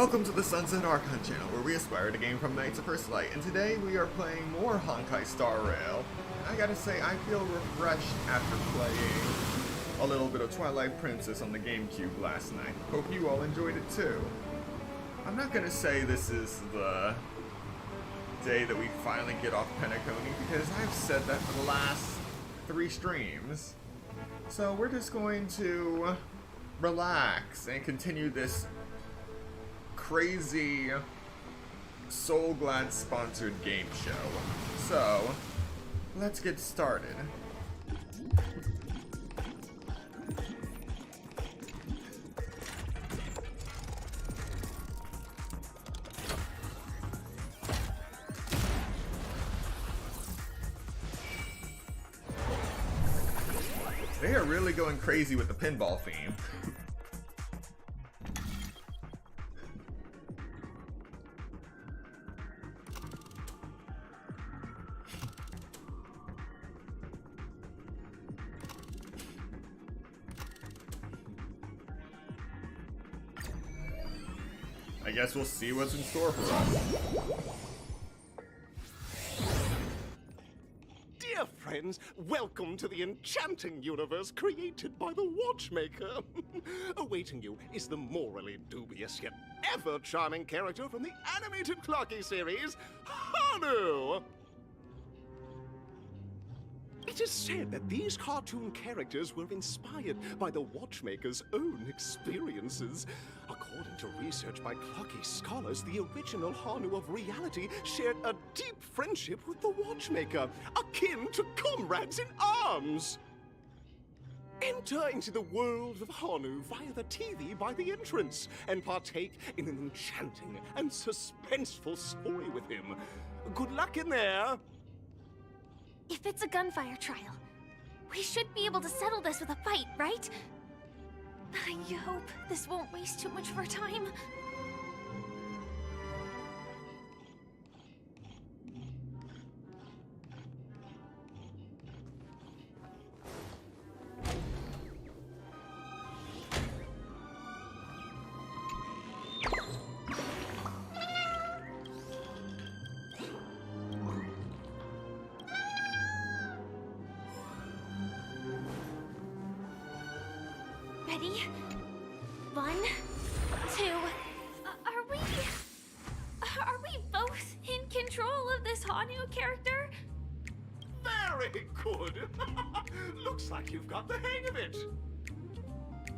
Welcome to the Sunset Archon channel, where we aspire to gain from Knights of First Light, and today we are playing more Honkai Star Rail. I gotta say, I feel refreshed after playing a little bit of Twilight Princess on the GameCube last night. Hope you all enjoyed it too. I'm not gonna say this is the day that we finally get off Penacony, because I've said that for the last 3 streams. So we're just going to relax and continue this crazy Soul Glad sponsored game show. So, let's get started. They are really going crazy with the pinball theme. I guess we'll see what's in store for us. Dear friends, welcome to the enchanting universe created by the Watchmaker. Awaiting you is the morally dubious yet ever-charming character from the animated Clocky series, Hanu! It is said that these cartoon characters were inspired by the Watchmaker's own experiences. According to research by Clocky scholars, the original Hanu of reality shared a deep friendship with the Watchmaker, akin to comrades in arms. Enter into the world of Hanu via the TV by the entrance and partake in an enchanting and suspenseful story with him. Good luck in there! If it's a gunfire trial, we should be able to settle this with a fight, right? I hope this won't waste too much of our time. Ready? 1, 2. Are we both in control of this Hanu character? Very good! Looks like you've got the hang of it!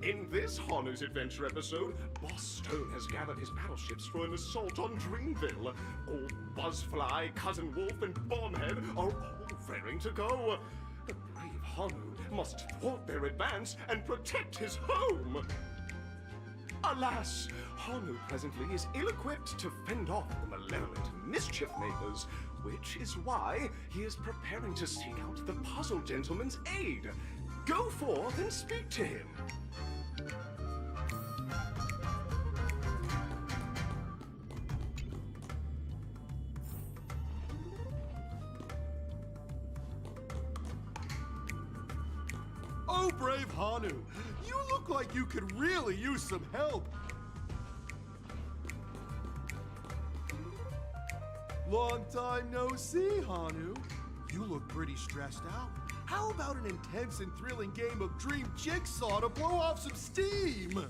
In this Hanu's Adventure episode, Boss Stone has gathered his battleships for an assault on Dreamville. Old Buzzfly, Cousin Wolf, and Bombhead are all raring to go. The brave Hanu must thwart their advance and protect his home. Alas, Hanu presently is ill-equipped to fend off the malevolent mischief makers, which is why he is preparing to seek out the Puzzle Gentleman's aid. Go forth and speak to him. Oh, brave Hanu! You look like you could really use some help! Long time no see, Hanu. You look pretty stressed out. How about an intense and thrilling game of Dream Jigsaw to blow off some steam?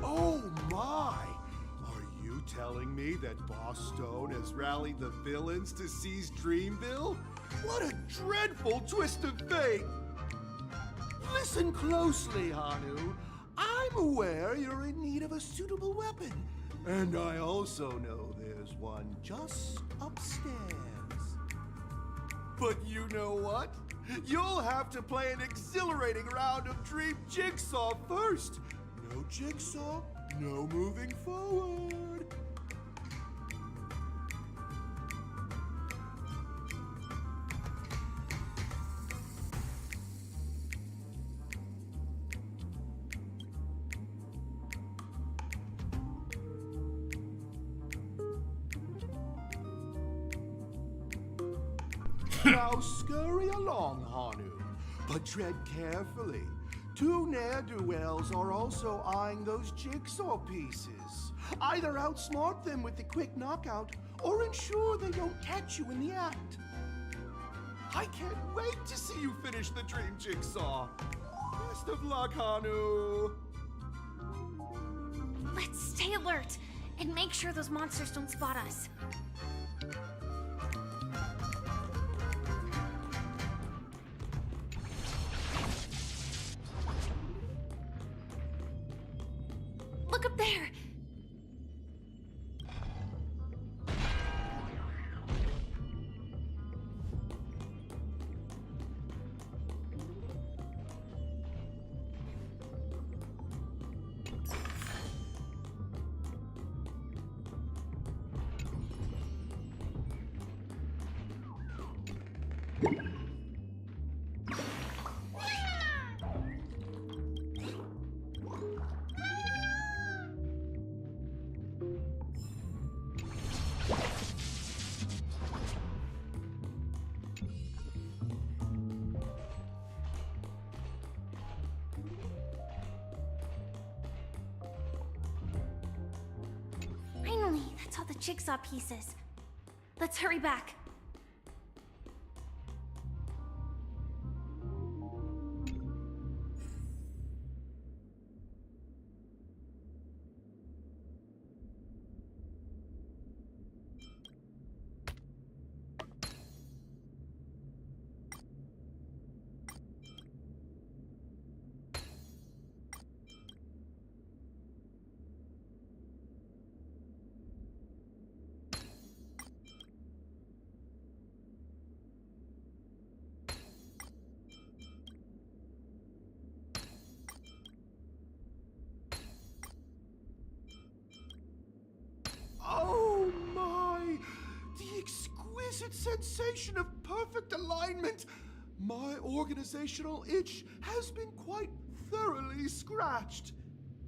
Oh my! Are you telling me that Boss Stone has rallied the villains to seize Dreamville? What a dreadful twist of fate! Listen closely, Hanu. I'm aware you're in need of a suitable weapon. And I also know there's one just upstairs. But you know what? You'll have to play an exhilarating round of Dream Jigsaw first. No jigsaw, no moving forward. Now scurry along, Hanu, but tread carefully. Two ne'er-do-wells are also eyeing those jigsaw pieces. Either outsmart them with the quick knockout, or ensure they don't catch you in the act. I can't wait to see you finish the dream jigsaw. Best of luck, Hanu. Let's stay alert and make sure those monsters don't spot us. Look up there! Finally, that's all the jigsaw pieces. Let's hurry back. Oh my! The exquisite sensation of perfect alignment! My organizational itch has been quite thoroughly scratched.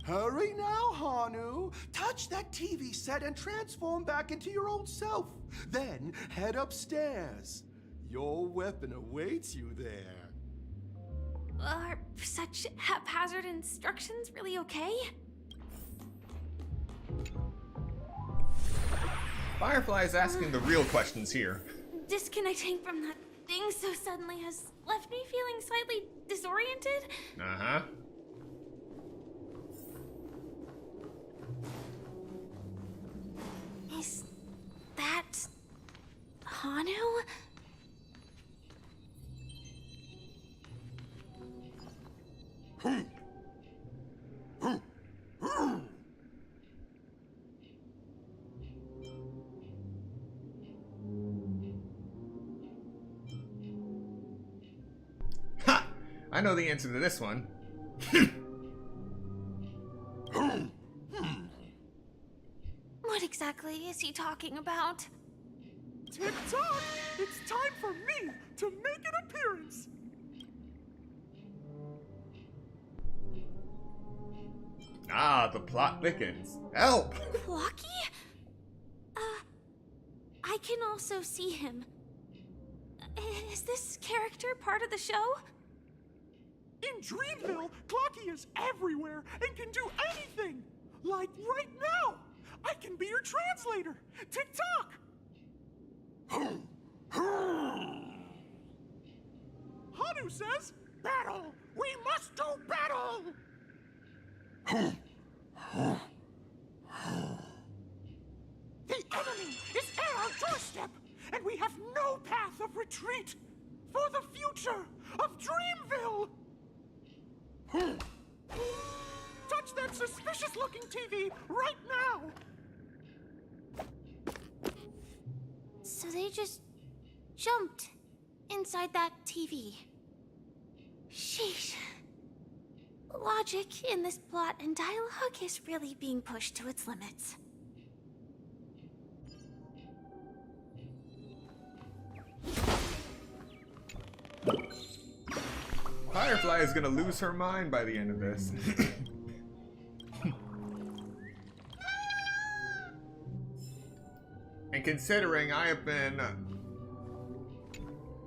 Hurry now, Hanu! Touch that TV set and transform back into your old self. Then head upstairs. Your weapon awaits you there. Are such haphazard instructions really okay? Firefly is asking the real questions here. Disconnecting from that thing so suddenly has left me feeling slightly disoriented. Uh-huh. Is that Hanu? Ha! I know the answer to this one. What exactly is he talking about? Tick-tock! It's time for me to make an appearance! Ah, the plot thickens. Help! Flocky? I can also see him. Is this character part of the show? In Dreamville, Clocky is everywhere and can do anything! Like right now! I can be your translator! Tick-tock! Hanu says, battle! We must do battle! The enemy is at our doorstep, and we have no path of retreat for the future of Dreamville! Touch that suspicious-looking TV right now! So they just jumped inside that TV. Sheesh. Logic in this plot and dialogue is really being pushed to its limits. Firefly is gonna lose her mind by the end of this. And considering I have been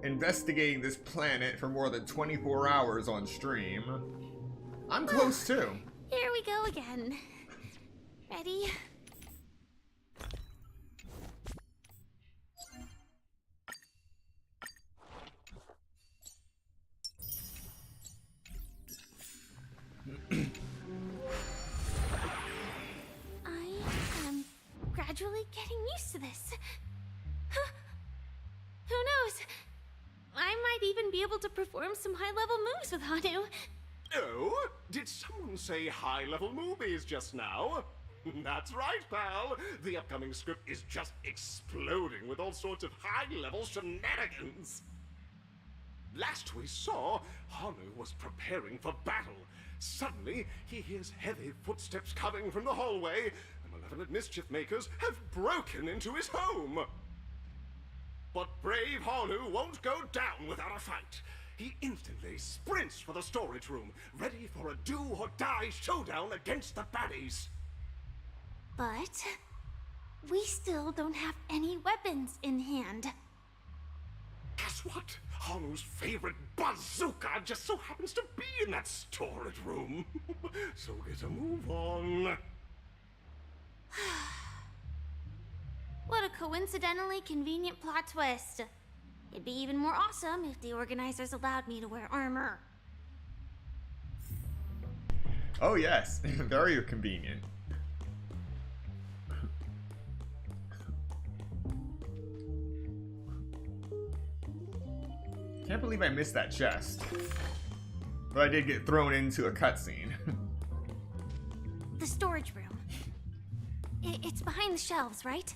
investigating this planet for more than 24 hours on stream. I'm close too. Here we go again. Ready? I am gradually getting used to this. Huh. Who knows? I might even be able to perform some high-level moves with Hanu. Oh, did someone say high-level movies just now? That's right, pal. The upcoming script is just exploding with all sorts of high-level shenanigans. Last we saw, Hanu was preparing for battle. Suddenly, he hears heavy footsteps coming from the hallway, and malevolent mischief makers have broken into his home. But brave Hanu won't go down without a fight. He instantly sprints for the storage room, ready for a do-or-die showdown against the baddies. But we still don't have any weapons in hand. Guess what? Hanu's favorite bazooka just so happens to be in that storage room. So get a move on. What a coincidentally convenient plot twist. It'd be even more awesome if the organizers allowed me to wear armor. Oh yes, very convenient. Can't believe I missed that chest. But I did get thrown into a cutscene. The storage room. It's behind the shelves, right?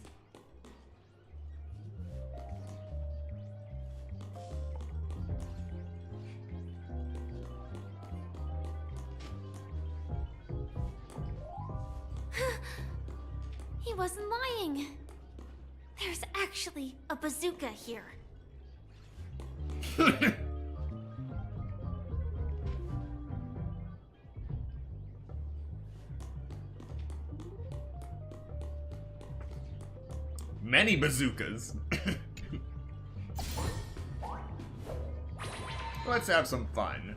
He wasn't lying. There's actually a bazooka here. Many bazookas. Let's have some fun.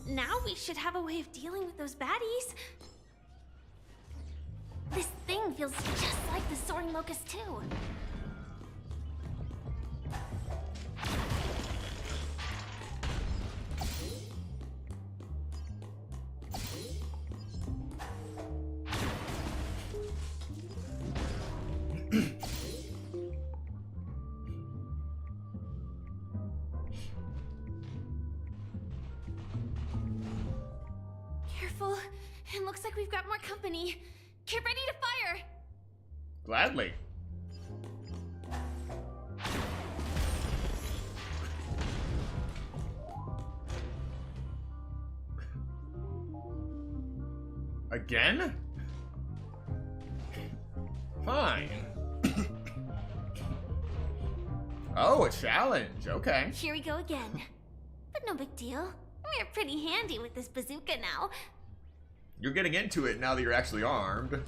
Now we should have a way of dealing with those baddies. This thing feels just like the soaring locust too. Careful. It looks like we've got more company. Get ready to fire! Gladly. Again? Fine. Oh, a challenge. Okay. Here we go again. But no big deal. We're pretty handy with this bazooka now. You're getting into it now that you're actually armed.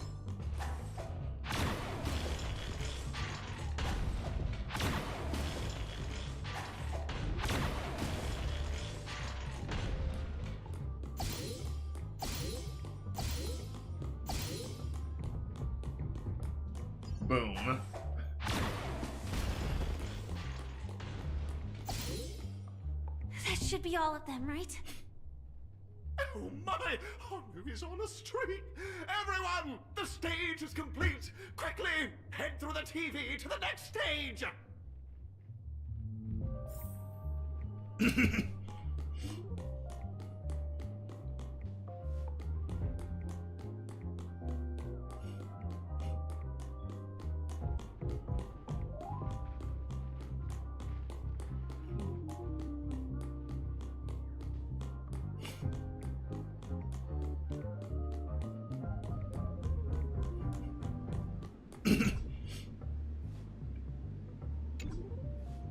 Boom. That should be all of them, right? Oh my! Hanu is on a streak! Everyone! The stage is complete! Quickly! Head through the TV to the next stage!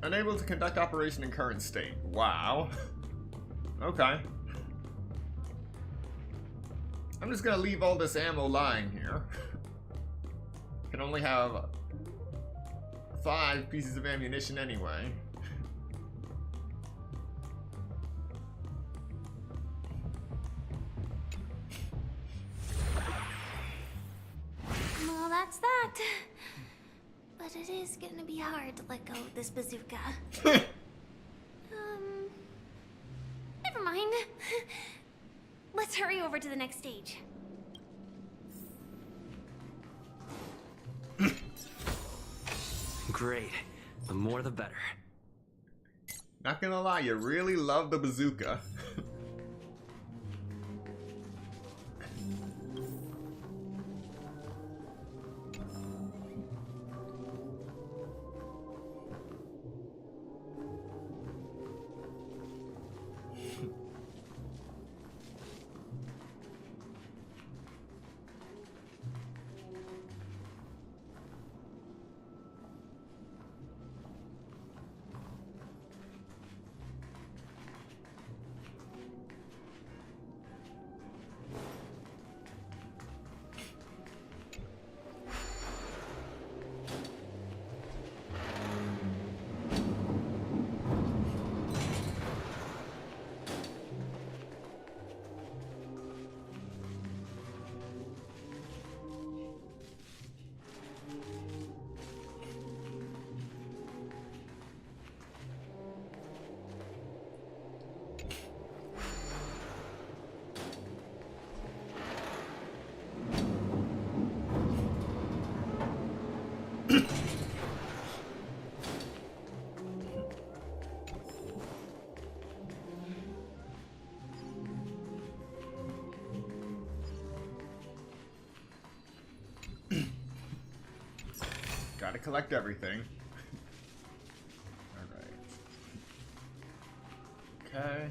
Unable to conduct operation in current state. Wow. Okay. I'm just gonna leave all this ammo lying here. Can only have 5 pieces of ammunition anyway. it is gonna be hard to let go of this bazooka. Never mind. Let's hurry over to the next stage. Great. The more the better. Not gonna lie, you really love the bazooka. Gotta collect everything. Alright. Okay.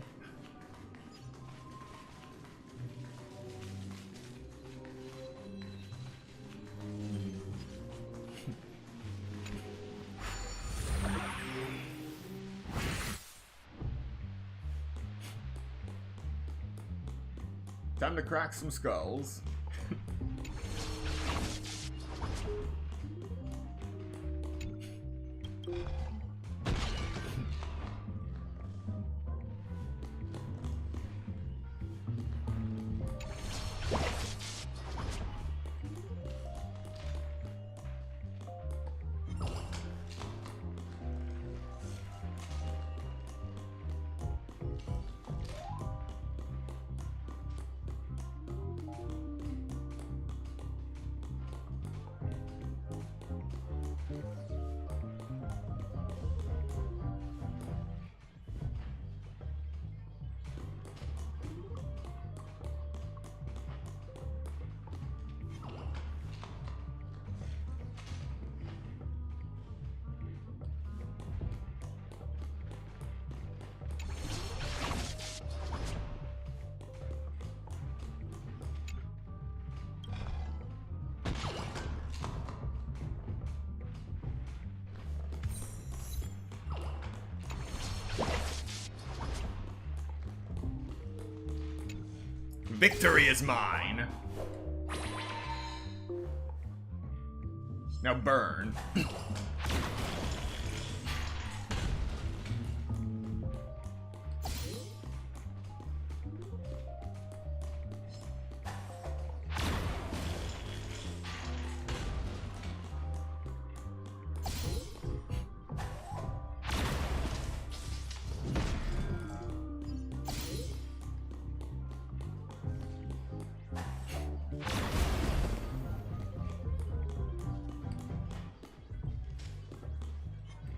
Time to crack some skulls. Victory is mine! Now burn.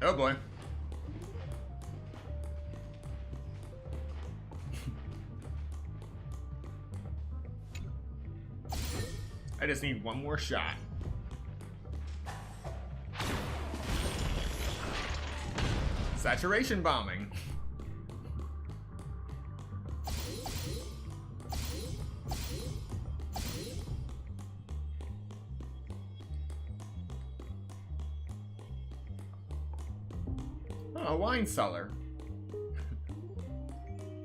Oh boy. I just need one more shot. Saturation bombing. A wine cellar.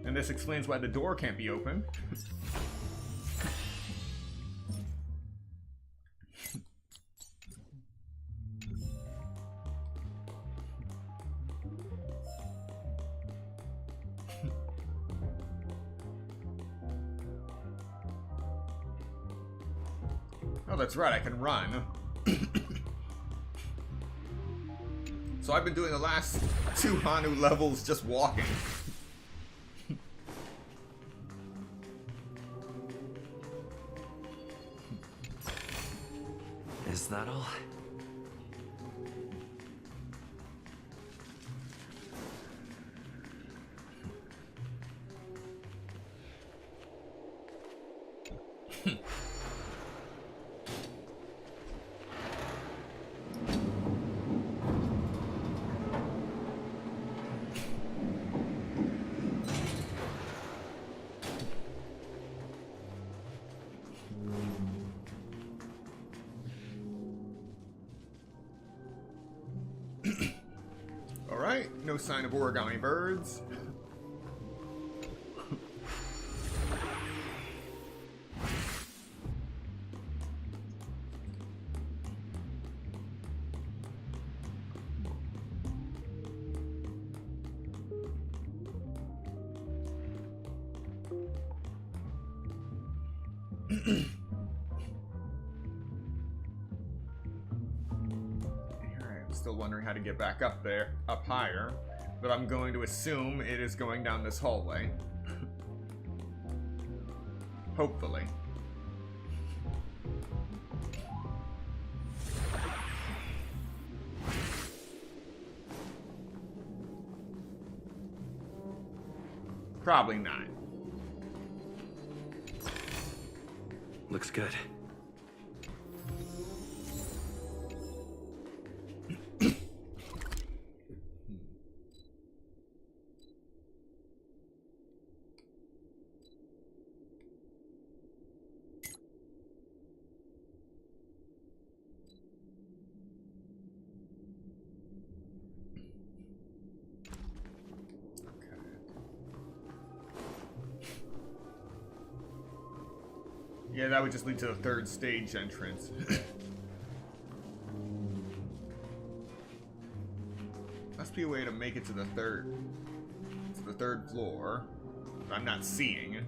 And this explains why the door can't be opened. Oh, that's right, I can run. So I've been doing the last 2 Hanu levels just walking. Is that all? Alright, no sign of origami birds. Still wondering how to get back up there, up higher, but I'm going to assume it is going down this hallway. Hopefully. Probably not. Looks good. Yeah, that would just lead to the 3rd stage entrance. Must be a way to make it to the third floor. But I'm not seeing.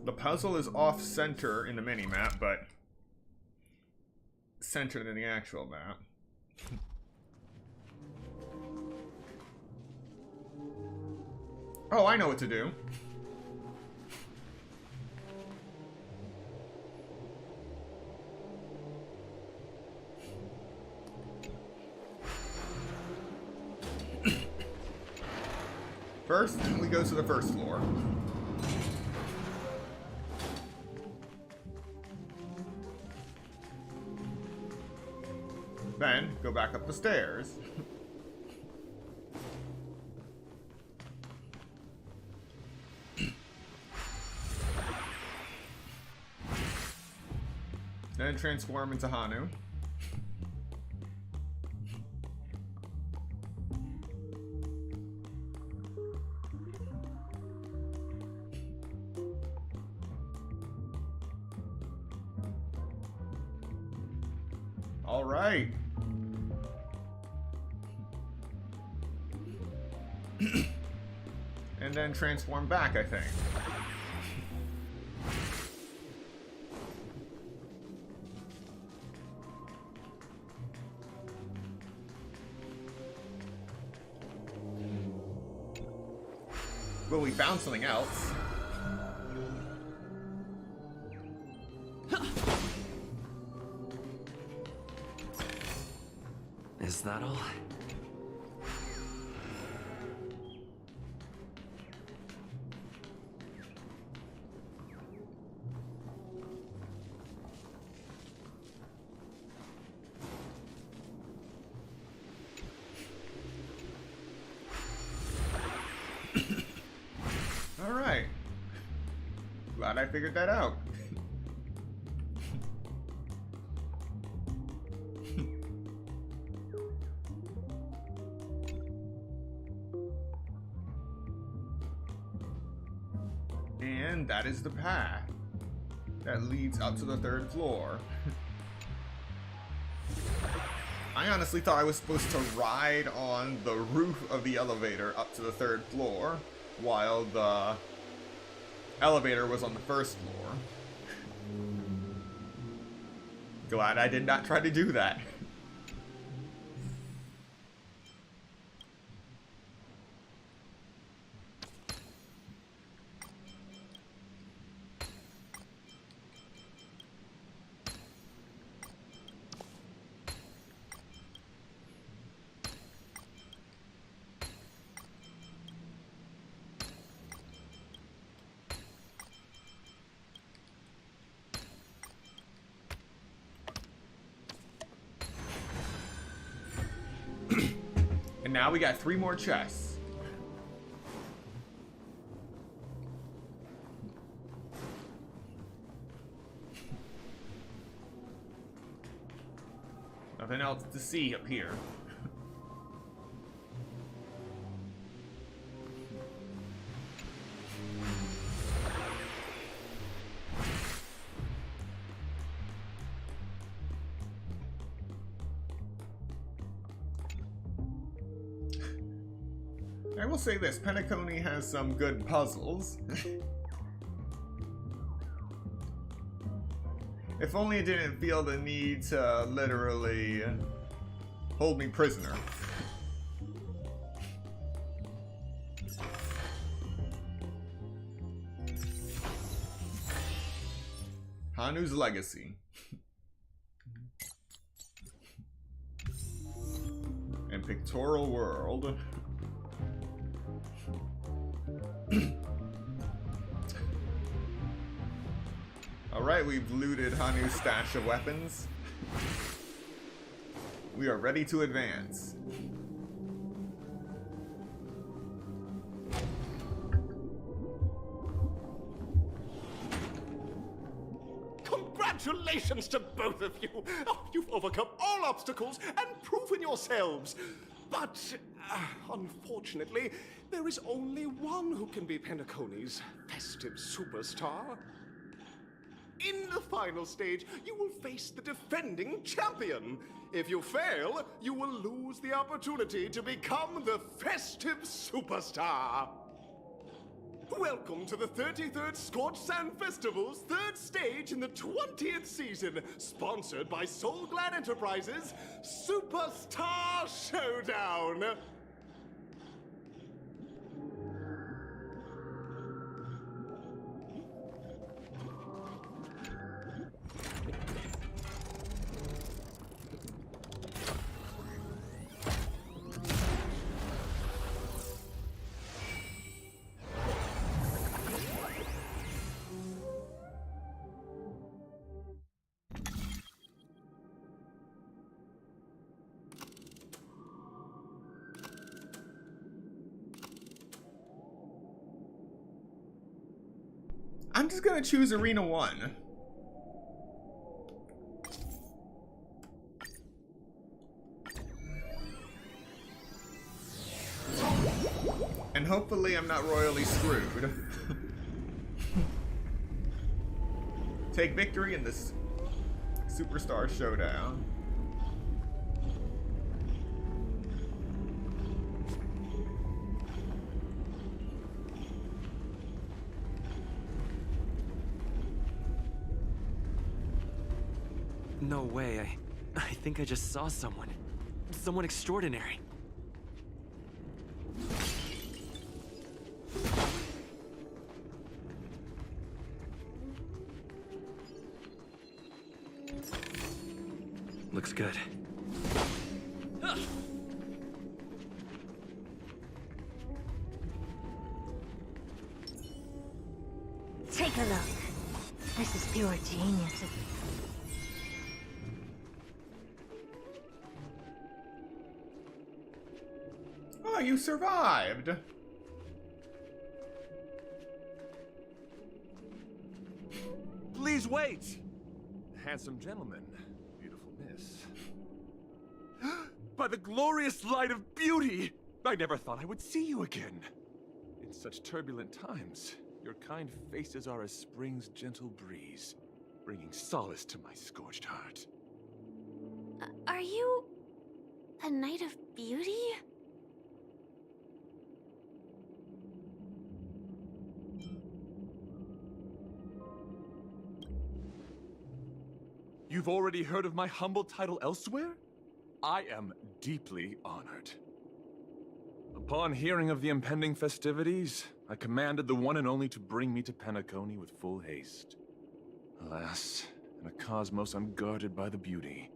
The puzzle is off-center in the mini-map, but centered in the actual map. Oh, I know what to do. First, we go to the first floor. Then, go back up the stairs. Then transform into Hanu. All right. And then transform back, I think. Well, we found something else. Is that all? Alright. Glad I figured that out. And that is the path that leads up to the 3rd floor. I honestly thought I was supposed to ride on the roof of the elevator up to the 3rd floor, while the elevator was on the 1st floor. Glad I did not try to do that. And now we got 3 more chests. Nothing else to see up here. I will say this, Penacony has some good puzzles. If only it didn't feel the need to literally hold me prisoner. Hanu's Legacy. And Pictorial World. Alright, we've looted Hanu's stash of weapons. We are ready to advance. Congratulations to both of you! Oh, you've overcome all obstacles and proven yourselves! But, unfortunately, there is only one who can be Penacony's festive superstar. In the final stage, you will face the defending champion. If you fail, you will lose the opportunity to become the festive superstar. Welcome to the 33rd Scorched Sand Festival's 3rd stage in the 20th season, sponsored by Soul Glad Enterprises, Superstar Showdown. I'm just gonna choose Arena 1. And hopefully I'm not royally screwed. Take victory in this Superstar Showdown. No way, I think I just saw someone. Someone extraordinary. Looks good. Take a look. This is pure genius. Oh, you survived! Please wait! Handsome gentleman, beautiful miss. By the glorious light of beauty! I never thought I would see you again. In such turbulent times, Your kind faces are as spring's gentle breeze, bringing solace to my scorched heart. Are you a Knight of Beauty? You've already heard of my humble title elsewhere? I am deeply honored. Upon hearing of the impending festivities, I commanded the one and only to bring me to Penacony with full haste. Alas, in a cosmos unguarded by the beauty,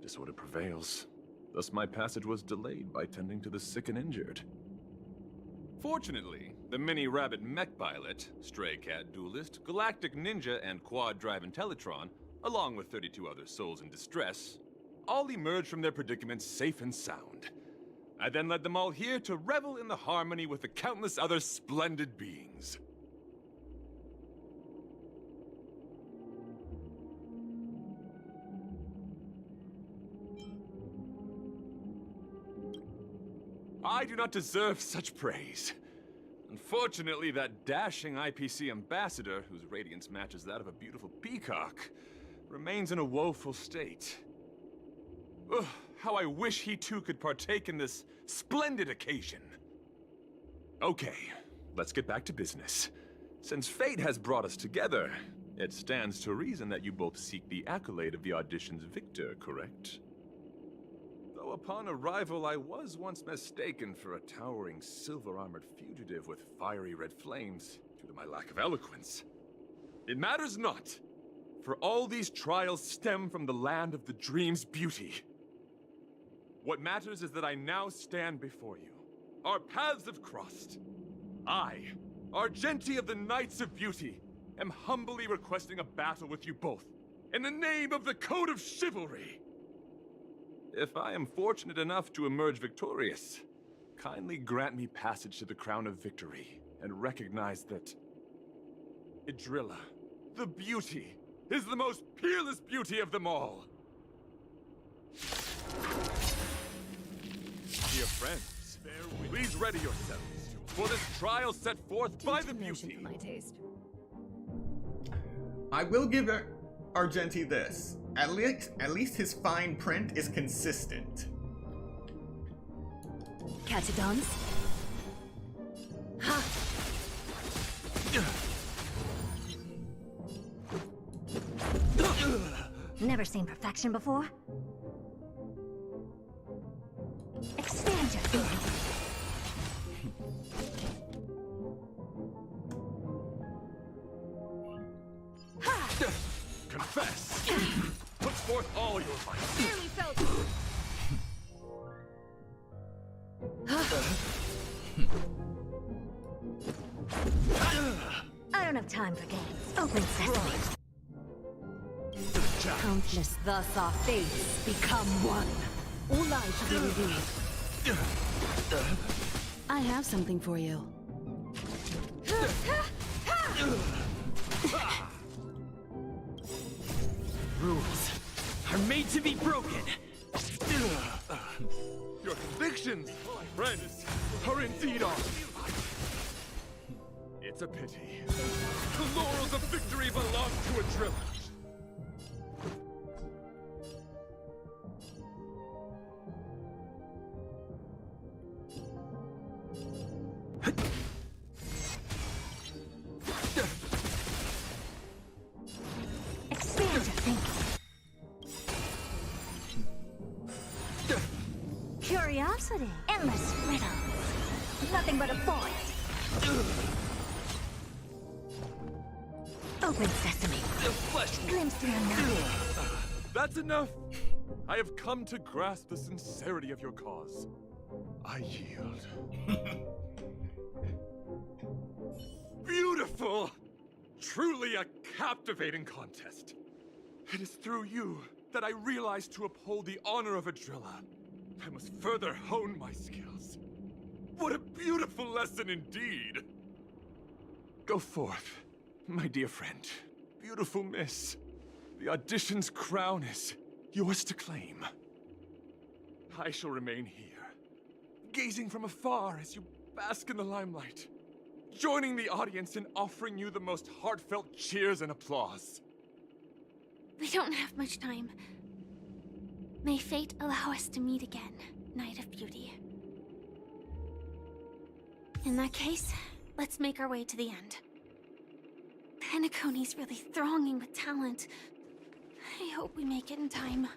disorder prevails. Thus my passage was delayed by tending to the sick and injured. Fortunately, the mini-rabbit mech pilot, stray cat duelist, galactic ninja, and quad-drive Intellatron, along with 32 other souls in distress, all emerged from their predicaments safe and sound. I then led them all here to revel in the harmony with the countless other splendid beings. I do not deserve such praise. Unfortunately, that dashing IPC ambassador, whose radiance matches that of a beautiful peacock, remains in a woeful state. Ugh, how I wish he too could partake in this splendid occasion. Okay, let's get back to business. Since fate has brought us together, it stands to reason that you both seek the accolade of the audition's victor, correct? Though upon arrival I was once mistaken for a towering silver-armored fugitive with fiery red flames due to my lack of eloquence. It matters not, for all these trials stem from the land of the dream's beauty. What matters is that I now stand before you. Our paths have crossed. I, Argenti of the Knights of Beauty, am humbly requesting a battle with you both, in the name of the Code of Chivalry. If I am fortunate enough to emerge victorious, kindly grant me passage to the Crown of Victory, and recognize that Idrilla, the beauty, is the most peerless beauty of them all. Dear friends, please ready yourselves for this trial set forth by the beauty. For my taste. I will give Argenti this. At least his fine print is consistent. Catadons? Ha! Never seen perfection before? Expand your thinking. Confess! Put forth all your might. Barely felt. I don't have time for games. Open sesame. Countless thus our fates become one. All lives will be revealed. I have something for you. Rules are made to be broken. Your convictions, my friends, are indeed ours. It's a pity. The laurels of victory belong to a driller. Expand your thinking. Curiosity. Endless riddles. Nothing but a void. Open sesame. Glimpse the unknown. That's enough. I have come to grasp the sincerity of your cause. I yield. Beautiful! Truly a captivating contest. It is through you that I realized to uphold the honor of Idrilla, I must further hone my skills. What a beautiful lesson indeed! Go forth, my dear friend. Beautiful miss. The audition's crown is yours to claim. I shall remain here, gazing from afar as you bask in the limelight, joining the audience in offering you the most heartfelt cheers and applause. We don't have much time. May fate allow us to meet again, Knight of Beauty. In that case, let's make our way to the end. Penacony's really thronging with talent. I hope we make it in time.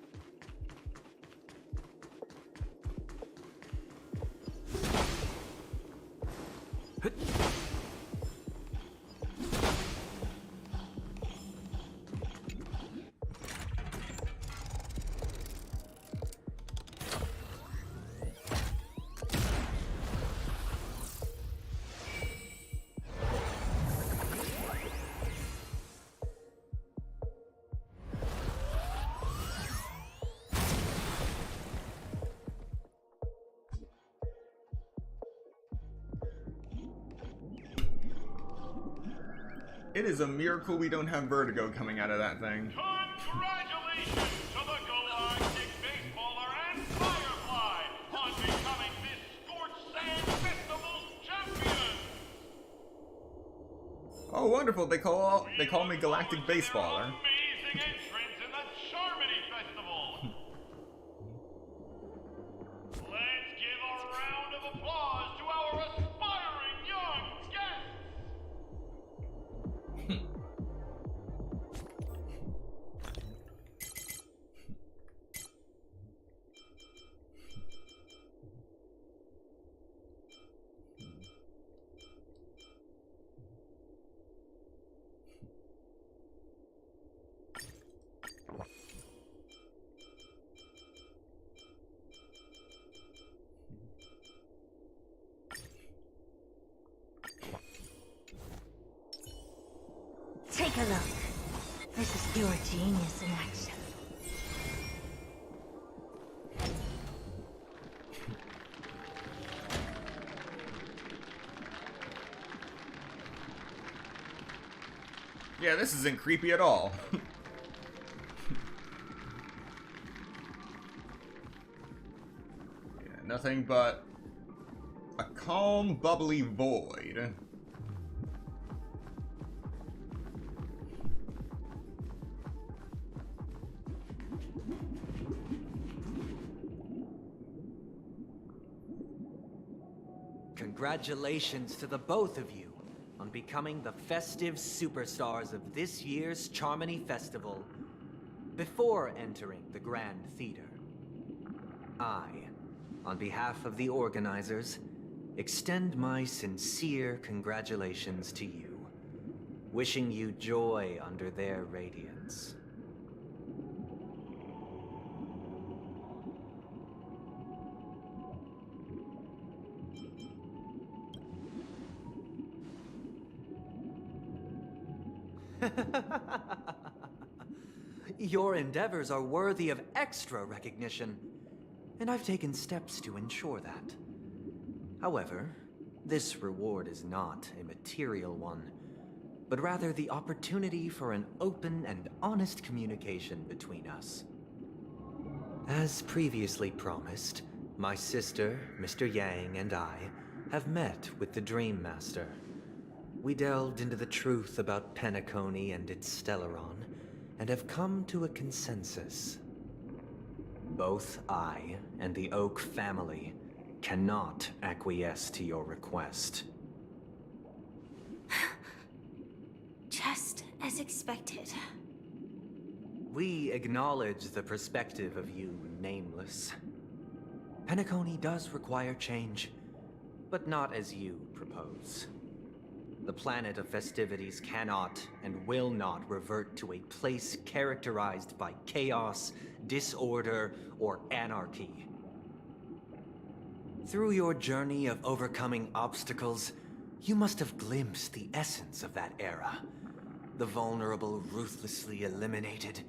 It is a miracle we don't have vertigo coming out of that thing. Congratulations to the Galactic Baseballer and Firefly on becoming this Scorched Sand Festival's champion! Oh, wonderful! They call me Galactic Baseballer. Amazing entrance in the Charmony Festival! Let's give a round of applause to our aspiring young guests! Take a look. This is pure genius in action. Yeah, this isn't creepy at all. Yeah, nothing but a calm, bubbly void. Congratulations to the both of you on becoming the festive superstars of this year's Charmony Festival before entering the Grand Theater. I, on behalf of the organizers, extend my sincere congratulations to you, wishing you joy under their radiance. Your endeavors are worthy of extra recognition, and I've taken steps to ensure that. However, this reward is not a material one, but rather the opportunity for an open and honest communication between us. As previously promised, my sister, Mr. Yang, and I have met with the Dream Master. We delved into the truth about Penacony and its Stellaron, and have come to a consensus. Both I and the Oak family cannot acquiesce to your request. Just as expected. We acknowledge the perspective of you, Nameless. Penacony does require change, but not as you propose. The planet of festivities cannot and will not revert to a place characterized by chaos, disorder, or anarchy. Through your journey of overcoming obstacles, you must have glimpsed the essence of that era. The vulnerable ruthlessly eliminated,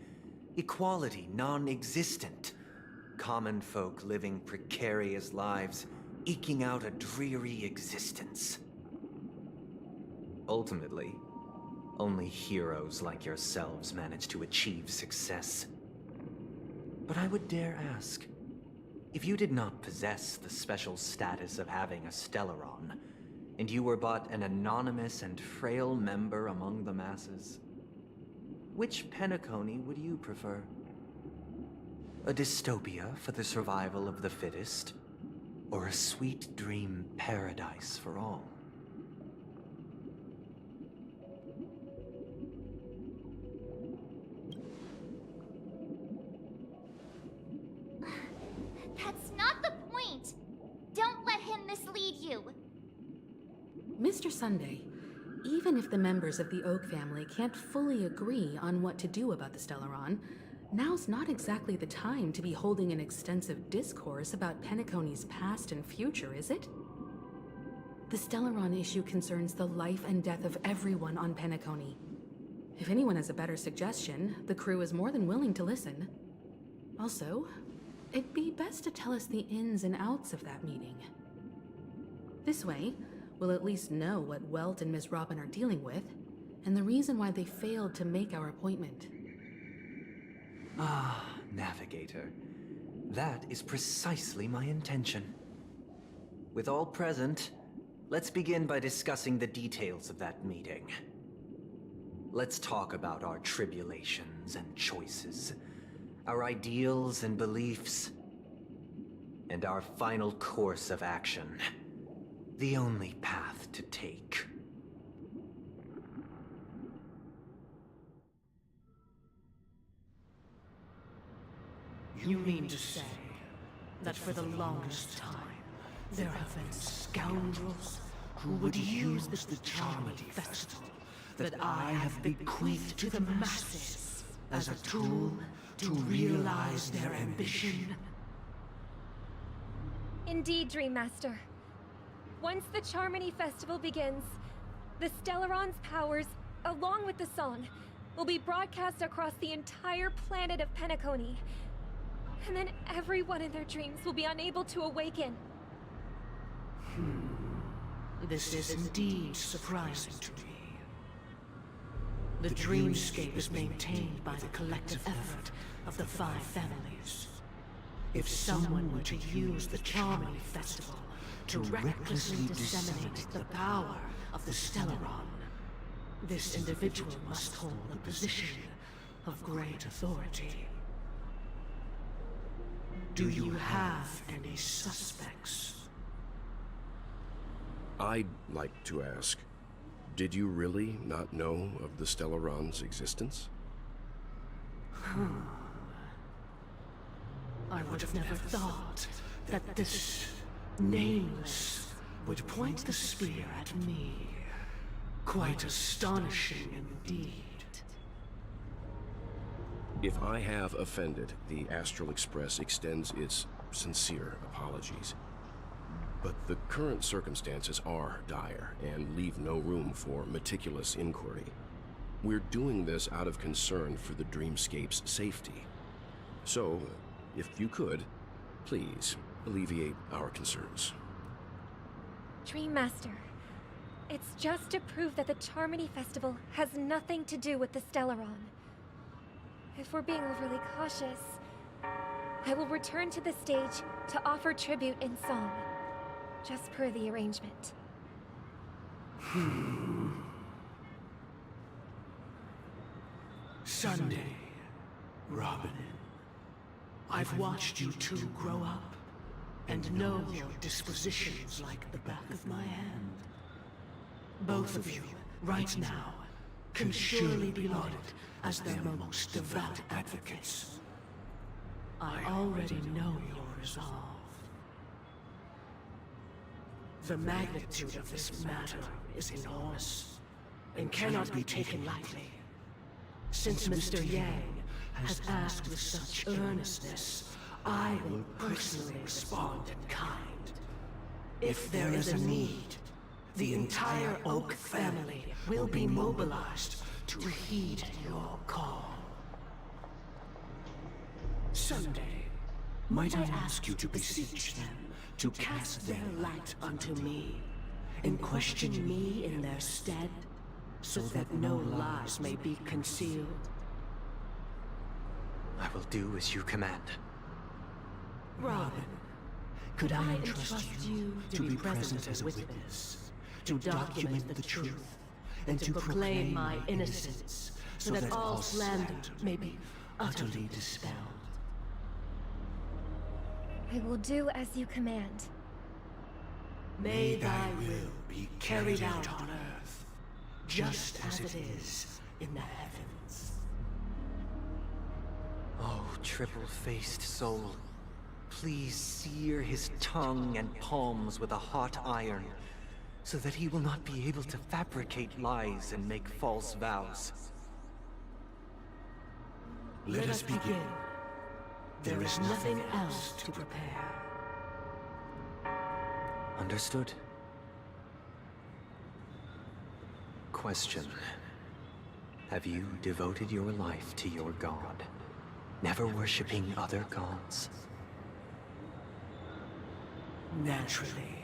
equality non-existent, common folk living precarious lives, eking out a dreary existence. Ultimately, only heroes like yourselves manage to achieve success. But I would dare ask, if you did not possess the special status of having a Stellaron, and you were but an anonymous and frail member among the masses. Which Penacony would you prefer? A dystopia for the survival of the fittest, or a sweet dream paradise for all? That's not the point! Don't let him mislead you! Mr. Sunday, even if the members of the Oak family can't fully agree on what to do about the Stellaron, now's not exactly the time to be holding an extensive discourse about Penacony's past and future, is it? The Stellaron issue concerns the life and death of everyone on Penacony. If anyone has a better suggestion, the crew is more than willing to listen. Also, it'd be best to tell us the ins and outs of that meeting. This way, we'll at least know what Welt and Ms. Robin are dealing with, and the reason why they failed to make our appointment. Ah, Navigator. That is precisely my intention. With all present, let's begin by discussing the details of that meeting. Let's talk about our tribulations and choices, our ideals and beliefs, and our final course of action. The only path to take. You mean to say that for the longest time, there have been scoundrels who would use the Charmity Festival that I have bequeathed to the masses as a tool to realize their ambition? Indeed, Dream Master. Once the Charmony Festival begins, the Stellaron's powers, along with the song, will be broadcast across the entire planet of Penacony. And then everyone in their dreams will be unable to awaken. This is indeed surprising to me. The dreamscape is maintained by the collective effort of the 5 families. If someone were to use the Charmony Festival to recklessly disseminate the power of the Stellaron, this individual must hold a position of great authority. Do you have any suspects? I'd like to ask, did you really not know of the Stellaron's existence? I would have never thought that this Nameless would point the spear at me. Quite astonishing indeed. If I have offended, the Astral Express extends its sincere apologies. But the current circumstances are dire and leave no room for meticulous inquiry. We're doing this out of concern for the Dreamscape's safety. So, if you could, please alleviate our concerns. Dream Master, it's just to prove that the Charmony Festival has nothing to do with the Stellaron. If we're being overly cautious, I will return to the stage to offer tribute in song, just per the arrangement. Sunday, Robin, I've watched you two grow up and know your dispositions like the back of my hand. Both of you, right now, can surely be lauded as their most devout advocates. I already know your resolve. The magnitude of this matter is enormous and cannot be taken lightly. Since Mr. Yang has asked with such earnestness, I will personally respond in kind. If there is a need, the entire Oak family will be mobilized to heed your call. Sunday, might I ask you to beseech them to cast their light unto me, and question me in their stead, so that no lies may be concealed? I will do as you command. Robin, could I entrust you to be present as a witness to document the truth, and to proclaim my innocence, so that all slander may be utterly dispelled. I will do as you command. May thy will be carried out on earth, just as it is in the heavens. Oh, triple-faced soul, please sear his tongue and palms with a hot iron, so that he will not be able to fabricate lies and make false vows. Let us begin. There is nothing else to prepare. Understood. Question. Have you devoted your life to your god, never worshipping other gods? Naturally.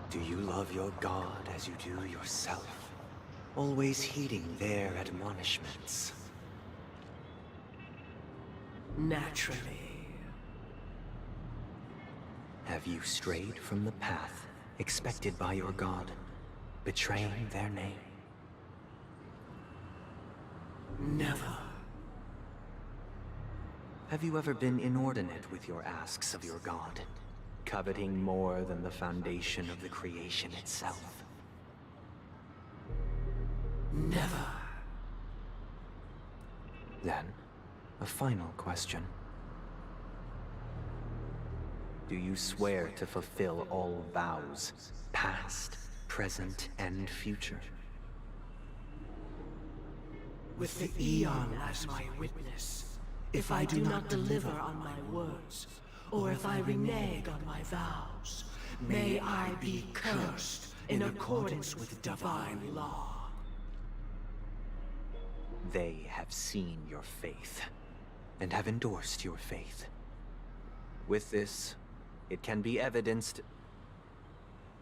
Do you love your god as you do yourself, always heeding their admonishments? Naturally. Have you strayed from the path expected by your god, betraying their name? Never. Have you ever been inordinate with your asks of your god, coveting more than the foundation of the creation itself? Never. Then, a final question. Do you swear to fulfill all vows, past, present, and future? With the Eon as my witness, if I do not deliver on my words, or if I renege on my vows, may I be cursed in accordance with divine law. They have seen your faith, and have endorsed your faith. With this, it can be evidenced...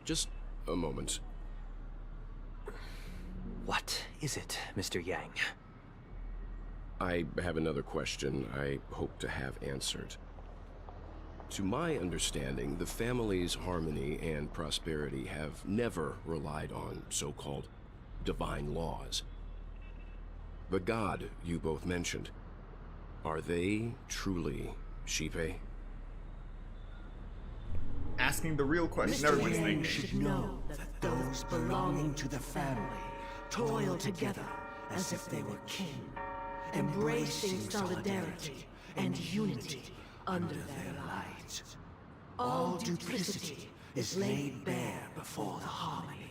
Just a moment. What is it, Mr. Yang? I have another question I hope to have answered. To my understanding, the family's harmony and prosperity have never relied on so-called divine laws. The god you both mentioned, are they truly Shipe? Asking the real question everyone's Yang thinking. should know that those belonging to the family toil together as if they were kin, embracing solidarity and unity under their light. All duplicity is laid bare before the harmony.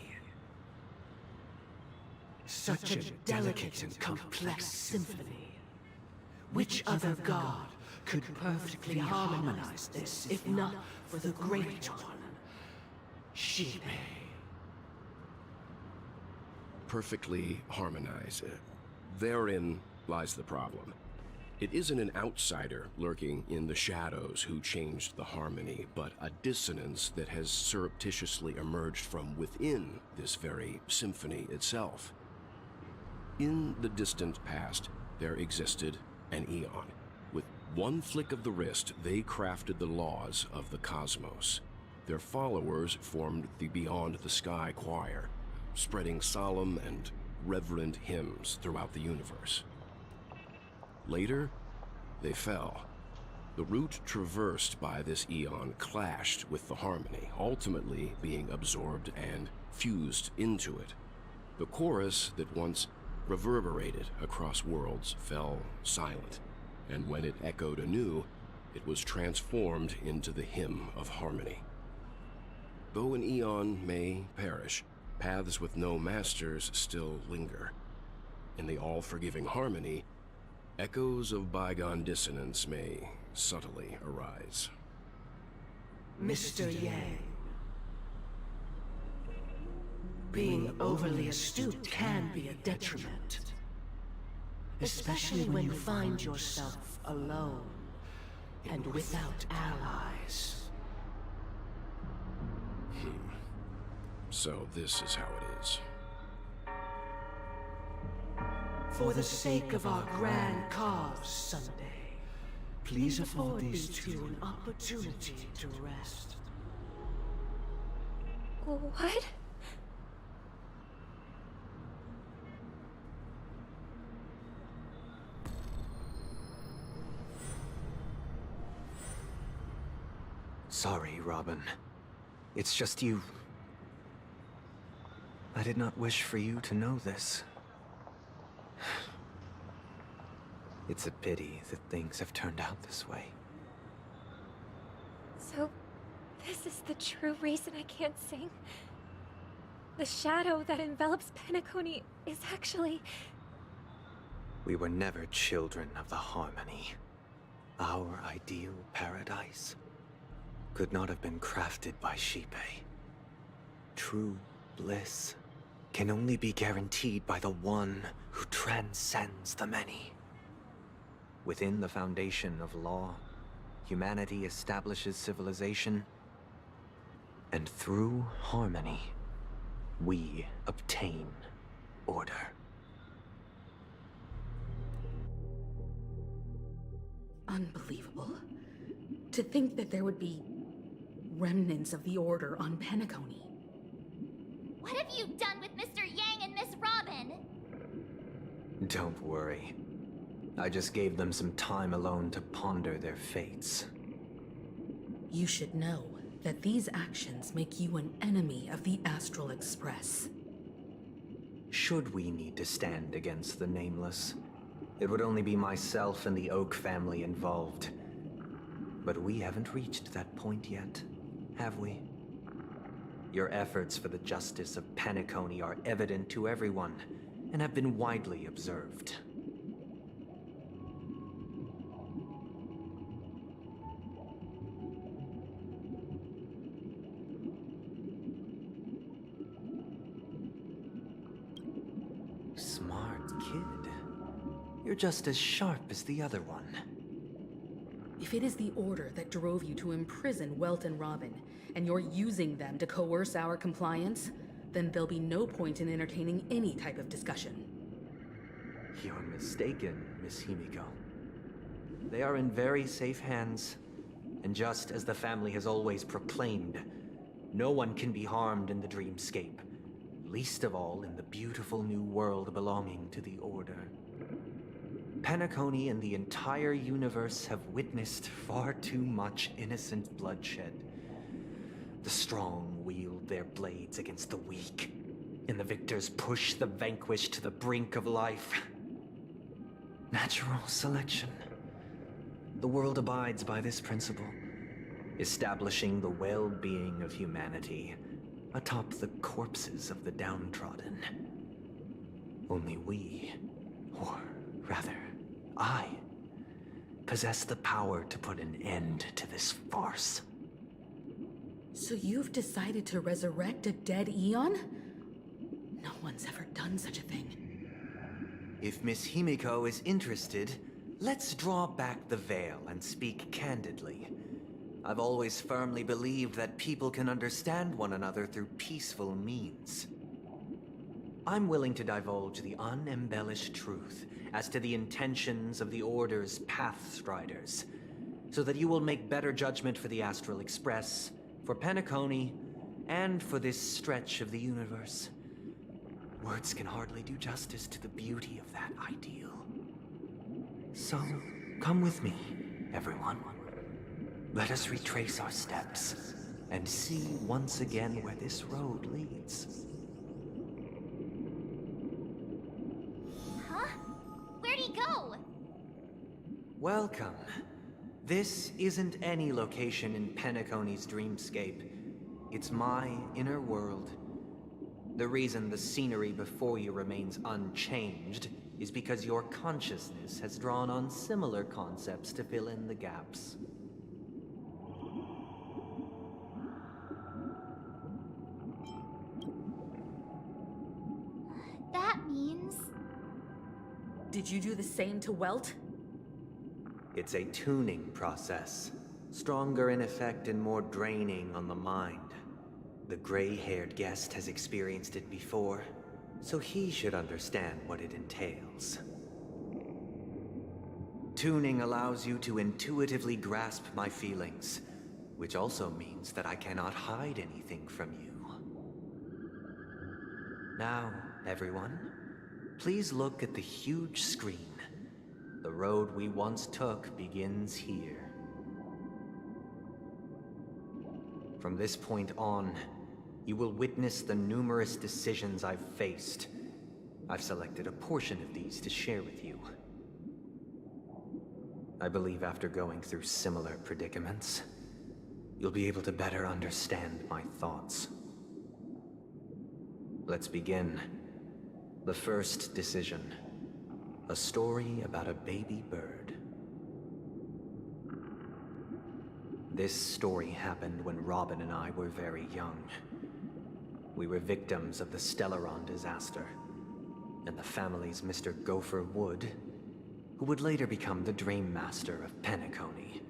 Such a delicate and complex symphony. Which other god could perfectly harmonize this, if not for the Great One, Shipe? Perfectly harmonized. Therein lies the problem. It isn't an outsider lurking in the shadows who changed the harmony, but a dissonance that has surreptitiously emerged from within this very symphony itself. In the distant past, there existed an Eon. With one flick of the wrist, they crafted the laws of the cosmos. Their followers formed the Beyond the Sky Choir, spreading solemn and reverent hymns throughout the universe. Later, they fell. The route traversed by this Eon clashed with the harmony, ultimately being absorbed and fused into it. The chorus that once reverberated across worlds fell silent, and when it echoed anew, it was transformed into the hymn of harmony. Though an Eon may perish, paths with no masters still linger. In the all-forgiving harmony, echoes of bygone dissonance may subtly arise. Mr. Yang, being overly astute can be a detriment. Especially when you find yourself alone and without allies. So this is how it is. For the sake of our grand cause, Sunday, please afford these two an opportunity to rest. What? Sorry, Robin. It's just you. I did not wish for you to know this. It's a pity that things have turned out this way. So, this is the true reason I can't sing? The shadow that envelops Penacony is actually... We were never children of the harmony. Our ideal paradise could not have been crafted by Shipe. True bliss can only be guaranteed by the one who transcends the many. Within the foundation of law, humanity establishes civilization, and through harmony, we obtain order. Unbelievable. To think that there would be remnants of the Order on Penacony. What have you done with Mr. Yang and Miss Robin? Don't worry. I just gave them some time alone to ponder their fates. You should know that these actions make you an enemy of the Astral Express. Should we need to stand against the Nameless, it would only be myself and the Oak family involved. But we haven't reached that point yet, have we? Your efforts for the justice of Penacony are evident to everyone, and have been widely observed. Smart kid. You're just as sharp as the other one. If it is the Order that drove you to imprison Welt and Robin, and you're using them to coerce our compliance, then there'll be no point in entertaining any type of discussion. You're mistaken, Miss Himiko. They are in very safe hands, and just as the family has always proclaimed, no one can be harmed in the dreamscape, least of all in the beautiful new world belonging to the Order. Penacony and the entire universe have witnessed far too much innocent bloodshed. The strong wield their blades against the weak, and the victors push the vanquished to the brink of life. Natural selection. The world abides by this principle, establishing the well-being of humanity atop the corpses of the downtrodden. Only we, or rather, I, possess the power to put an end to this farce. So you've decided to resurrect a dead Eon? No one's ever done such a thing. If Miss Himiko is interested, let's draw back the veil and speak candidly. I've always firmly believed that people can understand one another through peaceful means. I'm willing to divulge the unembellished truth as to the intentions of the Order's Pathstriders, so that you will make better judgment for the Astral Express, for Penacony, and for this stretch of the universe. Words can hardly do justice to the beauty of that ideal. So, come with me, everyone. Let us retrace our steps, and see once again where this road leads. Huh? Where'd he go? Welcome. This isn't any location in Penacony's dreamscape. It's my inner world. The reason the scenery before you remains unchanged is because your consciousness has drawn on similar concepts to fill in the gaps. That means... Did you do the same to Welt? It's a tuning process, stronger in effect and more draining on the mind. The gray-haired guest has experienced it before, so he should understand what it entails. Tuning allows you to intuitively grasp my feelings, which also means that I cannot hide anything from you. Now, everyone, please look at the huge screen. The road we once took begins here. From this point on, you will witness the numerous decisions I've faced. I've selected a portion of these to share with you. I believe after going through similar predicaments, you'll be able to better understand my thoughts. Let's begin. The first decision. A story about a baby bird. This story happened when Robin and I were very young. We were victims of the Stellaron disaster, and the family's Mr. Gopher Wood, who would later become the Dream Master of Penacony,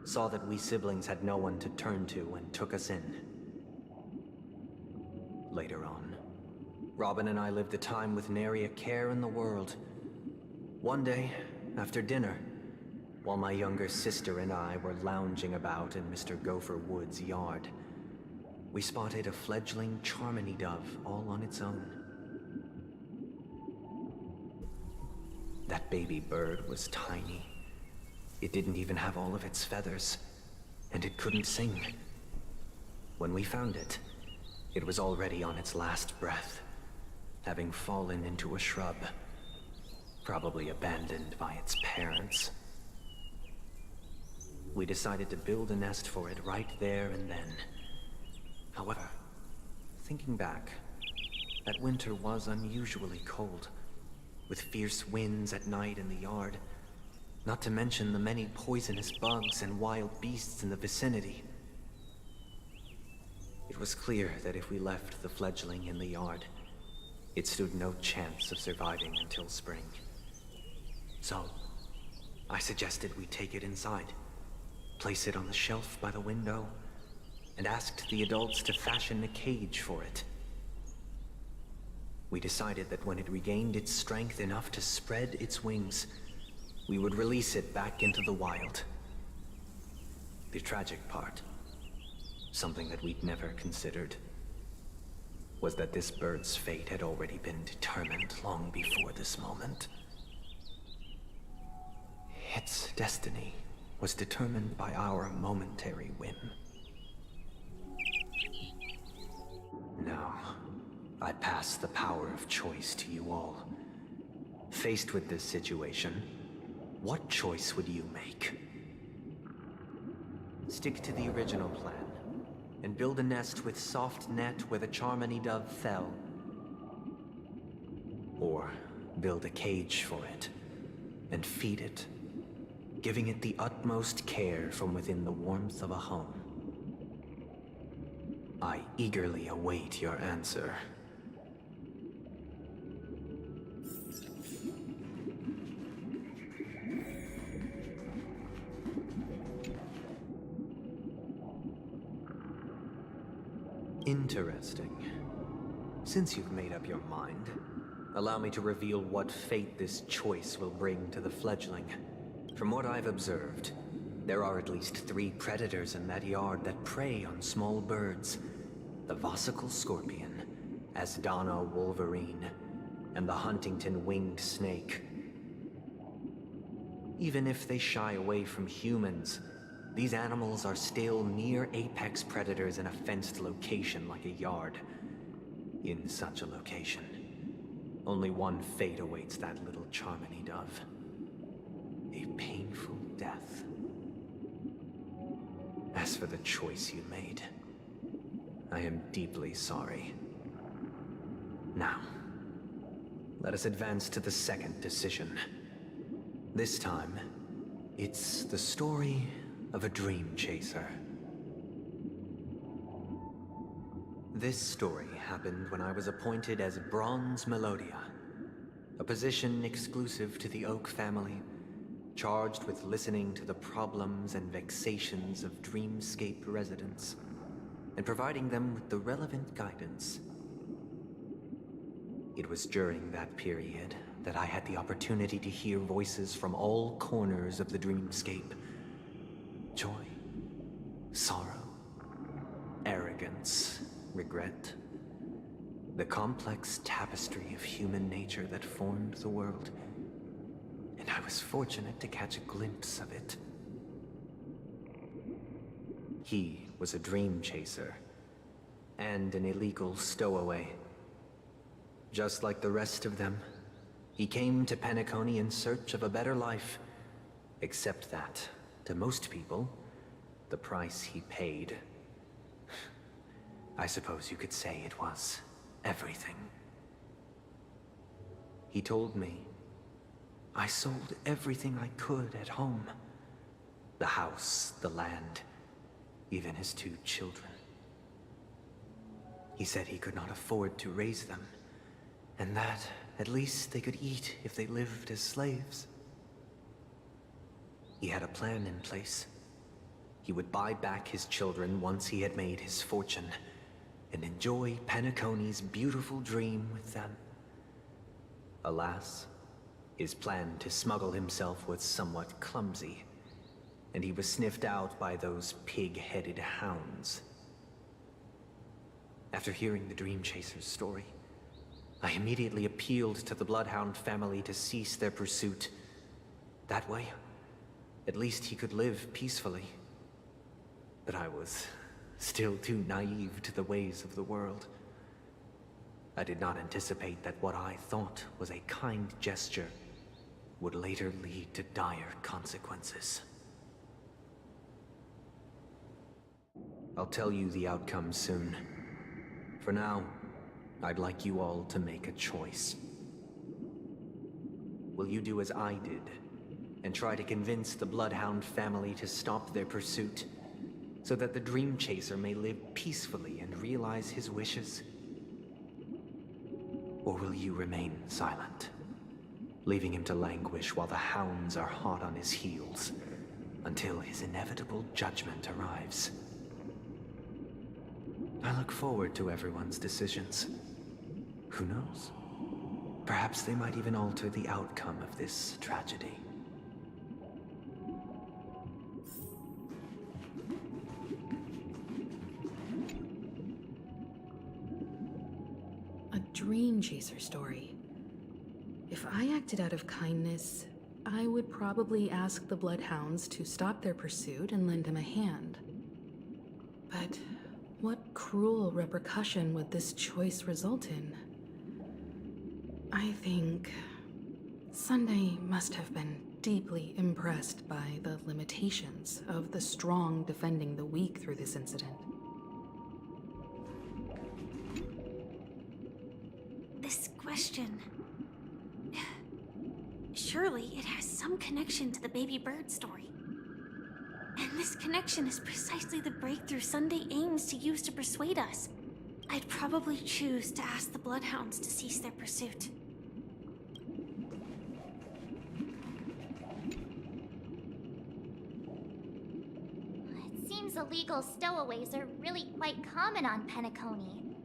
saw that we siblings had no one to turn to and took us in. Later on, Robin and I lived a time with nary a care in the world. One day, after dinner, while my younger sister and I were lounging about in Mr. Gopher Wood's yard, we spotted a fledgling Charmony dove all on its own. That baby bird was tiny. It didn't even have all of its feathers, and it couldn't sing. When we found it, it was already on its last breath, having fallen into a shrub, probably abandoned by its parents. We decided to build a nest for it right there and then. However, thinking back, that winter was unusually cold, with fierce winds at night in the yard, not to mention the many poisonous bugs and wild beasts in the vicinity. It was clear that if we left the fledgling in the yard, it stood no chance of surviving until spring. So, I suggested we take it inside, place it on the shelf by the window, and asked the adults to fashion a cage for it. We decided that when it regained its strength enough to spread its wings, we would release it back into the wild. The tragic part, something that we'd never considered, was that this bird's fate had already been determined long before this moment. Its destiny was determined by our momentary whim. Now, I pass the power of choice to you all. Faced with this situation, what choice would you make? Stick to the original plan, and build a nest with soft net where the Charmony dove fell. Or build a cage for it, and feed it, giving it the utmost care from within the warmth of a home. I eagerly await your answer. Interesting. Since you've made up your mind, allow me to reveal what fate this choice will bring to the fledgling. From what I've observed, there are at least 3 predators in that yard that prey on small birds. The Vossicle scorpion, Asdana wolverine, and the Huntington winged snake. Even if they shy away from humans, these animals are still near apex predators in a fenced location like a yard. In such a location, only one fate awaits that little Charmony dove. A painful death. As for the choice you made, I am deeply sorry. Now, let us advance to the second decision. This time, it's the story of a dream chaser. This story happened when I was appointed as Bronze Melodia, a position exclusive to the Oak family, charged with listening to the problems and vexations of Dreamscape residents, and providing them with the relevant guidance. It was during that period that I had the opportunity to hear voices from all corners of the Dreamscape. Joy, sorrow, arrogance, regret. The complex tapestry of human nature that formed the world. And I was fortunate to catch a glimpse of it. He was a dream chaser, and an illegal stowaway. Just like the rest of them, he came to Penacony in search of a better life. Except that, to most people, the price he paid, I suppose you could say it was everything. He told me, I sold everything I could at home. The house, the land, even his 2 children. He said he could not afford to raise them, and that at least they could eat if they lived as slaves. He had a plan in place. He would buy back his children once he had made his fortune, and enjoy Penacony's beautiful dream with them. Alas, his plan to smuggle himself was somewhat clumsy, and he was sniffed out by those pig-headed hounds. After hearing the Dream Chaser's story, I immediately appealed to the Bloodhound family to cease their pursuit. That way, at least he could live peacefully. But I was still too naive to the ways of the world. I did not anticipate that what I thought was a kind gesture would later lead to dire consequences. I'll tell you the outcome soon. For now, I'd like you all to make a choice. Will you do as I did, and try to convince the Bloodhound family to stop their pursuit, so that the Dream Chaser may live peacefully and realize his wishes? Or will you remain silent, leaving him to languish while the hounds are hot on his heels, until his inevitable judgment arrives? I look forward to everyone's decisions. Who knows? Perhaps they might even alter the outcome of this tragedy. A Dream Chaser story. If I acted out of kindness, I would probably ask the Bloodhounds to stop their pursuit and lend him a hand. But what cruel repercussion would this choice result in? I think Sunday must have been deeply impressed by the limitations of the strong defending the weak through this incident. This question... Surely it has some connection to the baby bird story. And this connection is precisely the breakthrough Sunday aims to use to persuade us. I'd probably choose to ask the Bloodhounds to cease their pursuit. It seems illegal stowaways are really quite common on Penacony.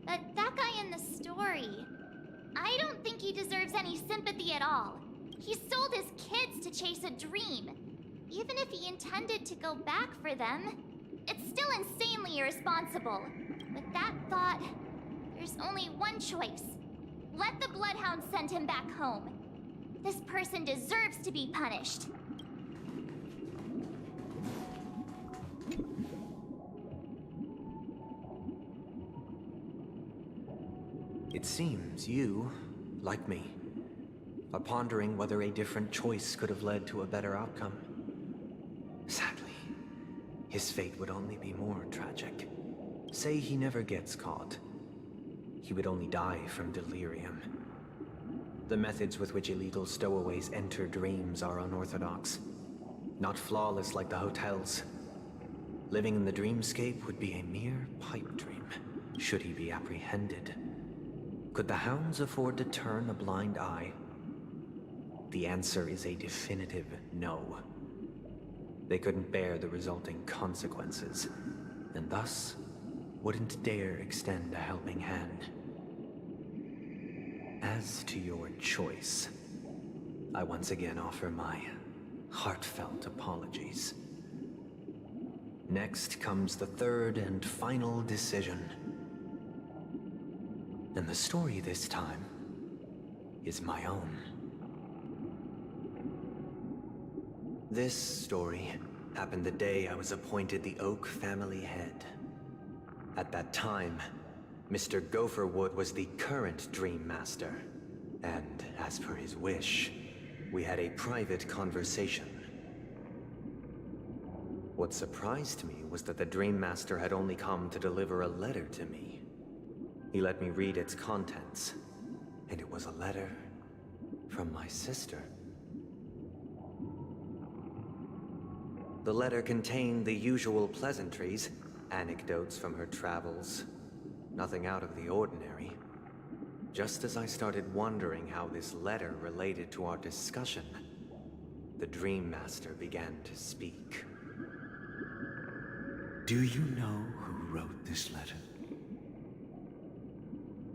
But that guy in the story, I don't think he deserves any sympathy at all. He sold his kids to chase a dream. Even if he intended to go back for them, it's still insanely irresponsible. With that thought, there's only one choice. Let the Bloodhound send him back home. This person deserves to be punished. It seems you, like me, are pondering whether a different choice could have led to a better outcome. Sadly, his fate would only be more tragic. Say he never gets caught. He would only die from delirium. The methods with which illegal stowaways enter dreams are unorthodox. Not flawless like the hotels. Living in the dreamscape would be a mere pipe dream, should he be apprehended. Could the hounds afford to turn a blind eye? The answer is a definitive no. They couldn't bear the resulting consequences, and thus wouldn't dare extend a helping hand. As to your choice, I once again offer my heartfelt apologies. Next comes the third and final decision. And the story this time is my own. This story happened the day I was appointed the Oak family head. At that time, Mr. Gopherwood was the current Dream Master, and as per his wish, we had a private conversation. What surprised me was that the Dream Master had only come to deliver a letter to me. He let me read its contents, and it was a letter from my sister. The letter contained the usual pleasantries, anecdotes from her travels, nothing out of the ordinary. Just as I started wondering how this letter related to our discussion, the Dream Master began to speak. Do you know who wrote this letter?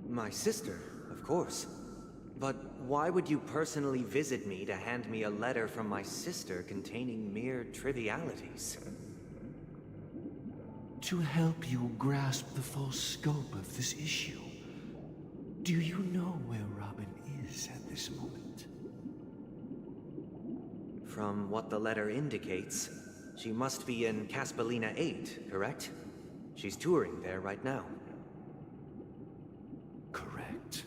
My sister, of course. But why would you personally visit me to hand me a letter from my sister containing mere trivialities? To help you grasp the full scope of this issue. Do you know where Robin is at this moment? From what the letter indicates, she must be in Caspelina 8, correct? She's touring there right now. Correct.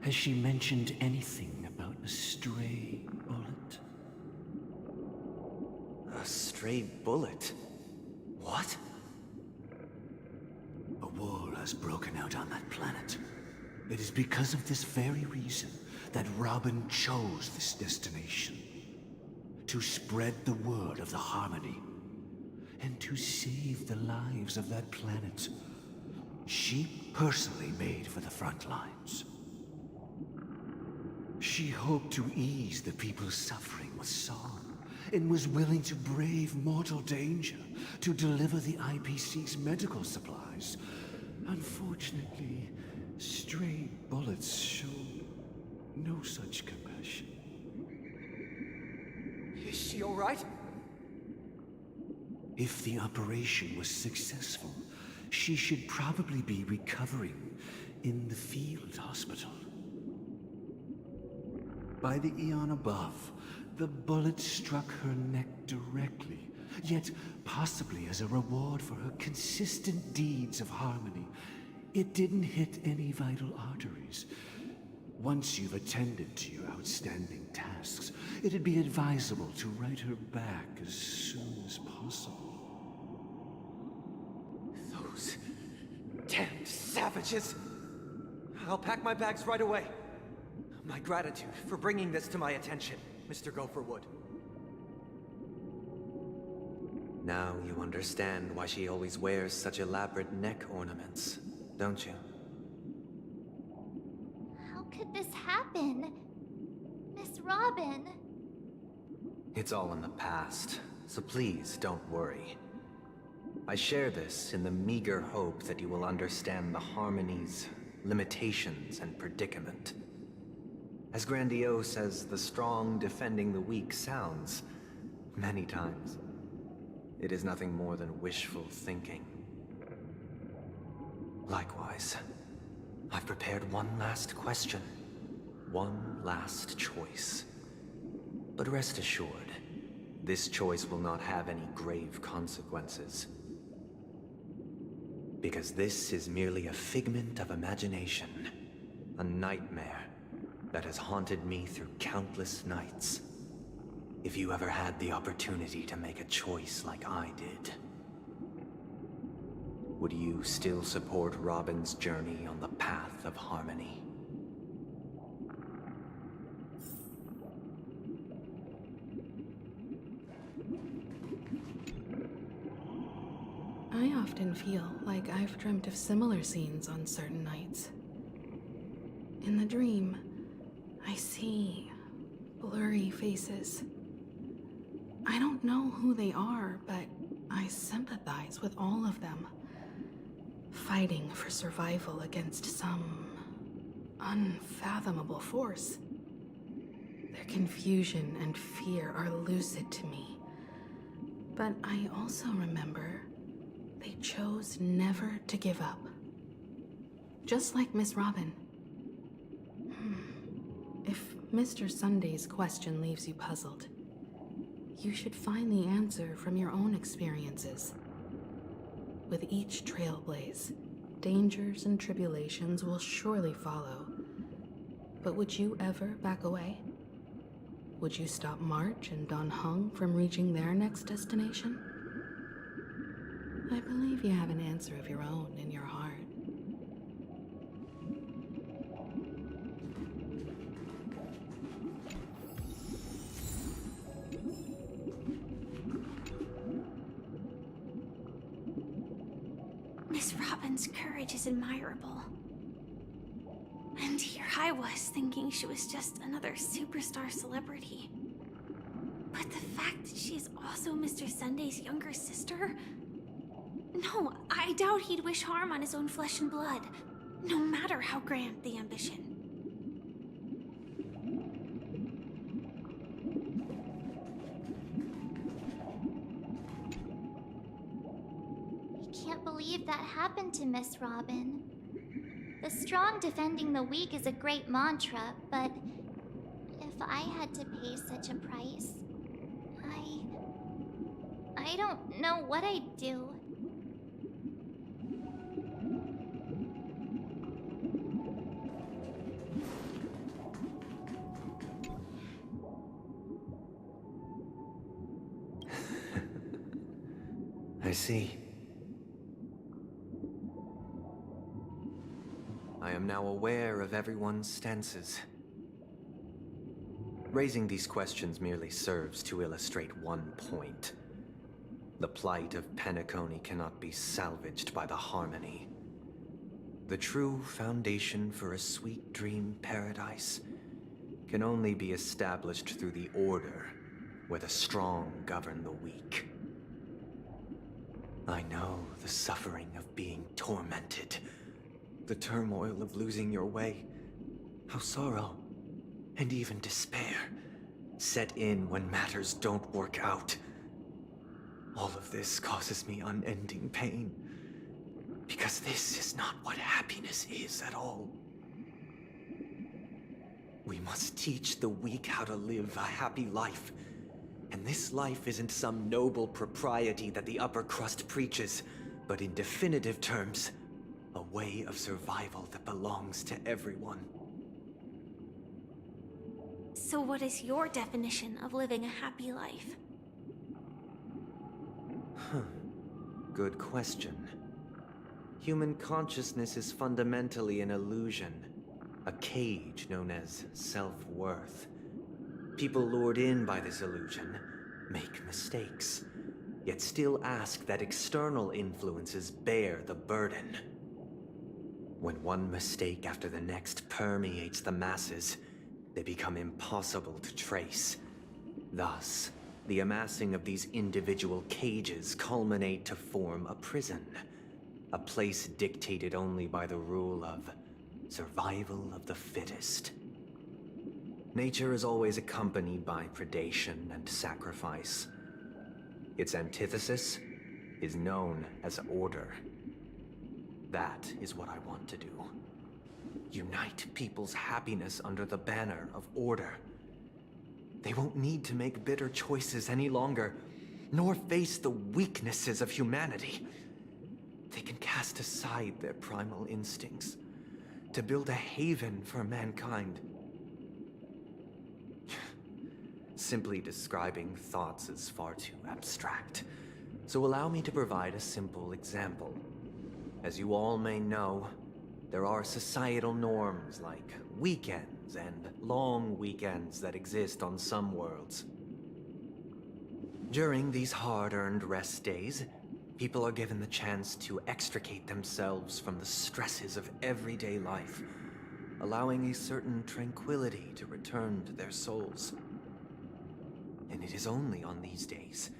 Has she mentioned anything about a stray bullet? A stray bullet? What? A war has broken out on that planet. It is because of this very reason that Robin chose this destination. To spread the word of the Harmony. And to save the lives of that planet. She personally made for the front lines. She hoped to ease the people's suffering with song, and was willing to brave mortal danger to deliver the IPC's medical supplies. Unfortunately, stray bullets show no such compassion. Is she all right? If the operation was successful, she should probably be recovering in the field hospital. By the eon above, the bullet struck her neck directly, yet possibly as a reward for her consistent deeds of harmony. It didn't hit any vital arteries. Once you've attended to your outstanding tasks, it'd be advisable to write her back as soon as possible. Those damned savages! I'll pack my bags right away. My gratitude for bringing this to my attention, Mr. Gopherwood. Now you understand why she always wears such elaborate neck ornaments, don't you? How could this happen? Miss Robin? It's all in the past, so please don't worry. I share this in the meager hope that you will understand the Harmony's limitations and predicament. As grandiose as the strong defending the weak sounds, many times, it is nothing more than wishful thinking. Likewise, I've prepared one last question, one last choice. But rest assured, this choice will not have any grave consequences. Because this is merely a figment of imagination, a nightmare that has haunted me through countless nights. If you ever had the opportunity to make a choice like I did, would you still support Robin's journey on the path of harmony? I often feel like I've dreamt of similar scenes on certain nights. In the dream, I see blurry faces. I don't know who they are, but I sympathize with all of them, fighting for survival against some unfathomable force. Their confusion and fear are lucid to me, but I also remember they chose never to give up. Just like Miss Robin. If Mr. Sunday's question leaves you puzzled, you should find the answer from your own experiences. With each trailblaze, dangers and tribulations will surely follow. But would you ever back away? Would you stop March and Don Hung from reaching their next destination? I believe you have an answer of your own in your heart. Miss Robin's courage is admirable. And here I was thinking she was just another superstar celebrity. But the fact that she is also Mr. Sunday's younger sister? No, I doubt he'd wish harm on his own flesh and blood, no matter how grand the ambition. I can't believe that happened to Miss Robin. The strong defending the weak is a great mantra, but if I had to pay such a price, I don't know what I'd do. I see. I am now aware of everyone's stances. Raising these questions merely serves to illustrate one point. The plight of Penacony cannot be salvaged by the Harmony. The true foundation for a sweet dream paradise can only be established through the Order, where the strong govern the weak. I know the suffering of being tormented, the turmoil of losing your way, how sorrow and even despair set in when matters don't work out. All of this causes me unending pain, because this is not what happiness is at all. We must teach the weak how to live a happy life. And this life isn't some noble propriety that the upper crust preaches, but in definitive terms, a way of survival that belongs to everyone. So what is your definition of living a happy life? Good question. Human consciousness is fundamentally an illusion, a cage known as self-worth. People lured in by this illusion make mistakes, yet still ask that external influences bear the burden. When one mistake after the next permeates the masses, they become impossible to trace. Thus, the amassing of these individual cages culminate to form a prison, a place dictated only by the rule of survival of the fittest. Nature is always accompanied by predation and sacrifice. Its antithesis is known as order. That is what I want to do. Unite people's happiness under the banner of order. They won't need to make bitter choices any longer, nor face the weaknesses of humanity. They can cast aside their primal instincts to build a haven for mankind. Simply describing thoughts is far too abstract, so allow me to provide a simple example. As you all may know, there are societal norms like weekends and long weekends that exist on some worlds. During these hard-earned rest days, people are given the chance to extricate themselves from the stresses of everyday life, allowing a certain tranquility to return to their souls. And it is only on these days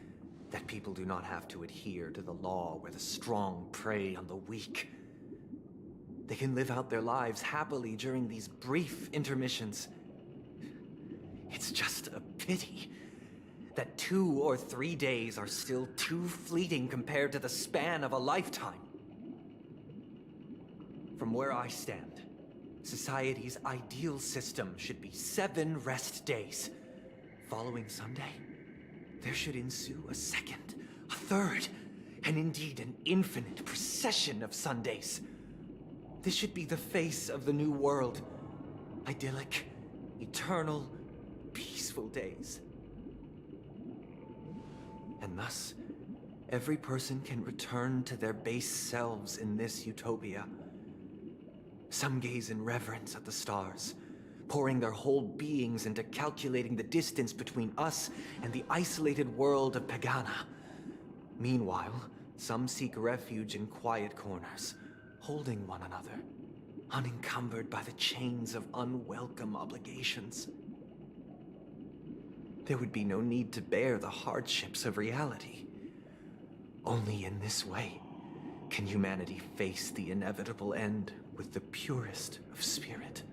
that people do not have to adhere to the law where the strong prey on the weak. They can live out their lives happily during these brief intermissions. It's just a pity that 2 or 3 days are still too fleeting compared to the span of a lifetime. From where I stand, society's ideal system should be 7 rest days. Following Sunday, there should ensue a second, a third, and indeed an infinite procession of Sundays. This should be the face of the new world. Idyllic, eternal, peaceful days. And thus, every person can return to their base selves in this utopia. Some gaze in reverence at the stars, pouring their whole beings into calculating the distance between us and the isolated world of Pagana. Meanwhile, some seek refuge in quiet corners, holding one another, unencumbered by the chains of unwelcome obligations. There would be no need to bear the hardships of reality. Only in this way can humanity face the inevitable end with the purest of spirit,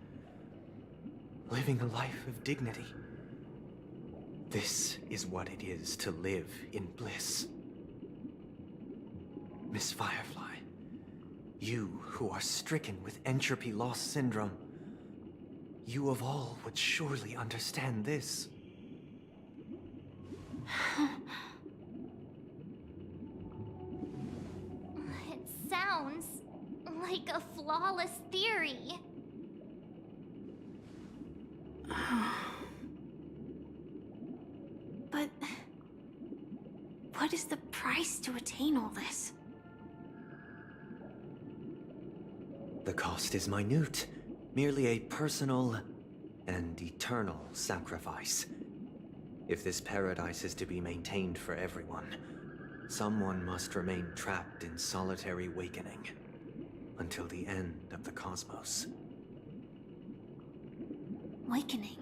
living a life of dignity. This is what it is to live in bliss. Miss Firefly, you who are stricken with entropy loss syndrome, you of all would surely understand this. It sounds like a flawless theory. But what is the price to attain all this? The cost is minute, merely a personal and eternal sacrifice. If this paradise is to be maintained for everyone, someone must remain trapped in solitary awakening until the end of the cosmos. Awakening.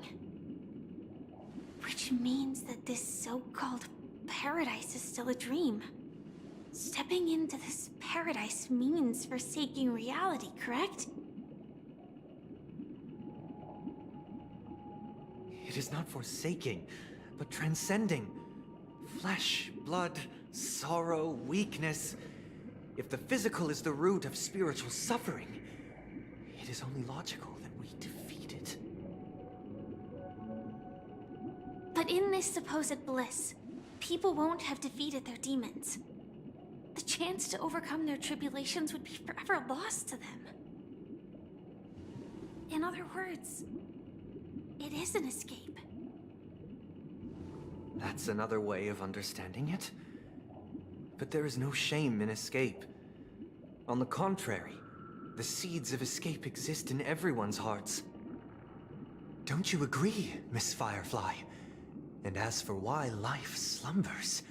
Which means that this so-called paradise is still a dream. Stepping into this paradise means forsaking reality, correct? It is not forsaking, but transcending. Flesh, blood, sorrow, weakness. If the physical is the root of spiritual suffering, it is only logical that we defeat it. But in this supposed bliss, people won't have defeated their demons. The chance to overcome their tribulations would be forever lost to them. In other words, it is an escape. That's another way of understanding it. But there is no shame in escape. On the contrary, the seeds of escape exist in everyone's hearts. Don't you agree, Miss Firefly? And as for why life slumbers,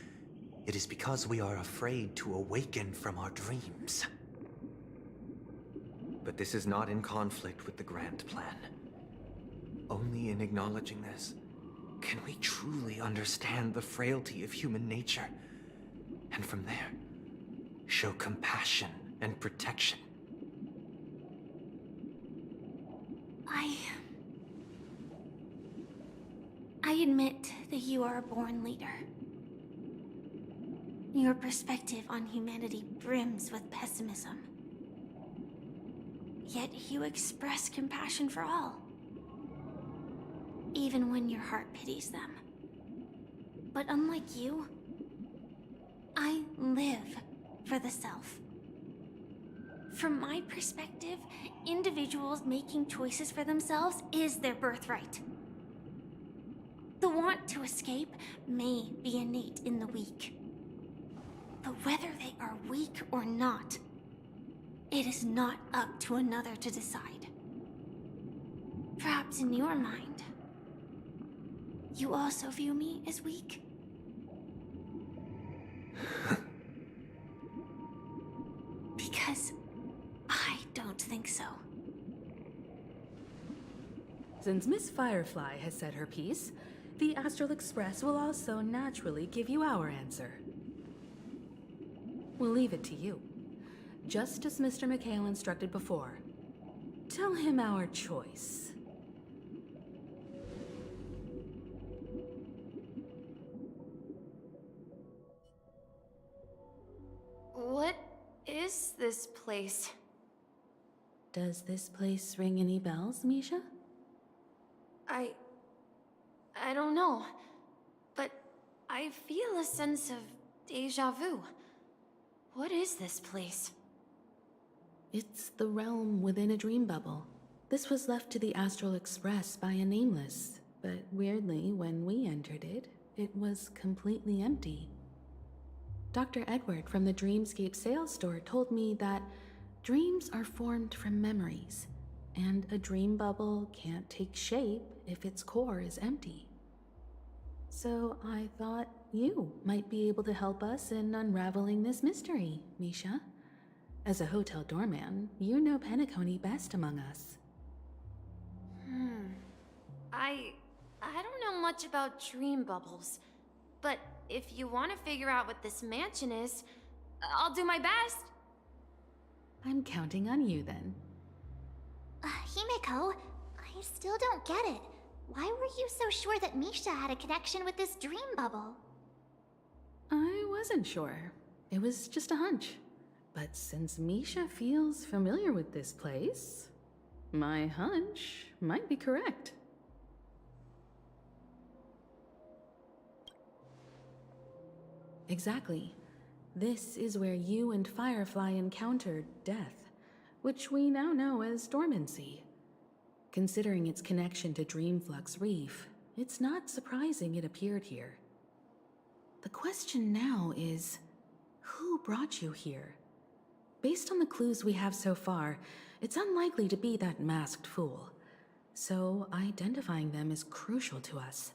it is because we are afraid to awaken from our dreams. But this is not in conflict with the grand plan. Only in acknowledging this can we truly understand the frailty of human nature, and from there, show compassion and protection. I admit that you are a born leader. Your perspective on humanity brims with pessimism. Yet you express compassion for all, even when your heart pities them. But unlike you, I live for the self. From my perspective, individuals making choices for themselves is their birthright. The want to escape may be innate in the weak. But whether they are weak or not, it is not up to another to decide. Perhaps in your mind, you also view me as weak? Because I don't think so. Since Miss Firefly has said her piece, the Astral Express will also naturally give you our answer. We'll leave it to you. Just as Mr. McHale instructed before. Tell him our choice. What is this place? Does this place ring any bells, Misha? I don't know, but I feel a sense of deja vu. What is this place? It's the realm within a dream bubble. This was left to the Astral Express by a nameless, but weirdly, when we entered it, it was completely empty. Dr. Edward from the Dreamscape sales store told me that dreams are formed from memories, and a dream bubble can't take shape if its core is empty. So I thought you might be able to help us in unraveling this mystery, Misha. As a hotel doorman, you know Penacony best among us. I don't know much about dream bubbles, but if you want to figure out what this mansion is, I'll do my best. I'm counting on you then. Himeko, I still don't get it. Why were you so sure that Misha had a connection with this dream bubble? I wasn't sure. It was just a hunch. But since Misha feels familiar with this place, my hunch might be correct. Exactly. This is where you and Firefly encountered death, which we now know as dormancy. Considering its connection to Dreamflux Reef, it's not surprising it appeared here. The question now is, who brought you here? Based on the clues we have so far, it's unlikely to be that masked fool. So identifying them is crucial to us.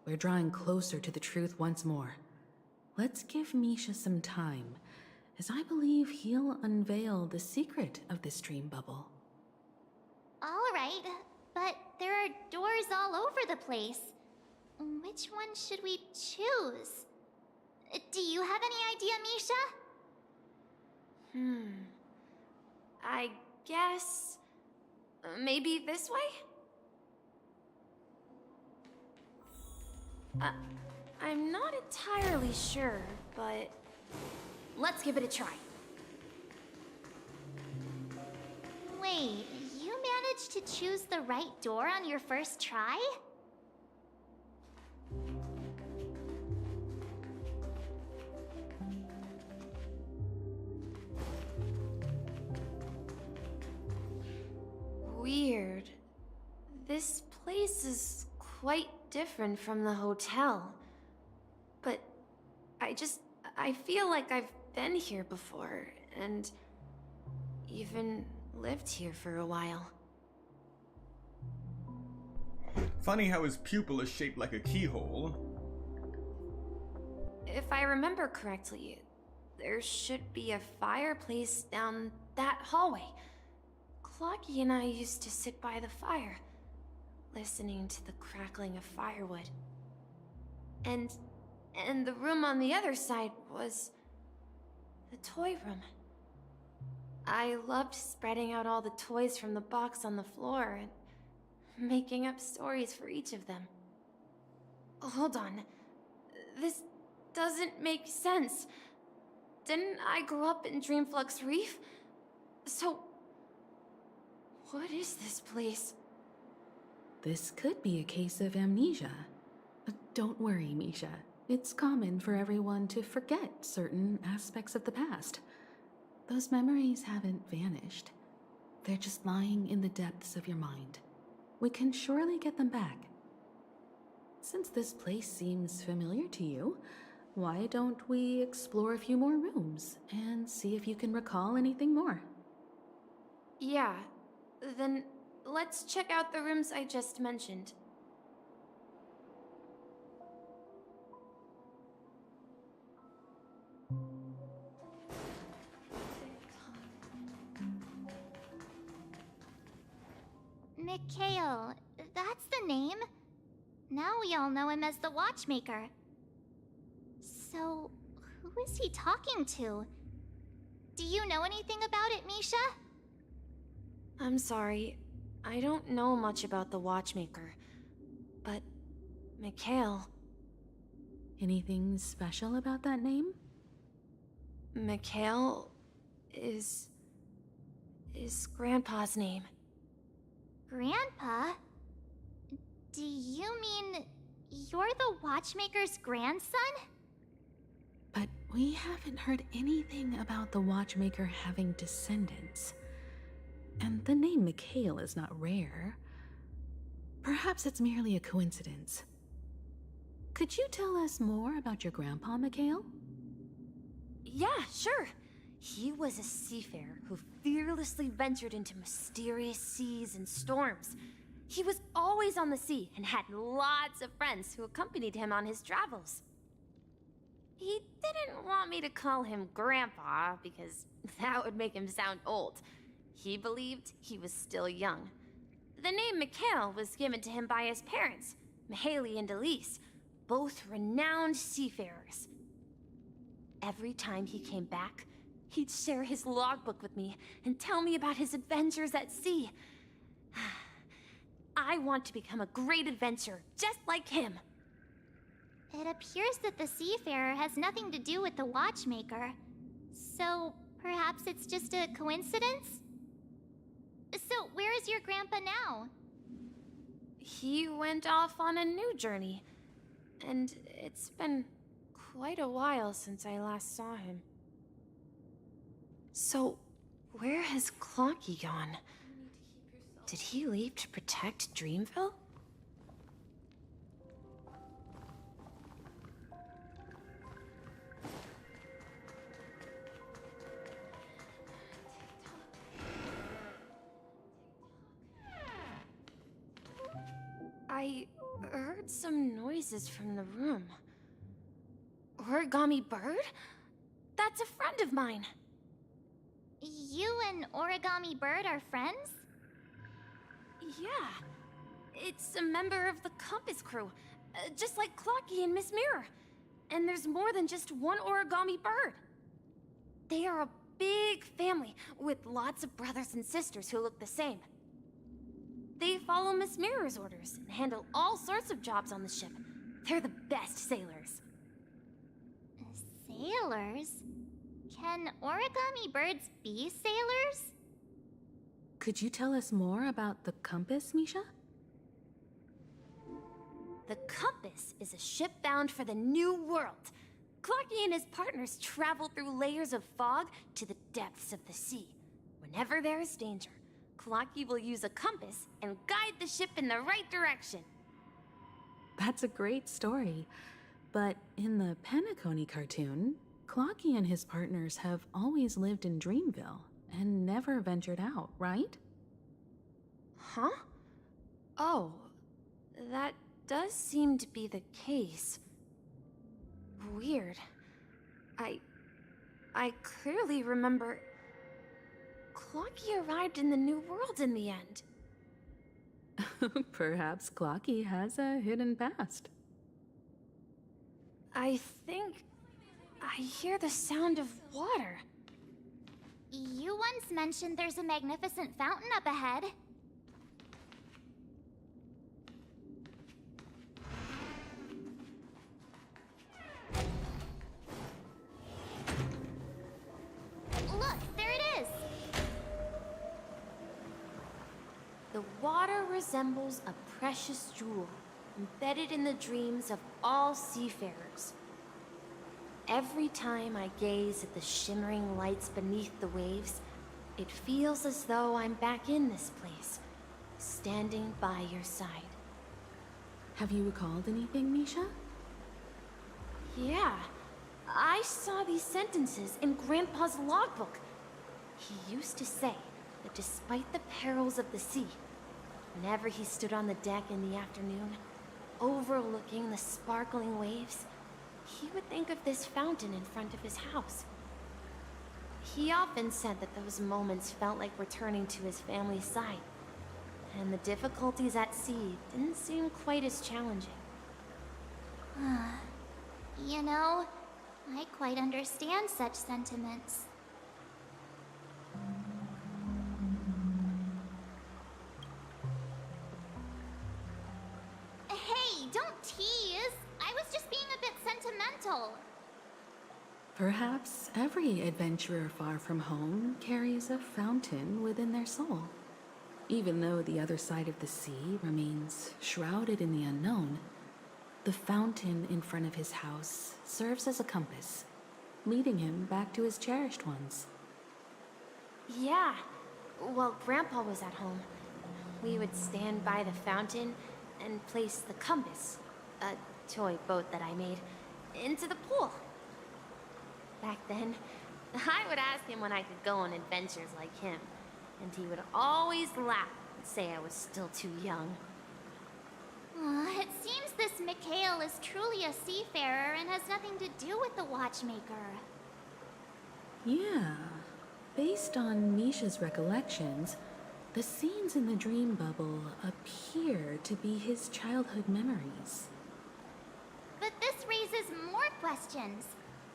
We're drawing closer to the truth once more. Let's give Misha some time, as I believe he'll unveil the secret of this dream bubble. Alright, but there are doors all over the place. Which one should we choose? Do you have any idea, Misha? I guess... maybe this way? I'm not entirely sure, but... let's give it a try. Wait, you managed to choose the right door on your first try? Weird. This place is quite different from the hotel. But I feel like I've been here before, and even lived here for a while. Funny how his pupil is shaped like a keyhole. If I remember correctly, there should be a fireplace down that hallway. Clocky and I used to sit by the fire, listening to the crackling of firewood. And the room on the other side was the toy room. I loved spreading out all the toys from the box on the floor and making up stories for each of them. Hold on. This doesn't make sense. Didn't I grow up in Dreamflux Reef? So, what is this place? This could be a case of amnesia. Don't worry, Misha. It's common for everyone to forget certain aspects of the past. Those memories haven't vanished. They're just lying in the depths of your mind. We can surely get them back. Since this place seems familiar to you, why don't we explore a few more rooms and see if you can recall anything more? Yeah, then let's check out the rooms I just mentioned. Mikhail, that's the name. Now we all know him as the Watchmaker. So, who is he talking to? Do you know anything about it, Misha? I'm sorry, I don't know much about the Watchmaker, but Mikhail... Anything special about that name? Mikhail is is Grandpa's name. Grandpa? Do you mean you're the watchmaker's grandson? But we haven't heard anything about the watchmaker having descendants. And the name Mikhail is not rare. Perhaps it's merely a coincidence. Could you tell us more about your grandpa, Mikhail? Yeah, sure. He was a seafarer who fearlessly ventured into mysterious seas and storms. He was always on the sea and had lots of friends who accompanied him on his travels. He didn't want me to call him Grandpa because that would make him sound old. He believed he was still young. The name Mikhail was given to him by his parents, Mihaly and Elise, both renowned seafarers. Every time he came back, he'd share his logbook with me and tell me about his adventures at sea. I want to become a great adventurer, just like him. It appears that the seafarer has nothing to do with the watchmaker. So, perhaps it's just a coincidence? So, where is your grandpa now? He went off on a new journey, and it's been quite a while since I last saw him. So, where has Clocky gone? Did he leave to protect Dreamville? I heard some noises from the room. Origami Bird? That's a friend of mine. You and Origami Bird are friends? Yeah. It's a member of the Compass crew, just like Clocky and Miss Mirror. And there's more than just one Origami Bird. They are a big family with lots of brothers and sisters who look the same. They follow Miss Mirror's orders and handle all sorts of jobs on the ship. They're the best sailors. Sailors? Can Origami Birds be sailors? Could you tell us more about the Compass, Misha? The Compass is a ship bound for the New World. Clocky and his partners travel through layers of fog to the depths of the sea. Whenever there is danger, Clocky will use a compass and guide the ship in the right direction. That's a great story. But in the Penacony cartoon, Clocky and his partners have always lived in Dreamville and never ventured out, right? Huh? Oh, that does seem to be the case. Weird. I clearly remember Clocky arrived in the New World in the end. Perhaps Clocky has a hidden past. I think I hear the sound of water. You once mentioned there's a magnificent fountain up ahead. Look, there it is! The water resembles a precious jewel, embedded in the dreams of all seafarers. Every time I gaze at the shimmering lights beneath the waves, it feels as though I'm back in this place, standing by your side. Have you recalled anything, Misha? Yeah, I saw these sentences in Grandpa's logbook. He used to say that despite the perils of the sea, whenever he stood on the deck in the afternoon, overlooking the sparkling waves, he would think of this fountain in front of his house. He often said that those moments felt like returning to his family's side, and the difficulties at sea didn't seem quite as challenging. You know, I quite understand such sentiments. Hey, don't tease! I was just being a bit sentimental. Perhaps Perhaps every adventurer far from home carries a fountain within their soul. Even though the other side of the sea remains shrouded in the unknown, the fountain in front of his house serves as a compass, leading him back to his cherished ones. Yeah. While Grandpa was at home, we would stand by the fountain and place the compass, a toy boat that I made, into the pool. Back then, I would ask him when I could go on adventures like him, and he would always laugh and say I was still too young. It seems this Mikhail is truly a seafarer and has nothing to do with the watchmaker. Yeah. Based on Misha's recollections, the scenes in the dream bubble appear to be his childhood memories. But this raises more questions.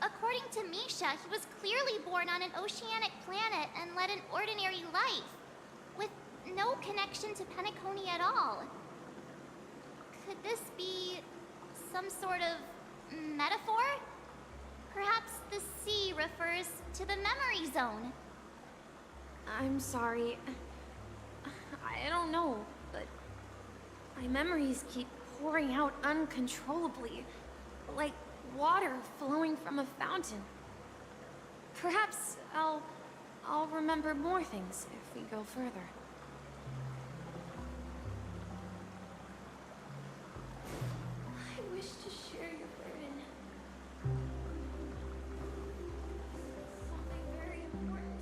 According to Misha, he was clearly born on an oceanic planet and led an ordinary life, with no connection to Penacony at all. Could this be some sort of metaphor? Perhaps the sea refers to the memory zone. I'm sorry. I don't know, but my memories keep pouring out uncontrollably, like water flowing from a fountain. Perhaps I'll remember more things if we go further. I wish to share your burden. Something very important.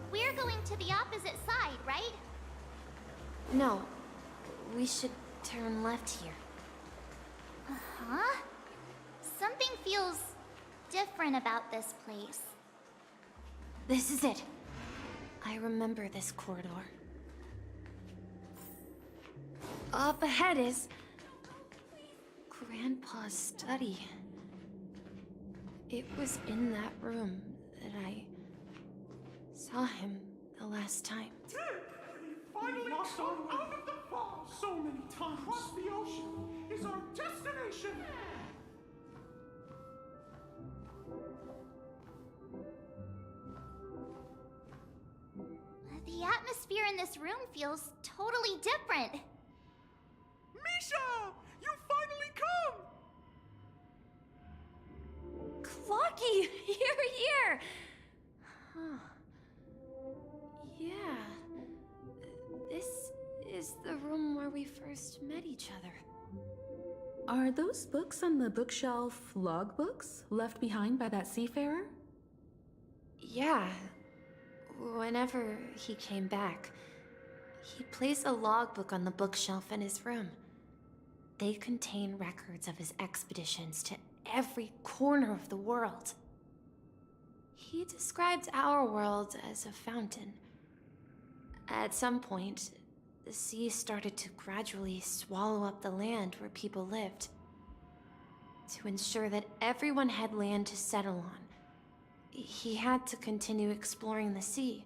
We're going to the opposite side, right? No, we should turn left here. Huh? Something feels different about this place. This is it. I remember this corridor. Up ahead is Grandpa's study. It was in that room that I saw him the last time. Finally come out of the fog so many times. Across the ocean is our destination. The atmosphere in this room feels totally different. Misha! You finally come! Clocky! You're here! Huh. Yeah. This is the room where we first met each other. Are those books on the bookshelf logbooks left behind by that seafarer? Yeah. Whenever he came back, he placed a logbook on the bookshelf in his room. They contain records of his expeditions to every corner of the world. He described our world as a fountain. At some point, the sea started to gradually swallow up the land where people lived. To ensure that everyone had land to settle on, he had to continue exploring the sea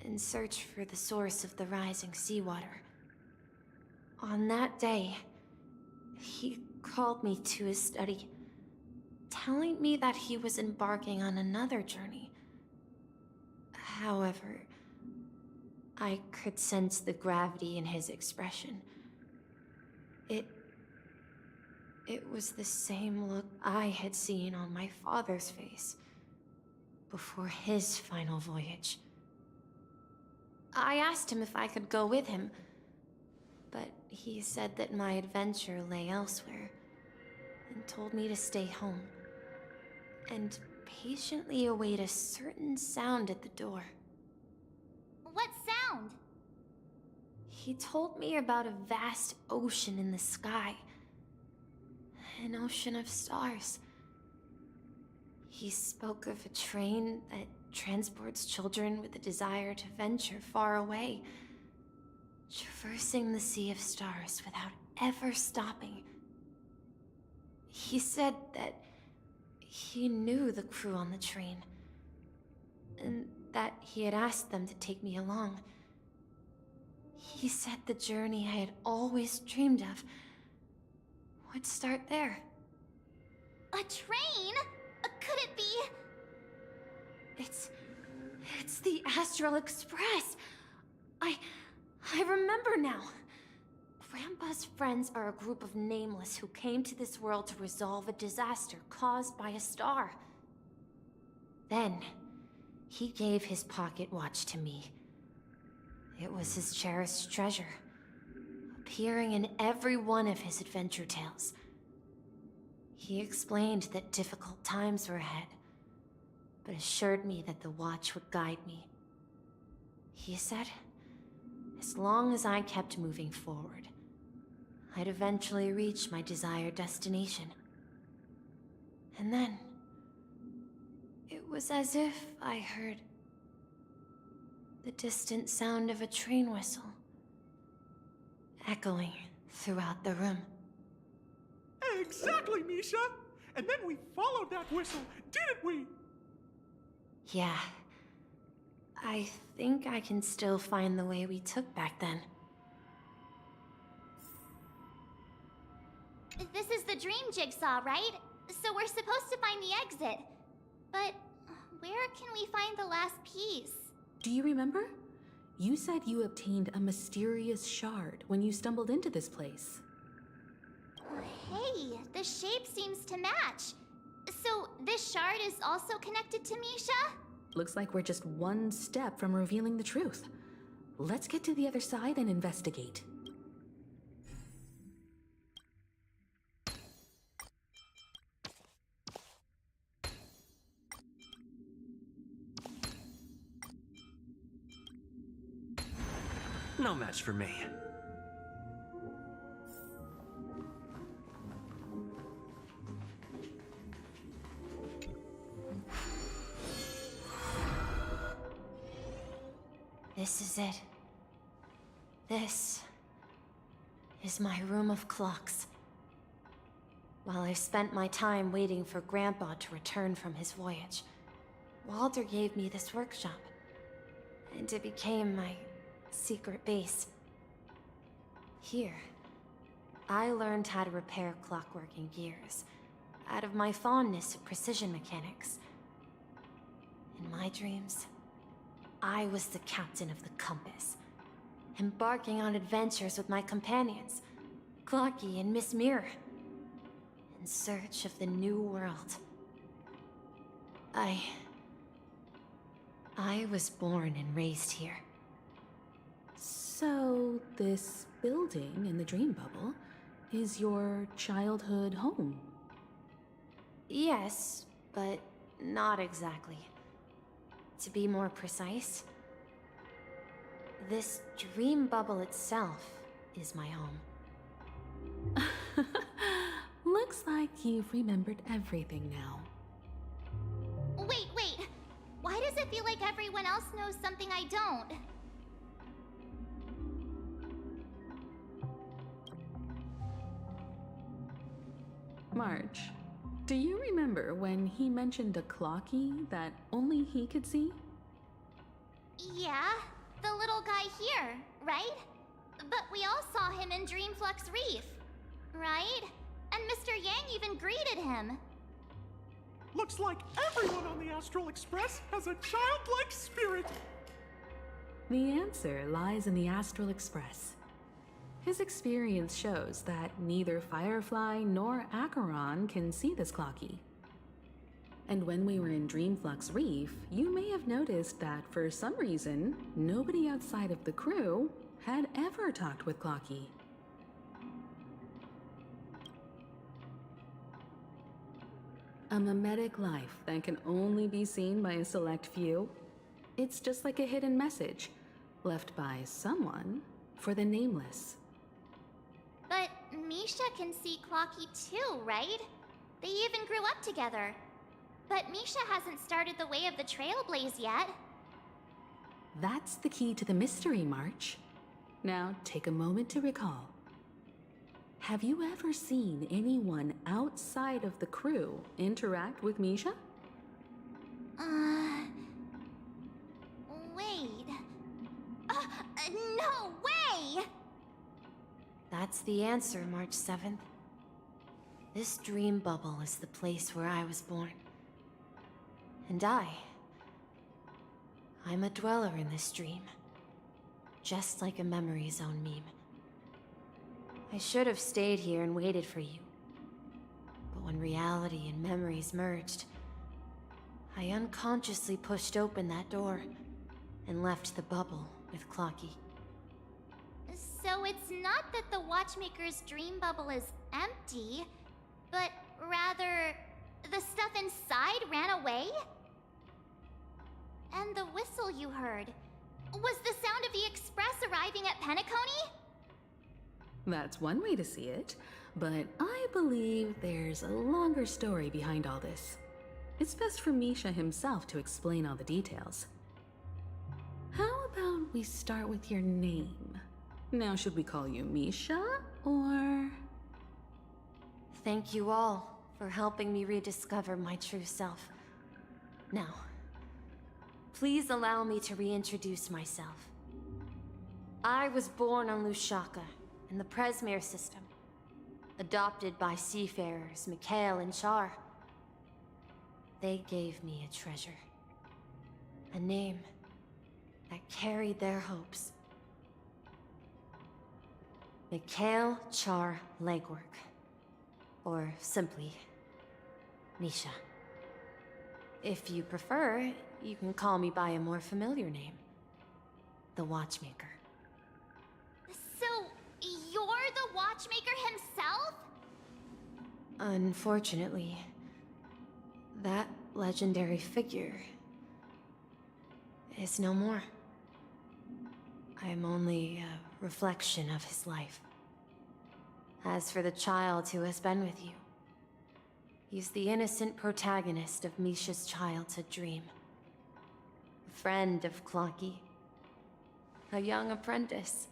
and search for the source of the rising seawater. On that day, he called me to his study, telling me that he was embarking on another journey. However, I could sense the gravity in his expression. It was the same look I had seen on my father's face before his final voyage. I asked him if I could go with him, but he said that my adventure lay elsewhere and told me to stay home and patiently await a certain sound at the door. What sound? He told me about a vast ocean in the sky. An ocean of stars. He spoke of a train that transports children with a desire to venture far away, traversing the sea of stars without ever stopping. He said that he knew the crew on the train, and that he had asked them to take me along. He said the journey I had always dreamed of would start there. A train? The Astral Express! I remember now. Grandpa's friends are a group of nameless who came to this world to resolve a disaster caused by a star. Then, he gave his pocket watch to me. It was his cherished treasure, appearing in every one of his adventure tales. He explained that difficult times were ahead, but assured me that the watch would guide me. He said, as long as I kept moving forward, I'd eventually reach my desired destination. And then, it was as if I heard the distant sound of a train whistle echoing throughout the room. Exactly, Misha! And then we followed that whistle, didn't we? Yeah. I think I can still find the way we took back then. This is the dream jigsaw, right? So we're supposed to find the exit. But where can we find the last piece? Do you remember? You said you obtained a mysterious shard when you stumbled into this place. Hey, the shape seems to match. So this shard is also connected to Misha? Looks like we're just one step from revealing the truth. Let's get to the other side and investigate. No match for me. This is it. This is my room of clocks. While I spent my time waiting for Grandpa to return from his voyage, Walter gave me this workshop, and it became my secret base. Here, I learned how to repair clockwork and gears out of my fondness of precision mechanics. In my dreams, I was the captain of the compass, embarking on adventures with my companions, Clocky and Miss Mirror, in search of the new world. I was born and raised here. So, this building in the dream bubble is your childhood home? Yes, but not exactly. To be more precise, this dream bubble itself is my home. Looks like you've remembered everything now. Wait. Why does it feel like everyone else knows something I don't? March, do you remember when he mentioned a clocky that only he could see? Yeah, the little guy here, right? But we all saw him in Dreamflux Reef, right? And Mr. Yang even greeted him. Looks like everyone on the Astral Express has a childlike spirit. The answer lies in the Astral Express. His experience shows that neither Firefly nor Acheron can see this clocky. And when we were in Dreamflux Reef, you may have noticed that for some reason, nobody outside of the crew had ever talked with Clocky. A mimetic life that can only be seen by a select few. It's just like a hidden message, left by someone for the nameless. But Misha can see Clocky too, right? They even grew up together. But Misha hasn't started the way of the Trailblaze yet. That's the key to the mystery, March. Now, take a moment to recall. Have you ever seen anyone outside of the crew interact with Misha? Wait. No way! That's the answer, March 7th. This dream bubble is the place where I was born. And I I'm a dweller in this dream. Just like a memory zone meme. I should have stayed here and waited for you. But when reality and memories merged, I unconsciously pushed open that door and left the bubble with Clocky. So it's not that the Watchmaker's dream bubble is empty, but rather the stuff inside ran away? And the whistle you heard, was the sound of the express arriving at Penacony? That's one way to see it, but I believe there's a longer story behind all this. It's best for Misha himself to explain all the details. How about we start with your name? Now, should we call you Misha, or...? Thank you all for helping me rediscover my true self. Now, please allow me to reintroduce myself. I was born on Lushaka, in the Presmere system, adopted by seafarers Mikhail and Char. They gave me a treasure, a name that carried their hopes. Mikhail Char Legwork, or simply, Misha. If you prefer, you can call me by a more familiar name, the Watchmaker. So, you're the Watchmaker himself? Unfortunately, that legendary figure is no more. I am only a reflection of his life. As for the child who has been with you, he's the innocent protagonist of Misha's childhood dream. A friend of Clocky, a young apprentice,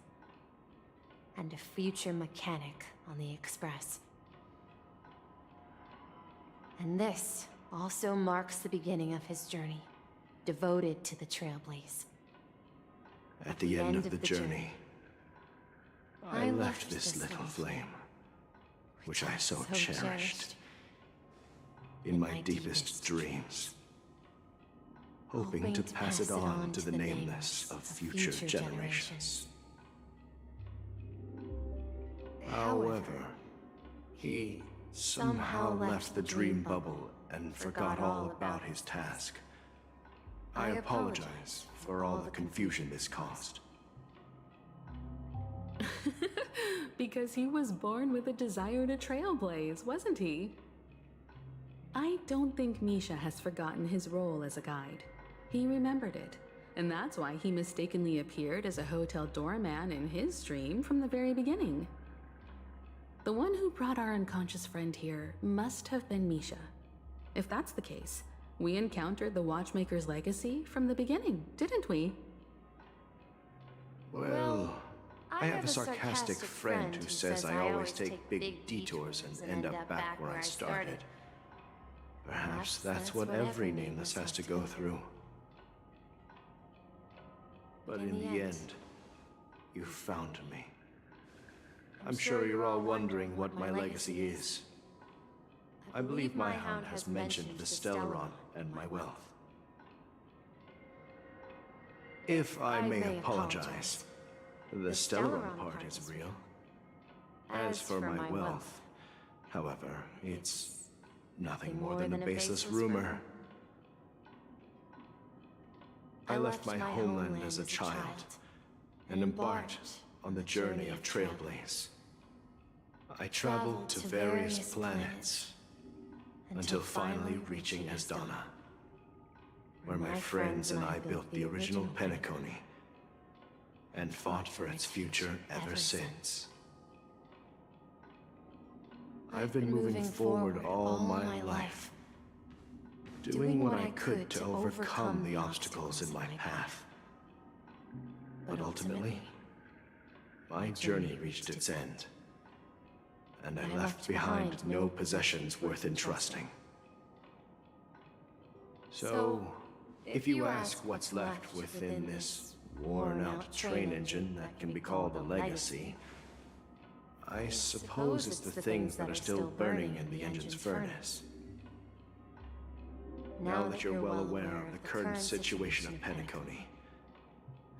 and a future mechanic on the Express. And this also marks the beginning of his journey, devoted to the Trailblaze. At the end of the journey, I left this little flame, which I so cherished, in my deepest dreams, hoping to pass it on to the nameless of future generations. However, he somehow left the dream bubble and forgot all about his task. I apologize for all the confusion this caused. Because he was born with a desire to trailblaze, wasn't he? I don't think Misha has forgotten his role as a guide. He remembered it, and that's why he mistakenly appeared as a hotel doorman in his dream from the very beginning. The one who brought our unconscious friend here must have been Misha. If that's the case, we encountered the Watchmaker's legacy from the beginning, didn't we? Well, I have a sarcastic friend who says I always take big detours and end up back where I started. Perhaps that's what every nameless has to go through. But in the end, you found me. I'm sure you're all wondering what my legacy is. I believe my hound has mentioned the Stellaron and my wealth. If I may apologize, the Stellaron part is real. As for my wealth, however, it's nothing more than a baseless rumor. I left my homeland as a child and embarked on the journey of Trailblaze. I traveled to various planets until finally reaching Asdana, where my friends and I built the original Penacony and fought for its future ever since. I've been moving forward all my life, doing what I could to overcome the obstacles in my path. But ultimately, my journey reached its end, and I left behind no possessions worth entrusting. So, if you ask what's left within this worn-out train engine that can be called a legacy, I suppose it's the things that are still burning in the engine's furnace. Now that you're well aware of the current situation of Penacony,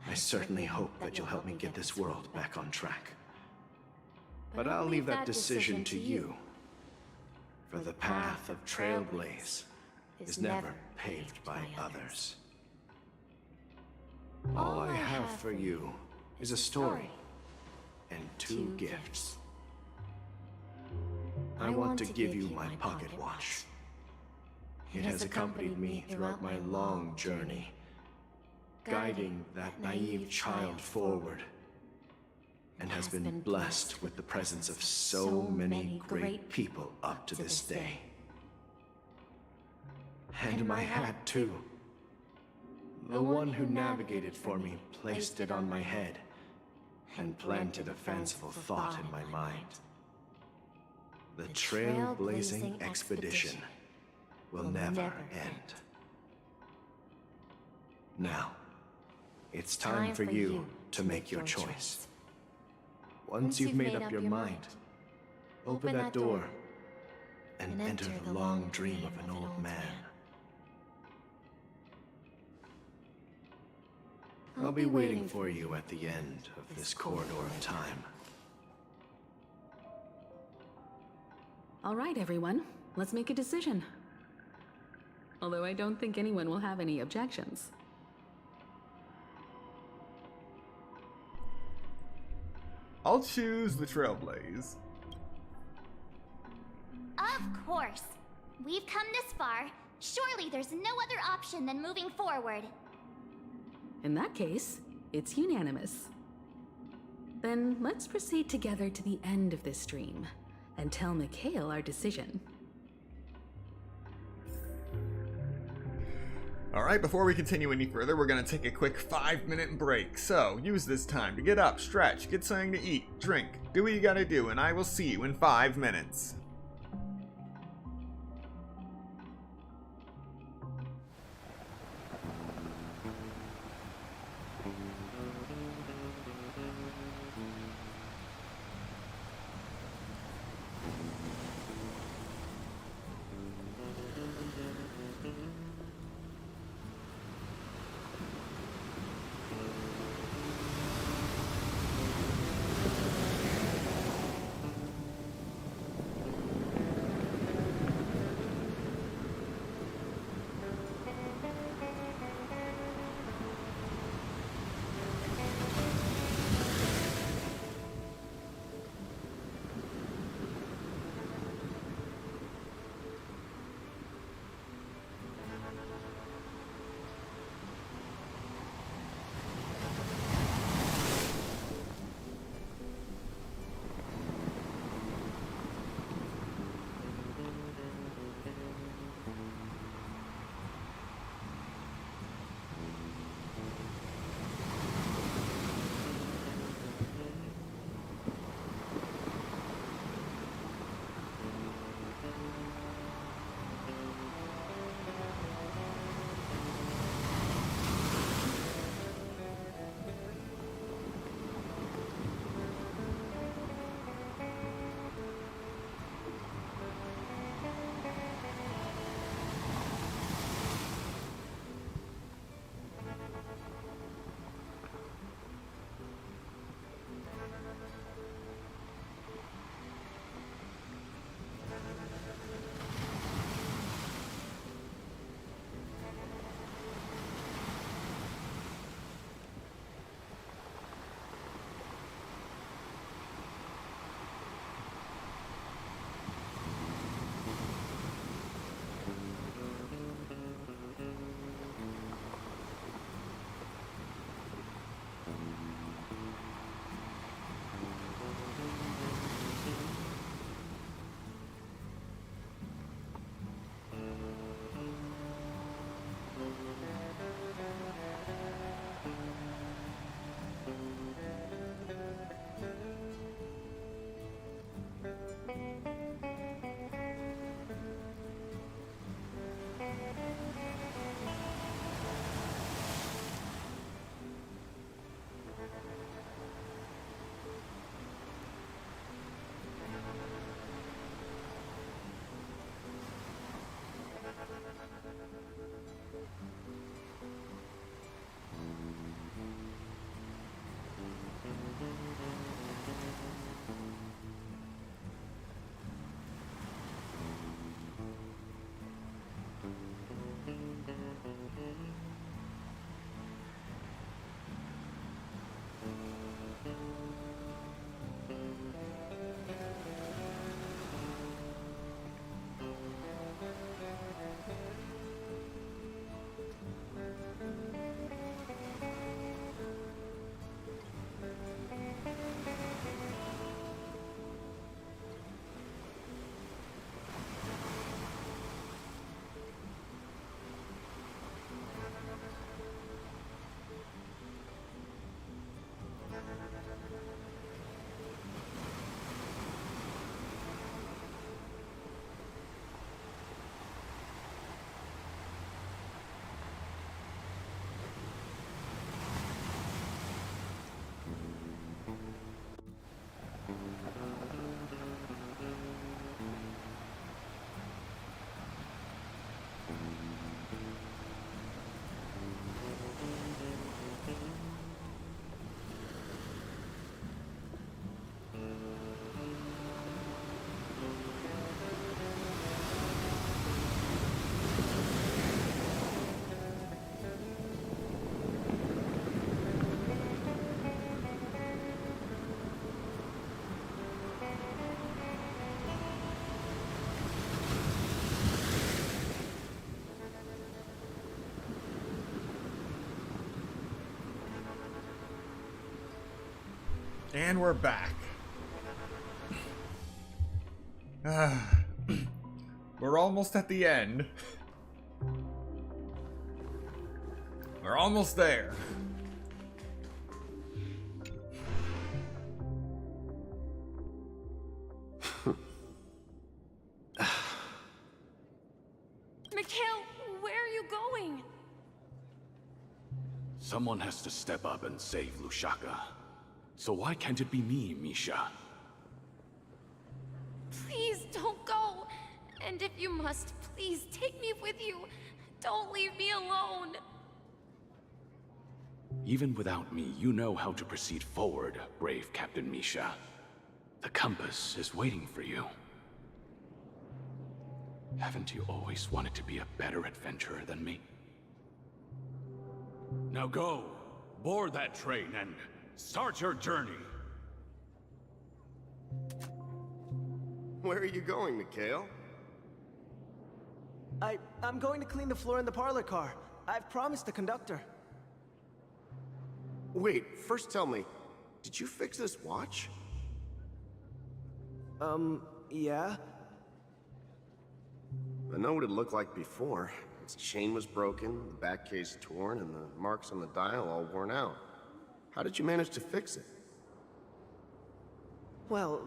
I certainly hope that you'll help me get this world back on track. But I'll leave that decision to you, for the path of Trailblaze is never paved by others. All I have for you is a story and 2 gifts. I want to give you my pocket watch. It has accompanied me throughout my long journey, guiding that naive child forward, and has been blessed with the presence of so many great people up to this day. And my hat, too. The one who navigated for me placed it on my head and planted a fanciful thought in my mind. The trailblazing expedition will never end. Now, it's time for you to make your choice. Once you've made up your mind, open that door and enter the long dream of an old man. I'll be waiting for you at the end of this corridor of time. All right, everyone. Let's make a decision. Although I don't think anyone will have any objections. I'll choose the Trailblaze. Of course. We've come this far. Surely there's no other option than moving forward. In that case, it's unanimous. Then let's proceed together to the end of this stream and tell Mikhail our decision. Alright, before we continue any further, we're going to take a quick 5-minute break. So, use this time to get up, stretch, get something to eat, drink, do what you gotta do, and I will see you in 5 minutes. And we're back. We're almost at the end. We're almost there. Mikhail, where are you going? Someone has to step up and save Lushaka. So why can't it be me, Misha? Please don't go. And if you must, please take me with you. Don't leave me alone. Even without me, you know how to proceed forward, brave Captain Misha. The compass is waiting for you. Haven't you always wanted to be a better adventurer than me? Now go, board that train and start your journey. Where are you going, Mikhail? I'm going to clean the floor in the parlor car. I've promised the conductor. Wait, first tell me, did you fix this watch? Yeah? I know what it looked like before. Its chain was broken, the back case torn, and the marks on the dial all worn out. How did you manage to fix it? Well,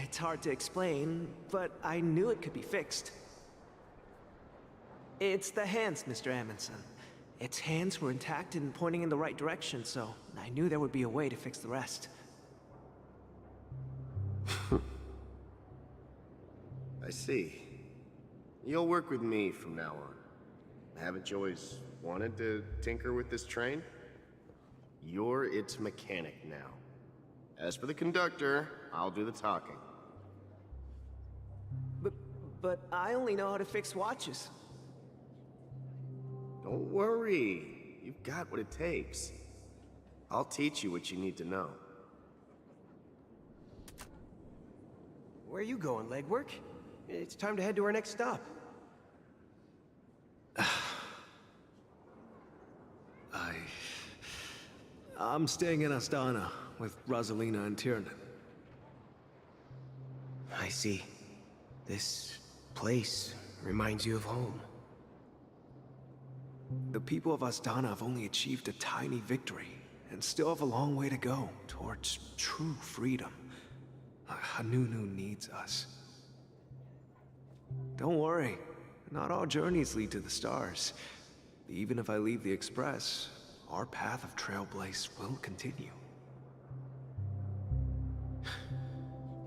it's hard to explain, but I knew it could be fixed. It's the hands, Mr. Amundsen. Its hands were intact and pointing in the right direction, so I knew there would be a way to fix the rest. I see. You'll work with me from now on. Haven't you always wanted to tinker with this train? You're its mechanic now. As for the conductor, I'll do the talking. But I only know how to fix watches. Don't worry. You've got what it takes. I'll teach you what you need to know. Where are you going, legwork? It's time to head to our next stop. I'm staying in Astana with Rosalina and Tiernan. I see. This place reminds you of home. The people of Astana have only achieved a tiny victory, and still have a long way to go towards true freedom. Hanunu needs us. Don't worry, not all journeys lead to the stars. Even if I leave the Express, our path of Trailblaze will continue.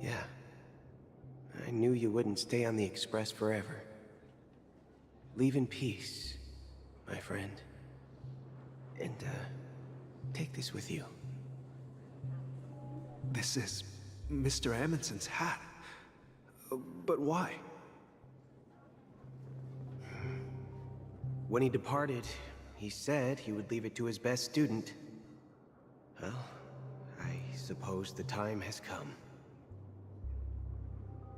Yeah. I knew you wouldn't stay on the Express forever. Leave in peace, my friend. And, take this with you. This is Mr. Amundsen's hat. But why? When he departed, he said he would leave it to his best student. Well, I suppose the time has come.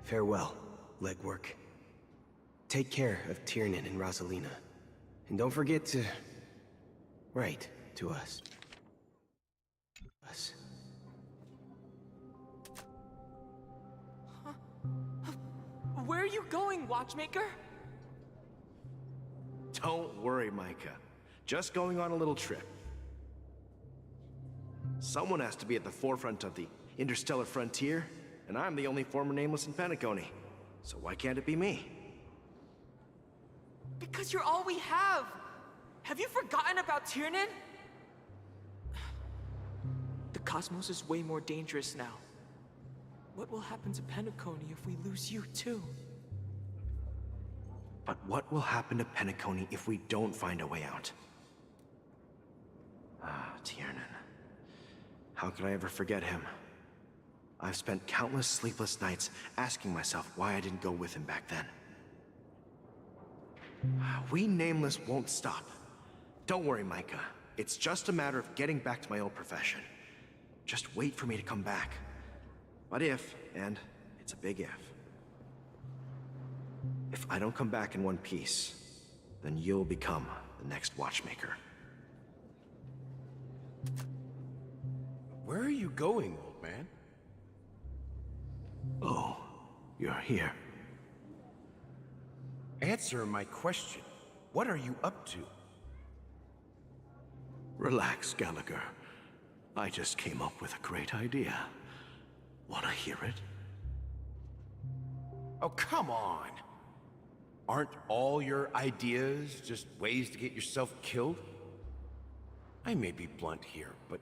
Farewell, legwork. Take care of Tiernan and Rosalina. And don't forget to write to us. Where are you going, Watchmaker? Don't worry, Micah. Just going on a little trip. Someone has to be at the forefront of the interstellar frontier, and I'm the only former Nameless in Penacony. So why can't it be me? Because you're all we have. Have you forgotten about Tiernan? The cosmos is way more dangerous now. What will happen to Penacony if we lose you too? But what will happen to Penacony if we don't find a way out? Ah, Tiernan. How could I ever forget him? I've spent countless sleepless nights asking myself why I didn't go with him back then. We Nameless won't stop. Don't worry, Micah. It's just a matter of getting back to my old profession. Just wait for me to come back. But if, and it's a big if I don't come back in one piece, then you'll become the next Watchmaker. Where are you going, old man? Oh, you're here. Answer my question. What are you up to? Relax, Gallagher. I just came up with a great idea. Wanna hear it? Oh, come on! Aren't all your ideas just ways to get yourself killed? I may be blunt here, but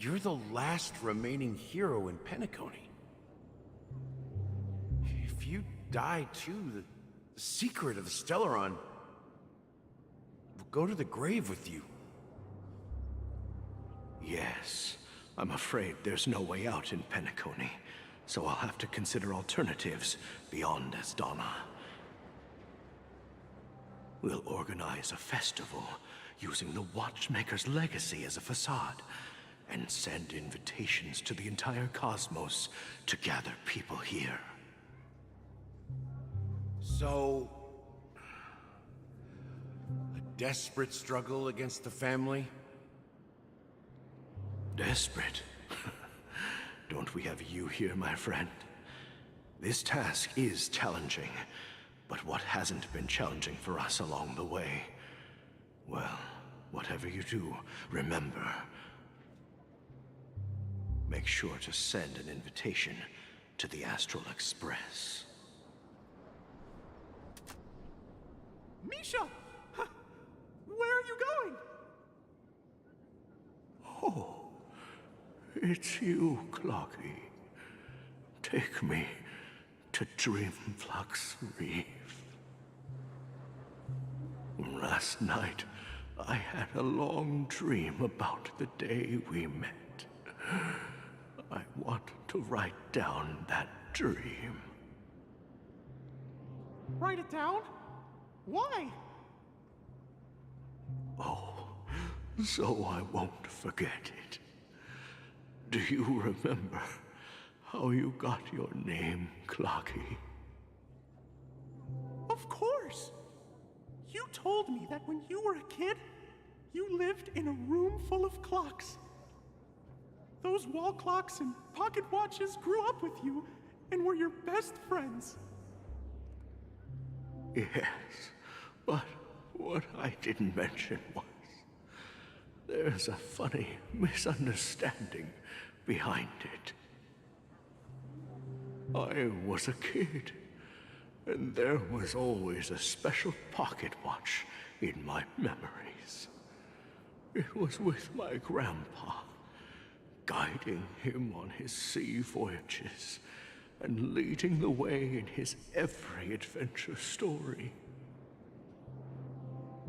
you're the last remaining hero in Penacony. If you die too, the secret of the Stellaron will go to the grave with you. Yes, I'm afraid there's no way out in Penacony, so I'll have to consider alternatives beyond Asdana. We'll organize a festival using the Watchmaker's legacy as a facade, and send invitations to the entire cosmos to gather people here. So, a desperate struggle against the family? Desperate? Don't we have you here, my friend? This task is challenging, but what hasn't been challenging for us along the way? Well, whatever you do, remember, make sure to send an invitation to the Astral Express. Misha! Huh. Where are you going? Oh, it's you, Clocky. Take me to Dreamflux Reef. Last night, I had a long dream about the day we met. I want to write down that dream. Write it down? Why? Oh, so I won't forget it. Do you remember how you got your name, Clocky? Of course! You told me that when you were a kid, you lived in a room full of clocks. Those wall clocks and pocket watches grew up with you and were your best friends. Yes, but what I didn't mention was there's a funny misunderstanding behind it. I was a kid, and there was always a special pocket watch in my memories. It was with my grandpa, guiding him on his sea voyages and leading the way in his every adventure story.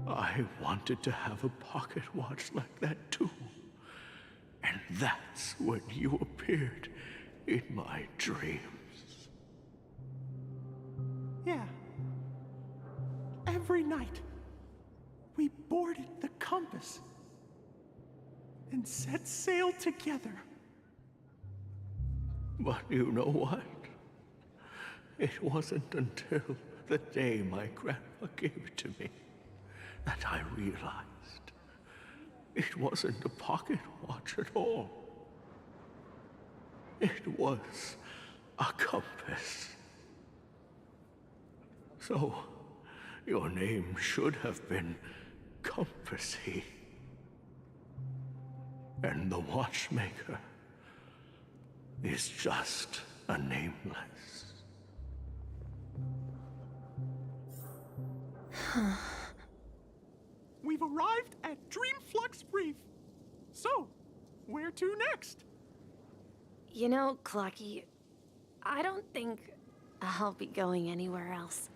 I wanted to have a pocket watch like that too. And that's when you appeared in my dreams. Yeah. Every night, we boarded the compass and set sail together. But you know what? It wasn't until the day my grandpa gave it to me that I realized it wasn't a pocket watch at all. It was a compass. So, your name should have been Compassy. And the Watchmaker is just a nameless. We've arrived at Dreamflux Reef. So, where to next? You know, Clocky, I don't think I'll be going anywhere else.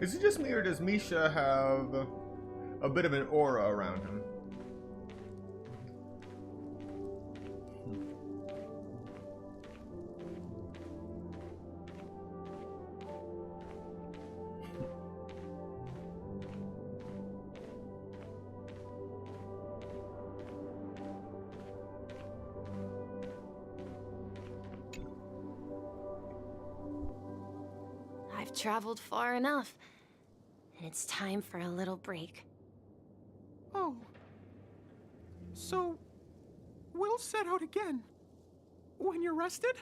Is it just me, or does Misha have a bit of an aura around him? traveled far enough. And it's time for a little break. Oh. So, we'll set out again. When you're rested?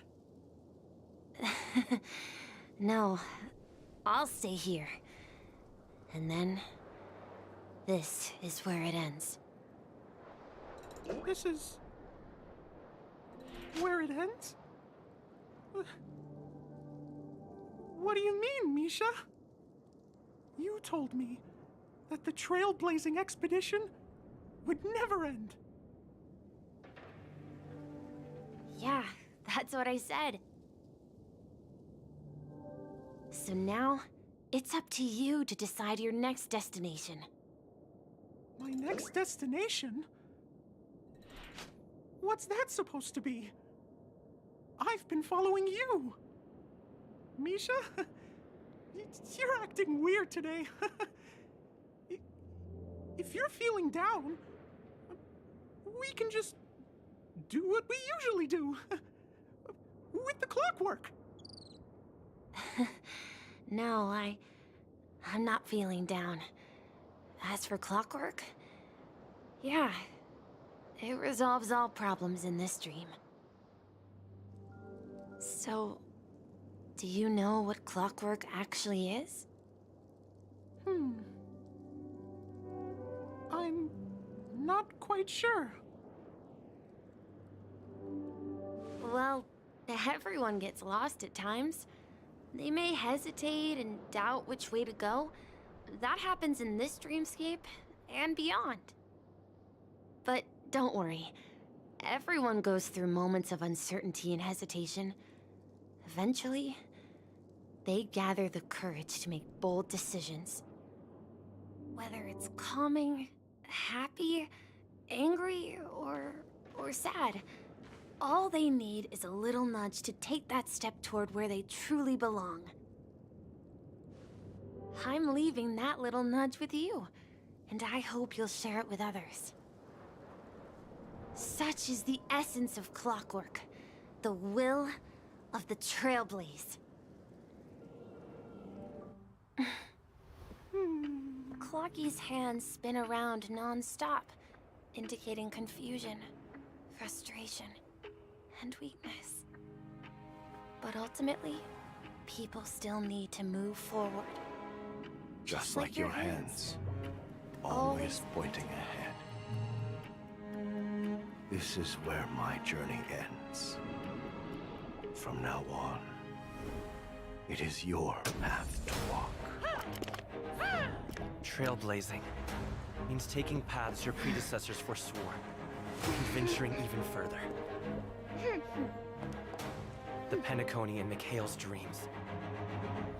No, I'll stay here. And then, this is where it ends. This is... where it ends? What do you mean, Misha? You told me that the trailblazing expedition would never end. Yeah, that's what I said. So now, it's up to you to decide your next destination. My next destination? What's that supposed to be? I've been following you. Misha? You're acting weird today. If you're feeling down, we can just do what we usually do. With the clockwork. No, I'm not feeling down. As for clockwork, yeah, it resolves all problems in this dream. So, do you know what clockwork actually is? I'm not quite sure. Well, everyone gets lost at times. They may hesitate and doubt which way to go. That happens in this dreamscape and beyond. But don't worry. Everyone goes through moments of uncertainty and hesitation. Eventually, they gather the courage to make bold decisions. Whether it's calming, happy, angry, or sad, all they need is a little nudge to take that step toward where they truly belong. I'm leaving that little nudge with you, and I hope you'll share it with others. Such is the essence of clockwork, the will of the Trailblaze. Clocky's hands spin around non-stop, indicating confusion, frustration, and weakness. But ultimately, people still need to move forward. Just like your hands, always pointing ahead. This is where my journey ends. From now on, it is your path to walk. Trailblazing means taking paths your predecessors forswore, and venturing even further. The Penacony in Mikhail's dreams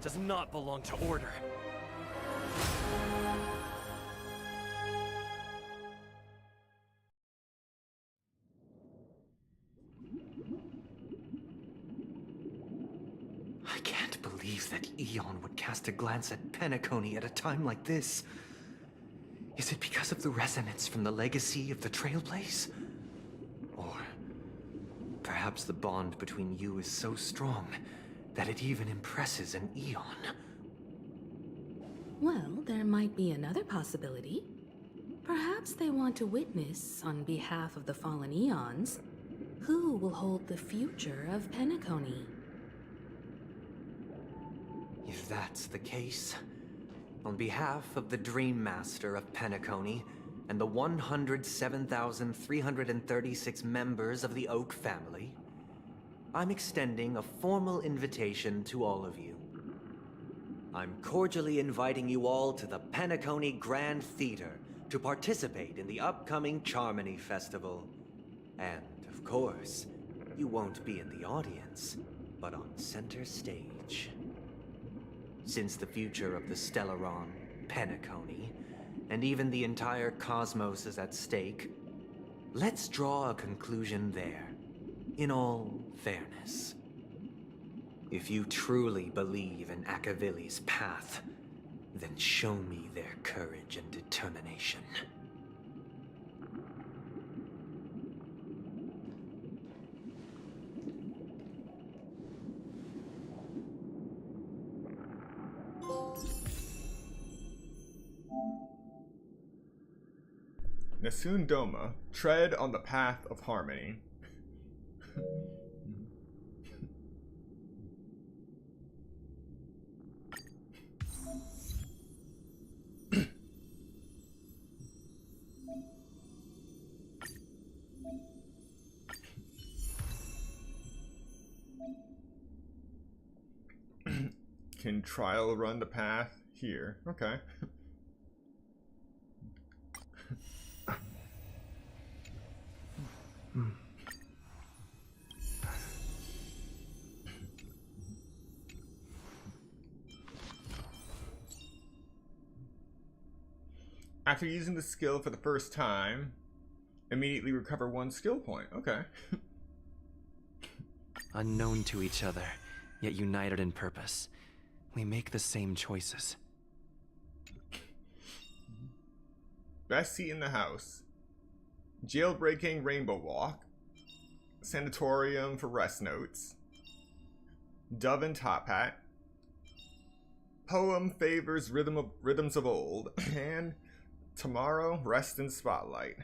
does not belong to Order. I can't believe that Eon would cast a glance at Penacony at a time like this. Is it because of the resonance from the legacy of the Trailblaze? Or perhaps the bond between you is so strong that it even impresses an Eon? Well, there might be another possibility. Perhaps they want to witness, on behalf of the fallen Eons, who will hold the future of Penacony. If that's the case, on behalf of the Dream Master of Penacony and the 107,336 members of the Oak family, I'm extending a formal invitation to all of you. I'm cordially inviting you all to the Penacony Grand Theater to participate in the upcoming Charmony Festival. And, of course, you won't be in the audience, but on center stage. Since the future of the Stellaron, Penacony, and even the entire cosmos is at stake, let's draw a conclusion there, in all fairness. If you truly believe in Akavili's path, then show me their courage and determination. Nasun Doma, tread on the path of harmony. Can trial run the path here? Okay. After using the skill for the first time, immediately recover 1 skill point. Okay. Unknown to each other, yet united in purpose, we make the same choices. Best seat in the house. Jailbreaking Rainbow Walk. Sanatorium for rest notes. Dove and Top Hat. Poem favors rhythms of old. And tomorrow, rest in spotlight.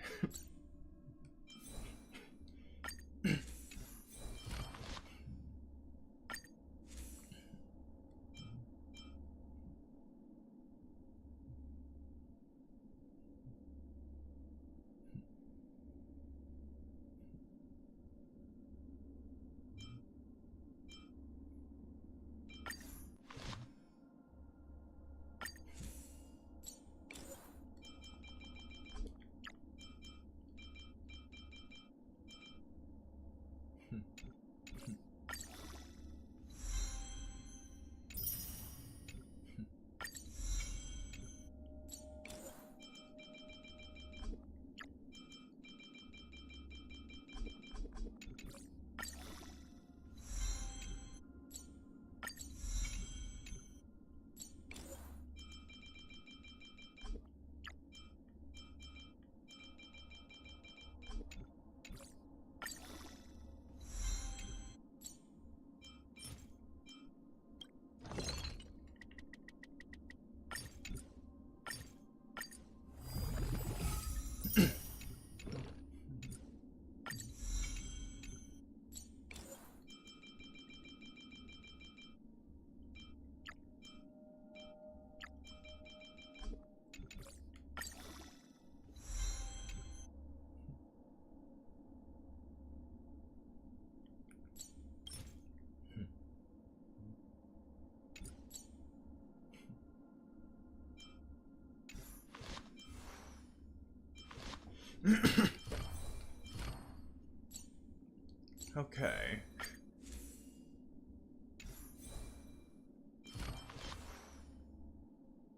Okay.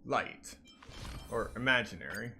Light. Or imaginary.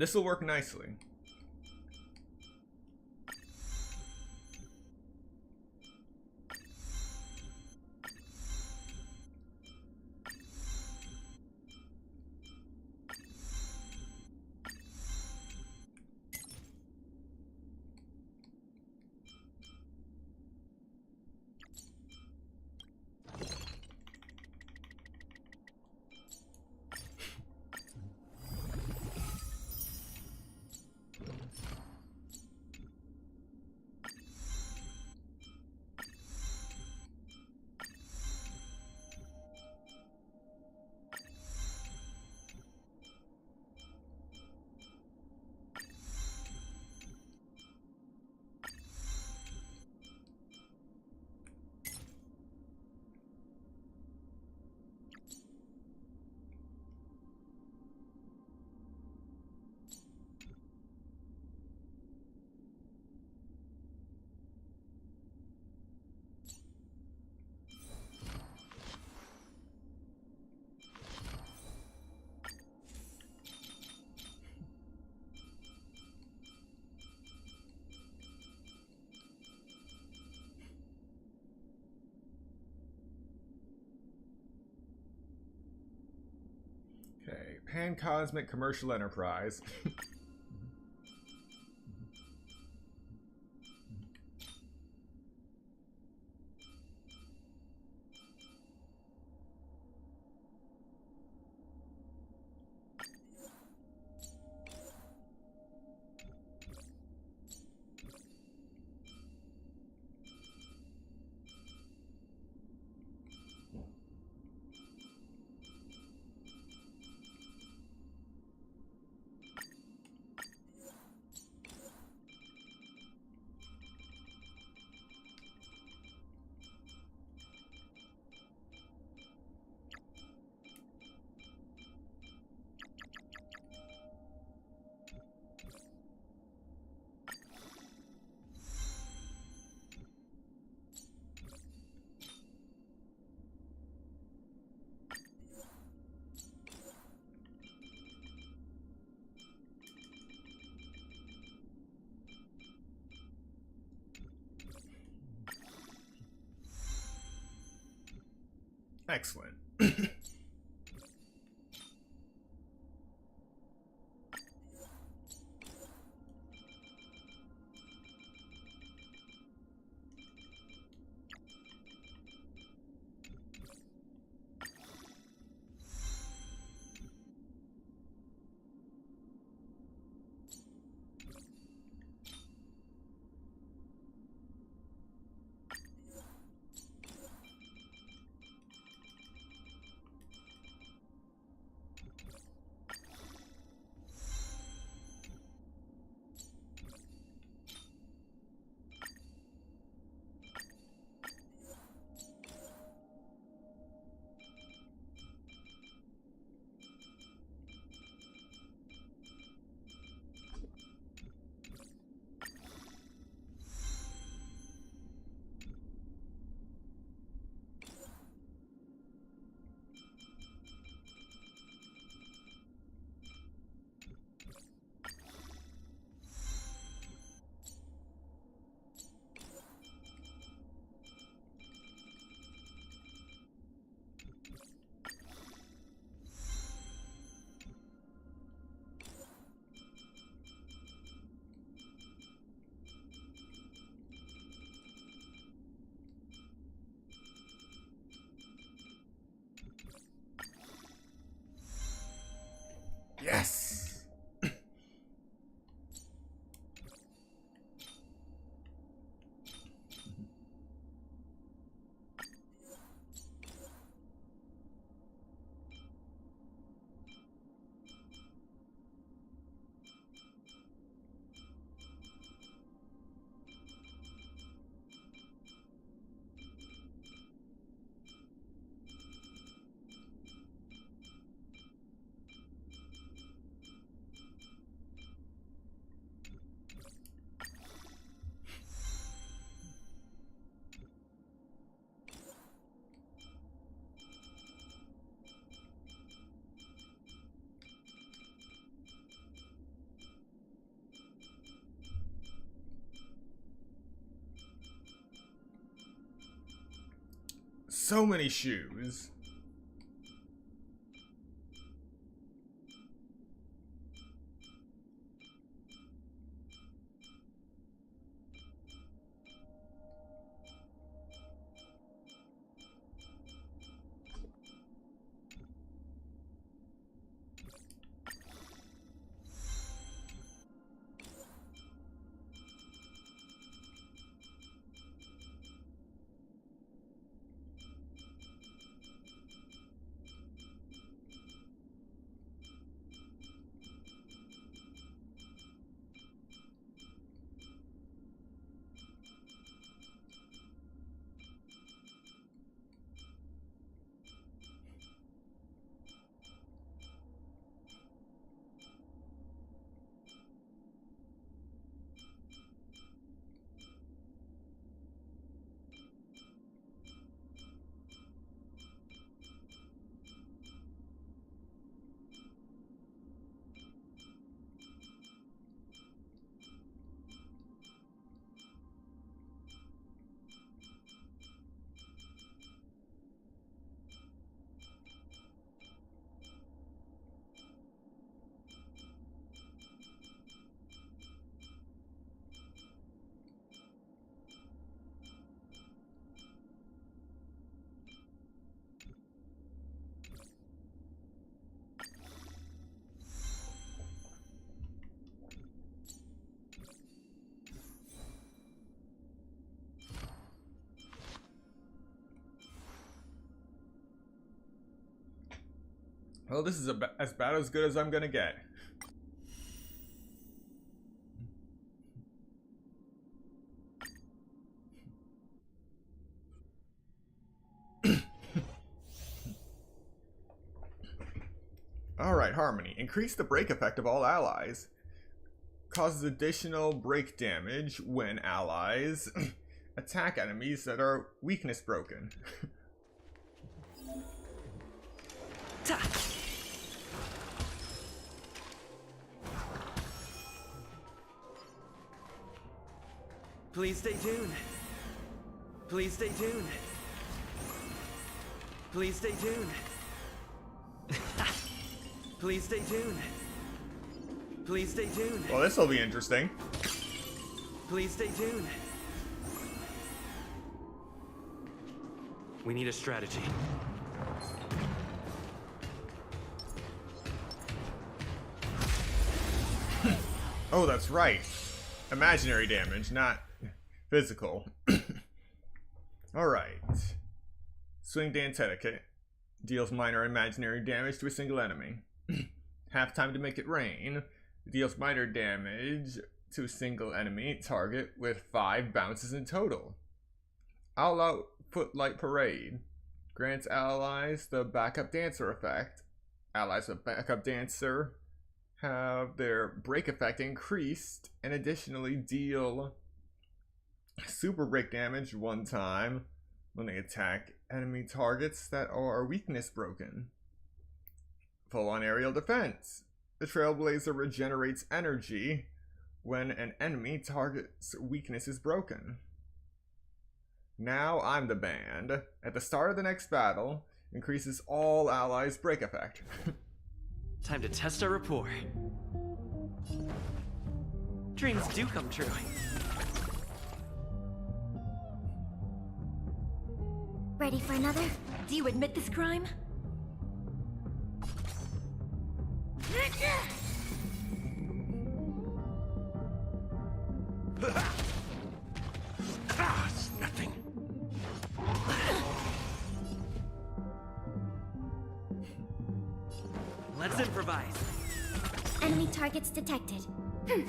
This will work nicely. Okay, Pan-Cosmic Commercial Enterprise. Excellent. So many shoes. Well, this is as bad as good as I'm gonna get. Alright, Harmony. Increase the break effect of all allies. Causes additional break damage when allies attack enemies that are weakness broken. Please stay tuned. Please stay tuned. Please stay tuned. Please stay tuned. Please stay tuned. Well, this will be interesting. Please stay tuned. We need a strategy. Oh, that's right. Imaginary damage, not physical. Alright. Swing dance etiquette. Deals minor imaginary damage to a single enemy. Have time to make it rain. Deals minor damage to a single enemy target with 5 bounces in total. All out footlight parade. Grants allies the backup dancer effect. Allies with backup dancer have their break effect increased and additionally deal super break damage 1 time when they attack enemy targets that are weakness broken. Full on aerial defense. The Trailblazer regenerates energy when an enemy target's weakness is broken. Now I'm the band. At the start of the next battle, increases all allies' break effect. Time to test our rapport. Dreams do come true. Ready for another? Do you admit this crime? It's nothing. Let's improvise. Enemy targets detected. The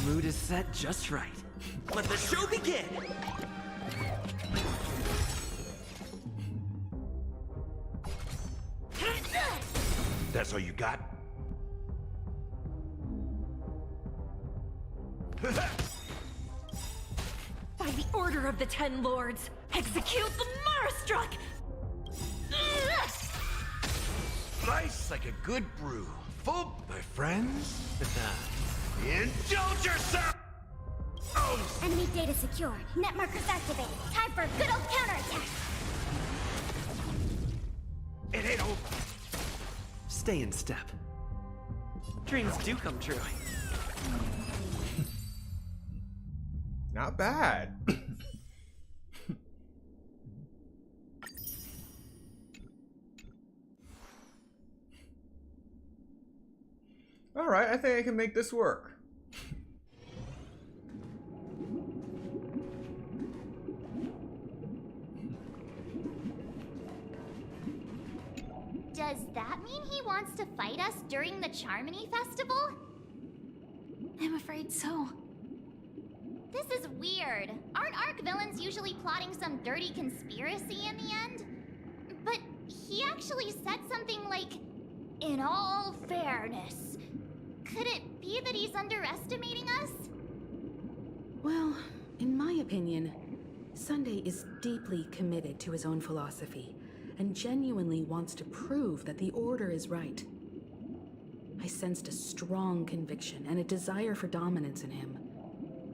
mood is set just right. Let the show begin! That's all you got? By the order of the 10 lords, execute the Marastruck! Nice like a good brew. Full, my friends. Indulge yourself! Enemy data secured. Net markers activated. Time for a good old Stay in step. Dreams do come true. Not bad. Alright, I think I can make this work. Does that mean he wants to fight us during the Charmony Festival? I'm afraid so. This is weird. Aren't Arc villains usually plotting some dirty conspiracy in the end? But he actually said something like, "In all fairness." Could it be that he's underestimating us? Well, in my opinion, Sunday is deeply committed to his own philosophy and genuinely wants to prove that the Order is right. I sensed a strong conviction and a desire for dominance in him.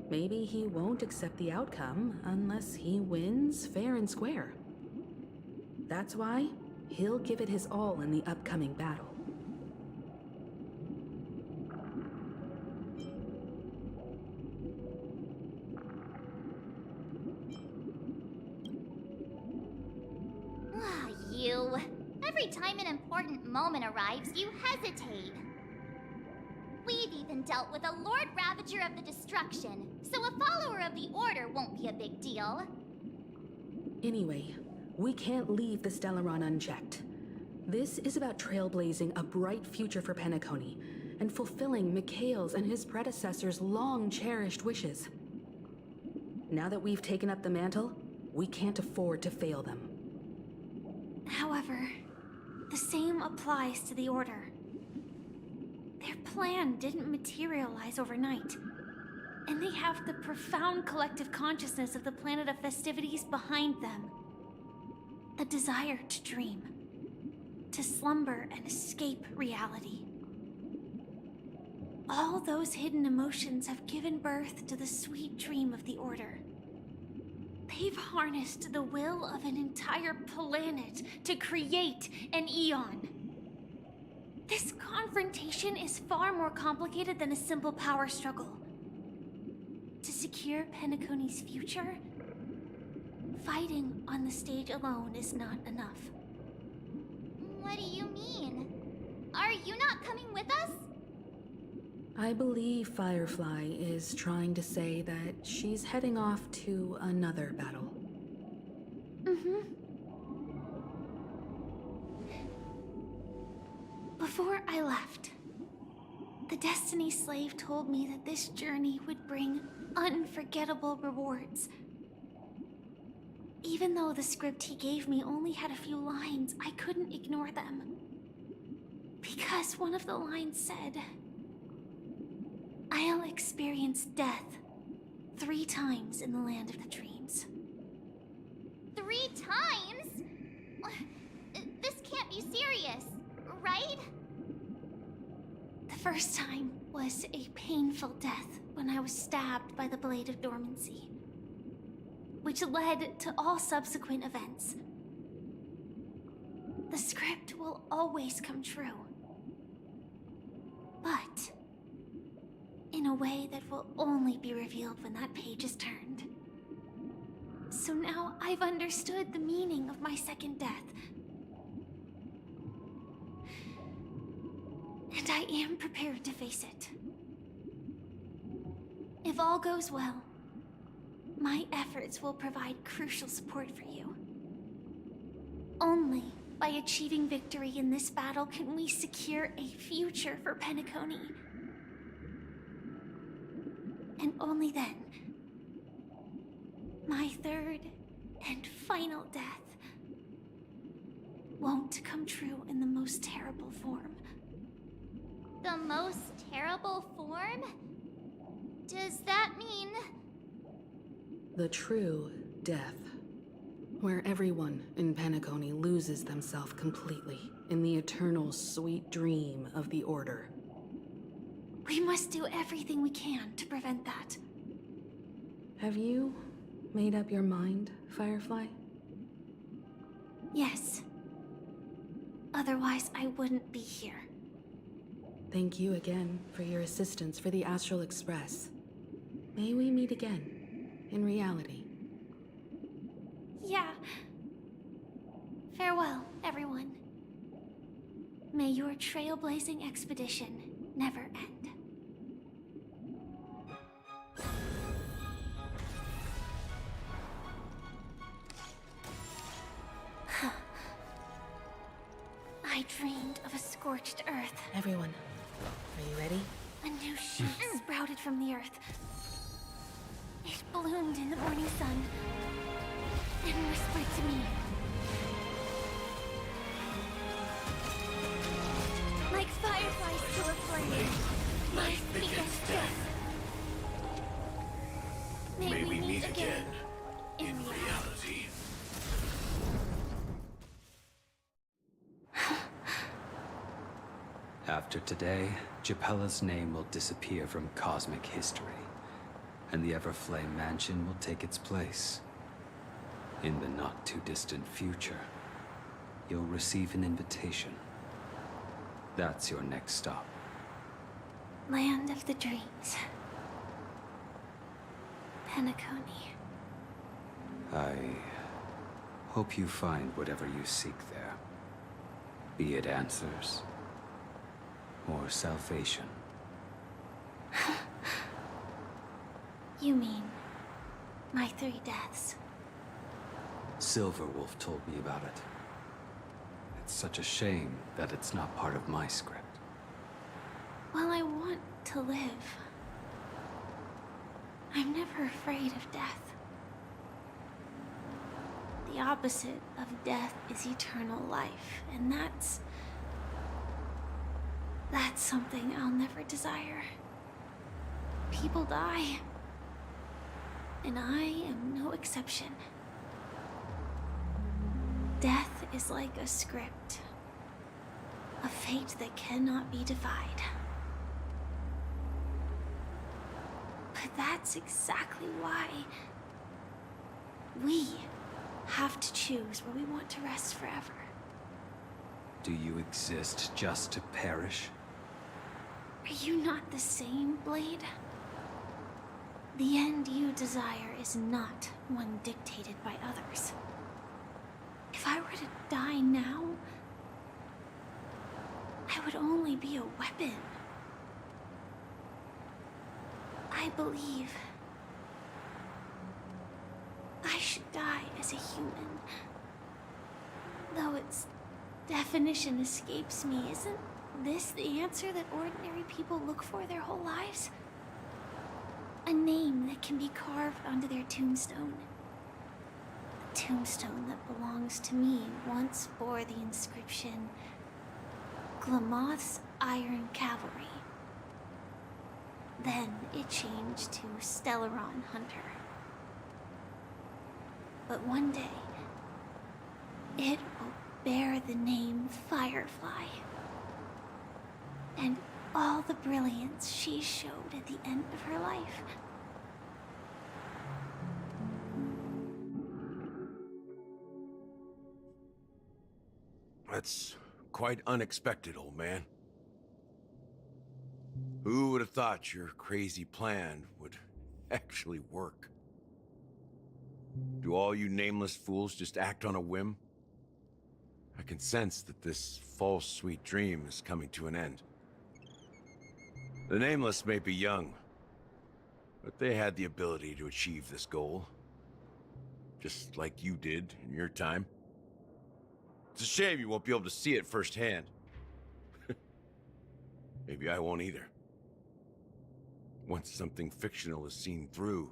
Maybe he won't accept the outcome unless he wins fair and square. That's why he'll give it his all in the upcoming battle. You. Every time an important moment arrives, you hesitate. We've even dealt with a Lord Ravager of the Destruction, so a follower of the Order won't be a big deal. Anyway, we can't leave the Stellaron unchecked. This is about trailblazing a bright future for Penacony and fulfilling Mikhail's and his predecessors' long-cherished wishes. Now that we've taken up the mantle, we can't afford to fail them. However, the same applies to the Order. Their plan didn't materialize overnight, and they have the profound collective consciousness of the planet of festivities behind them. A desire to dream, to slumber and escape reality. All those hidden emotions have given birth to the sweet dream of the Order. They've harnessed the will of an entire planet to create an Eon. This confrontation is far more complicated than a simple power struggle. To secure Penacony's future, fighting on the stage alone is not enough. What do you mean? Are you not coming with us? I believe Firefly is trying to say that she's heading off to another battle. Before I left, the Destiny Slave told me that this journey would bring unforgettable rewards. Even though the script he gave me only had a few lines, I couldn't ignore them. Because one of the lines said, "I'll experience death 3 times in the land of the dreams." 3 times? This can't be serious, right? The first time was a painful death when I was stabbed by the Blade of Dormancy, which led to all subsequent events. The script will always come true, but in a way that will only be revealed when that page is turned. So now I've understood the meaning of my second death. And I am prepared to face it. If all goes well, my efforts will provide crucial support for you. Only by achieving victory in this battle can we secure a future for Penacony. And only then, my third and final death won't come true in the most terrible form. The most terrible form? Does that mean... The true death, where everyone in Penacony loses themselves completely in the eternal sweet dream of the Order. We must do everything we can to prevent that. Have you made up your mind, Firefly? Yes. Otherwise, I wouldn't be here. Thank you again for your assistance for the Astral Express. May we meet again, in reality. Yeah. Farewell, everyone. May your trailblazing expedition never end. I dreamed of a scorched earth. Everyone, are you ready? A new shoot sprouted from the earth. It bloomed in the morning sun and whispered to me. Like fireflies to a flame, life begets death. May we meet again in reality. After today, Japella's name will disappear from cosmic history, and the Everflame Mansion will take its place. In the not-too-distant future, you'll receive an invitation. That's your next stop. Land of the Dreams. Penacony. I hope you find whatever you seek there. Be it answers or salvation. You mean my 3 deaths? Silverwolf told me about it. It's such a shame that it's not part of my script. Well, I want to live. I'm never afraid of death. The opposite of death is eternal life, and that's something I'll never desire. People die, and I am no exception. Death is like a script, a fate that cannot be defied. But that's exactly why we have to choose where we want to rest forever. Do you exist just to perish? Are you not the same, Blade? The end you desire is not one dictated by others. If I were to die now, I would only be a weapon. I believe I should die as a human. Though its definition escapes me, isn't this the answer that ordinary people look for their whole lives? A name that can be carved onto their tombstone. The tombstone that belongs to me once bore the inscription, Glamoth's Iron Cavalry. Then it changed to Stellaron Hunter. But one day, it will bear the name Firefly. And all the brilliance she showed at the end of her life. That's quite unexpected, old man. Who would have thought your crazy plan would actually work? Do all you nameless fools just act on a whim? I can sense that this false sweet dream is coming to an end. The Nameless may be young, but they had the ability to achieve this goal. Just like you did in your time. It's a shame you won't be able to see it firsthand. Maybe I won't either. Once something fictional is seen through,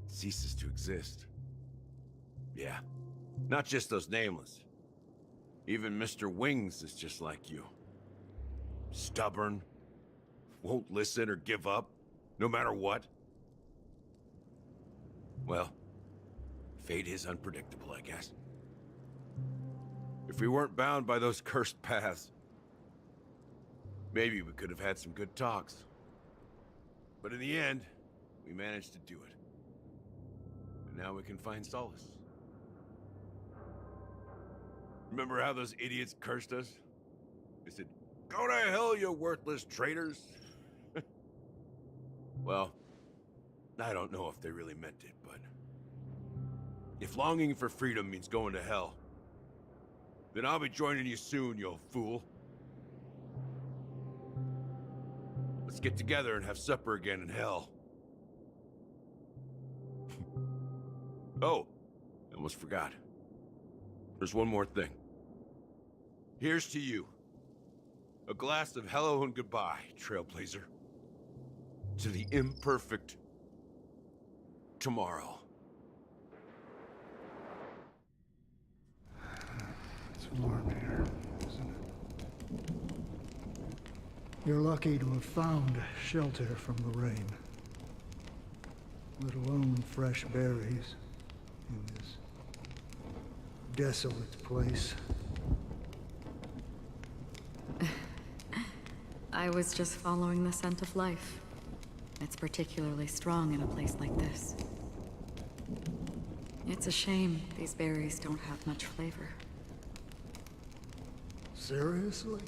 it ceases to exist. Yeah, not just those Nameless. Even Mr. Wings is just like you. Stubborn, won't listen or give up, no matter what. Well, fate is unpredictable, I guess. If we weren't bound by those cursed paths, maybe we could have had some good talks. But in the end, we managed to do it. And now we can find solace. Remember how those idiots cursed us? They said, "Go to hell, you worthless traitors." Well, I don't know if they really meant it, but if longing for freedom means going to hell, then I'll be joining you soon, you old fool. Let's get together and have supper again in hell. Oh, I almost forgot. There's one more thing. Here's to you. A glass of hello and goodbye, Trailblazer. To the imperfect tomorrow. It's warm here, isn't it? You're lucky to have found shelter from the rain. Let alone fresh berries in this desolate place. I was just following the scent of life. It's particularly strong in a place like this. It's a shame these berries don't have much flavor. Seriously?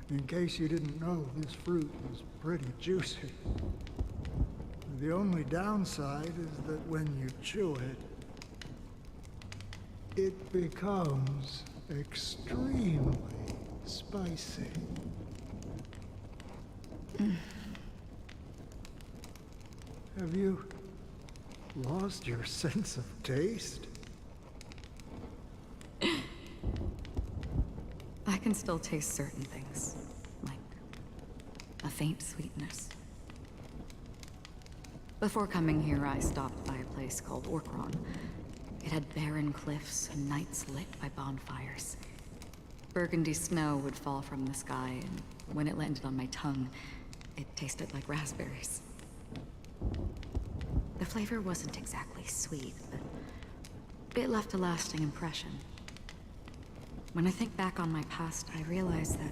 In case you didn't know, this fruit is pretty juicy. The only downside is that when you chew it, it becomes extremely spicy. Have you lost your sense of taste? I can still taste certain things, like a faint sweetness. Before coming here, I stopped by a place called Orkron. It had barren cliffs and nights lit by bonfires. Burgundy snow would fall from the sky, and when it landed on my tongue, it tasted like raspberries. The flavor wasn't exactly sweet, but it left a lasting impression. When I think back on my past, I realize that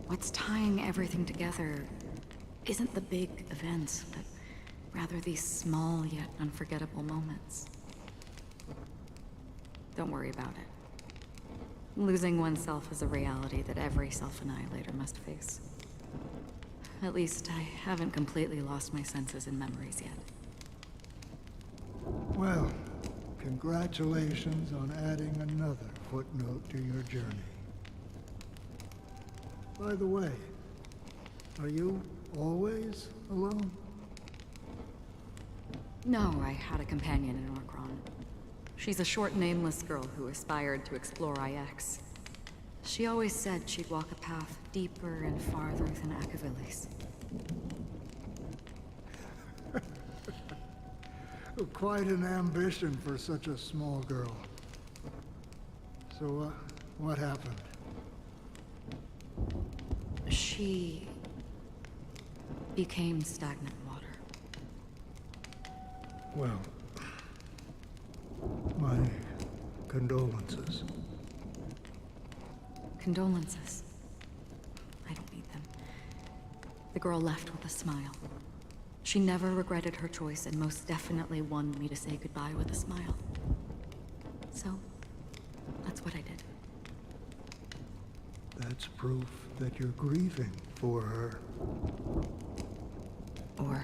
what's tying everything together isn't the big events, but rather these small yet unforgettable moments. Don't worry about it. Losing oneself is a reality that every self-annihilator must face. At least I haven't completely lost my senses and memories yet. Well, congratulations on adding another footnote to your journey. By the way, are you always alone? No, I had a companion in Orkron. She's a short, nameless girl who aspired to explore IX. She always said she'd walk a path deeper and farther than Akavilis. Quite an ambition for such a small girl. So, what happened? She became stagnant water. Well, my condolences. Condolences. I don't need them. The girl left with a smile. She never regretted her choice and most definitely wanted me to say goodbye with a smile. So, that's what I did. That's proof that you're grieving for her. Or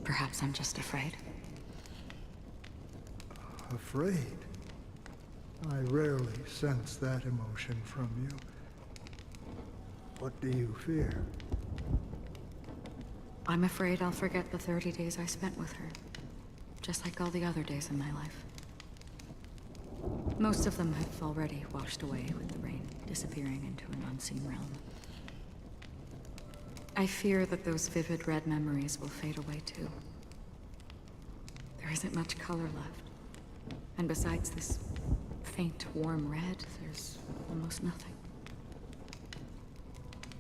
perhaps I'm just afraid. Afraid? I rarely sense that emotion from you. What do you fear? I'm afraid I'll forget the 30 days I spent with her, just like all the other days in my life. Most of them have already washed away with the rain, disappearing into an unseen realm. I fear that those vivid red memories will fade away too. There isn't much color left, and besides this faint, warm red, there's almost nothing.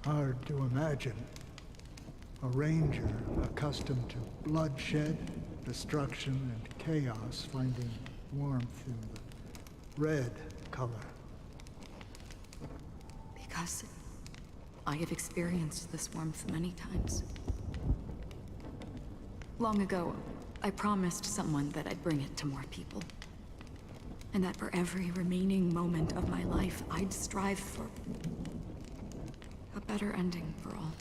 Hard to imagine. A ranger accustomed to bloodshed, destruction, and chaos finding warmth in the red color. Because I have experienced this warmth many times. Long ago, I promised someone that I'd bring it to more people. And that for every remaining moment of my life, I'd strive for a better ending for all.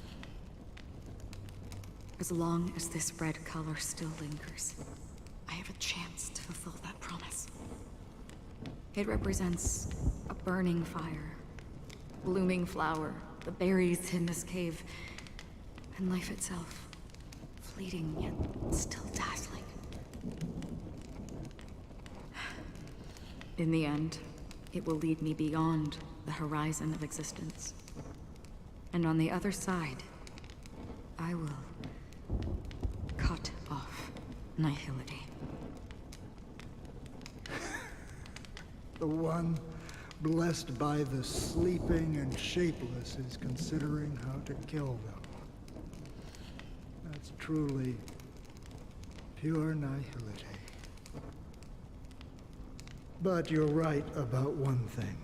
As long as this red color still lingers, I have a chance to fulfill that promise. It represents a burning fire, blooming flower, the berries in this cave, and life itself, fleeting yet still dazzling. In the end, it will lead me beyond the horizon of existence. And on the other side, I will cut off nihility. The one blessed by the sleeping and shapeless is considering how to kill them. That's truly pure nihility. But you're right about one thing.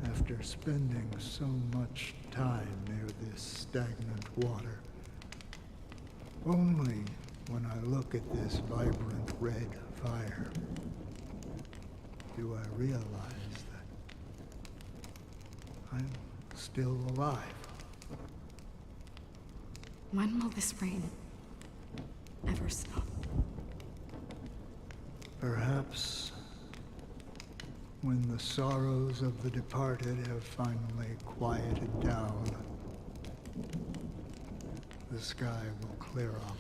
After spending so much time near this stagnant water, only when I look at this vibrant red fire do I realize that I'm still alive. When will this rain ever stop? Perhaps when the sorrows of the departed have finally quieted down, the sky will clear up.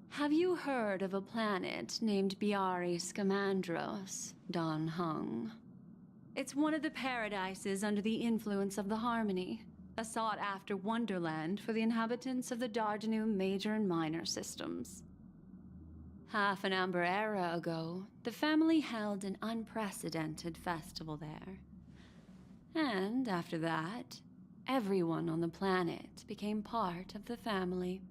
Have you heard of a planet named Biari Scamandros, Don Hung? It's one of the paradises under the influence of the Harmony, a sought-after wonderland for the inhabitants of the Dardanum Major and Minor systems. Half an Amber era ago, the family held an unprecedented festival there. And after that, everyone on the planet became part of the family.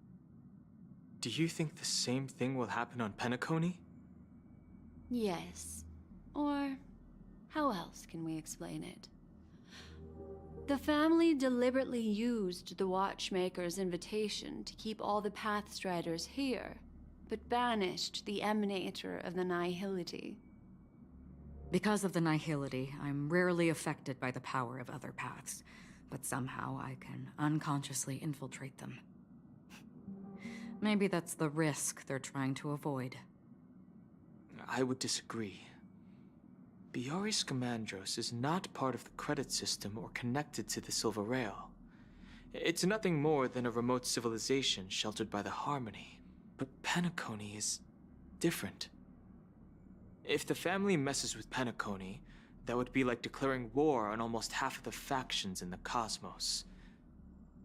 Do you think the same thing will happen on Penacony? Yes. Or how else can we explain it? The family deliberately used the Watchmaker's invitation to keep all the Pathstriders here, but banished the Emanator of the Nihility. Because of the nihility, I'm rarely affected by the power of other paths, but somehow I can unconsciously infiltrate them. Maybe that's the risk they're trying to avoid. I would disagree. Biari Scamandros is not part of the credit system or connected to the Silver Rail. It's nothing more than a remote civilization sheltered by the Harmony. But Penacony is different. If the family messes with Penacony, that would be like declaring war on almost half of the factions in the cosmos.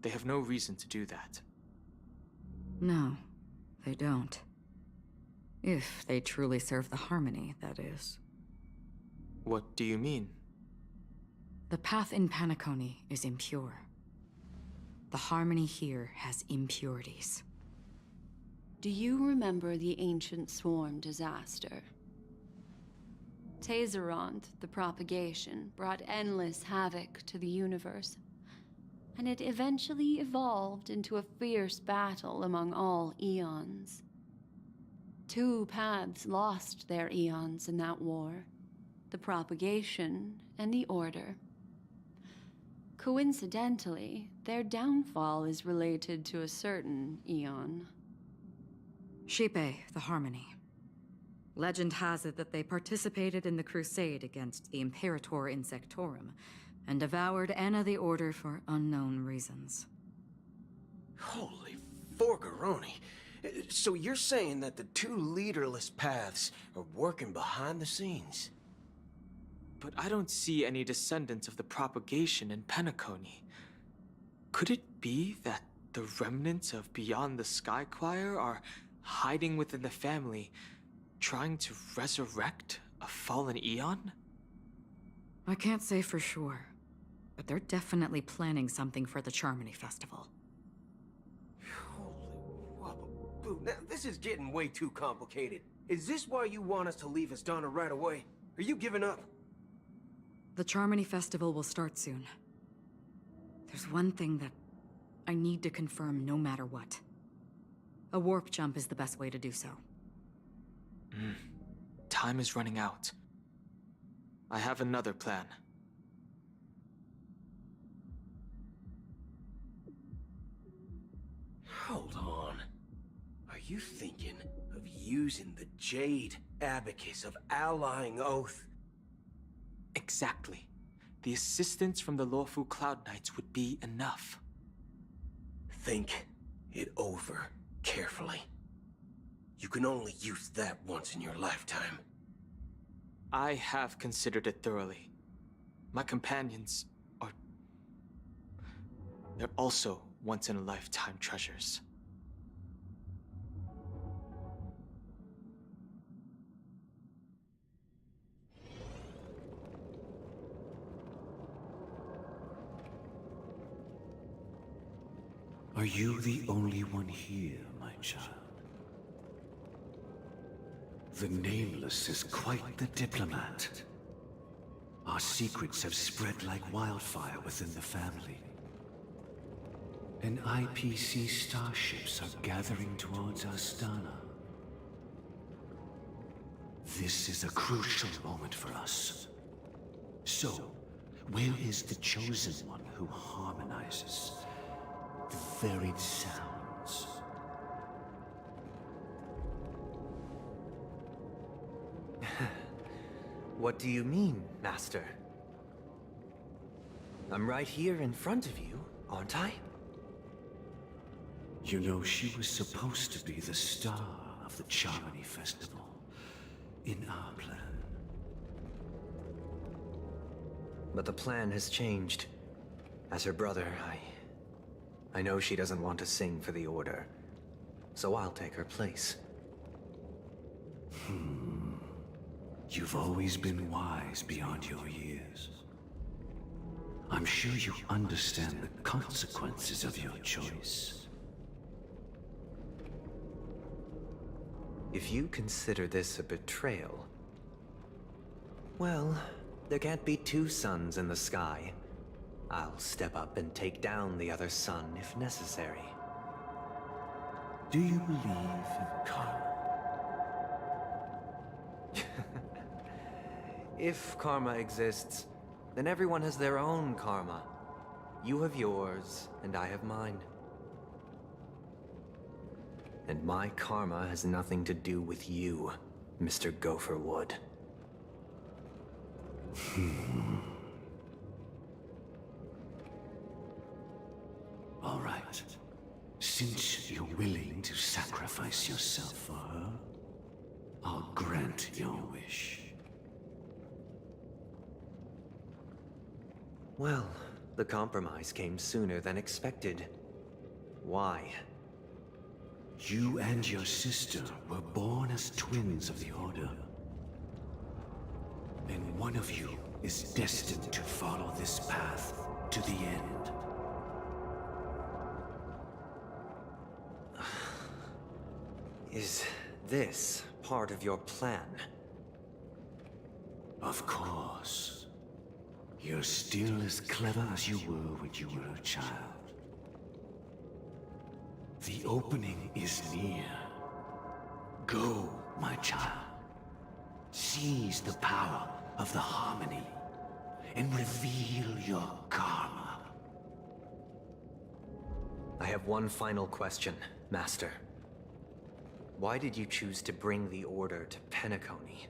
They have no reason to do that. No, they don't. If they truly serve the Harmony, that is. What do you mean? The path in Penacony is impure. The Harmony here has impurities. Do you remember the Ancient Swarm disaster? Tazerond, the propagation, brought endless havoc to the universe, and it eventually evolved into a fierce battle among all eons. 2 paths lost their eons in that war, the propagation and the Order. Coincidentally, their downfall is related to a certain eon. Shipe, the Harmony. Legend has it that they participated in the crusade against the Imperator Insectorum, and devoured Anna the Order for unknown reasons. Holy forgaroni. So you're saying that the 2 leaderless paths are working behind the scenes? But I don't see any descendants of the propagation in Penacony. Could it be that the remnants of Beyond the Sky Choir are hiding within the family, trying to resurrect a fallen eon? I can't say for sure, but they're definitely planning something for the Charmony Festival. Dude, now this is getting way too complicated. Is this why you want us to leave Asdana right away? Are you giving up? The Charmony Festival will start soon. There's one thing that I need to confirm no matter what. A warp jump is the best way to do so. Time is running out. I have another plan. Hold on. Are you thinking of using the Jade Abacus of Allying Oath? Exactly. The assistance from the lawful Cloud Knights would be enough. Think it over carefully. You can only use that once in your lifetime. I have considered it thoroughly. My companions are... they're also once-in-a-lifetime treasures. Are you the only one here, my child? The Nameless is quite the diplomat. Our secrets have spread like wildfire within the family. And IPC starships are gathering towards Astana. This is a crucial moment for us. So, where is the Chosen One who harmonizes the varied sounds? What do you mean, Master? I'm right here in front of you, aren't I? You know, she was supposed to be the star of the Charmony Festival in our plan. But the plan has changed. As her brother, I know she doesn't want to sing for the Order, so I'll take her place. You've always been wise beyond your years. I'm sure you understand the consequences of your choice. If you consider this a betrayal, well, there can't be two suns in the sky. I'll step up and take down the other sun if necessary. Do you believe in karma? If karma exists, then everyone has their own karma. You have yours, and I have mine. And my karma has nothing to do with you, Mr. Gopherwood. All right. Since you're willing to sacrifice yourself for her, I'll grant your wish. Well, the compromise came sooner than expected. Why? You and your sister were born as twins of the Order. And one of you is destined to follow this path to the end. Is this part of your plan? Of course. You're still as clever as you were when you were a child. The opening is near. Go, my child. Seize the power of the harmony and reveal your karma. I have one final question, Master. Why did you choose to bring the Order to Penacony?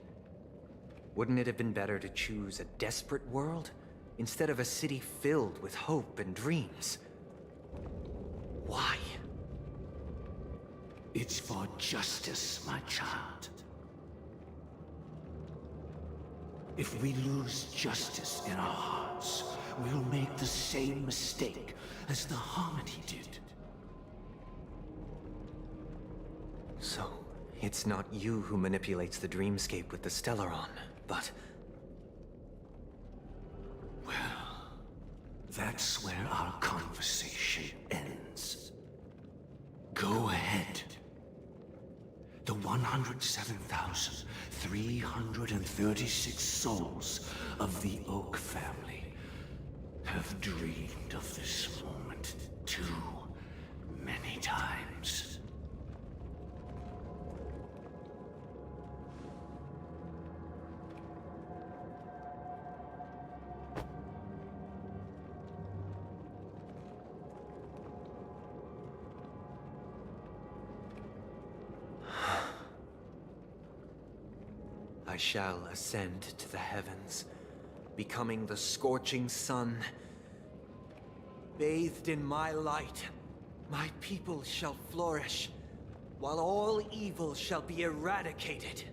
Wouldn't it have been better to choose a desperate world instead of a city filled with hope and dreams? Why? It's for justice, my child. If we lose justice in our hearts, we'll make the same mistake as the Harmony did. So, it's not you who manipulates the dreamscape with the Stellaron, but... Well, that's where our conversation ends. Go ahead. The 107,336 souls of the Oak family have dreamed of this moment too times. I shall ascend to the heavens, becoming the scorching sun. Bathed in my light, my people shall flourish, while all evil shall be eradicated.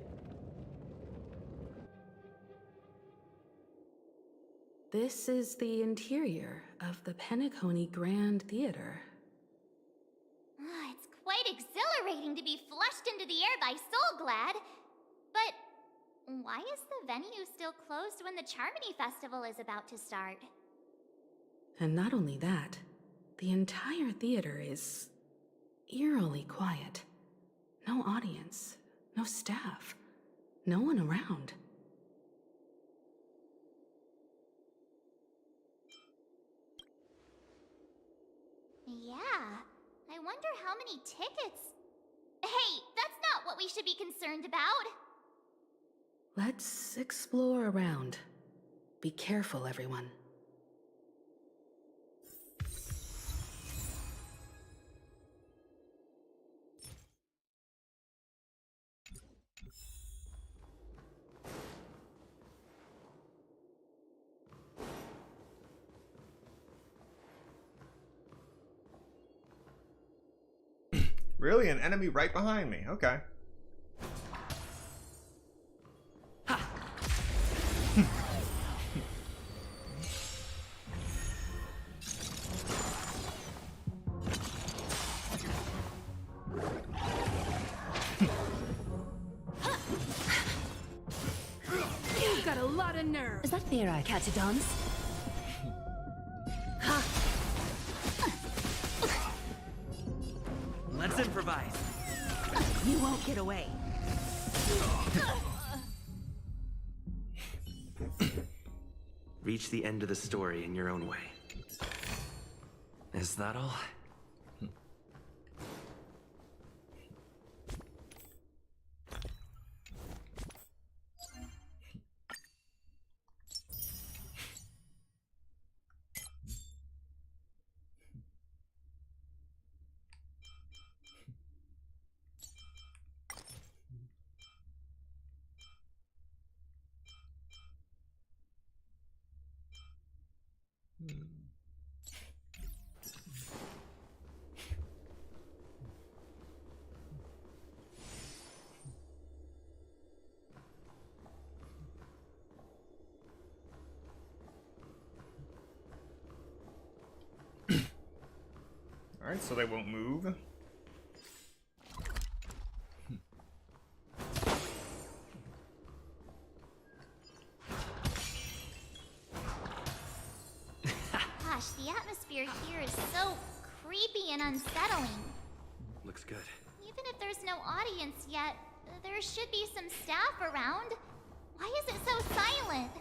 This is the interior of the Penacony Grand Theater. It's quite exhilarating to be flushed into the air by Soulglad. But why is the venue still closed when the Charmony Festival is about to start? And not only that, the entire theater is eerily quiet. No audience, no staff, no one around. Yeah, I wonder how many tickets... Hey, that's not what we should be concerned about! Let's explore around. Be careful, everyone. Really? An enemy right behind me. Okay. You've got a lot of nerve. Is that fair, Catadons? Let's improvise. You won't get away. Reach the end of the story in your own way. Is that all? Alright, so they won't move. Gosh, the atmosphere here is so creepy and unsettling. Looks good. Even if there's no audience yet, there should be some staff around. Why is it so silent?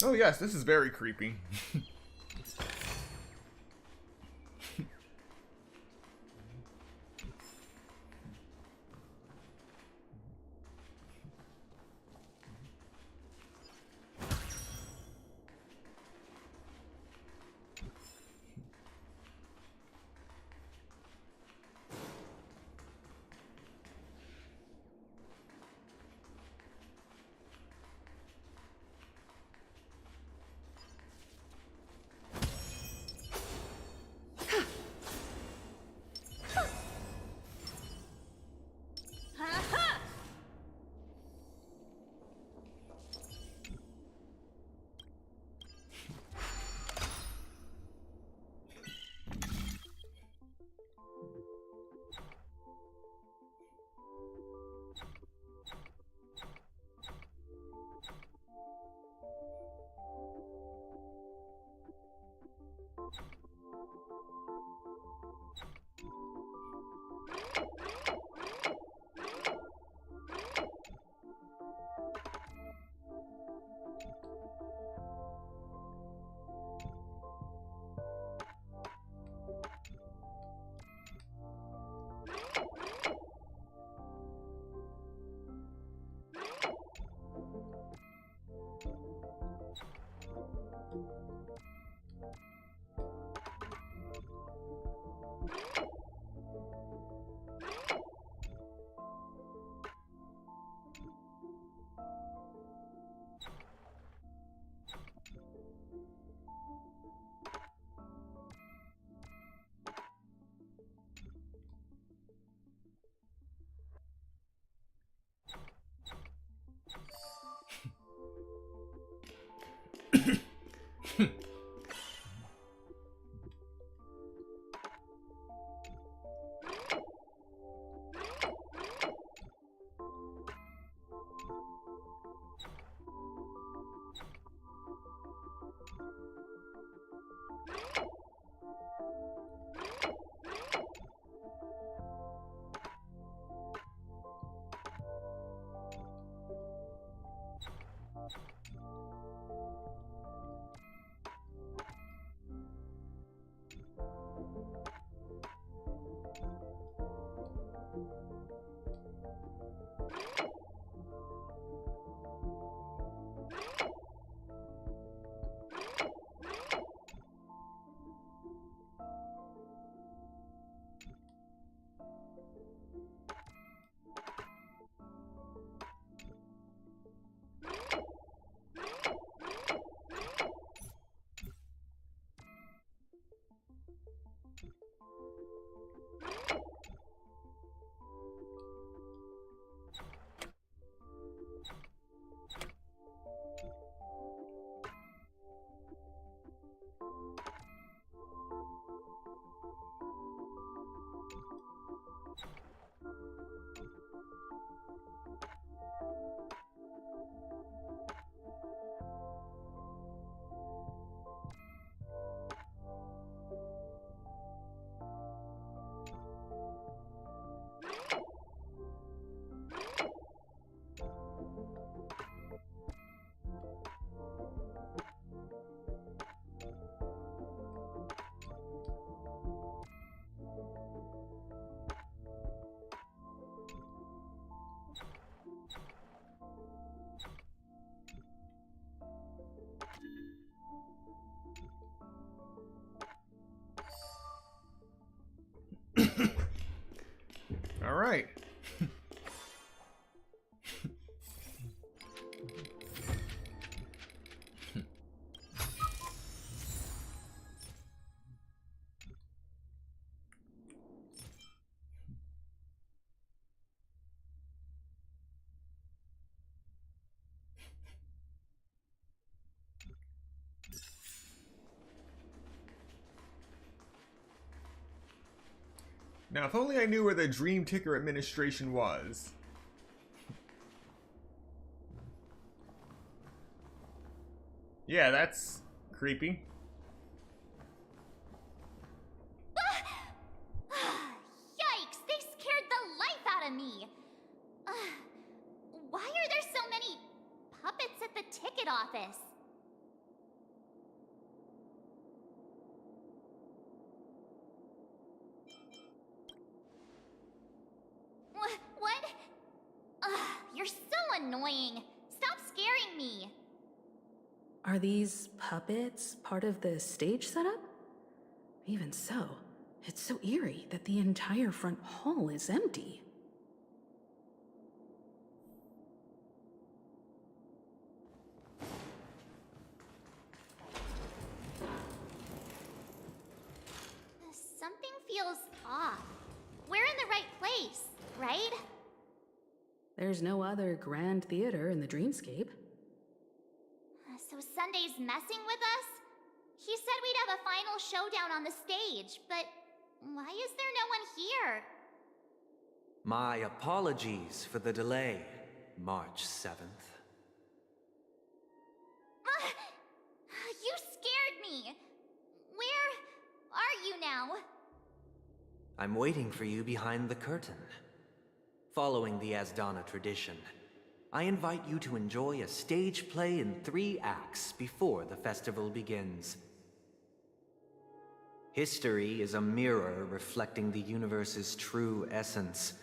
Oh yes, this is very creepy. All right. Now, if only I knew where the Dream Ticker administration was. Yeah, that's creepy. Yikes! They scared the life out of me! Why are there so many puppets at the ticket office? What? You're so annoying. Stop scaring me. Are these puppets part of the stage setup? Even so, it's so eerie that the entire front hall is empty. Something feels off. We're in the right place, right? There's no other grand theater in the dreamscape. So Sunday's messing with us? He said we'd have a final showdown on the stage, but why is there no one here? My apologies for the delay, March 7th. You scared me. Where are you now? I'm waiting for you behind the curtain. Following the Asdana tradition, I invite you to enjoy a stage play in 3 acts before the festival begins. History is a mirror reflecting the universe's true essence.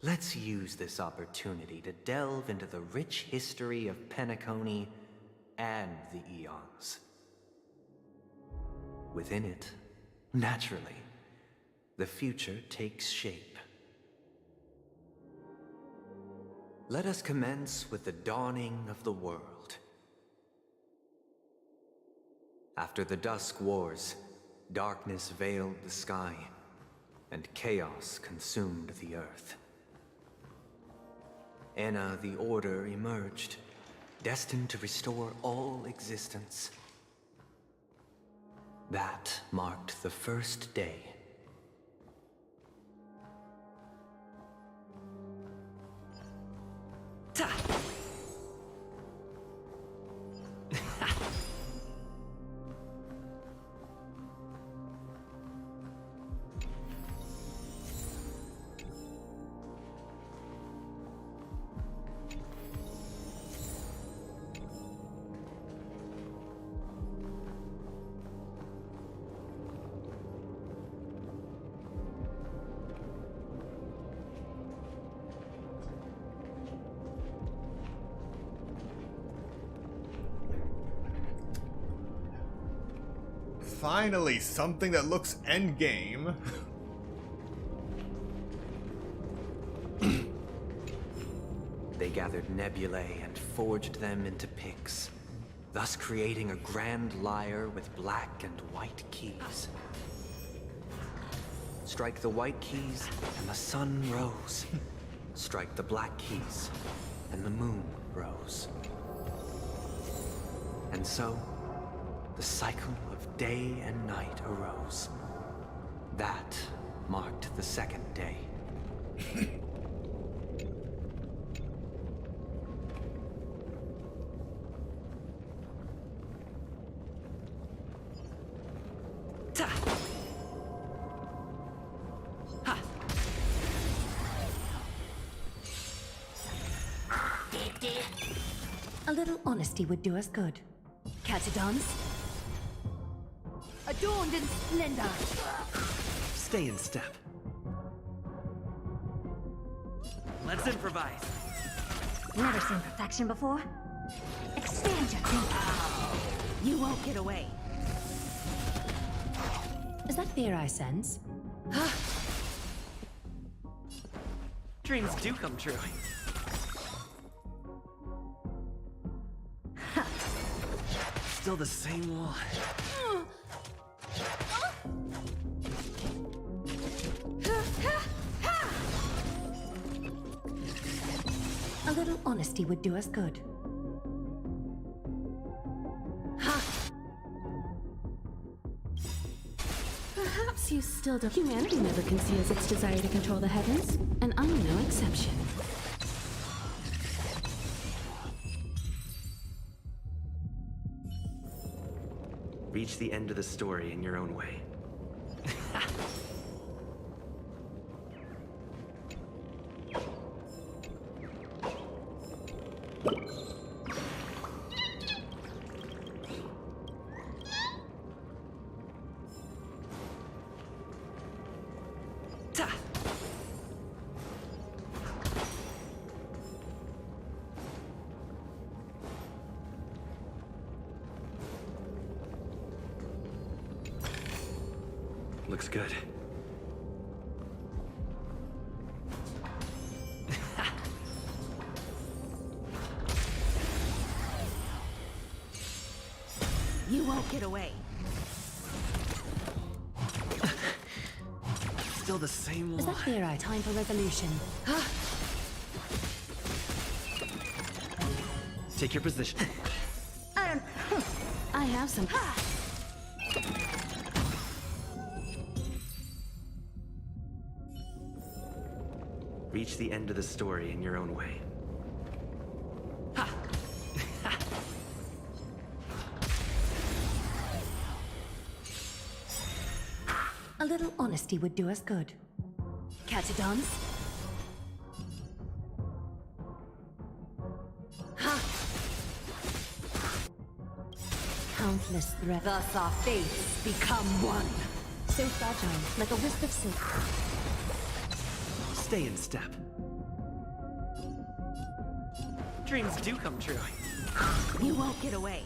Let's use this opportunity to delve into the rich history of Penacony and the Eons. Within it, naturally, the future takes shape. Let us commence with the dawning of the world. After the Dusk Wars, darkness veiled the sky, and chaos consumed the earth. Anna the Order emerged, destined to restore all existence. That marked the first day. Finally, something that looks endgame. They gathered nebulae and forged them into picks, thus creating a grand lyre with black and white keys. Strike the white keys, and the sun rose. Strike the black keys, and the moon rose. And so, the cycle of day and night arose. That marked the second day. A little honesty would do us good. Catadons? Adorned in splendor! Stay in step. Let's improvise. Never seen perfection before? Expand your thinking. You won't get away. Is that fear I sense? Dreams do come true. Still the same wall. A little honesty would do us good. Perhaps you still don't. Humanity never conceals its desire to control the heavens, and I'm no exception. Reach the end of the story in your own way. Looks good. You won't get away. Still the same wall. Is that fear I time for resolution? Take your position. I have some. Reach the end of the story in your own way. A little honesty would do us good. Catadons? Countless threats. Thus our fates become one. So fragile, like a wisp of silk. Stay in step. Dreams do come true. You won't get away.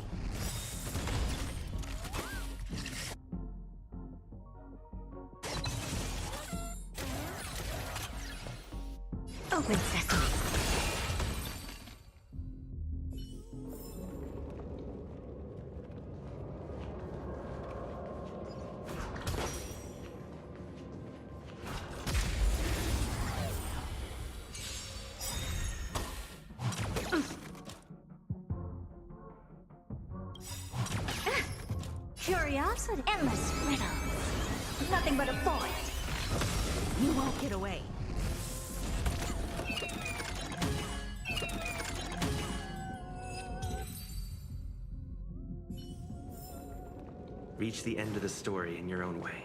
Curiosity. Endless riddles. Nothing but a void. You won't get away. Reach the end of the story in your own way.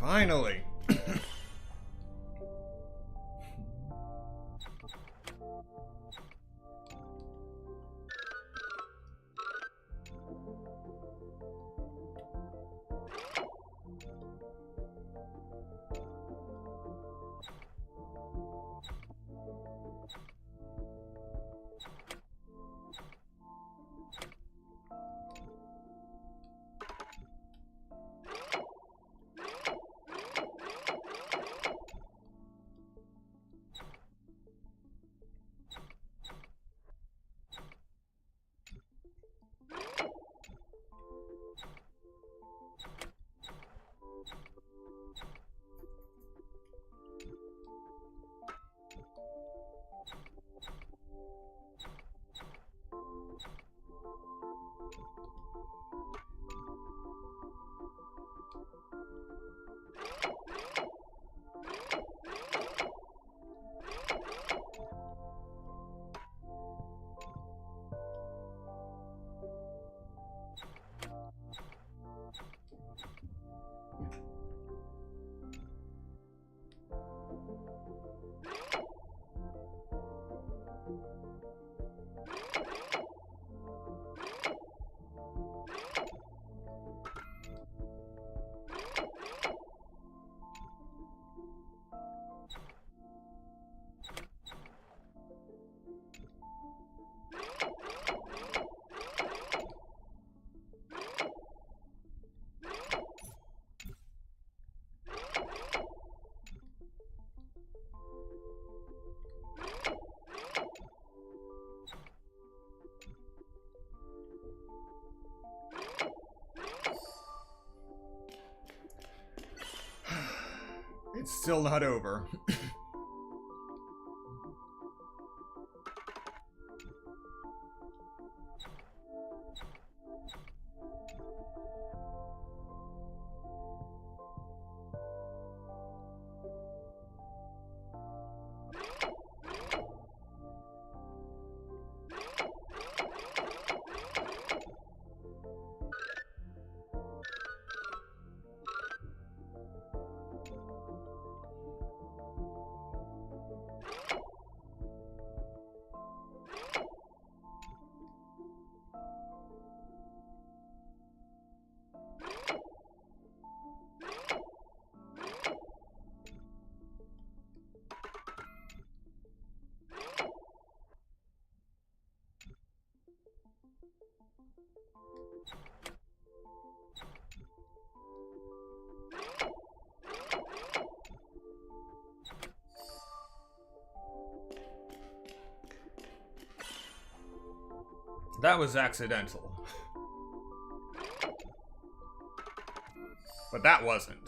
Finally! It's still not over. That was accidental. But that wasn't.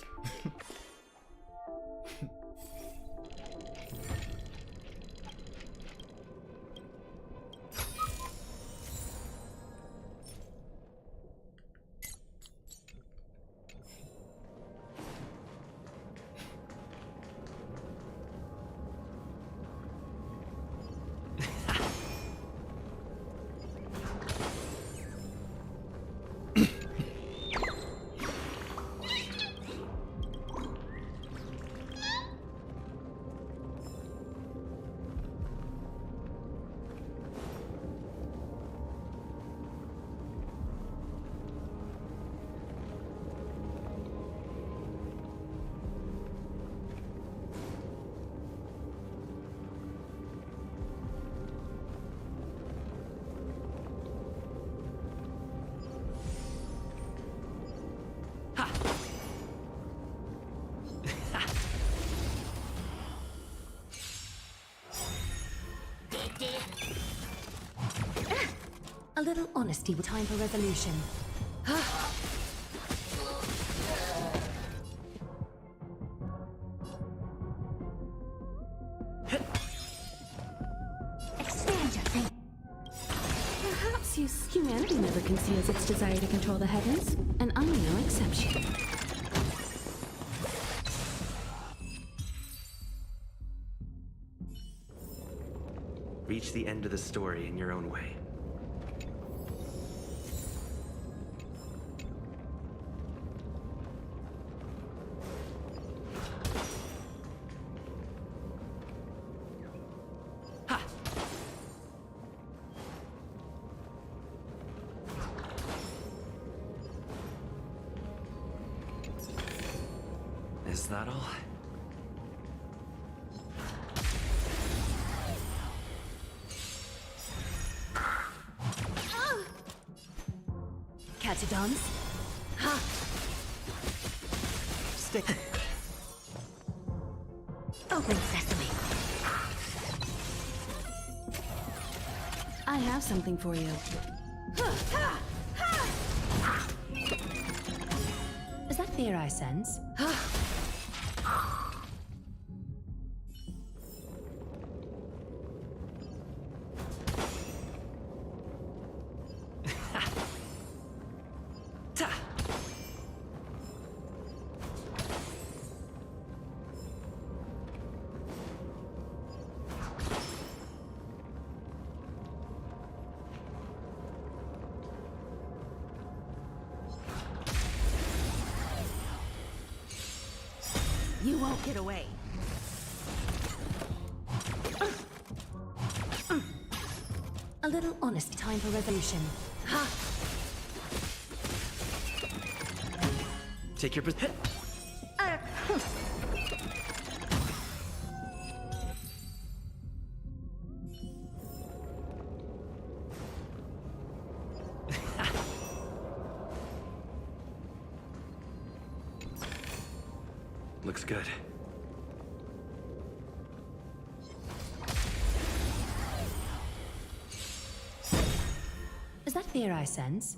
A little honesty with time for resolution. Perhaps humanity never conceals its desire to control the heavens, and I'm no exception. Reach the end of the story in your own way. Is that all? Catadons? Ha! Stick. Open sesame. I have something for you. Is that fear I sense? You won't get away. A little honesty. Time for resolution. Ha! Take your position. Looks good. Is that fear I sense?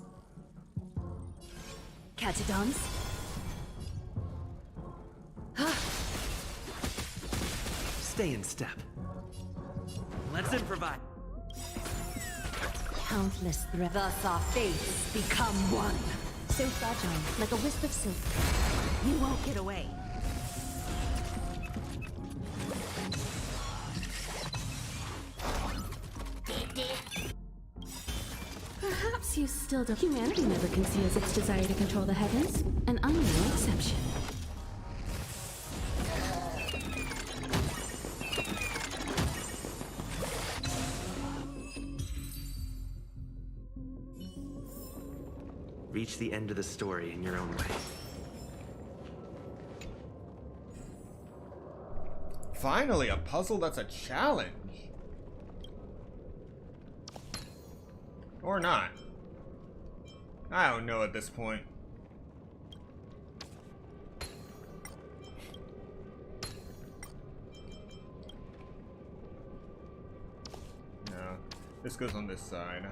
Catadons? Stay in step. Let's improvise. Countless threats. Thus our fates become one. So fragile, like a wisp of silk. You won't get away. Perhaps you still don't. Humanity never conceals its desire to control the heavens, and I'm no exception. Reach the end of the story in your own way. Finally, a puzzle that's a challenge. Or not. I don't know at this point. No, this goes on this side.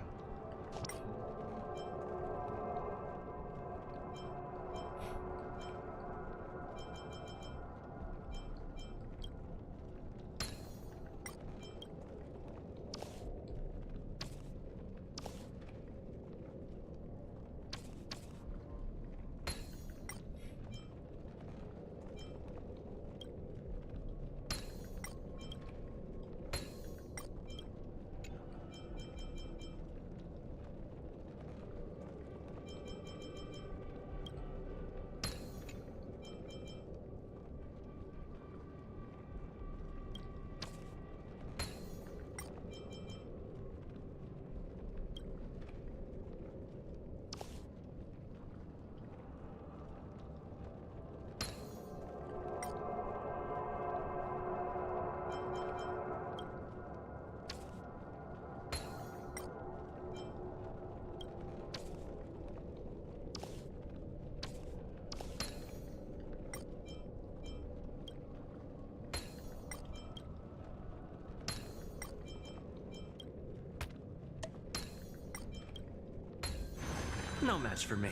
No match for me.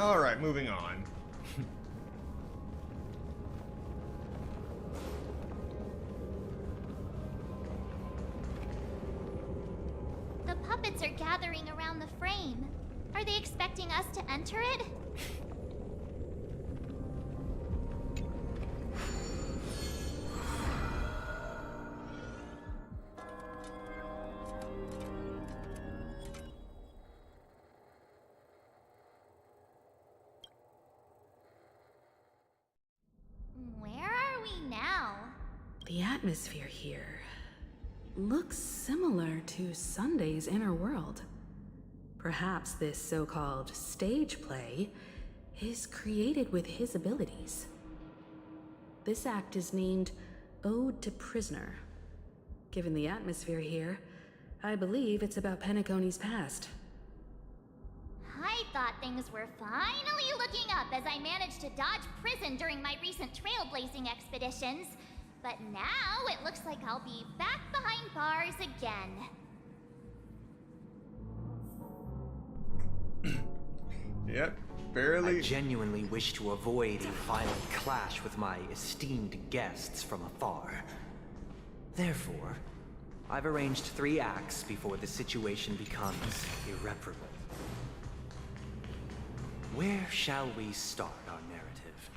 Alright, moving on. The puppets are gathering around the frame. Are they expecting us to enter it? Where are we now? The atmosphere here looks similar to Sunday's inner world. Perhaps this so-called stage play is created with his abilities. This act is named Ode to Prisoner. Given the atmosphere here, I believe it's about Penacony's past. I thought things were finally looking up as I managed to dodge prison during my recent trailblazing expeditions. But now it looks like I'll be back behind bars again. Yep, barely. I genuinely wish to avoid a violent clash with my esteemed guests from afar. Therefore, I've arranged 3 acts before the situation becomes irreparable. Where shall we start our narrative?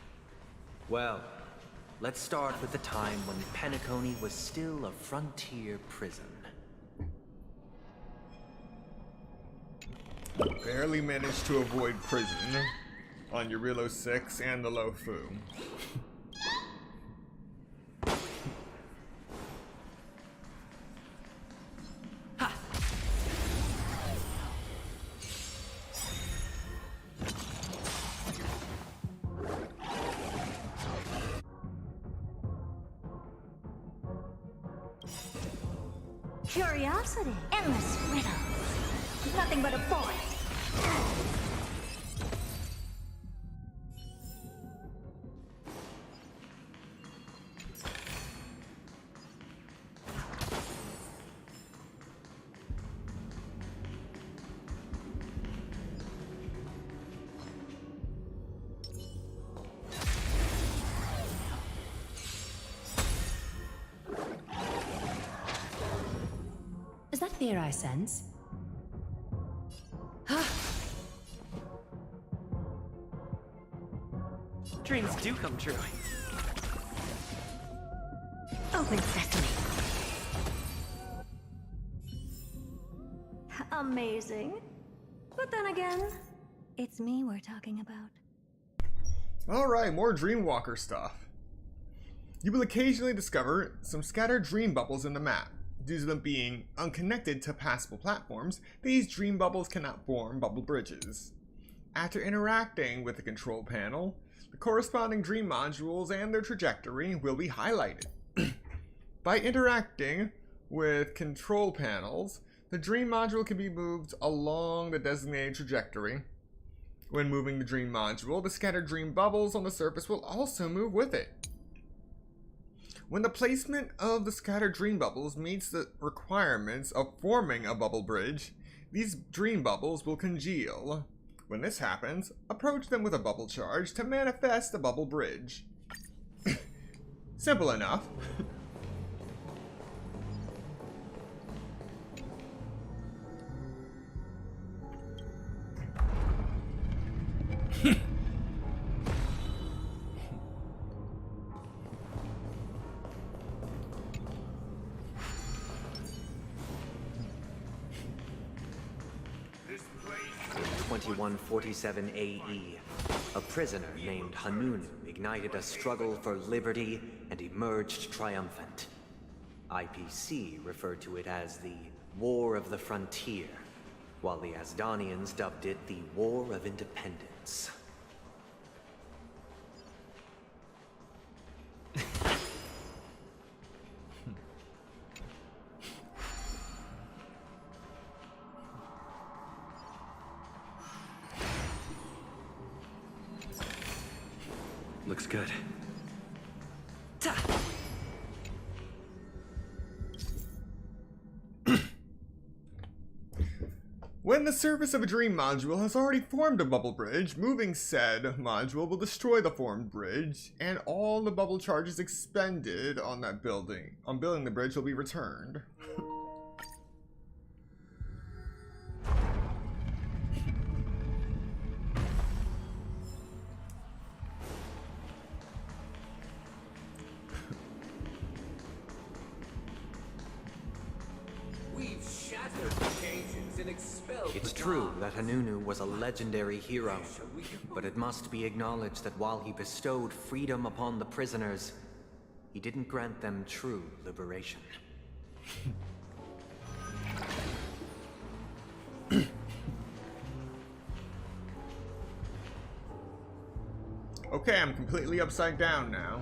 Well, let's start with the time when Penacony was still a frontier prison. Barely managed to avoid prison on Eurilo 6 and the Lofu. Curiosity. Endless riddles. Nothing but a void. Is that fear I sense? Dreams do come true. Open sesame. Amazing. But then again, it's me we're talking about. Alright, more Dreamwalker stuff. You will occasionally discover some scattered dream bubbles in the map. Due to them being unconnected to passable platforms, these dream bubbles cannot form bubble bridges. After interacting with the control panel, the corresponding dream modules and their trajectory will be highlighted. By interacting with control panels, the dream module can be moved along the designated trajectory. When moving the dream module, the scattered dream bubbles on the surface will also move with it. When the placement of the scattered dream bubbles meets the requirements of forming a bubble bridge, these dream bubbles will congeal. When this happens, approach them with a bubble charge to manifest a bubble bridge. Simple enough. In 2147 AE, a prisoner named Hanunu ignited a struggle for liberty and emerged triumphant. IPC referred to it as the War of the Frontier, while the Asdanians dubbed it the War of Independence. Looks good. When the surface of a dream module has already formed a bubble bridge, moving said module will destroy the formed bridge, and all the bubble charges expended on building the bridge will be returned. It's true that Hanunu was a legendary hero, but it must be acknowledged that while he bestowed freedom upon the prisoners, he didn't grant them true liberation. Okay, I'm completely upside down now.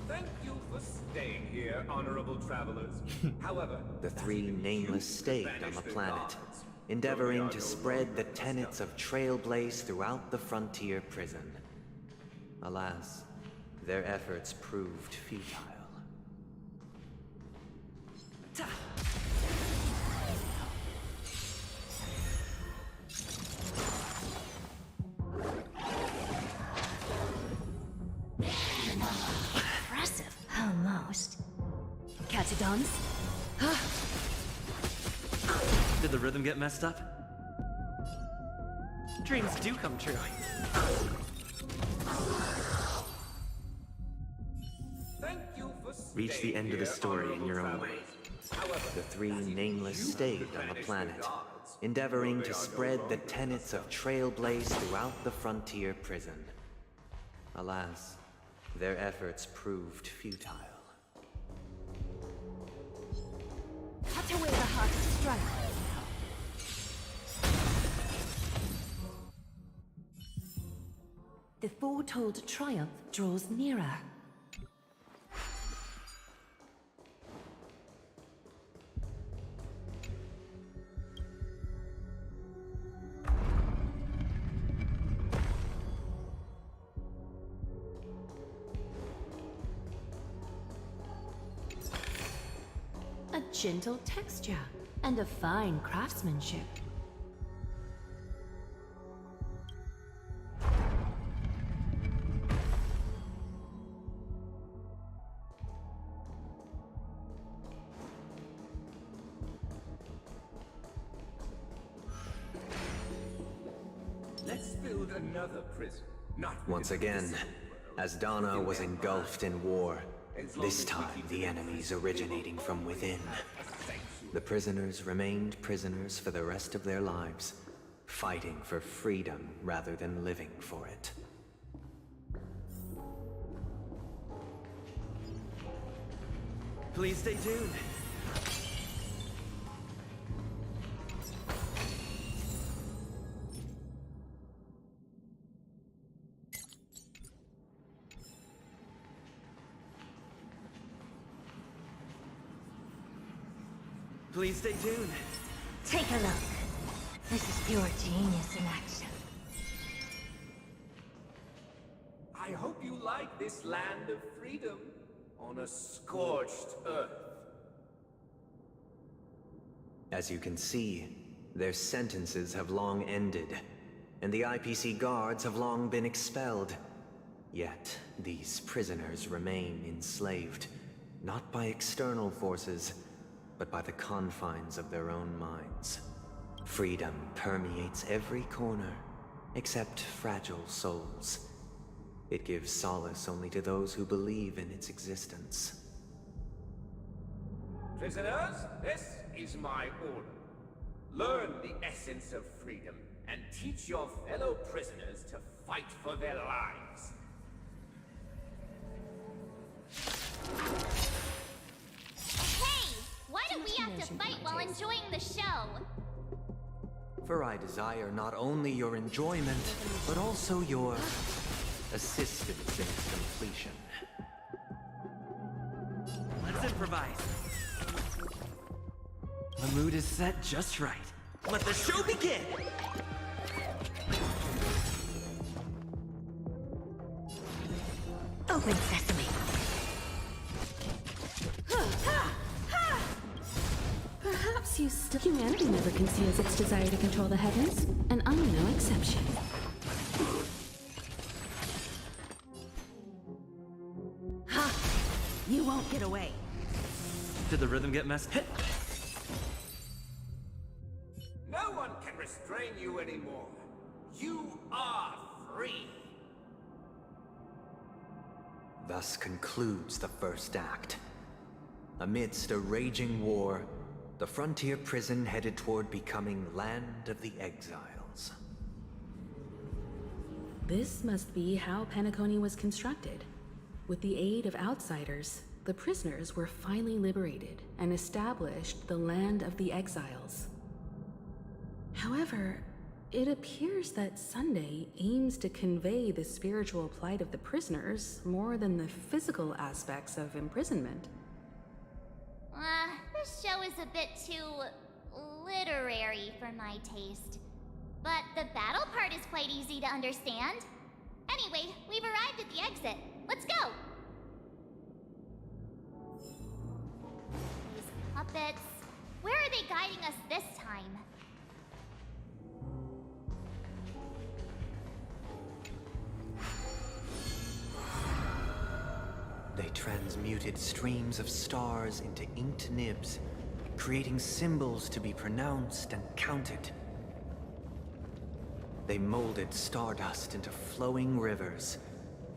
Thank you for staying here, honorable travelers. However, The three nameless stayed on the planet, endeavoring to spread the tenets of Trailblaze throughout the frontier prison. Alas, their efforts proved futile. Impressive. Almost. Catadons? Did the rhythm get messed up? Dreams do come true. thank you for Reach the end of the story in your own way. The three nameless stayed on the planet, endeavoring to spread the tenets of Trailblaze throughout the frontier prison. Alas, their efforts proved futile. Cut away the heart of strife. The foretold triumph draws nearer. A gentle texture and a fine craftsmanship. Let's build another prison. Not Once again, as Donna was engulfed in war, this time the enemies originating from within. The prisoners remained prisoners for the rest of their lives, fighting for freedom rather than living for it. Please stay tuned. Please stay tuned. Take a look. This is pure genius in action. I hope you like this land of freedom on a scorched earth. As you can see, their sentences have long ended, and the IPC guards have long been expelled. Yet, these prisoners remain enslaved, not by external forces, but by the confines of their own minds. Freedom permeates every corner, except fragile souls. It gives solace only to those who believe in its existence. Prisoners, this is my order. Learn the essence of freedom and teach your fellow prisoners to fight for their lives. Hey! Why do we have to fight while enjoying the show? For I desire not only your enjoyment, but also your assistance in its completion. Let's improvise. The mood is set just right. Let the show begin! Open sesame. Perhaps you still... Humanity never conceals its desire to control the heavens, and I'm no exception. Ha! You won't get away. Did the rhythm get messed? No one can restrain you anymore. You are free. Thus concludes the first act. Amidst a raging war, the frontier prison headed toward becoming Land of the Exiles. This must be how Penacony was constructed. With the aid of outsiders, the prisoners were finally liberated and established the Land of the Exiles. However, it appears that Sunday aims to convey the spiritual plight of the prisoners more than the physical aspects of imprisonment. This show is a bit too literary for my taste. But the battle part is quite easy to understand. Anyway, we've arrived at the exit. Let's go! These puppets... Where are they guiding us this time? They transmuted streams of stars into inked nibs, creating symbols to be pronounced and counted. They molded stardust into flowing rivers,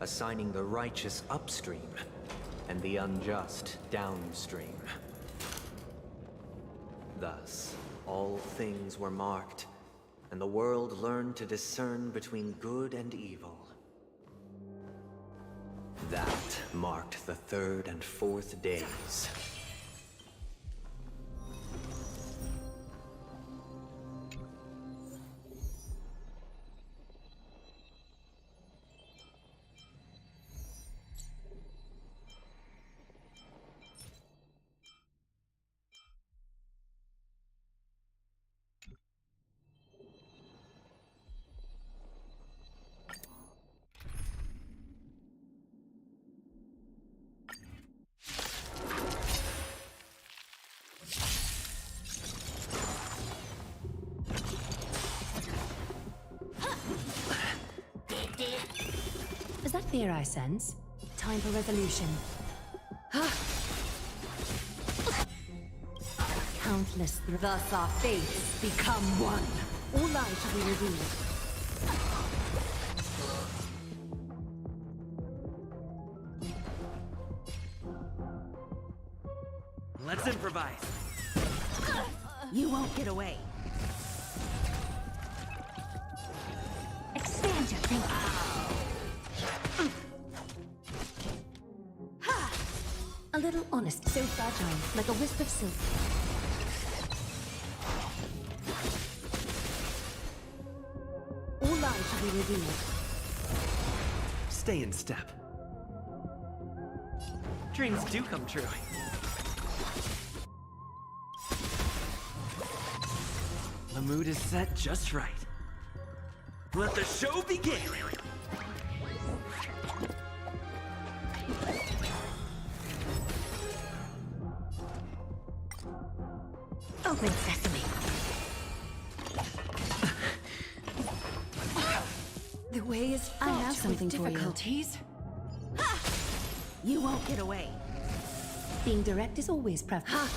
assigning the righteous upstream and the unjust downstream. Thus, all things were marked, and the world learned to discern between good and evil. That marked the third and fourth days. Is that fear I sense? Time for resolution. Countless thus our fates become one. All light shall be revealed. Let's improvise. You won't get away. Expand your thinking. A little honest, so fragile, like a wisp of silk. All light shall be revealed. Stay in step. Dreams do come true. The mood is set just right. Let the show begin! Open sesame. The way is fraught I have something with for you. difficulties. You won't get away. Being direct is always preferable.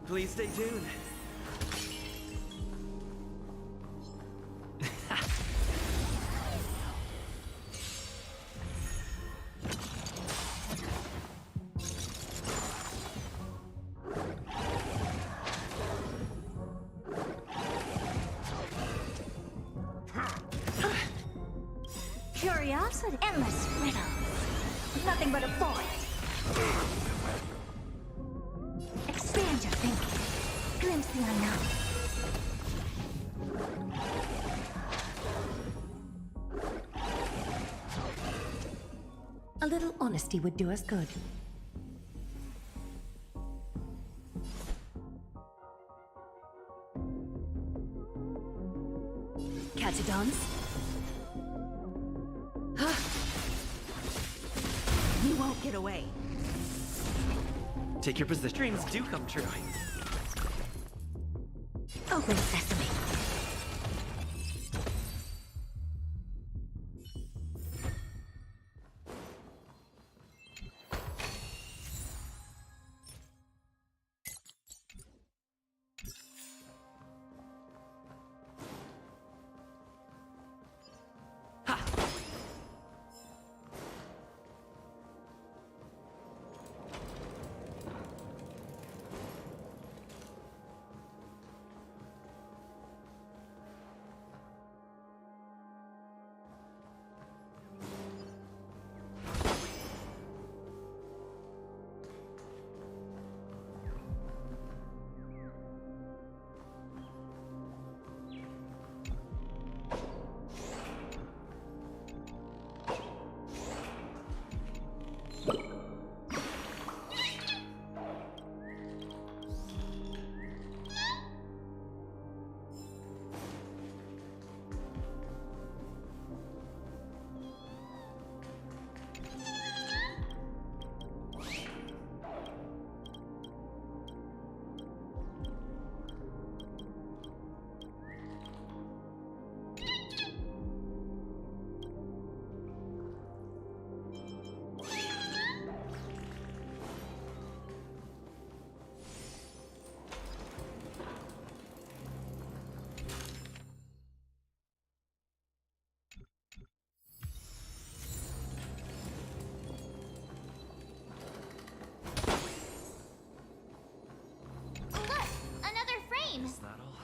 Please stay tuned. Curiosity, endless riddles. Nothing but a void. Expand your thinking. Glimpse the unknown. A little honesty would do us good. Catch a dance? You won't get away. Take your position. Dreams do come true. Open sesame. Is that all?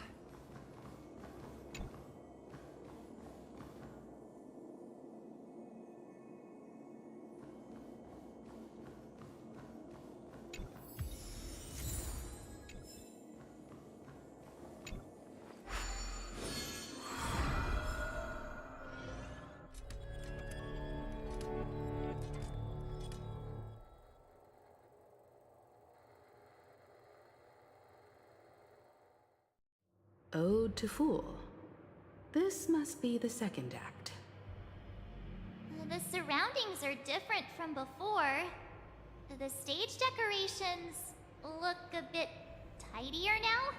Ode to Fool. This must be the second act. The surroundings are different from before. The stage decorations look a bit tidier now.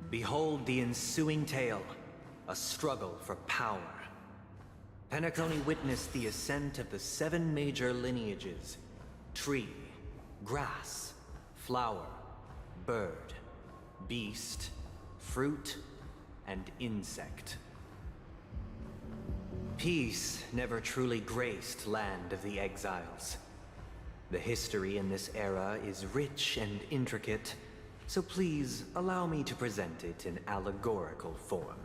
Behold the ensuing tale, a struggle for power. Penacony witnessed the ascent of the 7 major lineages: tree, grass, flower, bird, beast, fruit, and insect. Peace never truly graced Land of the Exiles. The history in this era is rich and intricate, so please allow me to present it in allegorical form.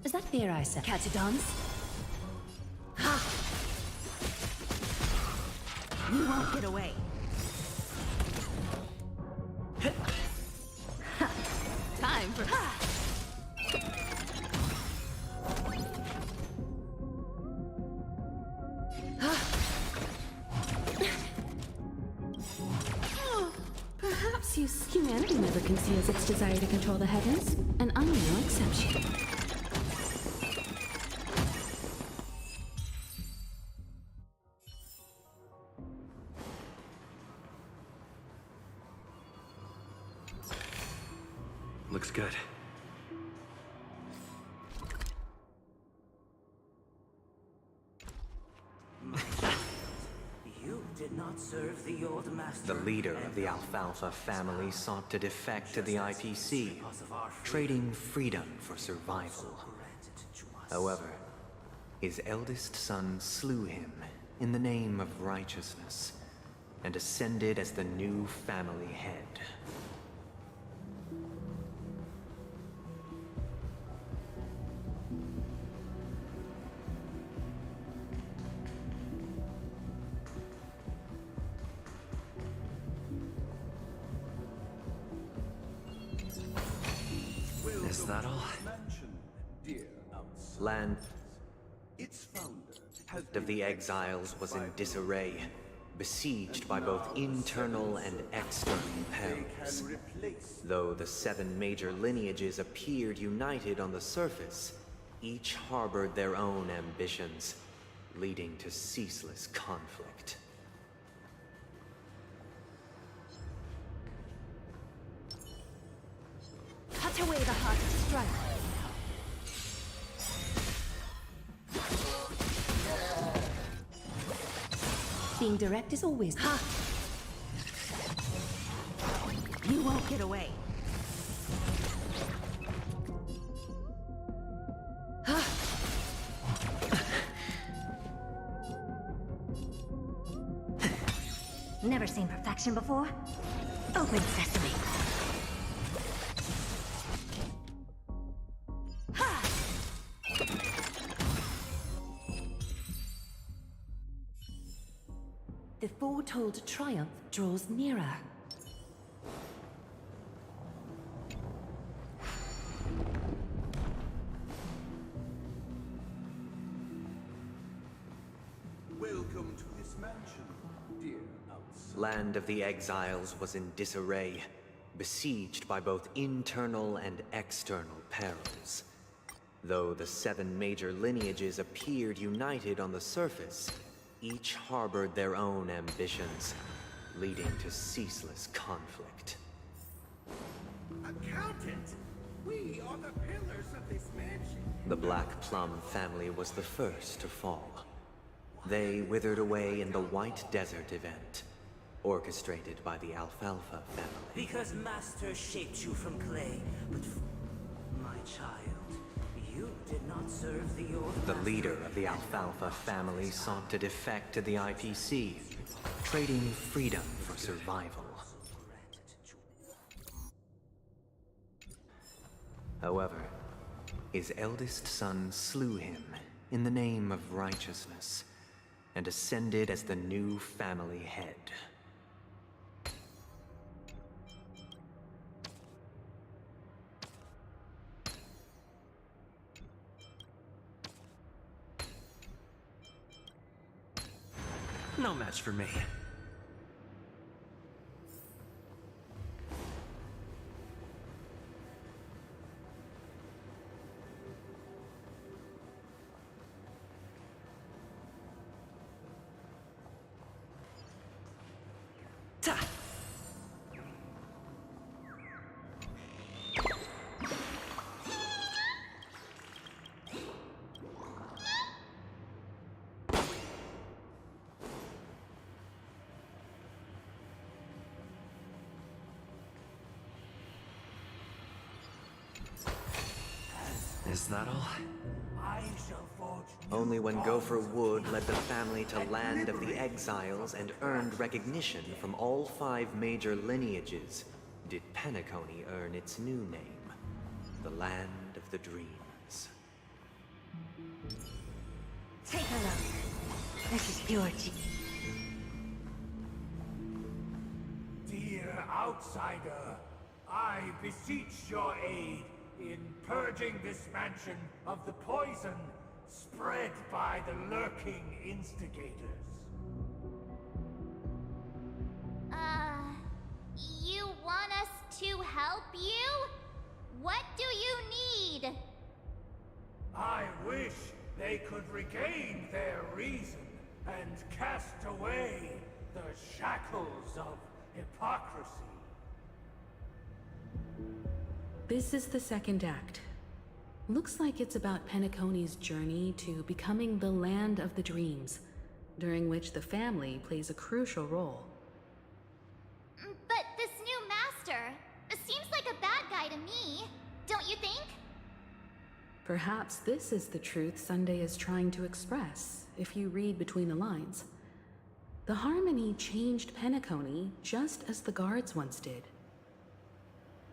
Is that fear I said? Catch a dance? You won't get away. Time for... Perhaps humanity never conceals its desire to control the heavens, and I'm no exception. Looks good. You did not serve the old master. The leader of the Alfalfa family sought to defect to the IPC, trading freedom for survival. However, his eldest son slew him in the name of righteousness and ascended as the new family head. Is that all? Land of the exiles was in disarray, besieged by both internal and external perils. Though the 7 major lineages appeared united on the surface, each harbored their own ambitions, leading to ceaseless conflict. Cut away the heart of strife. Being direct is always... Ha! You won't get away. Never seen perfection before? Open sesame. The foretold triumph draws nearer. Welcome to this mansion, dear outsider. Land of the exiles was in disarray, besieged by both internal and external perils. Though the 7 major lineages appeared united on the surface, each harbored their own ambitions, leading to ceaseless conflict. Accountant! We are the pillars of this mansion. The Black Plum family was the first to fall. They withered away in the White Desert event, orchestrated by the Alfalfa family. Because Master shaped you from clay, but my child, you did not serve the old The master. leader of the Alfalfa family sought to defect to the IPC, trading freedom for survival. However, his eldest son slew him in the name of righteousness and ascended as the new family head. No match for me. Is that all? I shall forge Only when Gopher Wood led the family to Land of the Exiles and earned recognition from all 5 major lineages did Penacony earn its new name, the Land of the Dreams. Take a look. This is pure outsider, I beseech your aid in purging this mansion of the poison spread by the lurking instigators. You want us to help you? What do you need? I wish they could regain their reason and cast away the shackles of hypocrisy. This is the second act. Looks like it's about Penacony's journey to becoming the land of the dreams, during which the family plays a crucial role. But this new master seems like a bad guy to me, don't you think? Perhaps this is the truth Sunday is trying to express, if you read between the lines. The Harmony changed Penacony just as the guards once did.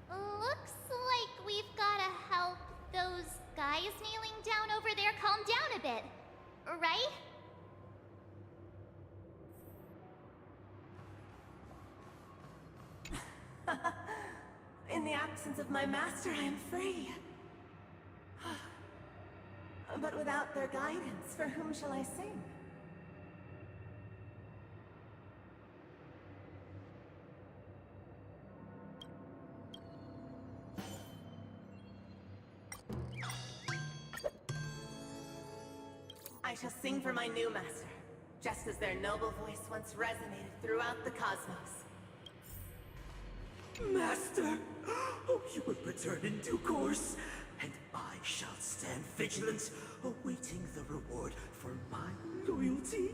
Looks like we've gotta help those guys kneeling down over there calm down a bit, right? In the absence of my master, I am free. But without their guidance, for whom shall I sing? I shall sing for my new master, just as their noble voice once resonated throughout the cosmos. Master! Oh, you will return in due course, and I shall stand vigilant, awaiting the reward for my loyalty.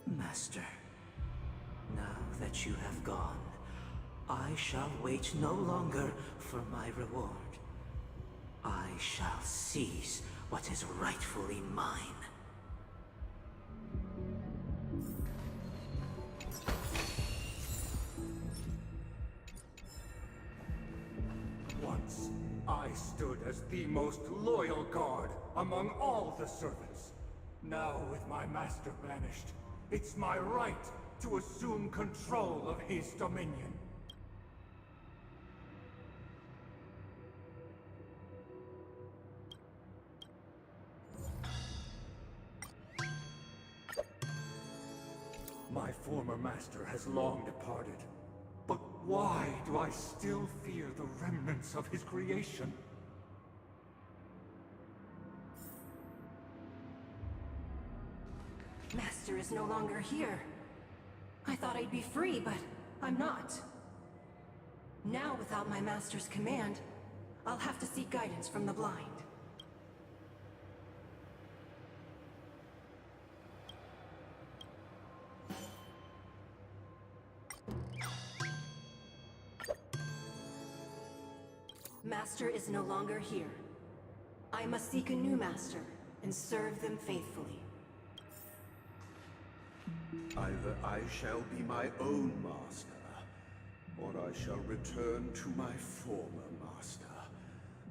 Master, now that you have gone, I shall wait no longer for my reward. I shall seize what is rightfully mine. Once, I stood as the most loyal guard among all the servants. Now, with my master banished, it's my right to assume control of his dominion. My former master has long departed, but why do I still fear the remnants of his creation? Master is no longer here. I thought I'd be free, but I'm not. Now, without my master's command, I'll have to seek guidance from the blind. Master is no longer here. I must seek a new master and serve them faithfully. Either I shall be my own master, or I shall return to my former master.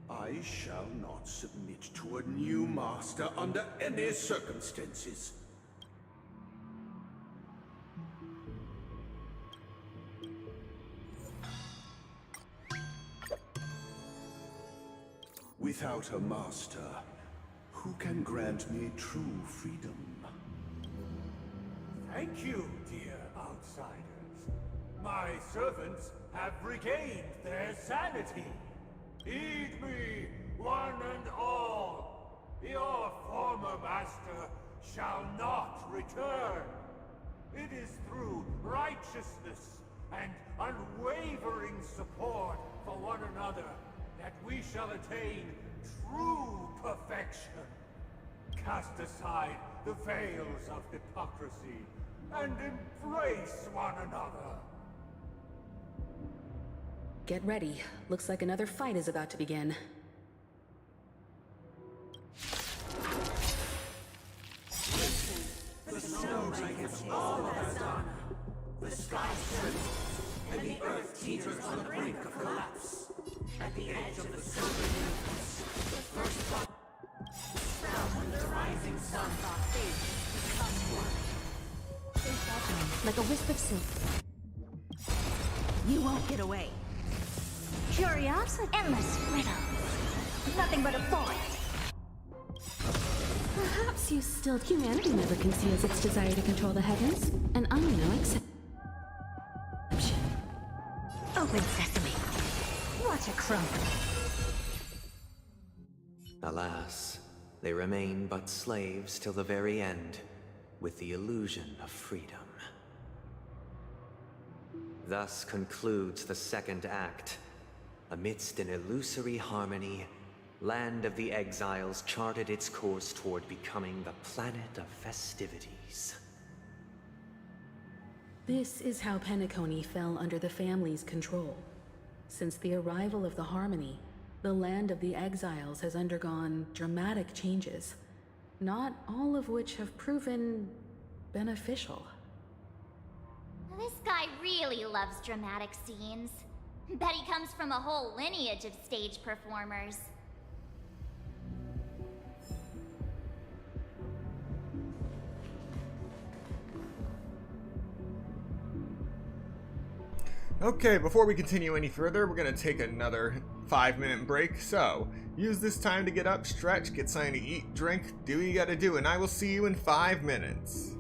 I shall not submit to a new master under any circumstances. Without a master, who can grant me true freedom? Thank you, dear outsiders. My servants have regained their sanity. Heed me, one and all. Your former master shall not return. It is through righteousness and unwavering support for one another that we shall attain true perfection. Cast aside the veils of hypocrisy and embrace one another. Get ready. Looks like another fight is about to begin. The snow blankets all of Astana. The sky trembles, and the earth teeters on the brink of collapse. At the edge of the silver universe, the first spot. From the rising sun, our fate becomes one. Like a wisp of silk. You won't get away. Curiosity. Endless riddles. Nothing but a void. Perhaps you still... Humanity never conceals its desire to control the heavens, and I'm no exception. Open sesame. What a crumb. Alas, they remain but slaves till the very end, with the illusion of freedom. Thus concludes the second act. Amidst an illusory harmony, Land of the Exiles charted its course toward becoming the planet of festivities. This is how Penacony fell under the family's control. Since the arrival of the Harmony, the Land of the Exiles has undergone dramatic changes, not all of which have proven beneficial. This guy really loves dramatic scenes. Bet he comes from a whole lineage of stage performers. Okay, before we continue any further, we're going to take another 5-minute break. So, use this time to get up, stretch, get something to eat, drink, do what you gotta do, and I will see you in 5 minutes.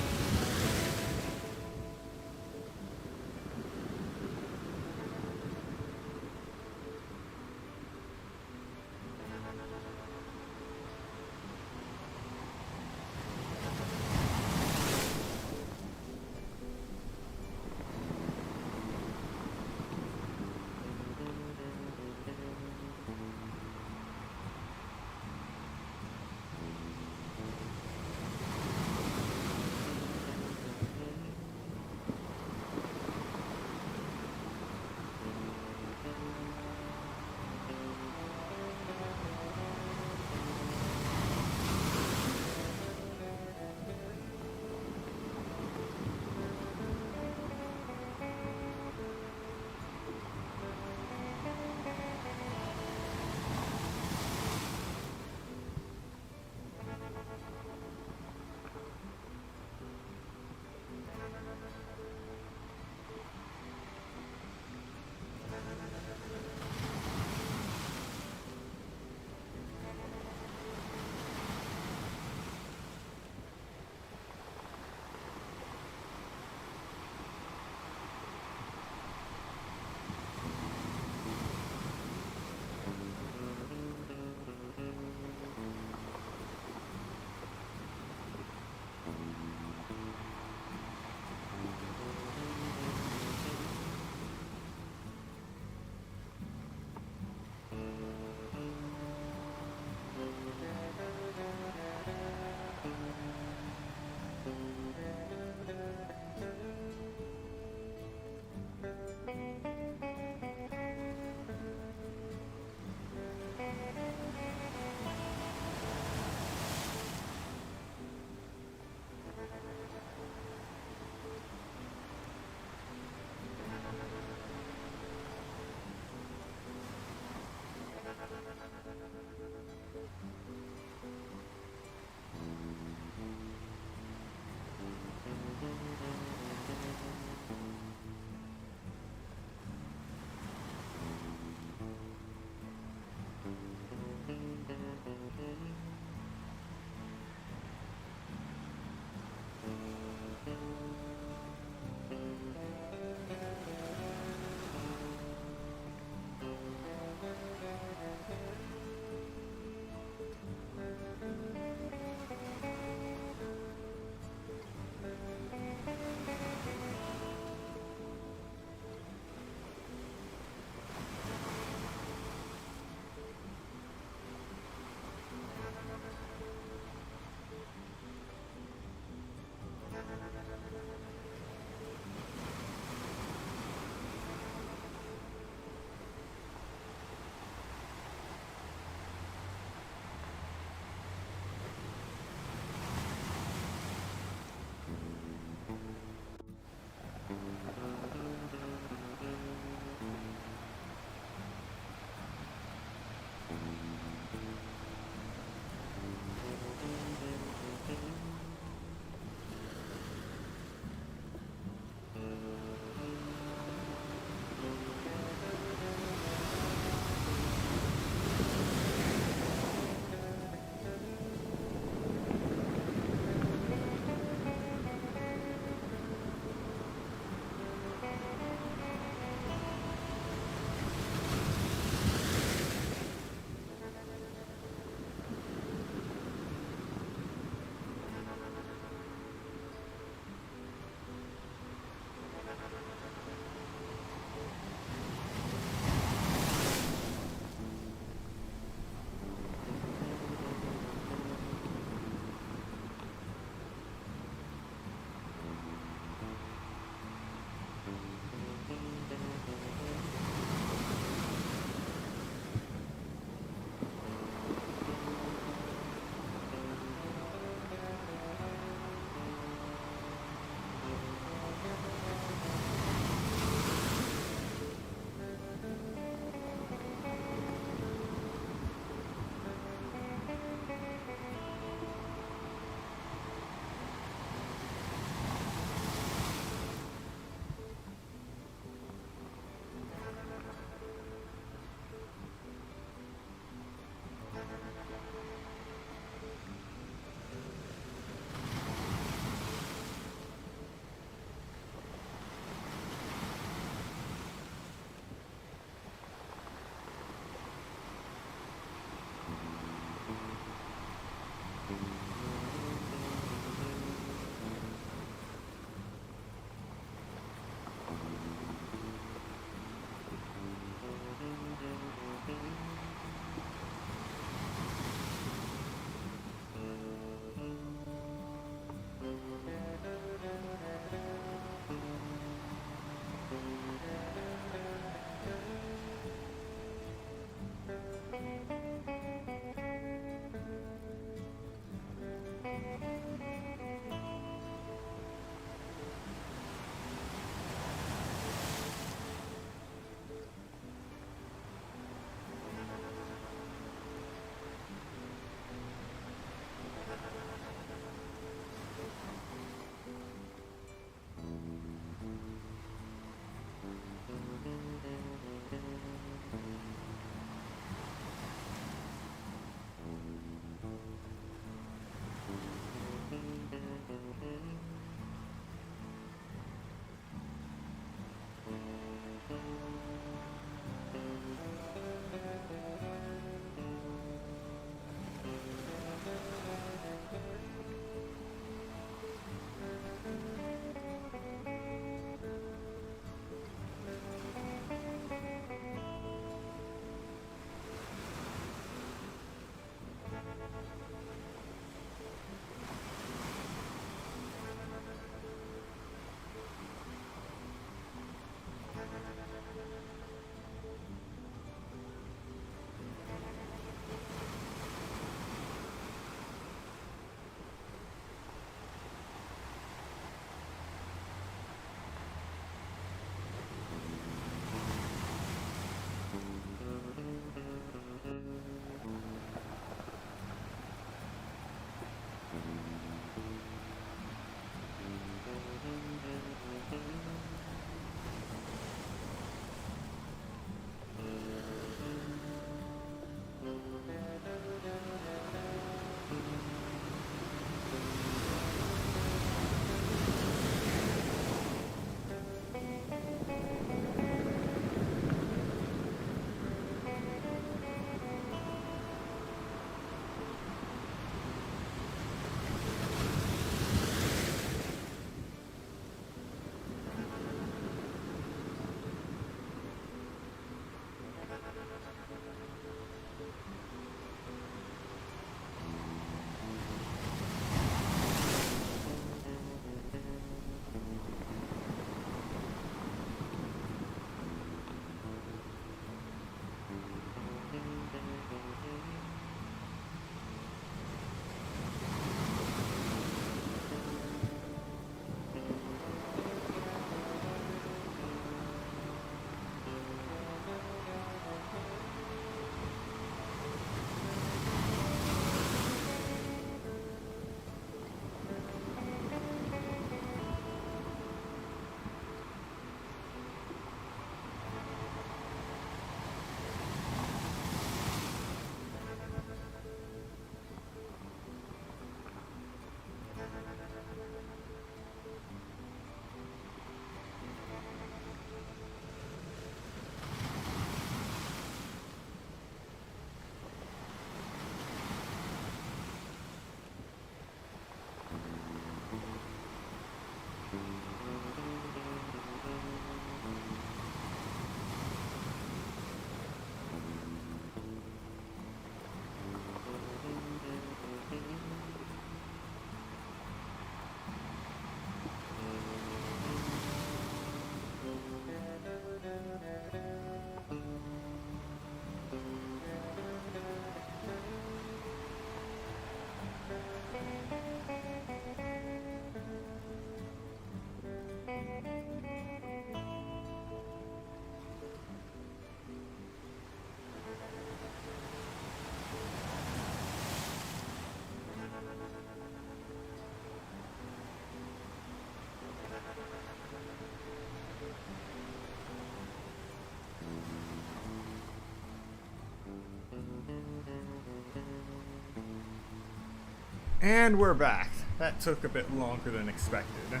And we're back. That took a bit longer than expected.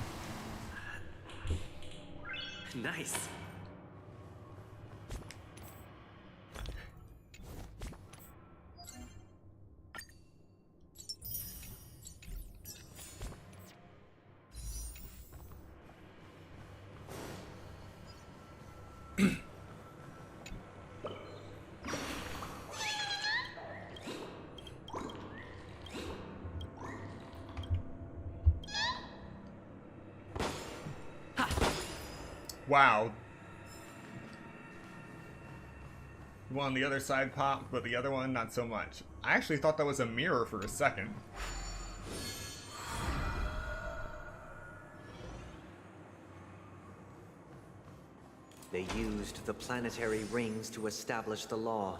Nice. Wow. One on the other side popped, but the other one not so much. I actually thought that was a mirror for a second. They used the planetary rings to establish the law,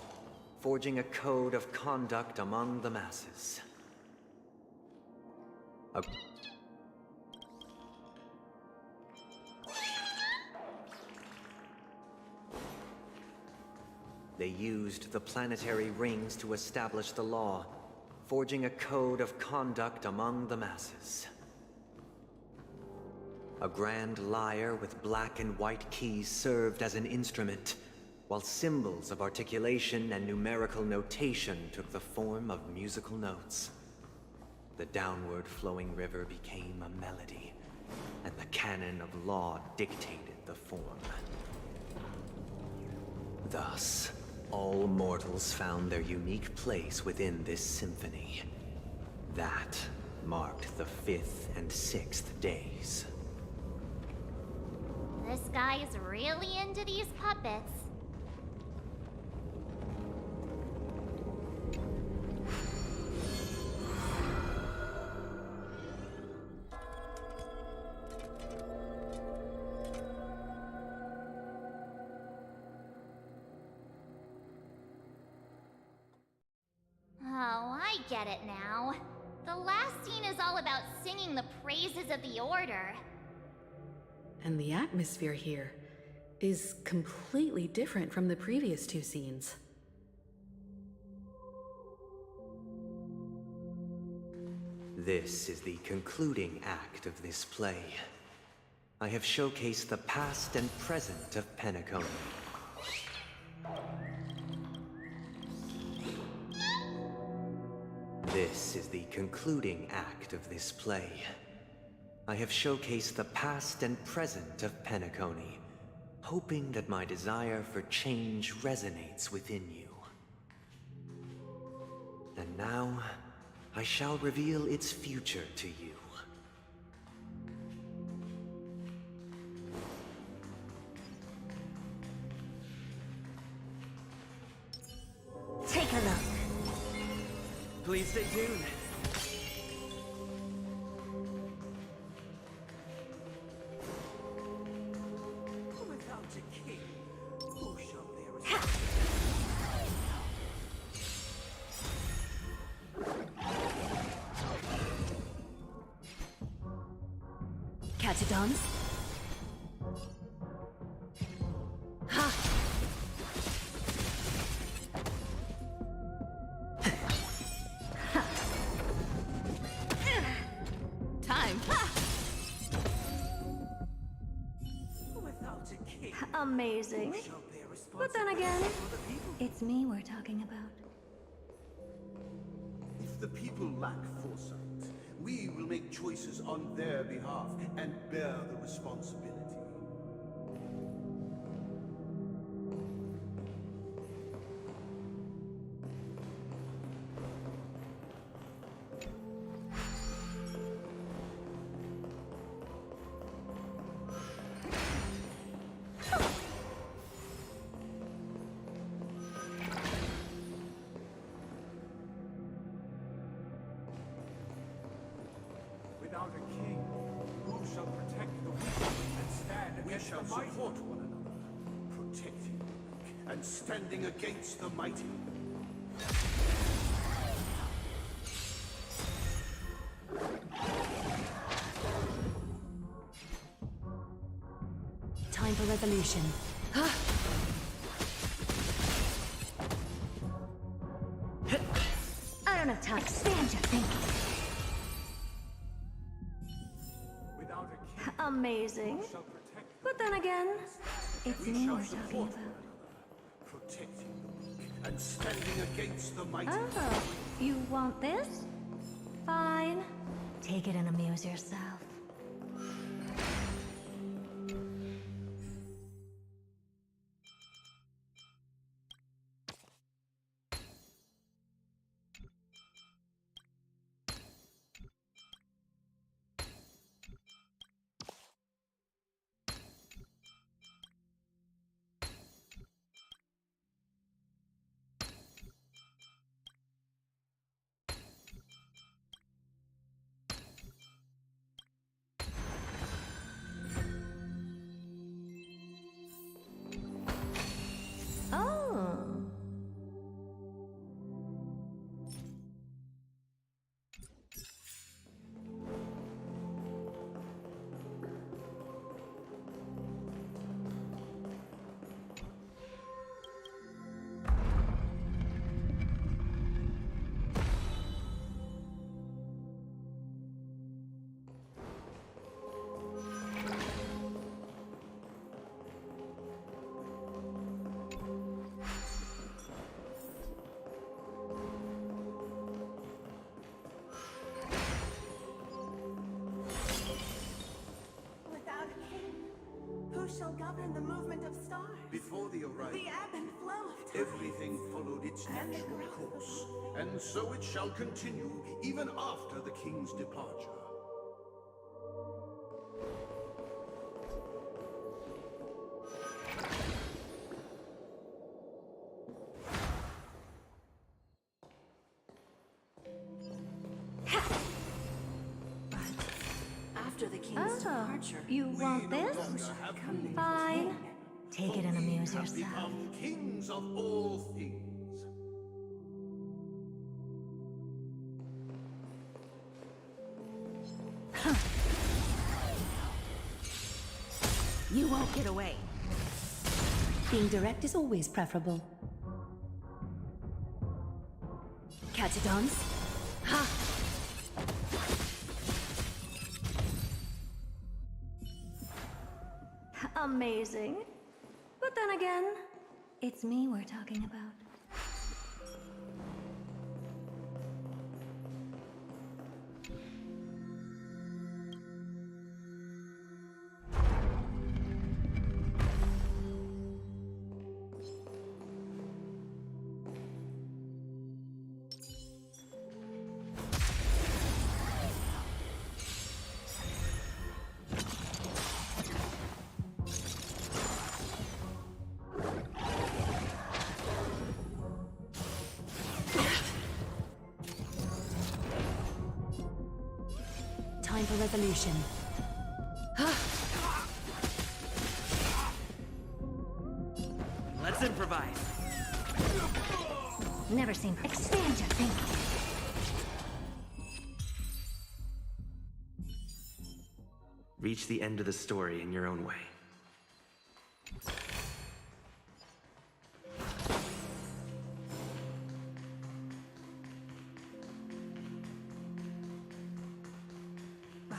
forging a code of conduct among the masses. They used the planetary rings to establish the law, forging a code of conduct among the masses. A grand lyre with black and white keys served as an instrument, while symbols of articulation and numerical notation took the form of musical notes. The downward flowing river became a melody, and the canon of law dictated the form. Thus, all mortals found their unique place within this symphony. That marked the 5th and 6th days. This guy is really into these puppets. Oh, I get it now. The last scene is all about singing the praises of the Order. And the atmosphere here is completely different from the previous two scenes. This is the concluding act of this play. I have showcased the past and present of Penacony. This is the concluding act of this play. I have showcased the past and present of Penacony, hoping that my desire for change resonates within you. And now, I shall reveal its future to you. Take a look. Please stay tuned. Without a king, who shall Catch a dance? Ha! Time. Without a king, Amazing. who shall bear But then again, responsibility for the people? it's me we're talking about. If the people lack foresight, we will make choices on their behalf and bear the responsibility. Without a king, who shall protect the weak and stand We against shall the mighty? support one another, protecting and standing against the mighty. Time for resolution. I don't have time. Expand your thinking. Amazing. But then again, it's me we're talking about. Protecting the weak and standing against the mighty. Oh, you want this? Fine. Take it and amuse yourself. Oh. Without a king, who shall govern the movement of stars? Before the arrival, The ebb and flow of time. everything followed its natural course, and so it shall continue even after the king's departure. After the king's departure, You want this? Fine. Take it and amuse Have yourself. become kings of all things. You won't get away. Being direct is always preferable. Catchadons? Ha! Amazing. But then again, it's me we're talking about. Time for resolution. Let's improvise. Never seen. Expand your thinking. Reach the end of the story in your own way. but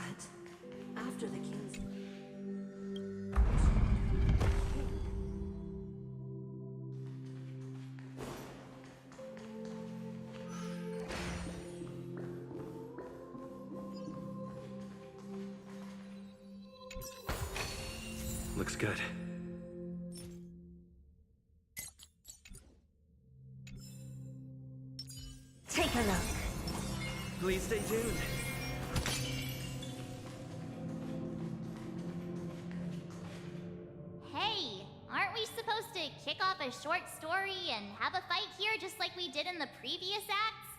after the king's Looks good. Take a look. Please stay tuned. Hey, aren't we supposed to kick off a short story and have a fight here just like we did in the previous acts?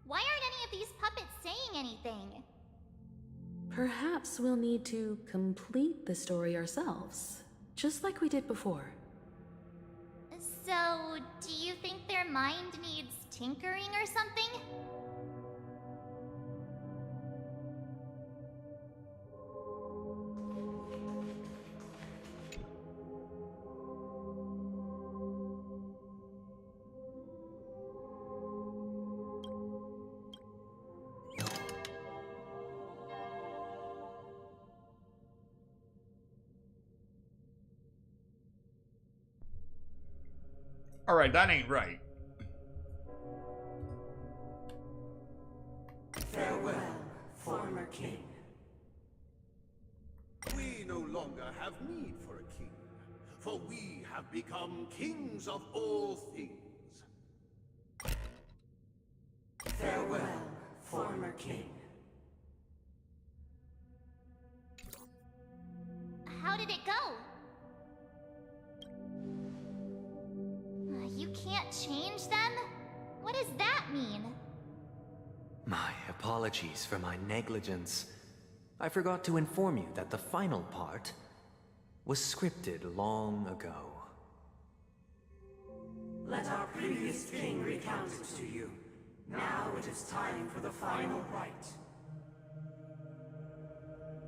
Why aren't any of these puppets saying anything? Perhaps we'll need to complete the story ourselves, just like we did before. So, do you think their mind needs tinkering or something? Alright, that ain't right. Farewell, former king. We no longer have need for a king, for we have become kings of all things. Farewell, former king. How did it go? You can't change them? What does that mean? My apologies for my negligence. I forgot to inform you that the final part was scripted long ago. Let our previous king recount it to you. Now it is time for the final rite.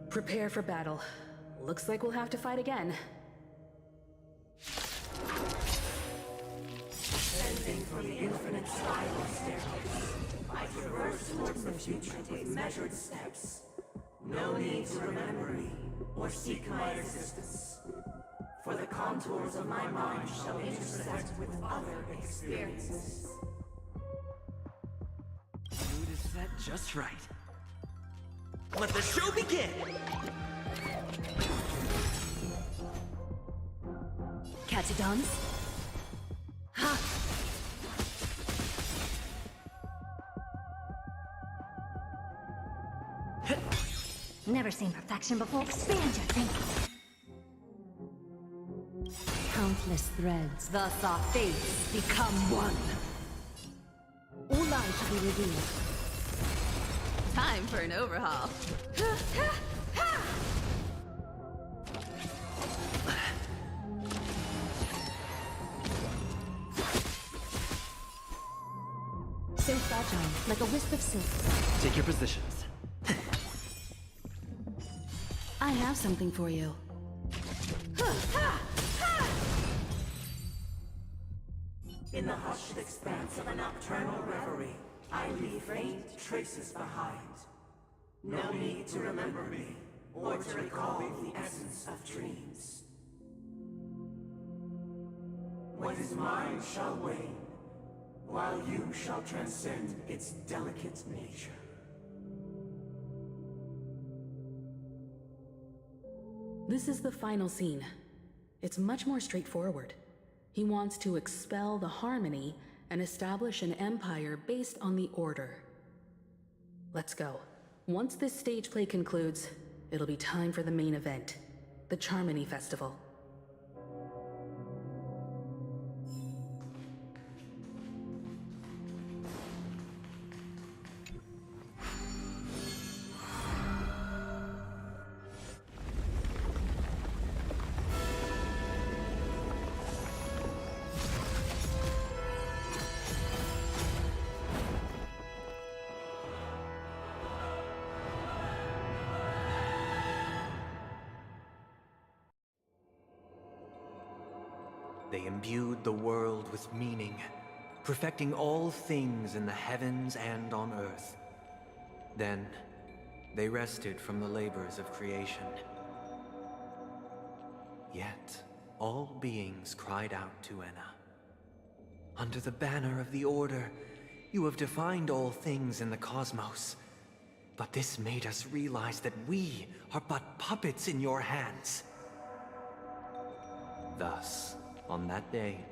Prepare for battle. Looks like we'll have to fight again. Ascending from the infinite spiral staircase, I traverse towards the future with measured steps. No need to remember me or seek my assistance, for the contours of my mind shall intersect with other experiences. Mood is set just right. Let the show begin! Catch a dance? Ha! Never seen perfection before. Expand your thinking. Countless threads, thus our fates become one. All light shall be revealed. Time for an overhaul. So fragile, like a wisp of silk. Take your positions. I have something for you. In the hushed expanse of a nocturnal reverie, I leave faint traces behind. No need to remember me, or to recall the essence of dreams. What is mine shall wane, while you shall transcend its delicate nature. This is the final scene. It's much more straightforward. He wants to expel the Harmony and establish an empire based on the Order. Let's go. Once this stage play concludes, it'll be time for the main event, the Charmony Festival. They imbued the world with meaning, perfecting all things in the heavens and on earth. Then, they rested from the labors of creation. Yet, all beings cried out to Enna. Under the banner of the Order, you have defined all things in the cosmos. But this made us realize that we are but puppets in your hands. Thus, on that day,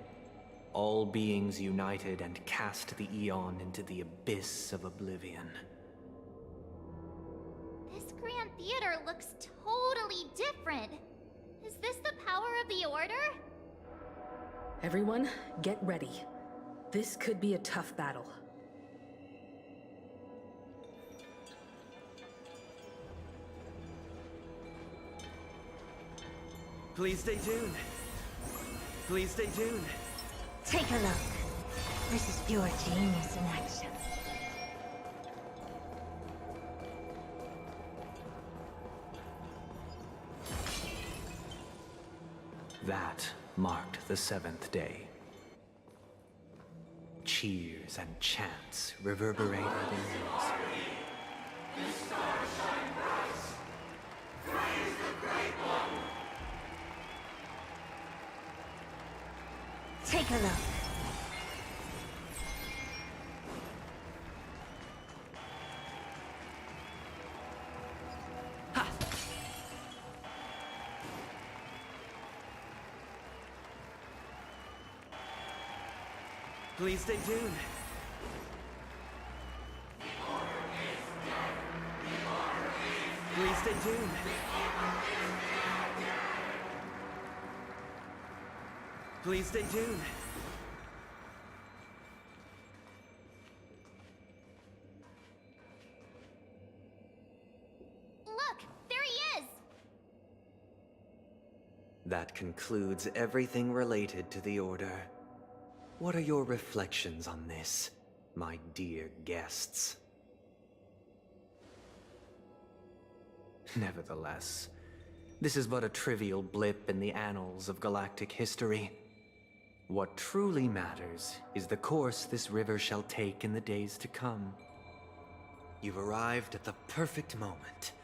all beings united and cast the Eon into the abyss of oblivion. This Grand Theater looks totally different. Is this the power of the Order? Everyone, get ready. This could be a tough battle. Please stay tuned. Please stay tuned. Take a look. This is pure genius in action. That marked the seventh day. Cheers and chants reverberated in unison. Take a look. Please stay tuned. Please stay tuned. Please stay tuned. Look, there he is! That concludes everything related to the Order. What are your reflections on this, my dear guests? Nevertheless, this is but a trivial blip in the annals of galactic history. What truly matters is the course this river shall take in the days to come. You've arrived at the perfect moment.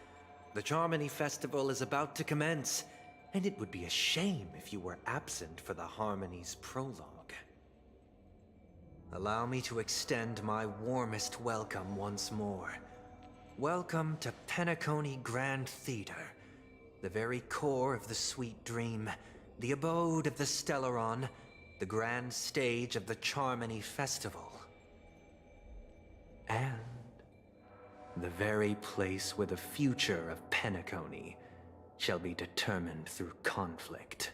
The Charmony Festival is about to commence, and it would be a shame if you were absent for the Harmony's prologue. Allow me to extend my warmest welcome once more. Welcome to Penacony Grand Theater, the very core of the Sweet Dream, the abode of the Stellaron, the grand stage of the Charmony Festival. And the very place where the future of Penacony shall be determined through conflict.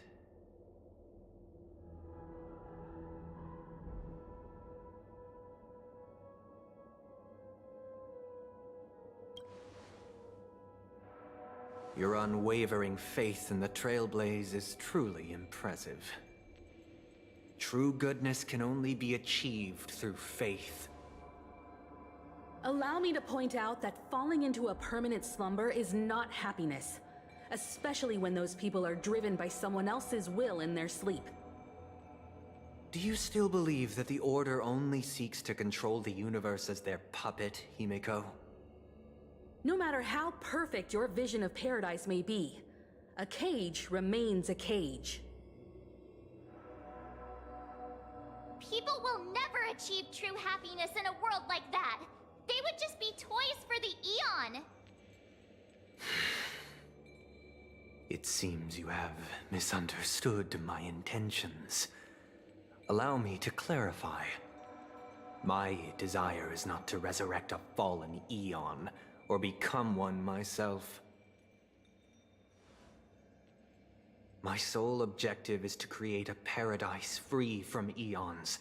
Your unwavering faith in the Trailblaze is truly impressive. True goodness can only be achieved through faith. Allow me to point out that falling into a permanent slumber is not happiness, especially when those people are driven by someone else's will in their sleep. Do you still believe that the Order only seeks to control the universe as their puppet, Himeko? No matter how perfect your vision of paradise may be, a cage remains a cage. People will never achieve true happiness in a world like that. They would just be toys for the Eon. It seems you have misunderstood my intentions. Allow me to clarify. My desire is not to resurrect a fallen Eon, or become one myself. My sole objective is to create a paradise free from Eons,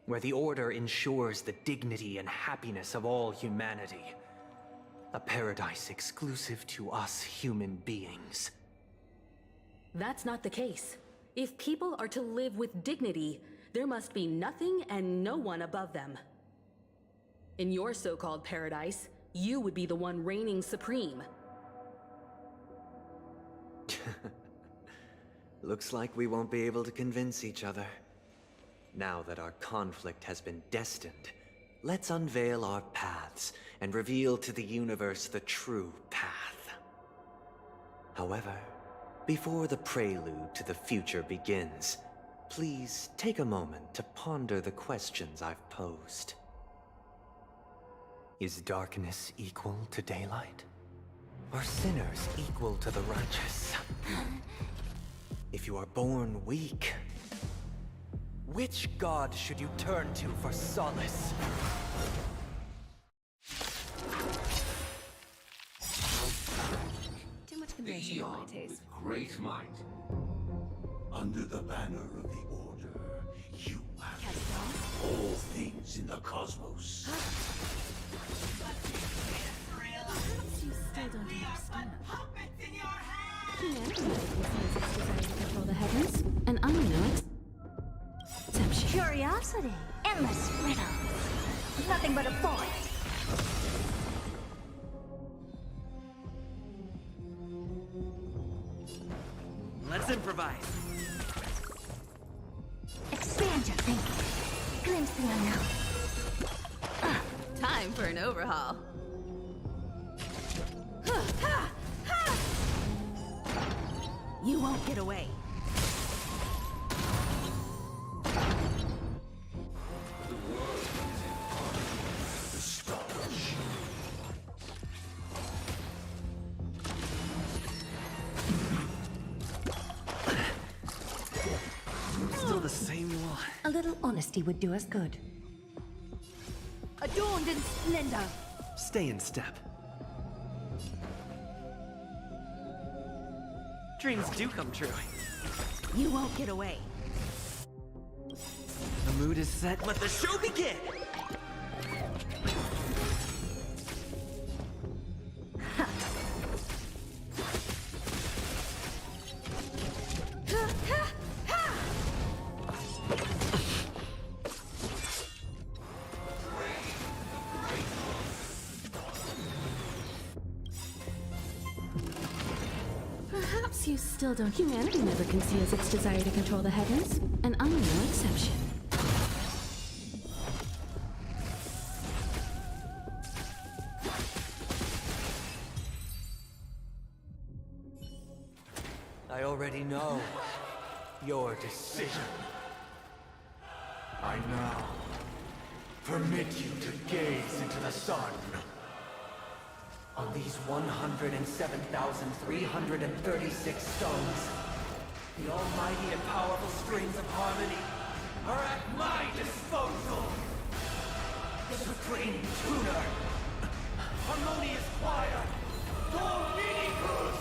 where the Order ensures the dignity and happiness of all humanity. A paradise exclusive to us human beings. That's not the case. If people are to live with dignity, there must be nothing and no one above them. In your so-called paradise, you would be the one reigning supreme. Looks like we won't be able to convince each other. Now that our conflict has been destined, let's unveil our paths and reveal to the universe the true path. However, before the prelude to the future begins, please take a moment to ponder the questions I've posed. Is darkness equal to daylight? Are sinners equal to the righteous? If you are born weak, which god should you turn to for solace? Too much convincing for my taste. Great might. Under the banner of the Order, you have all things in the cosmos. You still don't understand. Humanity seems its desire to control the heavens, and I know exception. Curiosity, endless riddles. Nothing but a void. Let's improvise. Expand your thinking. Glimpse the unknown. Time for an overhaul. You won't get away. Still the same one. A little honesty would do us good. Adorned in splendor. Stay in step. Dreams do come true. You won't get away. The mood is set. Let the show begin! Perhaps you still don't. Humanity never conceals its desire to control the heavens, and I'm no exception. I already know your decision. I now permit you to gaze into the sun. On these 107,336 stones, the almighty and powerful strings of harmony are at my disposal. The supreme tuner, harmonious choir, Dominicus!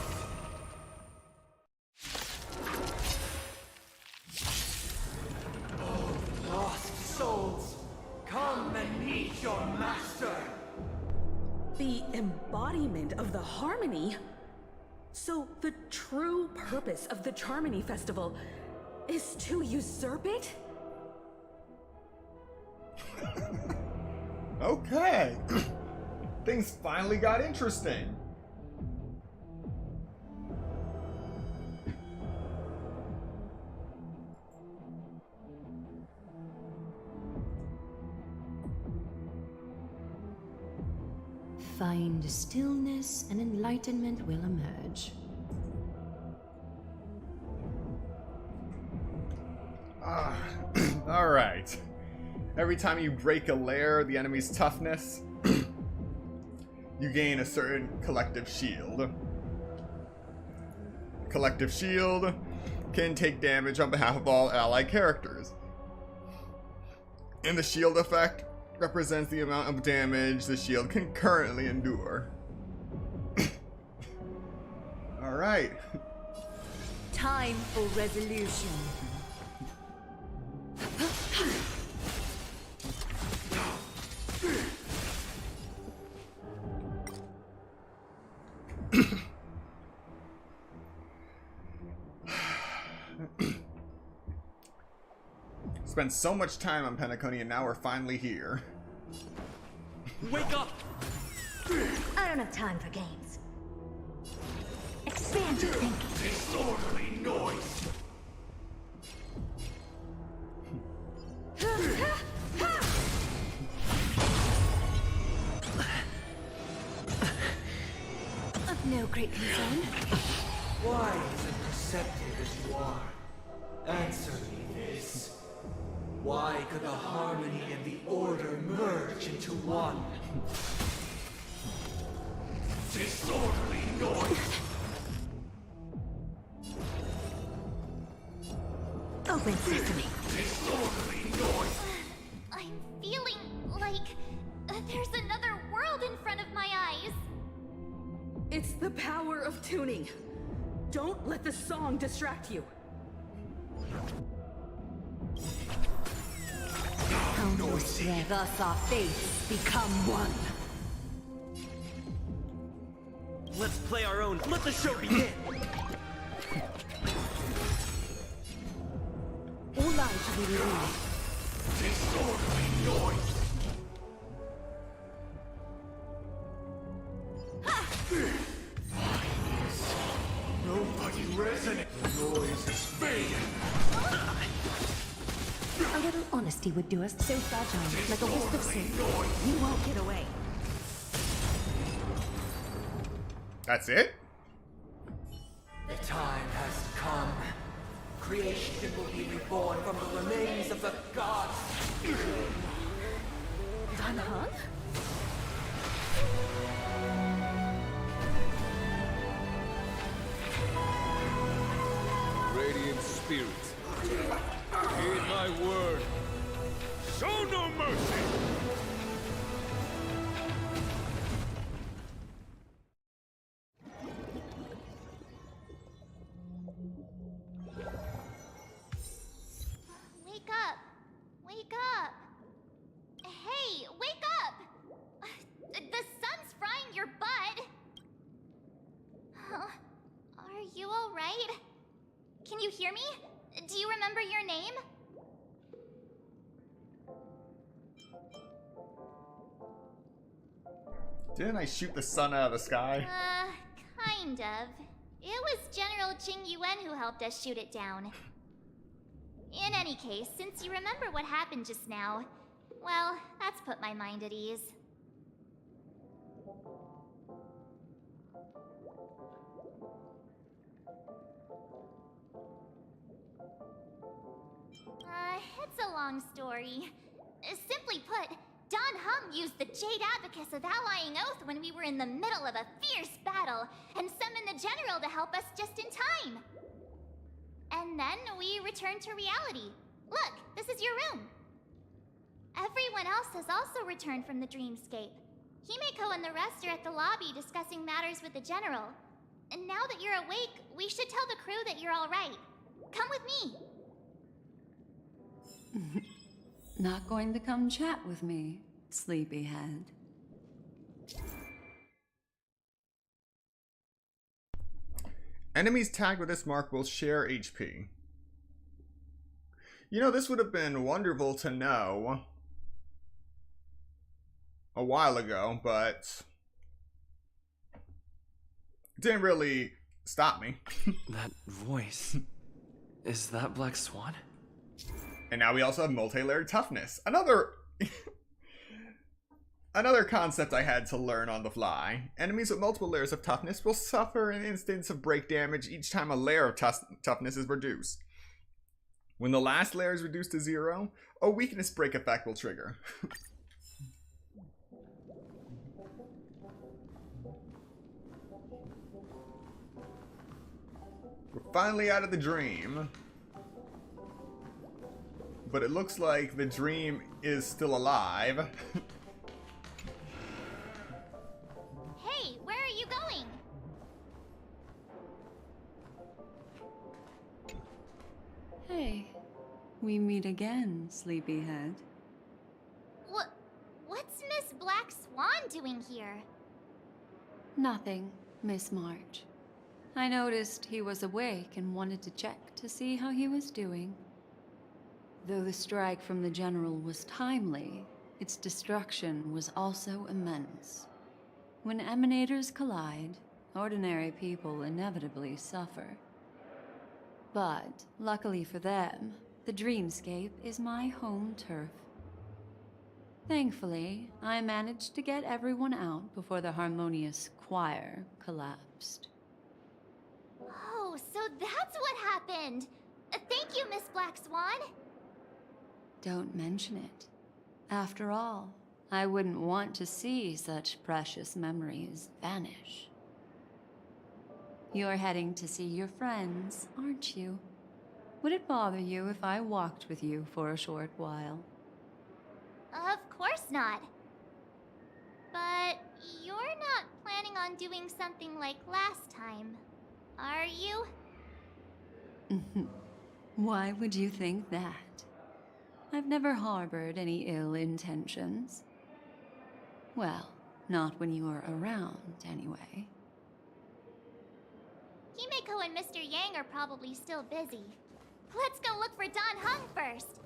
Oh, lost souls, come and meet your master! The embodiment of the harmony? So the true purpose of the Charmony Festival is to usurp it? Okay. Things finally got interesting. Find stillness and enlightenment will emerge. Alright. Every time you break a layer, the enemy's toughness, you gain a certain collective shield. Collective shield can take damage on behalf of all allied characters. And the shield effect represents the amount of damage the shield can currently endure. Alright. Time for resolution. Spent so much time on Penacony and now we're finally here. Wake up! I don't have time for games. Expand your thinking. Disorderly noise! Of no great concern. Wise and perceptive as you are, answer me this. Why could the harmony and the order merge into one? Disorderly noise! Open sesame. Disorderly noise! I'm feeling like there's another world in front of my eyes. It's the power of tuning. Don't let the song distract you. Countless threads, thus our fates become one. Let's play our own. Let the show begin! All lives will be revealed. Disorderly noise! Nobody resonates. The noise is fading. A little honesty would do us so fragile, like a wisp of silk. You won't get away. That's it? The time has come. Creation will be reborn from the remains of the gods. Dan Heng? Radiant spirits Heed my word. Show no mercy! Wake up! Wake up! Hey, wake up! The sun's frying your butt! Are you alright? Can you hear me? Do you remember your name? Didn't I shoot the sun out of the sky? Kind of. It was General Jing Yuan who helped us shoot it down. In any case, since you remember what happened just now, well, that's put my mind at ease. It's a long story. Simply put, Don Hung used the Jade Abacus of Allying Oath when we were in the middle of a fierce battle, and summoned the General to help us just in time. And then we returned to reality. Look, this is your room. Everyone else has also returned from the dreamscape. Himeko and the rest are at the lobby discussing matters with the General. And now that you're awake, we should tell the crew that you're all right. Come with me. Not going to come chat with me, sleepyhead. Enemies tagged with this mark will share HP. You know, this would have been wonderful to know a while ago, but it didn't really stop me. That voice. Is that Black Swan? And now we also have multi-layered toughness. Another concept I had to learn on the fly. Enemies with multiple layers of toughness will suffer an instance of break damage each time a layer of toughness is reduced. When the last layer is reduced to 0, a weakness break effect will trigger. We're finally out of the dream. But it looks like the dream is still alive. Hey, where are you going? Hey, we meet again, sleepyhead. What's Miss Black Swan doing here? Nothing, Miss March. I noticed he was awake and wanted to check to see how he was doing. Though the strike from the General was timely, its destruction was also immense. When emanators collide, ordinary people inevitably suffer. But, luckily for them, the dreamscape is my home turf. Thankfully, I managed to get everyone out before the harmonious choir collapsed. Oh, so that's what happened! Thank you, Miss Black Swan! Don't mention it. After all, I wouldn't want to see such precious memories vanish. You're heading to see your friends, aren't you? Would it bother you if I walked with you for a short while? Of course not. But you're not planning on doing something like last time, are you? Why would you think that? I've never harbored any ill intentions. Well, not when you are around, anyway. Himeko and Mr. Yang are probably still busy. Let's go look for Don Hung first.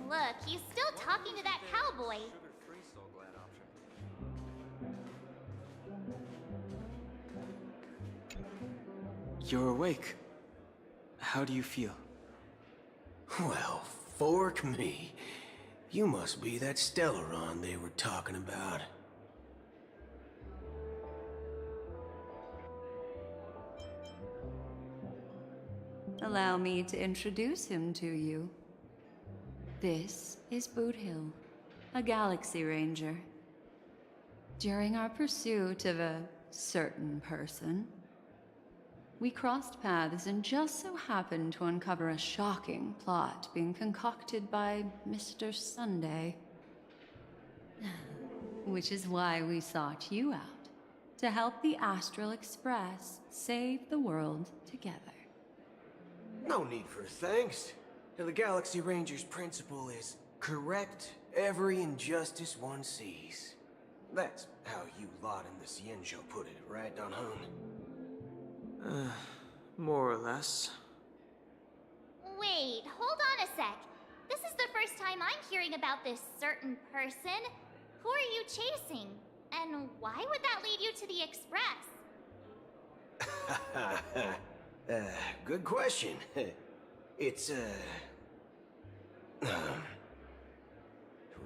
Look, he's still talking to that cowboy. You're awake. How do you feel? Well, fork me. You must be that Stellaron they were talking about. Allow me to introduce him to you. This is Boot Hill, a Galaxy Ranger. During our pursuit of a certain person, we crossed paths and just so happened to uncover a shocking plot being concocted by Mr. Sunday. Which is why we sought you out, to help the Astral Express save the world together. No need for thanks. The Galaxy Ranger's principle is correct every injustice one sees. That's how you lot in the Cienjo put it, right, Don Hung? More or less. Wait, hold on a sec. This is the first time I'm hearing about this certain person. Who are you chasing? And why would that lead you to the Express? Good question. It's, who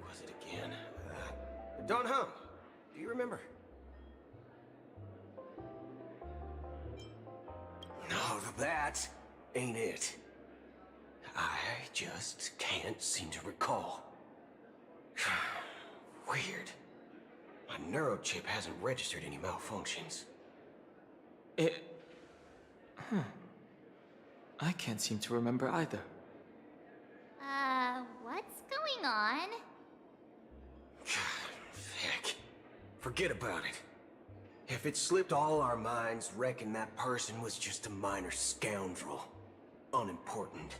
was it again? Don Hung. Do you remember? No, that ain't it. I just can't seem to recall. Weird. My neurochip hasn't registered any malfunctions. I can't seem to remember either. What's going on? Heck. Forget about it. If it slipped all our minds, reckon that person was just a minor scoundrel. Unimportant.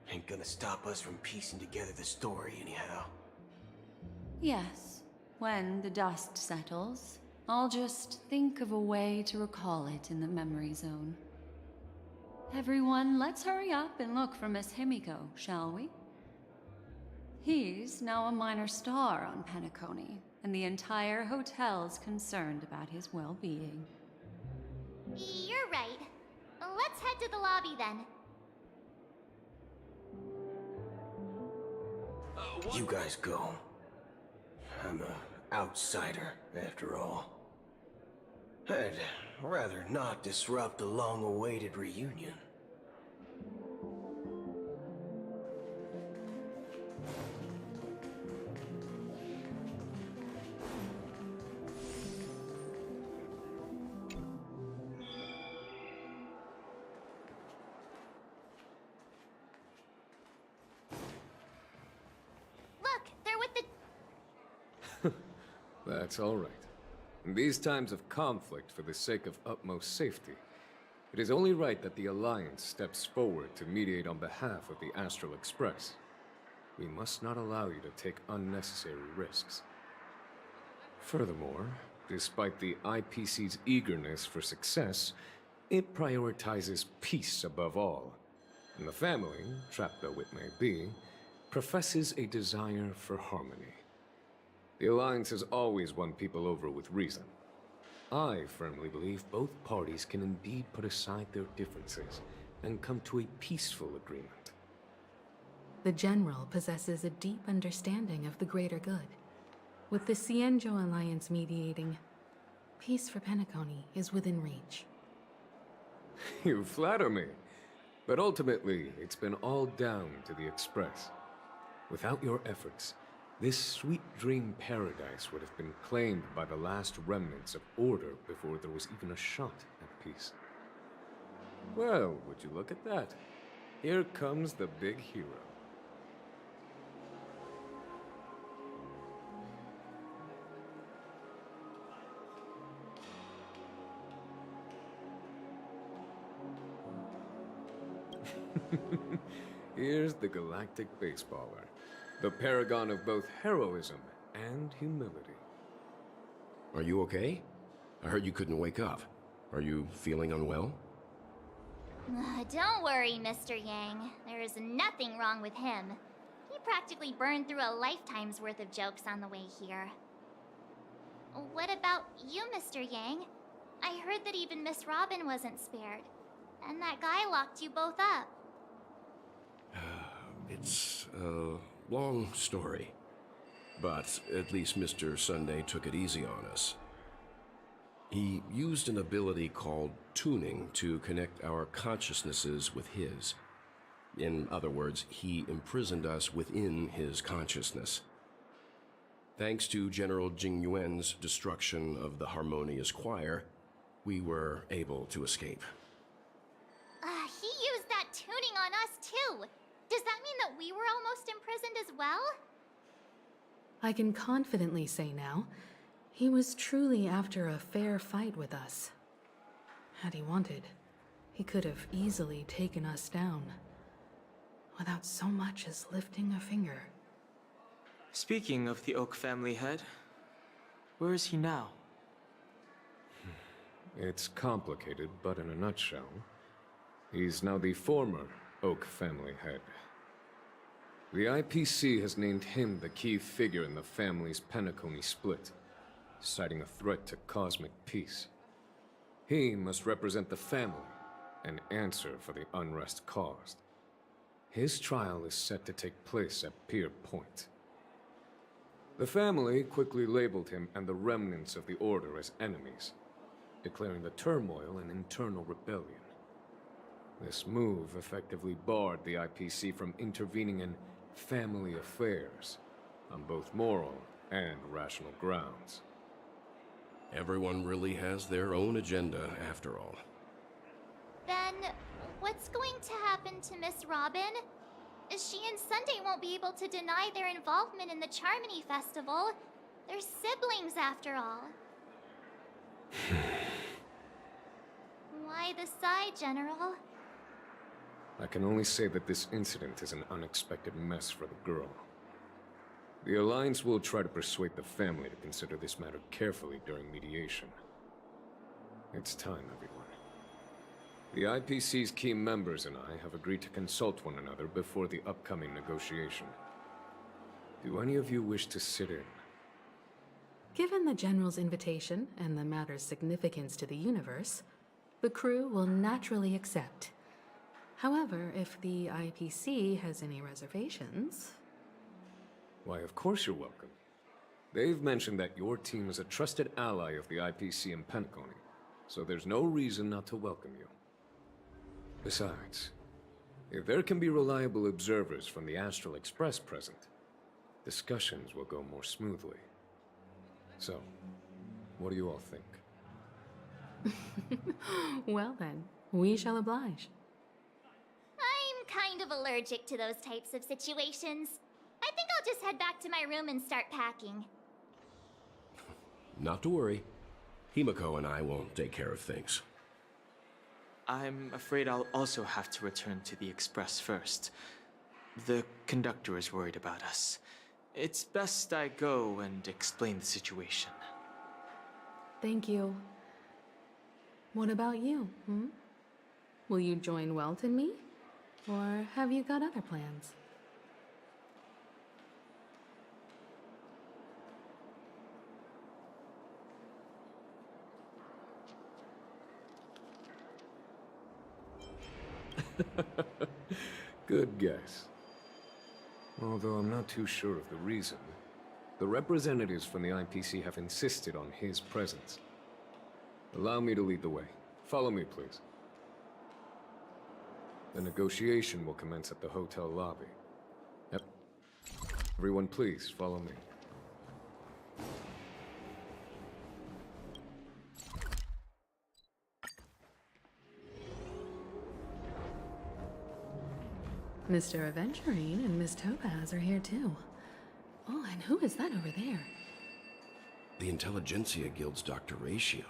Ain't gonna stop us from piecing together the story anyhow. Yes, when the dust settles, I'll just think of a way to recall it in the memory zone. Everyone, let's hurry up and look for Miss Himiko, shall we? He's now a minor star on Penacony, and the entire hotel's concerned about his well-being. You're right. Let's head to the lobby then. You guys go. I'm an outsider, after all. I'd rather not disrupt the long-awaited reunion. Look, they're with the... That's all right. In these times of conflict for the sake of utmost safety, it is only right that the Alliance steps forward to mediate on behalf of the Astral Express. We must not allow you to take unnecessary risks. Furthermore, despite the IPC's eagerness for success, it prioritizes peace above all. And the family, trapped though it may be, professes a desire for harmony. The Alliance has always won people over with reason. I firmly believe both parties can indeed put aside their differences and come to a peaceful agreement. The General possesses a deep understanding of the greater good. With the Cienjo Alliance mediating, peace for Penacony is within reach. You flatter me. But ultimately, it's been all down to the Express. Without your efforts, this sweet dream paradise would have been claimed by the last remnants of order before there was even a shot at peace. Well, would you look at that? Here comes the big hero. Here's the galactic baseballer, the paragon of both heroism and humility. Are you okay? I heard you couldn't wake up. Are you feeling unwell? Don't worry, Mr. Yang. There is nothing wrong with him. He practically burned through a lifetime's worth of jokes on the way here. What about you, Mr. Yang? I heard that even Miss Robin wasn't spared. And that guy locked you both up. It's a long story. But at least Mr. Sunday took it easy on us. He used an ability called tuning to connect our consciousnesses with his. In other words, he imprisoned us within his consciousness. Thanks to General Jing Yuan's destruction of the Harmonious Choir, we were able to escape. He used that tuning on us too. Does that mean that we were almost imprisoned as well? I can confidently say now, he was truly after a fair fight with us. Had he wanted, he could have easily taken us down, without so much as lifting a finger. Speaking of the Oak family head, where is he now? It's complicated, but in a nutshell, he's now the former Oak family head. The IPC has named him the key figure in the family's Penacony split, citing a threat to cosmic peace. He must represent the family and answer for the unrest caused. His trial is set to take place at Pier Point. The family quickly labeled him and the remnants of the Order as enemies, declaring the turmoil an internal rebellion. This move effectively barred the IPC from intervening in family affairs on both moral and rational grounds. Everyone really has their own agenda, after all. Then, what's going to happen to Miss Robin? She and Sunday won't be able to deny their involvement in the Charmony Festival. They're siblings, after all. Why the sigh, General? I can only say that this incident is an unexpected mess for the girl. The Alliance will try to persuade the family to consider this matter carefully during mediation. It's time, everyone. The IPC's key members and I have agreed to consult one another before the upcoming negotiation. Do any of you wish to sit in? Given the General's invitation and the matter's significance to the universe, the crew will naturally accept. However, if the IPC has any reservations... Why, of course you're welcome. They've mentioned that your team is a trusted ally of the IPC in Penacony, so there's no reason not to welcome you. Besides, if there can be reliable observers from the Astral Express present, discussions will go more smoothly. So, what do you all think? Well then, we shall oblige. I'm kind of allergic to those types of situations. I think I'll just head back to my room and start packing. Not to worry. Himiko and I will take care of things. I'm afraid I'll also have to return to the Express first. The conductor is worried about us. It's best I go and explain the situation. Thank you. What about you, Will you join Welt and me? Or have you got other plans? Good guess. Although I'm not too sure of the reason. The representatives from the IPC have insisted on his presence. Allow me to lead the way. Follow me, please. The negotiation will commence at the hotel lobby. Yep. Everyone, please, follow me. Mr. Aventurine and Miss Topaz are here too. Oh, and who is that over there? The Intelligentsia Guild's Dr. Ratio.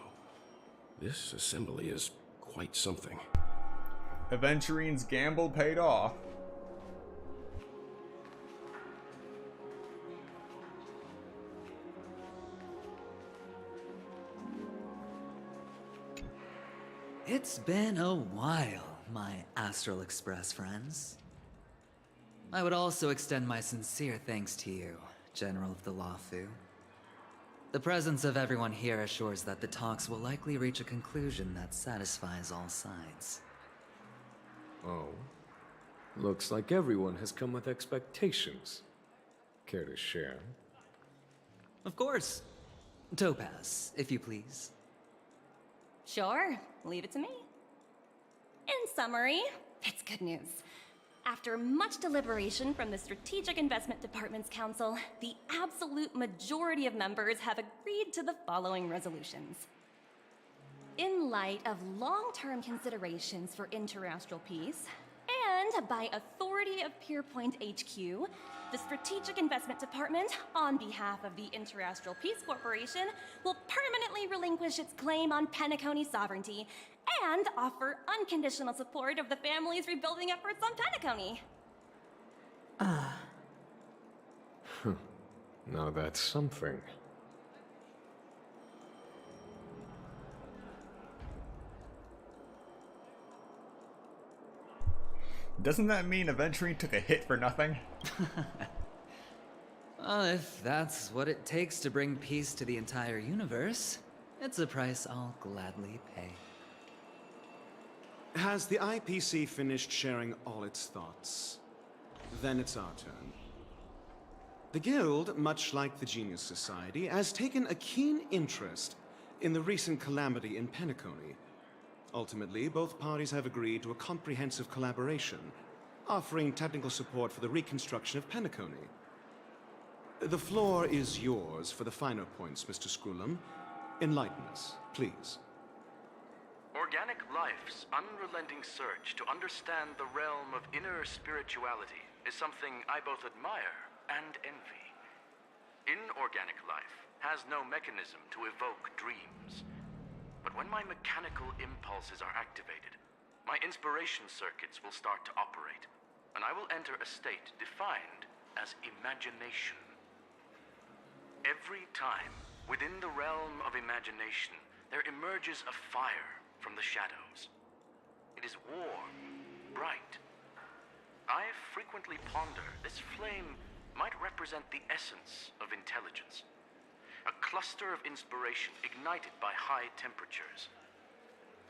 This assembly is quite something. Aventurine's gamble paid off. It's been a while, my Astral Express friends. I would also extend my sincere thanks to you, General of the Lawfu. The presence of everyone here assures that the talks will likely reach a conclusion that satisfies all sides. Oh. Looks like everyone has come with expectations. Care to share? Of course. Topaz, if you please. Sure, leave it to me. In summary, it's good news. After much deliberation from the Strategic Investment Department's council, the absolute majority of members have agreed to the following resolutions. In light of long-term considerations for interastral peace, and by authority of Pierpoint HQ, the Strategic Investment Department, on behalf of the Interastral Peace Corporation, will permanently relinquish its claim on Penacony sovereignty and offer unconditional support of the family's rebuilding efforts on Penacony. Now that's something. Doesn't that mean Aventurine took a hit for nothing? Well, if that's what it takes to bring peace to the entire universe, it's a price I'll gladly pay. Has the IPC finished sharing all its thoughts? Then it's our turn. The Guild, much like the Genius Society, has taken a keen interest in the recent calamity in Penacony. Ultimately, both parties have agreed to a comprehensive collaboration, offering technical support for the reconstruction of Penacony. The floor is yours for the finer points, Mr. Screwlum. Enlighten us, please. Organic life's unrelenting search to understand the realm of inner spirituality is something I both admire and envy. Inorganic life has no mechanism to evoke dreams. But when my mechanical impulses are activated, my inspiration circuits will start to operate, and I will enter a state defined as imagination. Every time, within the realm of imagination, there emerges a fire from the shadows. It is warm, bright. I frequently ponder this flame might represent the essence of intelligence. A cluster of inspiration ignited by high temperatures.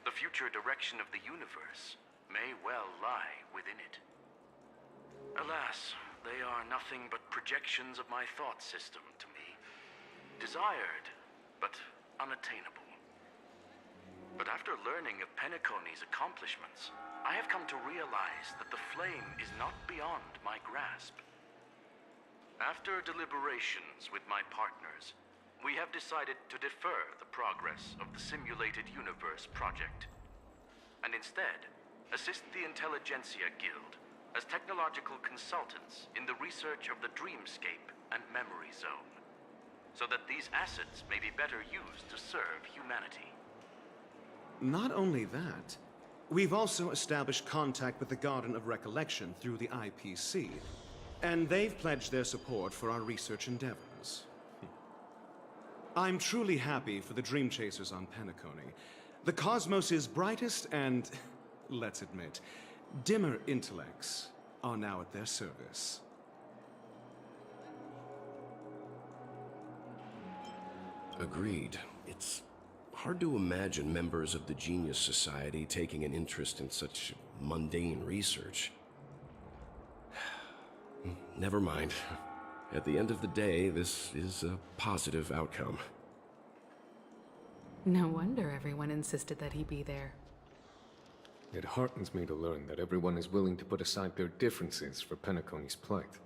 The future direction of the universe may well lie within it. Alas, they are nothing but projections of my thought system to me. Desired, but unattainable. But after learning of Penacony's accomplishments, I have come to realize that the flame is not beyond my grasp. After deliberations with my partners, we have decided to defer the progress of the Simulated Universe project, and instead assist the Intelligentsia Guild as technological consultants in the research of the Dreamscape and Memory Zone, so that these assets may be better used to serve humanity. Not only that, we've also established contact with the Garden of Recollection through the IPC, and they've pledged their support for our research endeavors. I'm truly happy for the Dream Chasers on Penacony. The cosmos' brightest and, let's admit, dimmer intellects are now at their service. Agreed. It's hard to imagine members of the Genius Society taking an interest in such mundane research. Never mind. At the end of the day, this is a positive outcome. No wonder everyone insisted that he be there. It heartens me to learn that everyone is willing to put aside their differences for Penacony's plight.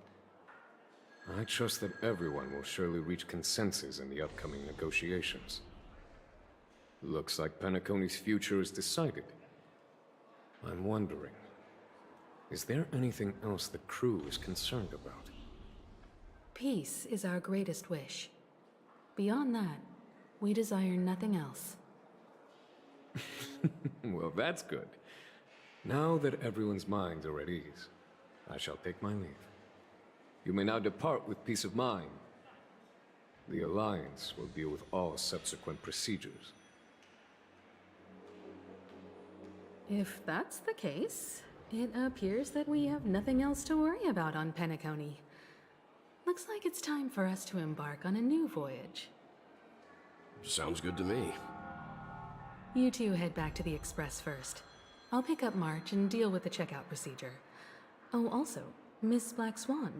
I trust that everyone will surely reach consensus in the upcoming negotiations. Looks like Penacony's future is decided. I'm wondering, is there anything else the crew is concerned about? Peace is our greatest wish. Beyond that, we desire nothing else. Well, that's good. Now that everyone's minds are at ease, I shall take my leave. You may now depart with peace of mind. The Alliance will deal with all subsequent procedures. If that's the case, it appears that we have nothing else to worry about on Penacony. Looks like it's time for us to embark on a new voyage. Sounds good to me. You two head back to the Express first. I'll pick up March and deal with the checkout procedure. Oh, also, Miss Black Swan,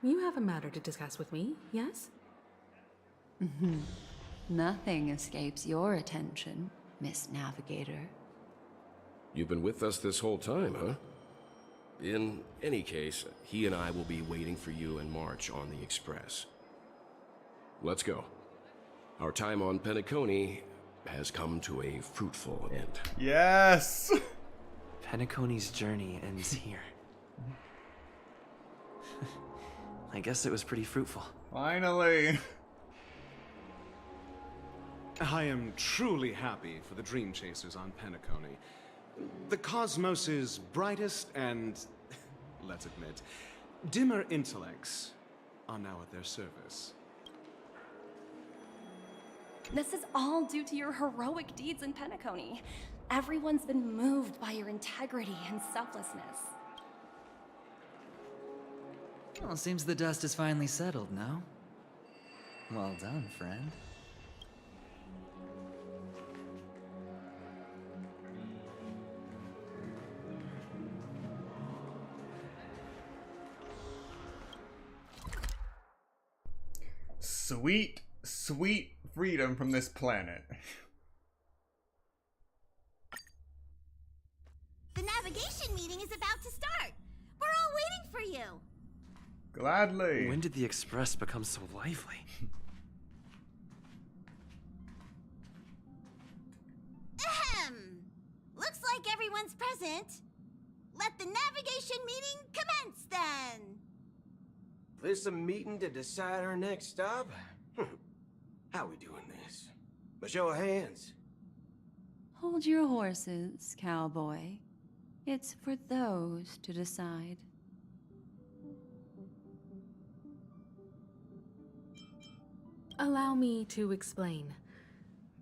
you have a matter to discuss with me, yes? Nothing escapes your attention, Miss Navigator. You've been with us this whole time, huh? In any case, he and I will be waiting for you in March on the Express. Let's go. Our time on Penacony has come to a fruitful end. Yes! Penacony's journey ends here. I guess it was pretty fruitful. Finally! I am truly happy for the Dream Chasers on Penacony. The cosmos's brightest and, let's admit, dimmer intellects are now at their service. This is all due to your heroic deeds in Penacony. Everyone's been moved by your integrity and selflessness. Well, seems the dust is finally settled, no? Well done, friend. Sweet, sweet freedom from this planet. The navigation meeting is about to start. We're all waiting for you. Gladly. When did the Express become so lively? Ahem. Looks like everyone's present. Let the navigation meeting commence then. This a meeting to decide our next stop? How we doing this? By show of hands. Hold your horses, cowboy. It's for those to decide. Allow me to explain.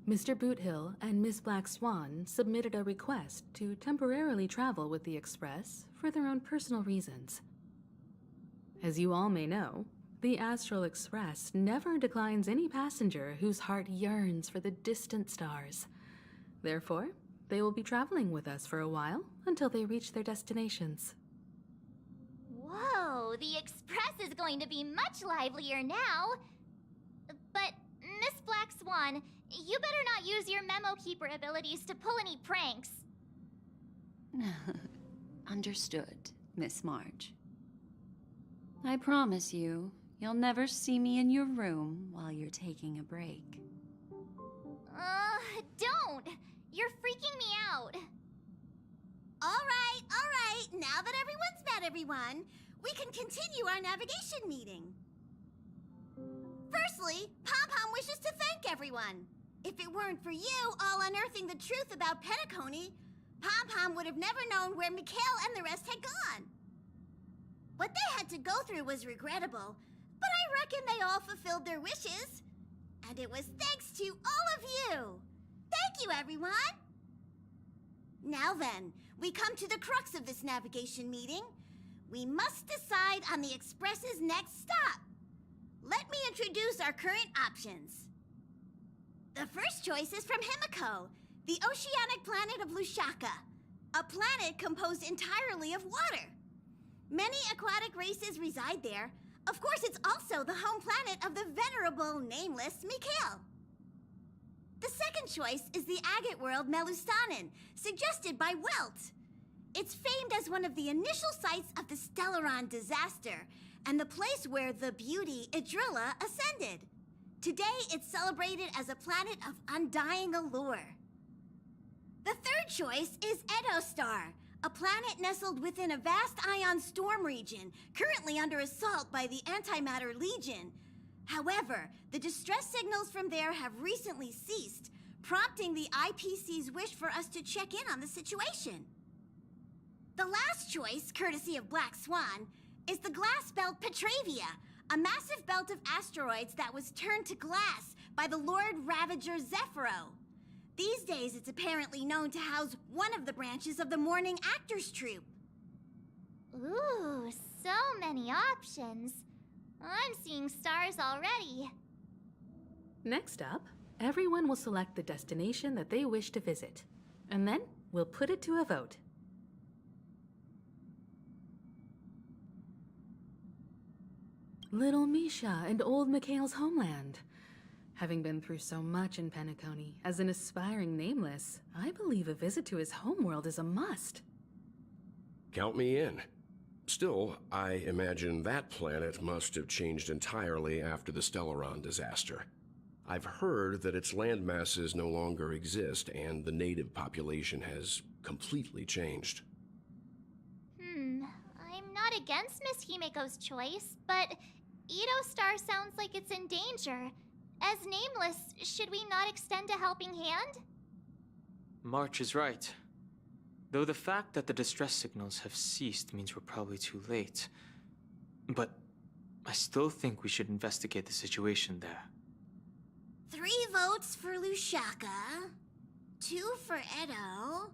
Mr. Boothill and Miss Black Swan submitted a request to temporarily travel with the Express for their own personal reasons. As you all may know, the Astral Express never declines any passenger whose heart yearns for the distant stars. Therefore, they will be traveling with us for a while until they reach their destinations. Whoa, the Express is going to be much livelier now. But, Miss Black Swan, you better not use your memo keeper abilities to pull any pranks. Understood, Miss March. I promise you, you'll never see me in your room while you're taking a break. Don't! You're freaking me out. All right. Now that everyone's met everyone, we can continue our navigation meeting. Firstly, Pom-Pom wishes to thank everyone. If it weren't for you all unearthing the truth about Penacony, Pom-Pom would have never known where Mikhail and the rest had gone. What they had to go through was regrettable, but I reckon they all fulfilled their wishes. And it was thanks to all of you. Thank you, everyone. Now then, we come to the crux of this navigation meeting. We must decide on the Express's next stop. Let me introduce our current options. The first choice is from Himiko, the oceanic planet of Lushaka, a planet composed entirely of water. Many aquatic races reside there. Of course, it's also the home planet of the venerable, nameless Mikhail. The second choice is the agate world Melustanin, suggested by Welt. It's famed as one of the initial sites of the Stellaron disaster, and the place where the beauty Idrilla ascended. Today, it's celebrated as a planet of undying allure. The third choice is Edostar, a planet nestled within a vast ion storm region, currently under assault by the Antimatter Legion. However, the distress signals from there have recently ceased, prompting the IPC's wish for us to check in on the situation. The last choice, courtesy of Black Swan, is the glass belt Petravia, a massive belt of asteroids that was turned to glass by the Lord Ravager Zephyro. These days, it's apparently known to house one of the branches of the Morning Actors Troupe. Ooh, so many options. I'm seeing stars already. Next up, everyone will select the destination that they wish to visit, and then we'll put it to a vote. Little Misha and old Mikhail's homeland. Having been through so much in Penacony, as an aspiring nameless, I believe a visit to his homeworld is a must. Count me in. Still, I imagine that planet must have changed entirely after the Stellaron disaster. I've heard that its land masses no longer exist, and the native population has completely changed. I'm not against Miss Himiko's choice, but Edo Star sounds like it's in danger. As nameless, should we not extend a helping hand? March is right. Though the fact that the distress signals have ceased means we're probably too late. But I still think we should investigate the situation there. 3 votes for Lushaka, 2 for Edo.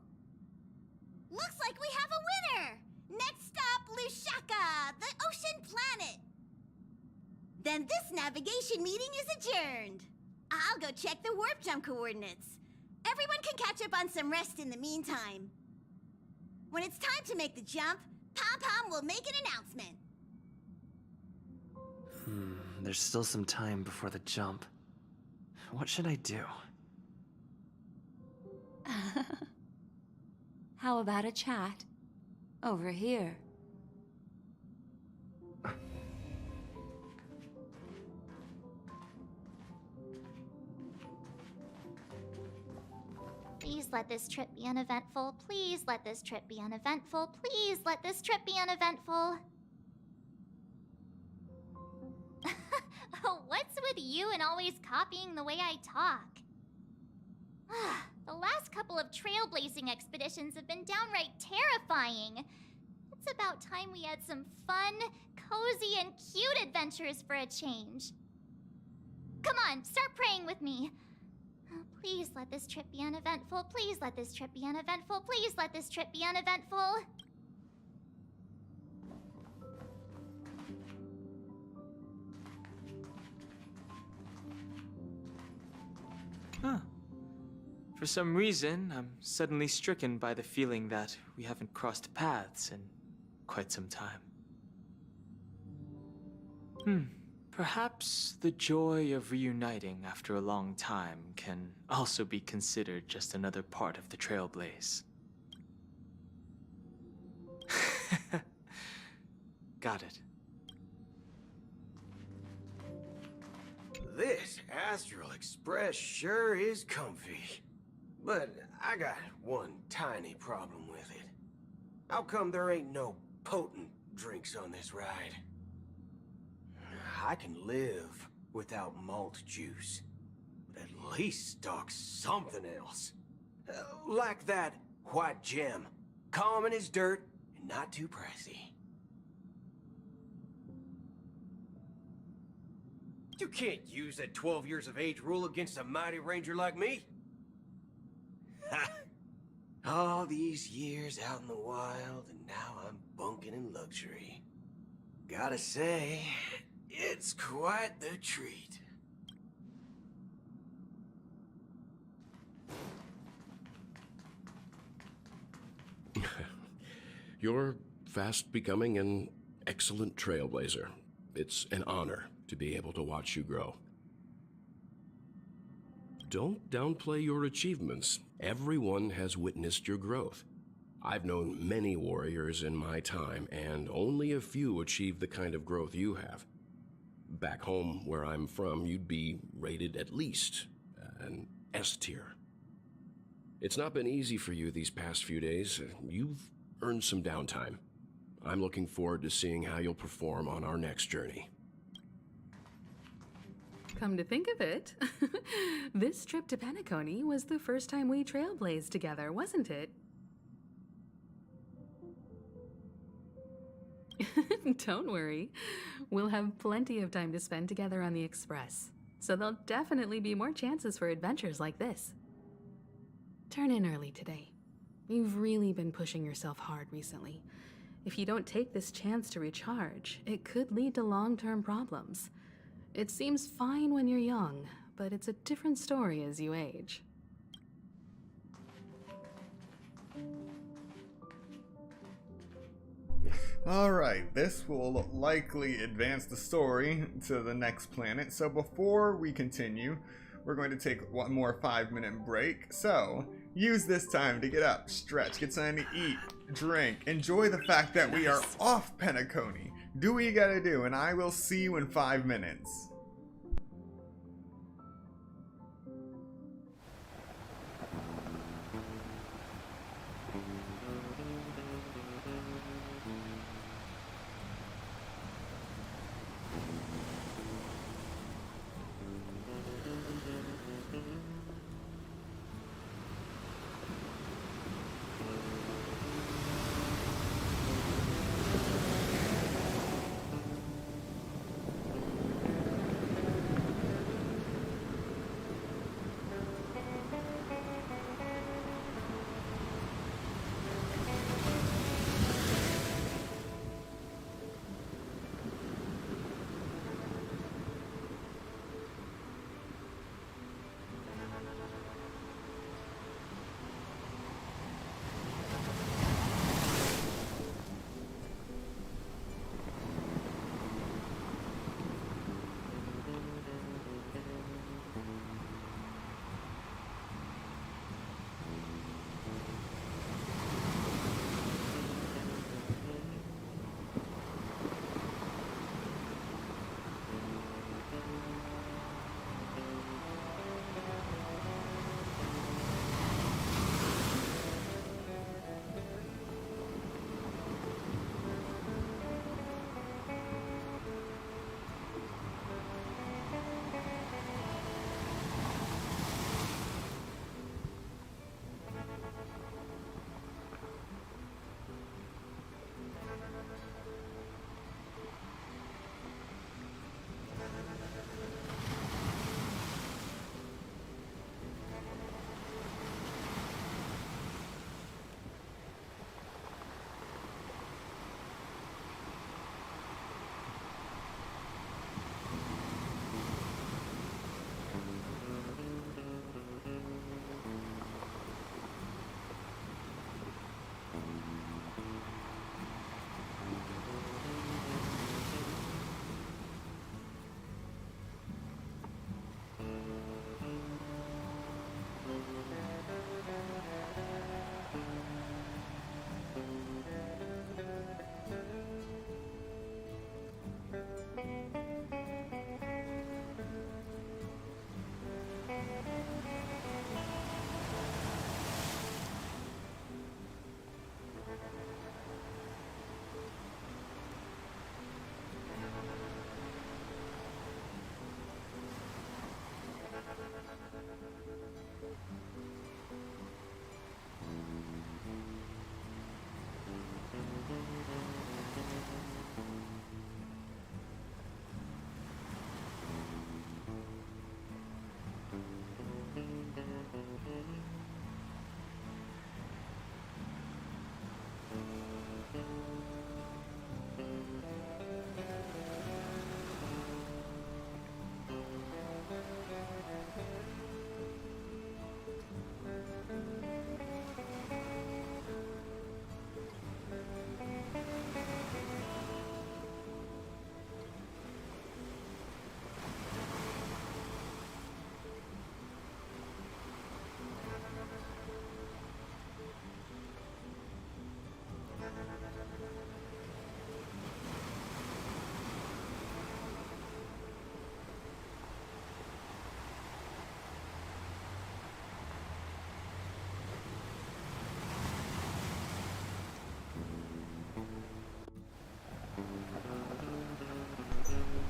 Looks like we have a winner! Next stop, Lushaka, the ocean planet. Then this navigation meeting is adjourned. I'll go check the warp jump coordinates. Everyone can catch up on some rest in the meantime. When it's time to make the jump, Pom-Pom will make an announcement. There's still some time before the jump. What should I do? How about a chat? Over here. Please let this trip be uneventful. Please let this trip be uneventful. Please let this trip be uneventful. What's with you and always copying the way I talk? The last couple of trailblazing expeditions have been downright terrifying. It's about time we had some fun, cozy, and cute adventures for a change. Come on, start praying with me. Please let this trip be uneventful. Please let this trip be uneventful. Please let this trip be uneventful. Huh. For some reason, I'm suddenly stricken by the feeling that we haven't crossed paths in quite some time. Perhaps the joy of reuniting after a long time can also be considered just another part of the Trailblaze. Got it. This Astral Express sure is comfy. But I got one tiny problem with it. How come there ain't no potent drinks on this ride? I can live without malt juice, but at least stock something else. Like that white gem, common as dirt and not too pricey. You can't use that 12 years of age rule against a mighty ranger like me. Ha! All these years out in the wild, and now I'm bunking in luxury. Gotta say, it's quite the treat. You're fast becoming an excellent trailblazer. It's an honor to be able to watch you grow. Don't downplay your achievements. Everyone has witnessed your growth. I've known many warriors in my time, and only a few achieved the kind of growth you have. Back home, where I'm from, you'd be rated at least an S tier. It's not been easy for you these past few days. You've earned some downtime. I'm looking forward to seeing how you'll perform on our next journey. Come to think of it, this trip to Penacony was the first time we trailblazed together, wasn't it? Don't worry. We'll have plenty of time to spend together on the Express, so there'll definitely be more chances for adventures like this. Turn in early today. You've really been pushing yourself hard recently. If you don't take this chance to recharge, it could lead to long-term problems. It seems fine when you're young, but it's a different story as you age. Alright, this will likely advance the story to the next planet, so before we continue, we're going to take one more 5-minute break. So, Use this time to get up, stretch, get something to eat, drink, enjoy the fact that we are off Penacony. Do what you gotta do, and I will see you in 5 minutes.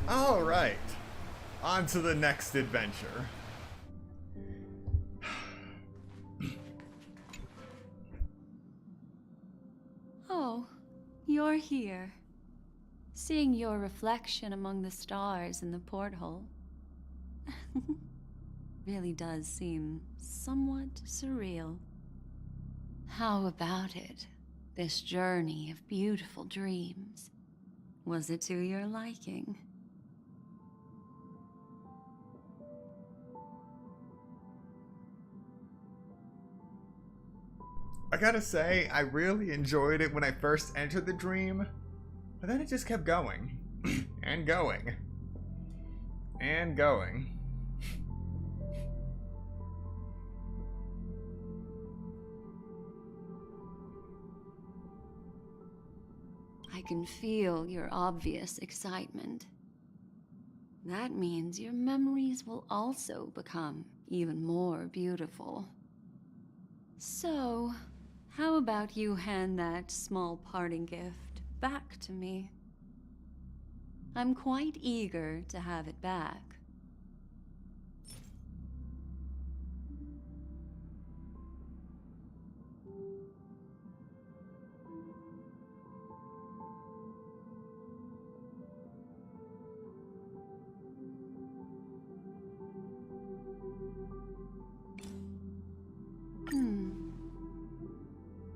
Alright, on to the next adventure. Oh, you're here. Seeing your reflection among the stars in the porthole really does seem somewhat surreal. How about it? This journey of beautiful dreams. Was it to your liking? I gotta say, I really enjoyed it when I first entered the dream, but then it just kept going. And going. And going. I can feel your obvious excitement. That means your memories will also become even more beautiful. So, how about you hand that small parting gift back to me? I'm quite eager to have it back.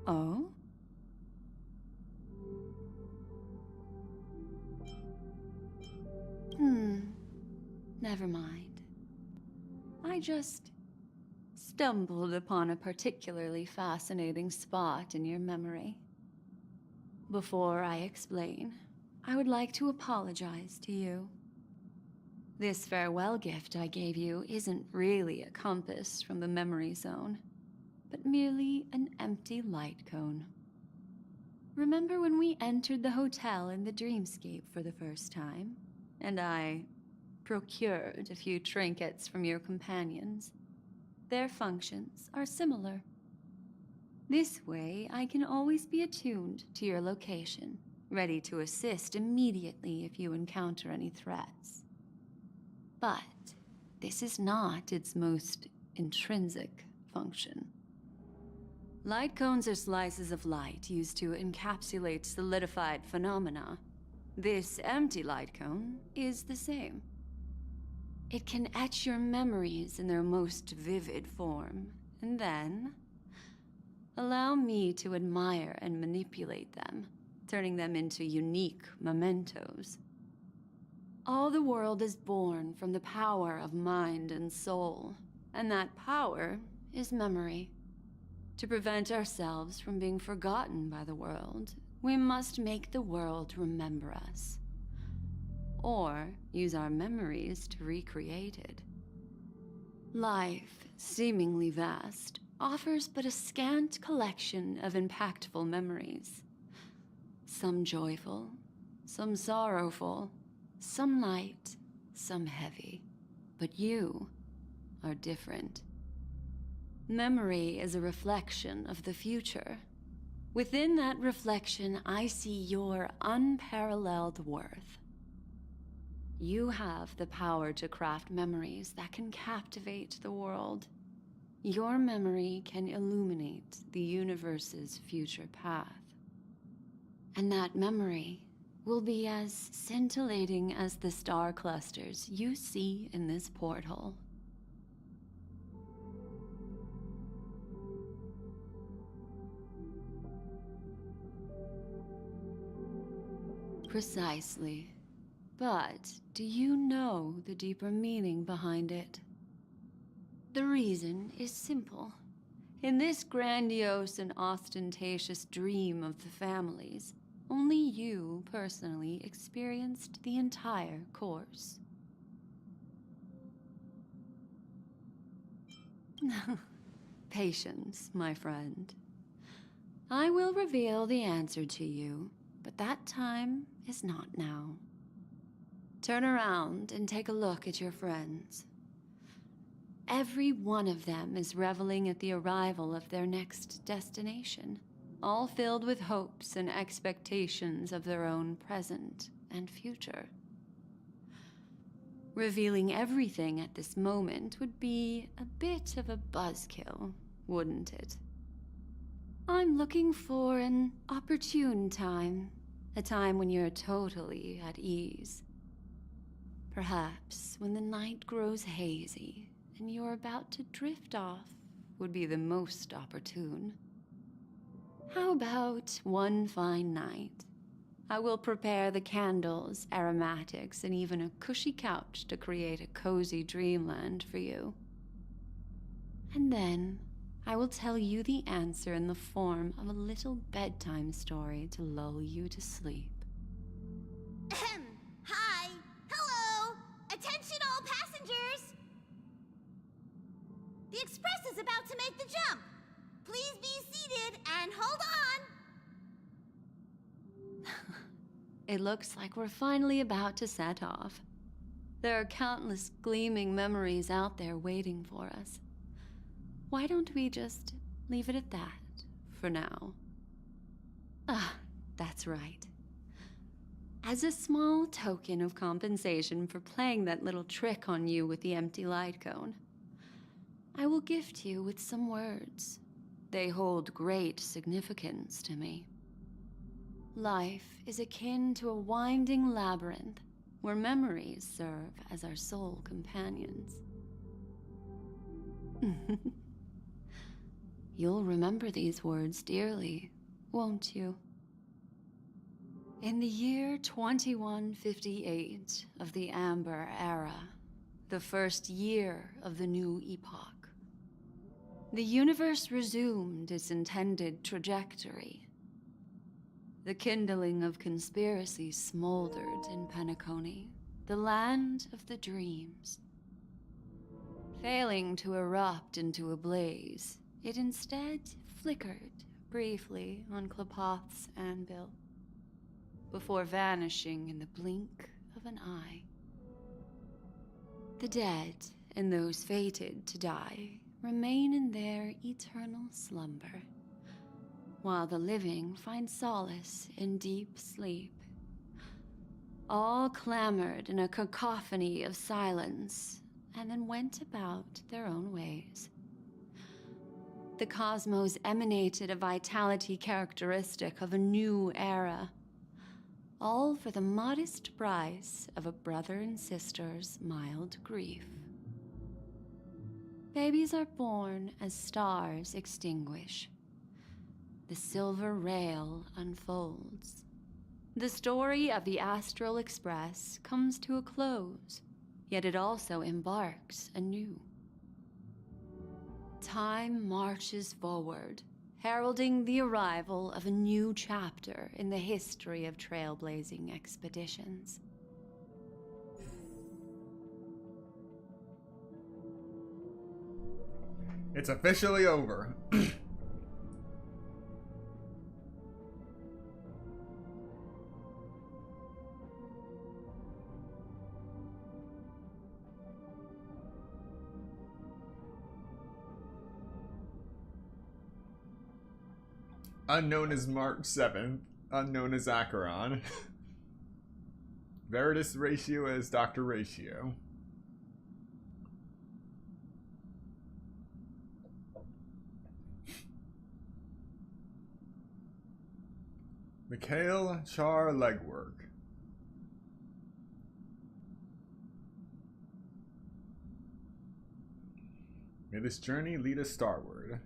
Oh? Never mind. I just stumbled upon a particularly fascinating spot in your memory. Before I explain, I would like to apologize to you. This farewell gift I gave you isn't really a compass from the memory zone, but merely an empty light cone. Remember when we entered the hotel in the dreamscape for the first time, and I procured a few trinkets from your companions? Their functions are similar. This way, I can always be attuned to your location, ready to assist immediately if you encounter any threats. But this is not its most intrinsic function. Light cones are slices of light used to encapsulate solidified phenomena. This empty light cone is the same. It can etch your memories in their most vivid form, and then allow me to admire and manipulate them, turning them into unique mementos. All the world is born from the power of mind and soul, and that power is memory. To prevent ourselves from being forgotten by the world, we must make the world remember us, or use our memories to recreate it. Life, seemingly vast, offers but a scant collection of impactful memories. Some joyful, some sorrowful, some light, some heavy. But you are different. Memory is a reflection of the future. Within that reflection, I see your unparalleled worth. You have the power to craft memories that can captivate the world. Your memory can illuminate the universe's future path. And that memory will be as scintillating as the star clusters you see in this portal. Precisely. But do you know the deeper meaning behind it? The reason is simple. In this grandiose and ostentatious dream of the families, only you personally experienced the entire course. Patience, my friend. I will reveal the answer to you, but that time is not now. Turn around and take a look at your friends. Every one of them is reveling at the arrival of their next destination, all filled with hopes and expectations of their own present and future. Revealing everything at this moment would be a bit of a buzzkill, wouldn't it? I'm looking for an opportune time, a time when you're totally at ease. Perhaps when the night grows hazy and you're about to drift off would be the most opportune. How about one fine night? I will prepare the candles, aromatics, and even a cushy couch to create a cozy dreamland for you. And then I will tell you the answer in the form of a little bedtime story to lull you to sleep. Hi! Hello! Attention all passengers! The express is about to make the jump. Please be seated and hold on! It looks like we're finally about to set off. There are countless gleaming memories out there waiting for us. Why don't we just leave it at that for now? Ah, that's right. As a small token of compensation for playing that little trick on you with the empty light cone, I will gift you with some words. They hold great significance to me. Life is akin to a winding labyrinth where memories serve as our sole companions. You'll remember these words dearly, won't you? In the year 2158 of the Amber Era, the first year of the new epoch, the universe resumed its intended trajectory. The kindling of conspiracy smoldered in Penacony, the land of the dreams. Failing to erupt into a blaze, it instead flickered briefly on Klapoth's anvil, before vanishing in the blink of an eye. The dead and those fated to die remain in their eternal slumber, while the living find solace in deep sleep. All clamored in a cacophony of silence, and then went about their own ways. The cosmos emanated a vitality characteristic of a new era, all for the modest price of a brother and sister's mild grief. Babies are born as stars extinguish. The silver rail unfolds. The story of the Astral Express comes to a close, yet it also embarks anew. Time marches forward, heralding the arrival of a new chapter in the history of trailblazing expeditions. It's officially over. Unknown as March 7th, unknown as Acheron. Veritas Ratio as Dr. Ratio. Mikhail Char Legwork. May this journey lead us starward.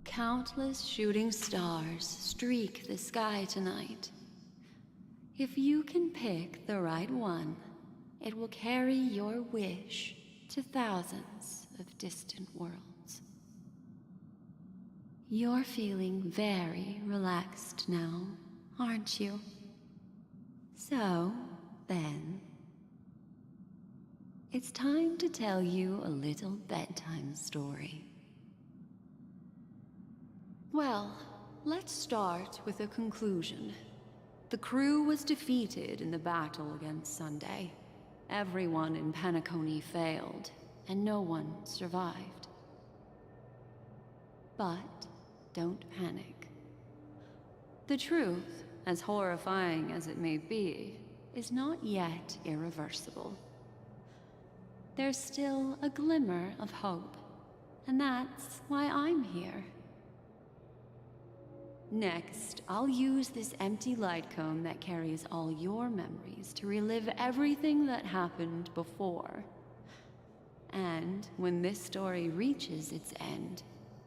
Countless shooting stars streak the sky tonight. If you can pick the right one, it will carry your wish to thousands of distant worlds. You're feeling very relaxed now, aren't you? So, then, it's time to tell you a little bedtime story. Well, let's start with a conclusion. The crew was defeated in the battle against Sunday. Everyone in Penacony failed, and no one survived. But don't panic. The truth, as horrifying as it may be, is not yet irreversible. There's still a glimmer of hope, and that's why I'm here. Next, I'll use this empty light cone that carries all your memories to relive everything that happened before. And when this story reaches its end,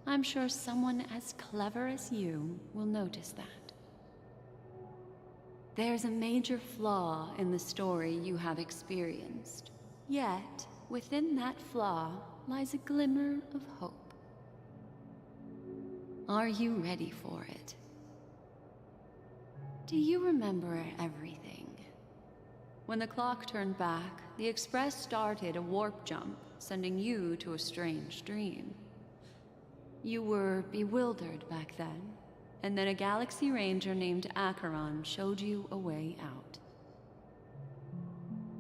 I'm sure someone as clever as you will notice that. There's a major flaw in the story you have experienced. Yet, within that flaw lies a glimmer of hope. Are you ready for it? Do you remember everything? When the clock turned back, the Express started a warp jump, sending you to a strange dream. You were bewildered back then, and then a Galaxy Ranger named Acheron showed you a way out.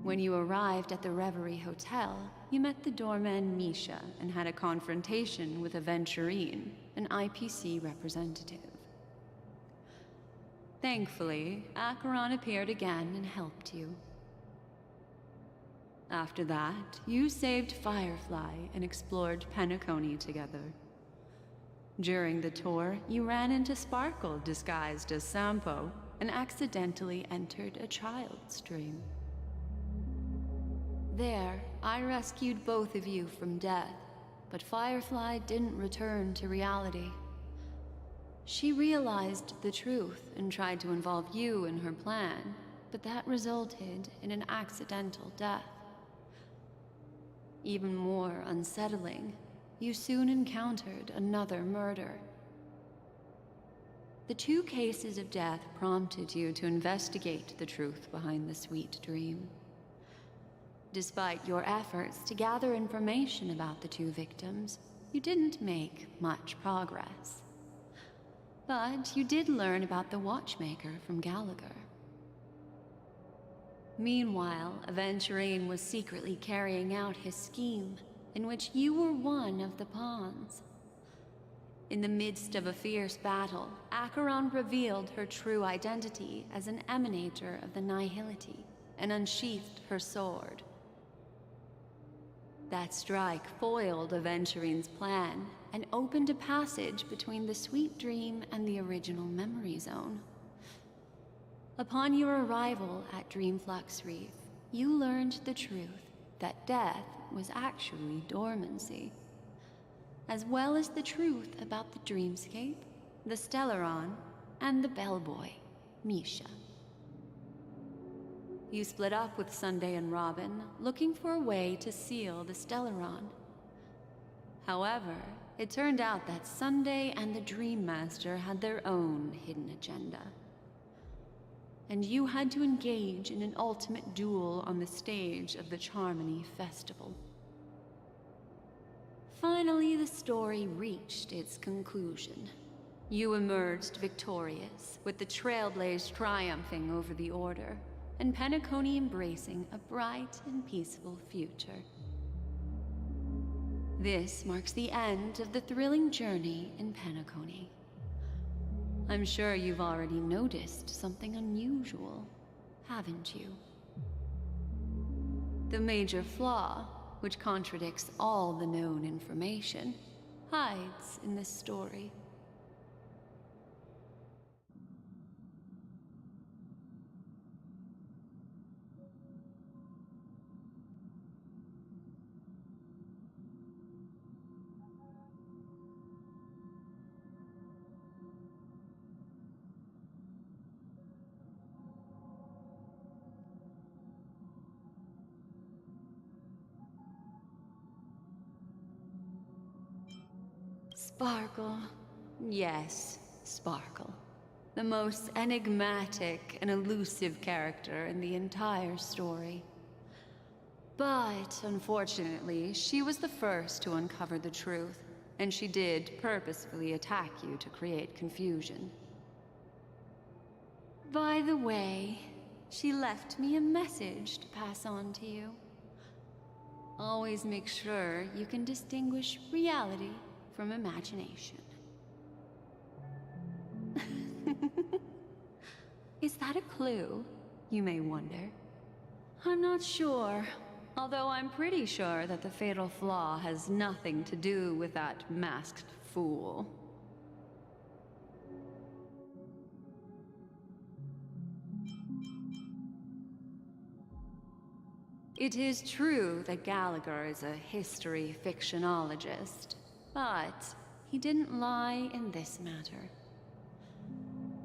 When you arrived at the Reverie Hotel, you met the doorman Misha and had a confrontation with Aventurine, an IPC representative. Thankfully, Acheron appeared again and helped you. After that, you saved Firefly and explored Penacony together. During the tour, you ran into Sparkle disguised as Sampo and accidentally entered a child's dream. There, I rescued both of you from death, but Firefly didn't return to reality. She realized the truth and tried to involve you in her plan, but that resulted in an accidental death. Even more unsettling, you soon encountered another murder. The 2 cases of death prompted you to investigate the truth behind the sweet dream. Despite your efforts to gather information about the 2 victims, you didn't make much progress. But you did learn about the watchmaker from Gallagher. Meanwhile, Aventurine was secretly carrying out his scheme, in which you were one of the pawns. In the midst of a fierce battle, Acheron revealed her true identity as an emanator of the Nihility and unsheathed her sword. That strike foiled Aventurine's plan and opened a passage between the sweet dream and the original memory zone. Upon your arrival at Dreamflux Reef, you learned the truth that death was actually dormancy, as well as the truth about the dreamscape, the Stellaron, and the bellboy, Misha. You split up with Sunday and Robin, looking for a way to seal the Stellaron. However, it turned out that Sunday and the Dream Master had their own hidden agenda. And you had to engage in an ultimate duel on the stage of the Charmony Festival. Finally, the story reached its conclusion. You emerged victorious, with the Trailblaze triumphing over the Order, and Penacony embracing a bright and peaceful future. This marks the end of the thrilling journey in Penacony. I'm sure you've already noticed something unusual, haven't you? The major flaw, which contradicts all the known information, hides in this story. Sparkle. Yes, Sparkle. The most enigmatic and elusive character in the entire story. But, unfortunately, she was the first to uncover the truth, and she did purposefully attack you to create confusion. By the way, she left me a message to pass on to you. Always make sure you can distinguish reality from imagination. Is that a clue, you may wonder? I'm not sure, although I'm pretty sure that the fatal flaw has nothing to do with that masked fool. It is true that Gallagher is a history fictionologist, but he didn't lie in this matter.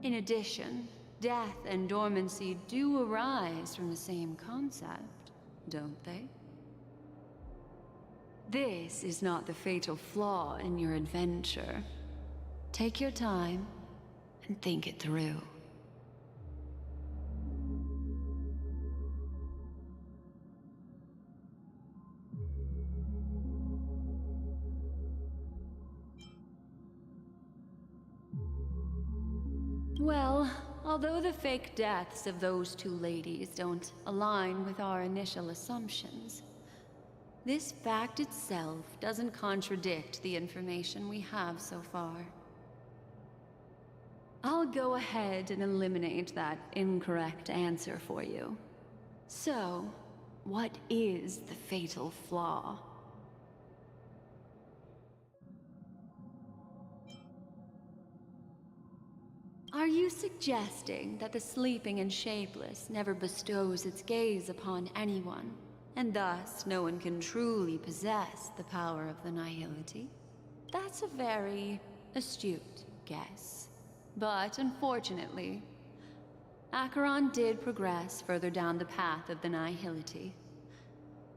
In addition, death and dormancy do arise from the same concept, don't they? This is not the fatal flaw in your adventure. Take your time and think it through. Well, although the fake deaths of those two ladies don't align with our initial assumptions, this fact itself doesn't contradict the information we have so far. I'll go ahead and eliminate that incorrect answer for you. So, what is the fatal flaw? Are you suggesting that the sleeping and shapeless never bestows its gaze upon anyone, and thus no one can truly possess the power of the nihility? That's a very astute guess. But unfortunately, Acheron did progress further down the path of the nihility.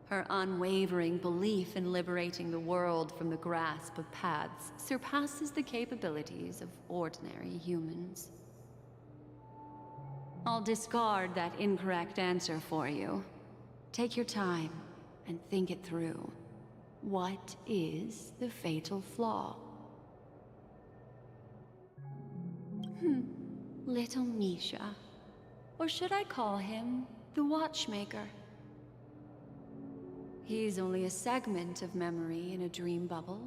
Her unwavering belief in liberating the world from the grasp of paths surpasses the capabilities of ordinary humans. I'll discard that incorrect answer for you. Take your time and think it through. What is the fatal flaw? Little Misha. Or should I call him the Watchmaker? He's only a segment of memory in a dream bubble,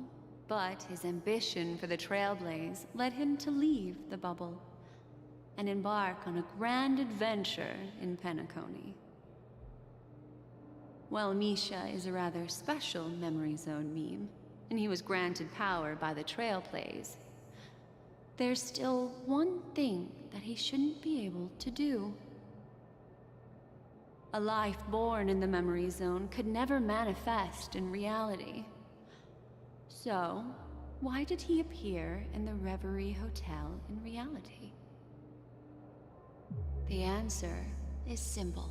but his ambition for the Trailblaze led him to leave the bubble and embark on a grand adventure in Penacony. While Misha is a rather special memory zone meme, and he was granted power by the Trailblaze, there's still one thing that he shouldn't be able to do. A life born in the memory zone could never manifest in reality. So, why did he appear in the Reverie Hotel in reality? The answer is simple.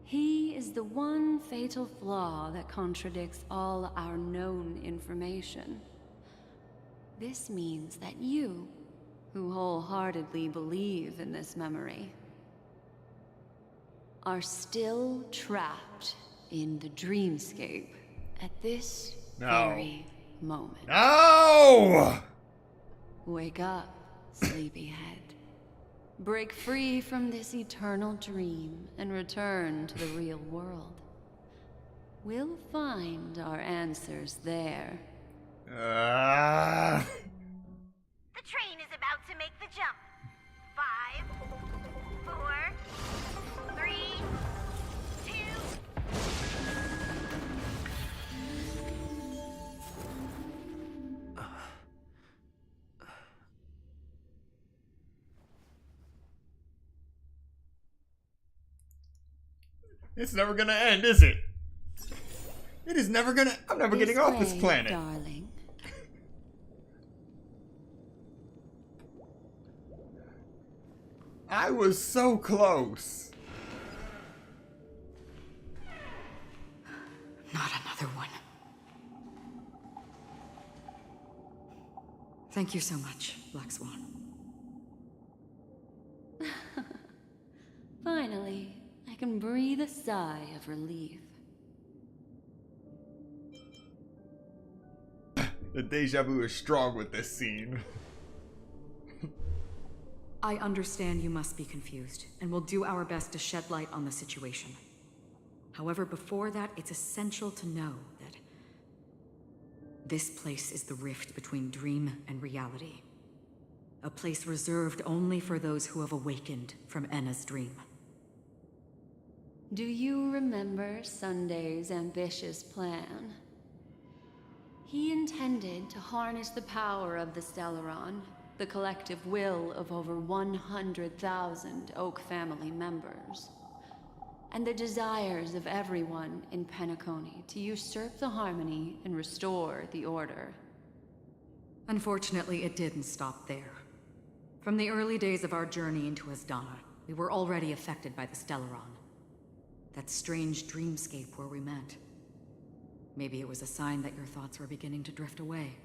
He is the one fatal flaw that contradicts all our known information. This means that you, who wholeheartedly believe in this memory, are still trapped in the dreamscape at this very moment. No! Wake up, sleepyhead. Break free from this eternal dream and return to the real world. We'll find our answers there. The train is about to make the jump. 5, 4, 3, 2. It's never gonna end, is it? It is never gonna. I'm never getting off this planet. Darling. I was so close. Not another one. Thank you so much, Black Swan. Finally, I can breathe a sigh of relief. The deja vu is strong with this scene. I understand you must be confused, and we'll do our best to shed light on the situation. However, before that, it's essential to know that this place is the rift between dream and reality. A place reserved only for those who have awakened from Enna's dream. Do you remember Sunday's ambitious plan? He intended to harness the power of the Stellaron, the collective will of over 100,000 Oak family members, and the desires of everyone in Penacony to usurp the harmony and restore the order. Unfortunately, it didn't stop there. From the early days of our journey into Asdana, we were already affected by the Stellaron. That strange dreamscape where we met. Maybe it was a sign that your thoughts were beginning to drift away.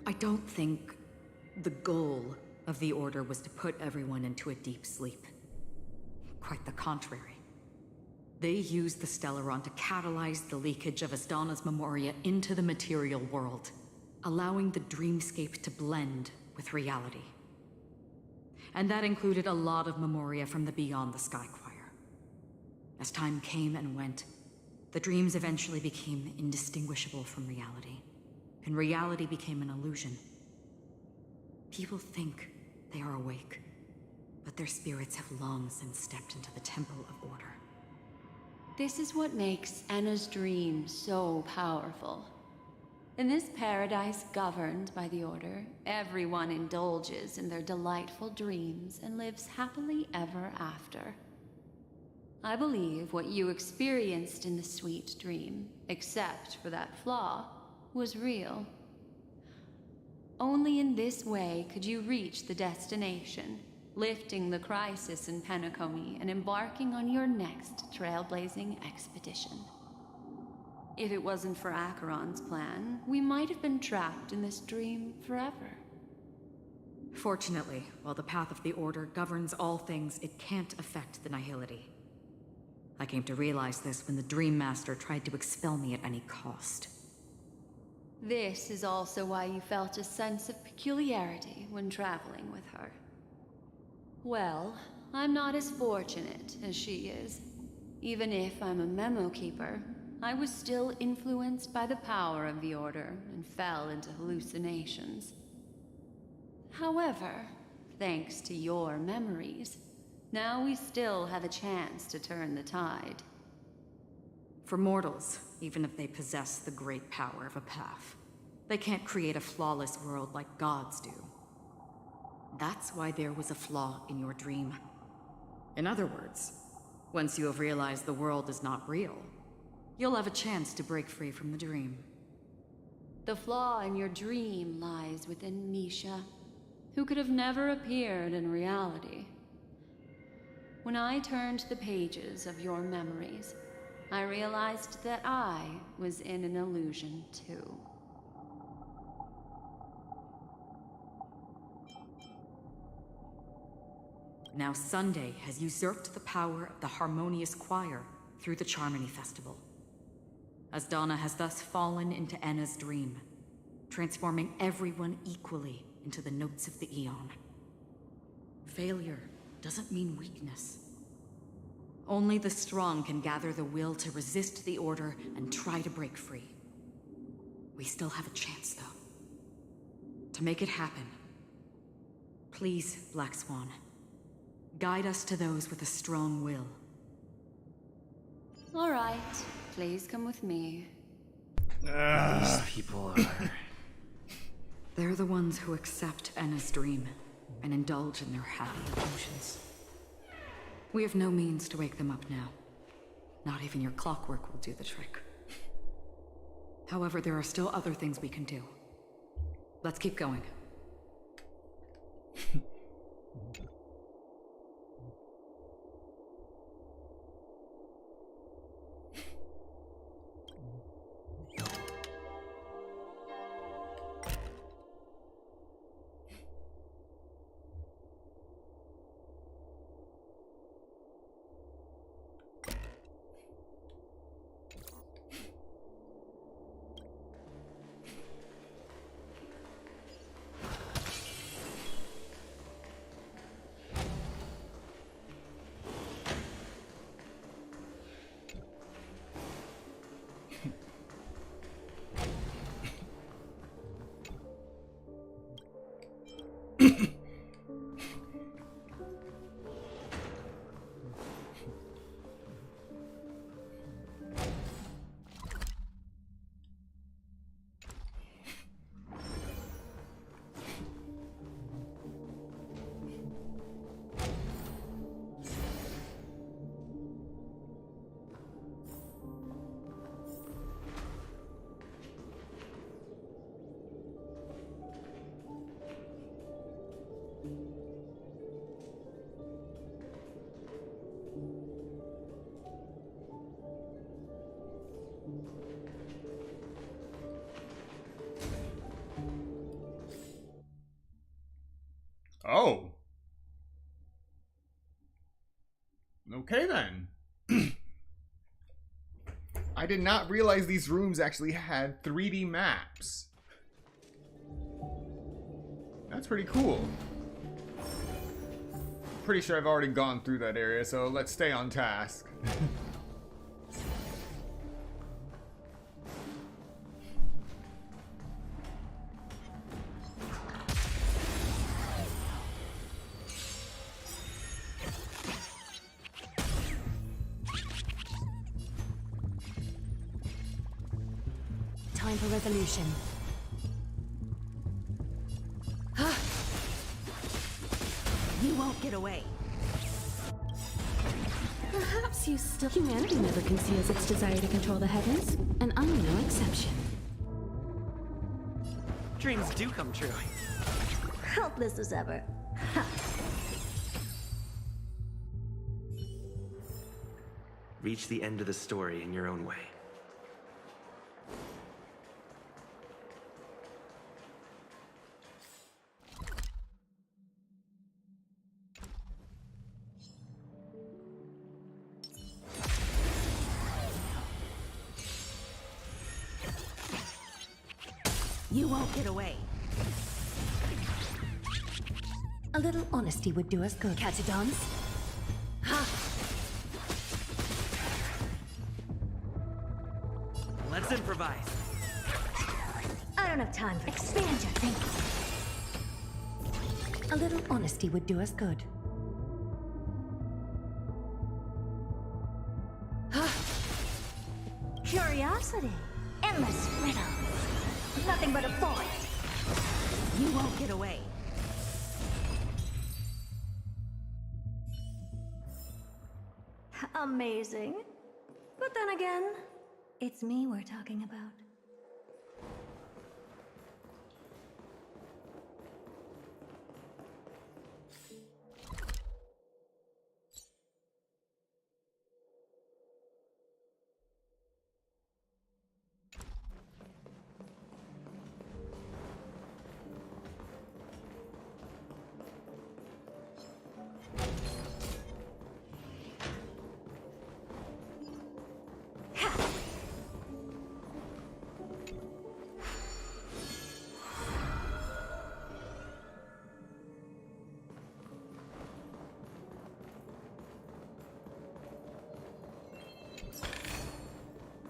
I don't think the goal of the Order was to put everyone into a deep sleep. Quite the contrary. They used the Stellaron to catalyze the leakage of Asdana's memoria into the material world, allowing the dreamscape to blend with reality. And that included a lot of memoria from the Beyond the Sky Choir. As time came and went, the dreams eventually became indistinguishable from reality, and reality became an illusion. People think they are awake, but their spirits have long since stepped into the Temple of Order. This is what makes Anna's dream so powerful. In this paradise governed by the Order, everyone indulges in their delightful dreams and lives happily ever after. I believe what you experienced in the sweet dream, except for that flaw, was real. Only in this way could you reach the destination, lifting the crisis in Penacony and embarking on your next trailblazing expedition. If it wasn't for Acheron's plan, we might have been trapped in this dream forever. Fortunately, while the path of the Order governs all things, it can't affect the Nihility. I came to realize this when the Dream Master tried to expel me at any cost. This is also why you felt a sense of peculiarity when traveling with her. Well, I'm not as fortunate as she is. Even if I'm a memo keeper, I was still influenced by the power of the Order and fell into hallucinations. However, thanks to your memories, now we still have a chance to turn the tide. For mortals, even if they possess the great power of a path, they can't create a flawless world like gods do. That's why there was a flaw in your dream. In other words, once you have realized the world is not real, you'll have a chance to break free from the dream. The flaw in your dream lies within Misha, who could have never appeared in reality. When I turned the pages of your memories, I realized that I was in an illusion too. Now Sunday has usurped the power of the Harmonious Choir through the Charmony Festival. Asdana has thus fallen into Enna's dream, transforming everyone equally into the notes of the Aeon. Failure doesn't mean weakness. Only the strong can gather the will to resist the Order and try to break free. We still have a chance, though. To make it happen, please, Black Swan, guide us to those with a strong will. All right, please come with me. These people are... They're the ones who accept Enna's dream and indulge in their happy illusions. We have no means to wake them up now. Not even your clockwork will do the trick. However, there are still other things we can do. Let's keep going. Oh. Okay then. I did not realize these rooms actually had 3D maps. That's pretty cool. Pretty sure I've already gone through that area, so let's stay on task. Time for resolution. You won't get away. Perhaps you still... Humanity never conceals its desire to control the heavens, and I'm no exception. Dreams do come true. Helpless as ever. Reach the end of the story in your own way. You won't get away. A little honesty would do us good. Catadons? Let's improvise. I don't have time for expand your thinking. A little honesty would do us good. Curiosity. Endless riddles. Nothing but a void. You won't get away. Amazing. But then again, it's me we're talking about.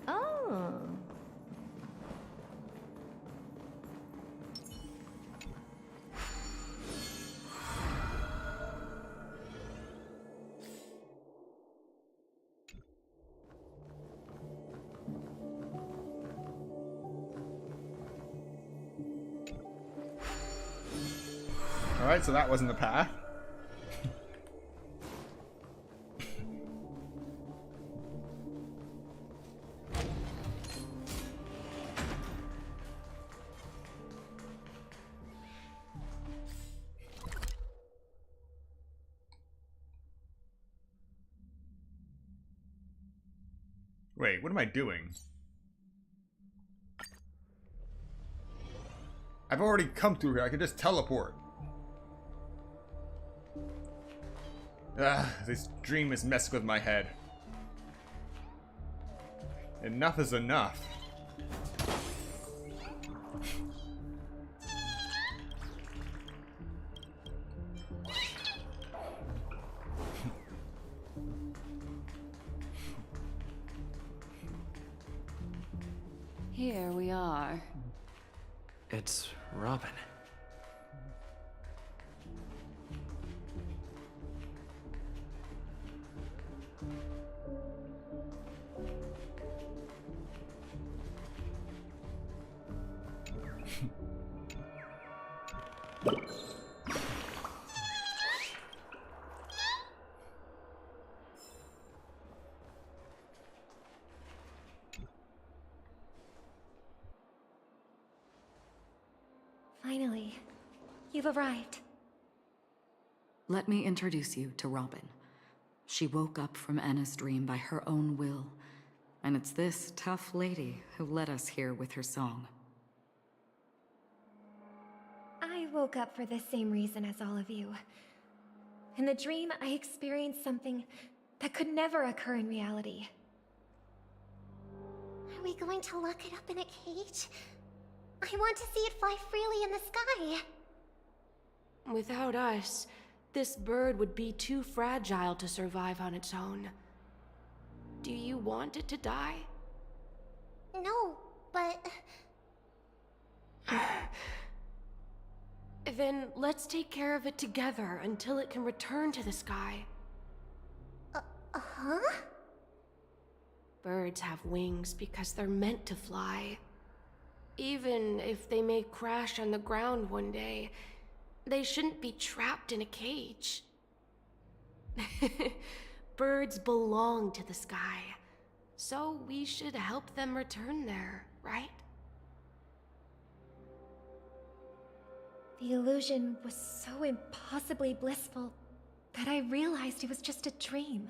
Oh. Alright, so that wasn't the path. Wait, what am I doing? I've already come through here. I can just teleport. This dream is messing with my head. Enough is enough. Here we are. It's Robin. Finally, you've arrived. Let me introduce you to Robin. She woke up from Anna's dream by her own will, and it's this tough lady who led us here with her song. I woke up for the same reason as all of you. In the dream, I experienced something that could never occur in reality. Are we going to lock it up in a cage? I want to see it fly freely in the sky. Without us, this bird would be too fragile to survive on its own. Do you want it to die? No, but... Then let's take care of it together until it can return to the sky. Huh? Birds have wings because they're meant to fly. Even if they may crash on the ground one day, they shouldn't be trapped in a cage. Birds belong to the sky, so we should help them return there, right? The illusion was so impossibly blissful that I realized it was just a dream.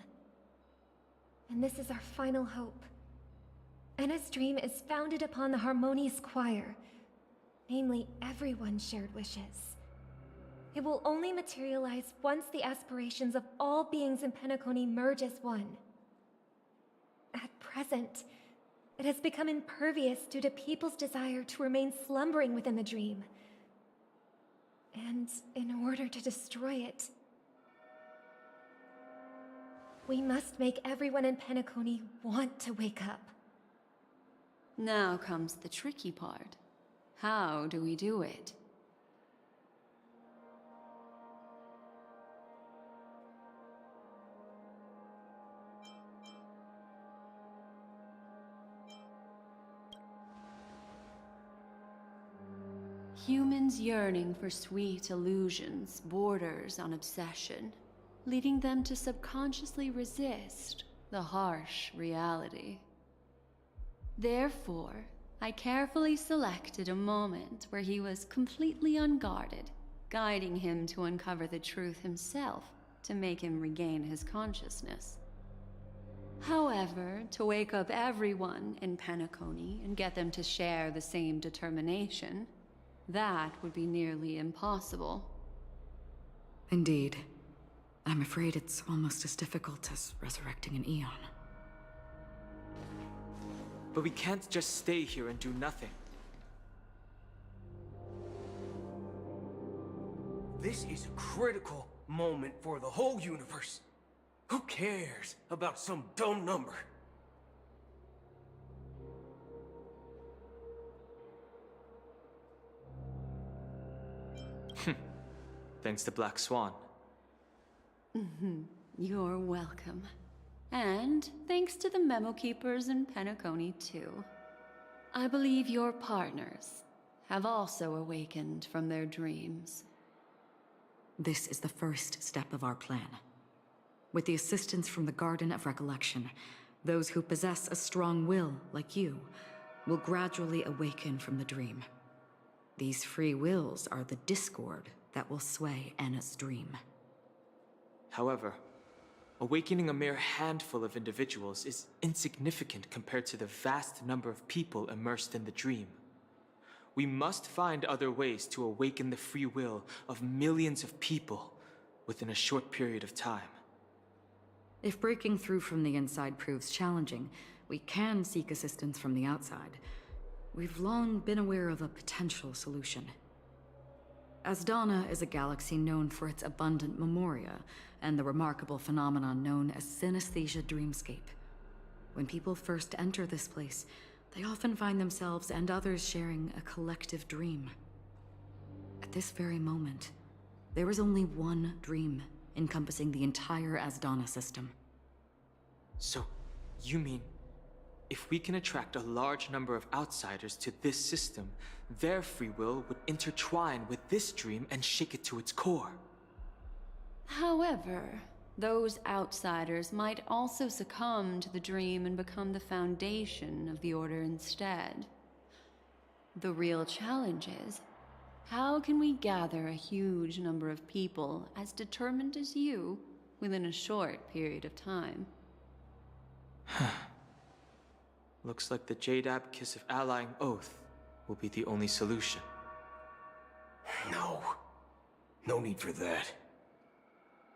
And this is our final hope. Anna's dream is founded upon the harmonious choir, namely everyone's shared wishes. It will only materialize once the aspirations of all beings in Penacony merge as one. At present, it has become impervious due to people's desire to remain slumbering within the dream. And in order to destroy it, we must make everyone in Penacony want to wake up. Now comes the tricky part. How do we do it? Humans yearning for sweet illusions borders on obsession, leading them to subconsciously resist the harsh reality. Therefore, I carefully selected a moment where he was completely unguarded, guiding him to uncover the truth himself to make him regain his consciousness. However, to wake up everyone in Penacony and get them to share the same determination, that would be nearly impossible. Indeed. I'm afraid it's almost as difficult as resurrecting an Eon. But we can't just stay here and do nothing. This is a critical moment for the whole universe. Who cares about some dumb number? Thanks to Black Swan. You're welcome. And thanks to the memo keepers in Penacony, too. I believe your partners have also awakened from their dreams. This is the first step of our plan. With the assistance from the Garden of Recollection, those who possess a strong will, like you, will gradually awaken from the dream. These free wills are the discord that will sway Anna's dream. However, awakening a mere handful of individuals is insignificant compared to the vast number of people immersed in the dream. We must find other ways to awaken the free will of millions of people within a short period of time. If breaking through from the inside proves challenging, we can seek assistance from the outside. We've long been aware of a potential solution. Asdana is a galaxy known for its abundant memoria and the remarkable phenomenon known as synesthesia dreamscape. When people first enter this place, they often find themselves and others sharing a collective dream. At this very moment, there is only one dream encompassing the entire Asdana system. So, you mean, if we can attract a large number of outsiders to this system, their free will would intertwine with this dream and shake it to its core? However, those outsiders might also succumb to the dream and become the foundation of the Order instead. The real challenge is, how can we gather a huge number of people as determined as you within a short period of time? Looks like the Jadab Kiss of Allying Oath will be the only solution. No. No need for that.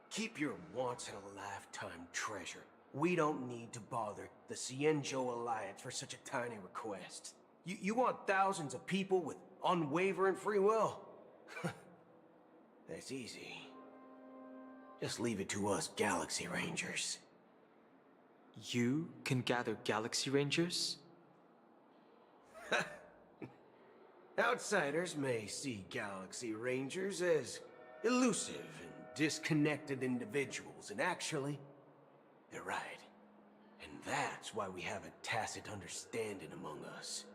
Keep your once-in-a-lifetime treasure We don't need to bother the Cienjo Alliance for such a tiny request. You want thousands of people with unwavering free will? That's easy. Just leave it to us Galaxy Rangers. You can gather Galaxy Rangers? Outsiders may see Galaxy Rangers as elusive and disconnected individuals, and actually, they're right. And that's why we have a tacit understanding among us.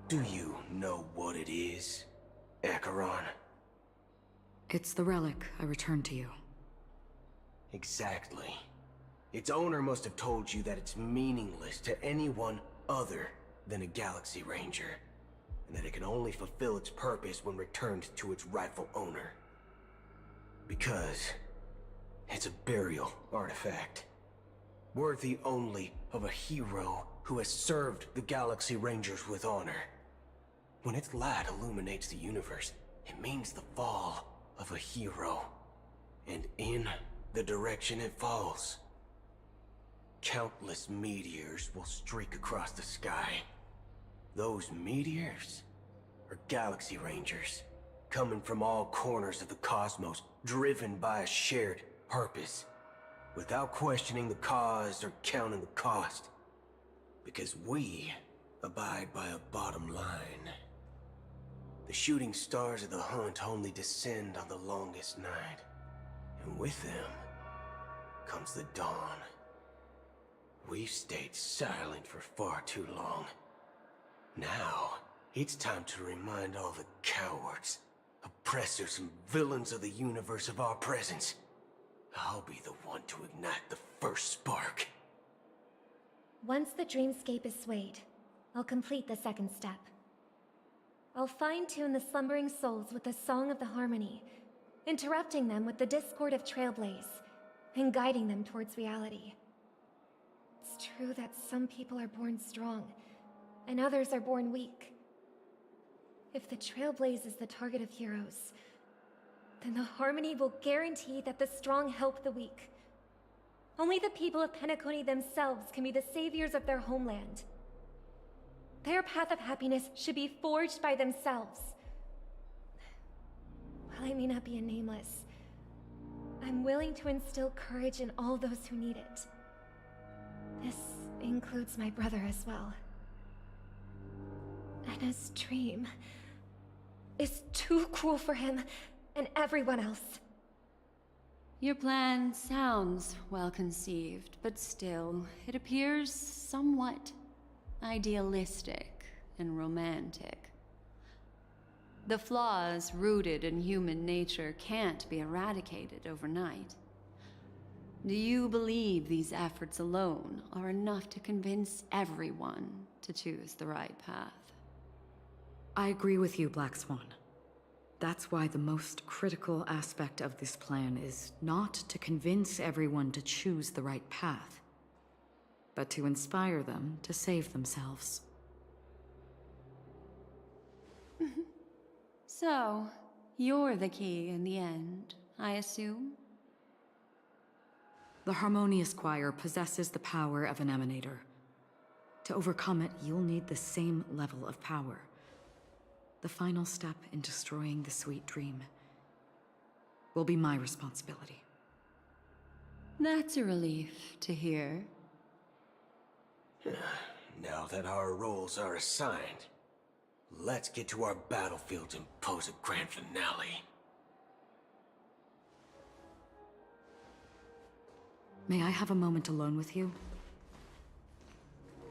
Do you know what it is, Acheron? It's the relic I returned to you. Exactly. Its owner must have told you that it's meaningless to anyone other than a Galaxy Ranger, and that it can only fulfill its purpose when returned to its rightful owner. Because it's a burial artifact, worthy only of a hero who has served the Galaxy Rangers with honor. When its light illuminates the universe, it means the fall of a hero. And in the direction it falls, countless meteors will streak across the sky. Those meteors are Galaxy Rangers, coming from all corners of the cosmos, driven by a shared purpose, without questioning the cause or counting the cost. Because we abide by a bottom line. The shooting stars of the hunt only descend on the longest night, and with them comes the dawn. We've stayed silent for far too long. Now, it's time to remind all the cowards, oppressors, and villains of the universe of our presence. I'll be the one to ignite the first spark. Once the dreamscape is swayed, I'll complete the second step. I'll fine-tune the slumbering souls with the Song of the Harmony, interrupting them with the discord of Trailblaze, and guiding them towards reality. It's true that some people are born strong, and others are born weak. If the Trailblaze is the target of heroes, then the Harmony will guarantee that the strong help the weak. Only the people of Penacony themselves can be the saviors of their homeland. Their path of happiness should be forged by themselves. While I may not be a nameless, I'm willing to instill courage in all those who need it. This includes my brother as well. Anna's dream is too cruel for him and everyone else. Your plan sounds well conceived, but still, it appears somewhat idealistic and romantic. The flaws rooted in human nature can't be eradicated overnight. Do you believe these efforts alone are enough to convince everyone to choose the right path? I agree with you, Black Swan. That's why the most critical aspect of this plan is not to convince everyone to choose the right path, but to inspire them to save themselves. So, you're the key in the end, I assume? The Harmonious Choir possesses the power of an emanator. To overcome it, you'll need the same level of power. The final step in destroying the sweet dream will be my responsibility. That's a relief to hear. Now that our roles are assigned, let's get to our battlefields and pose a grand finale. May I have a moment alone with you?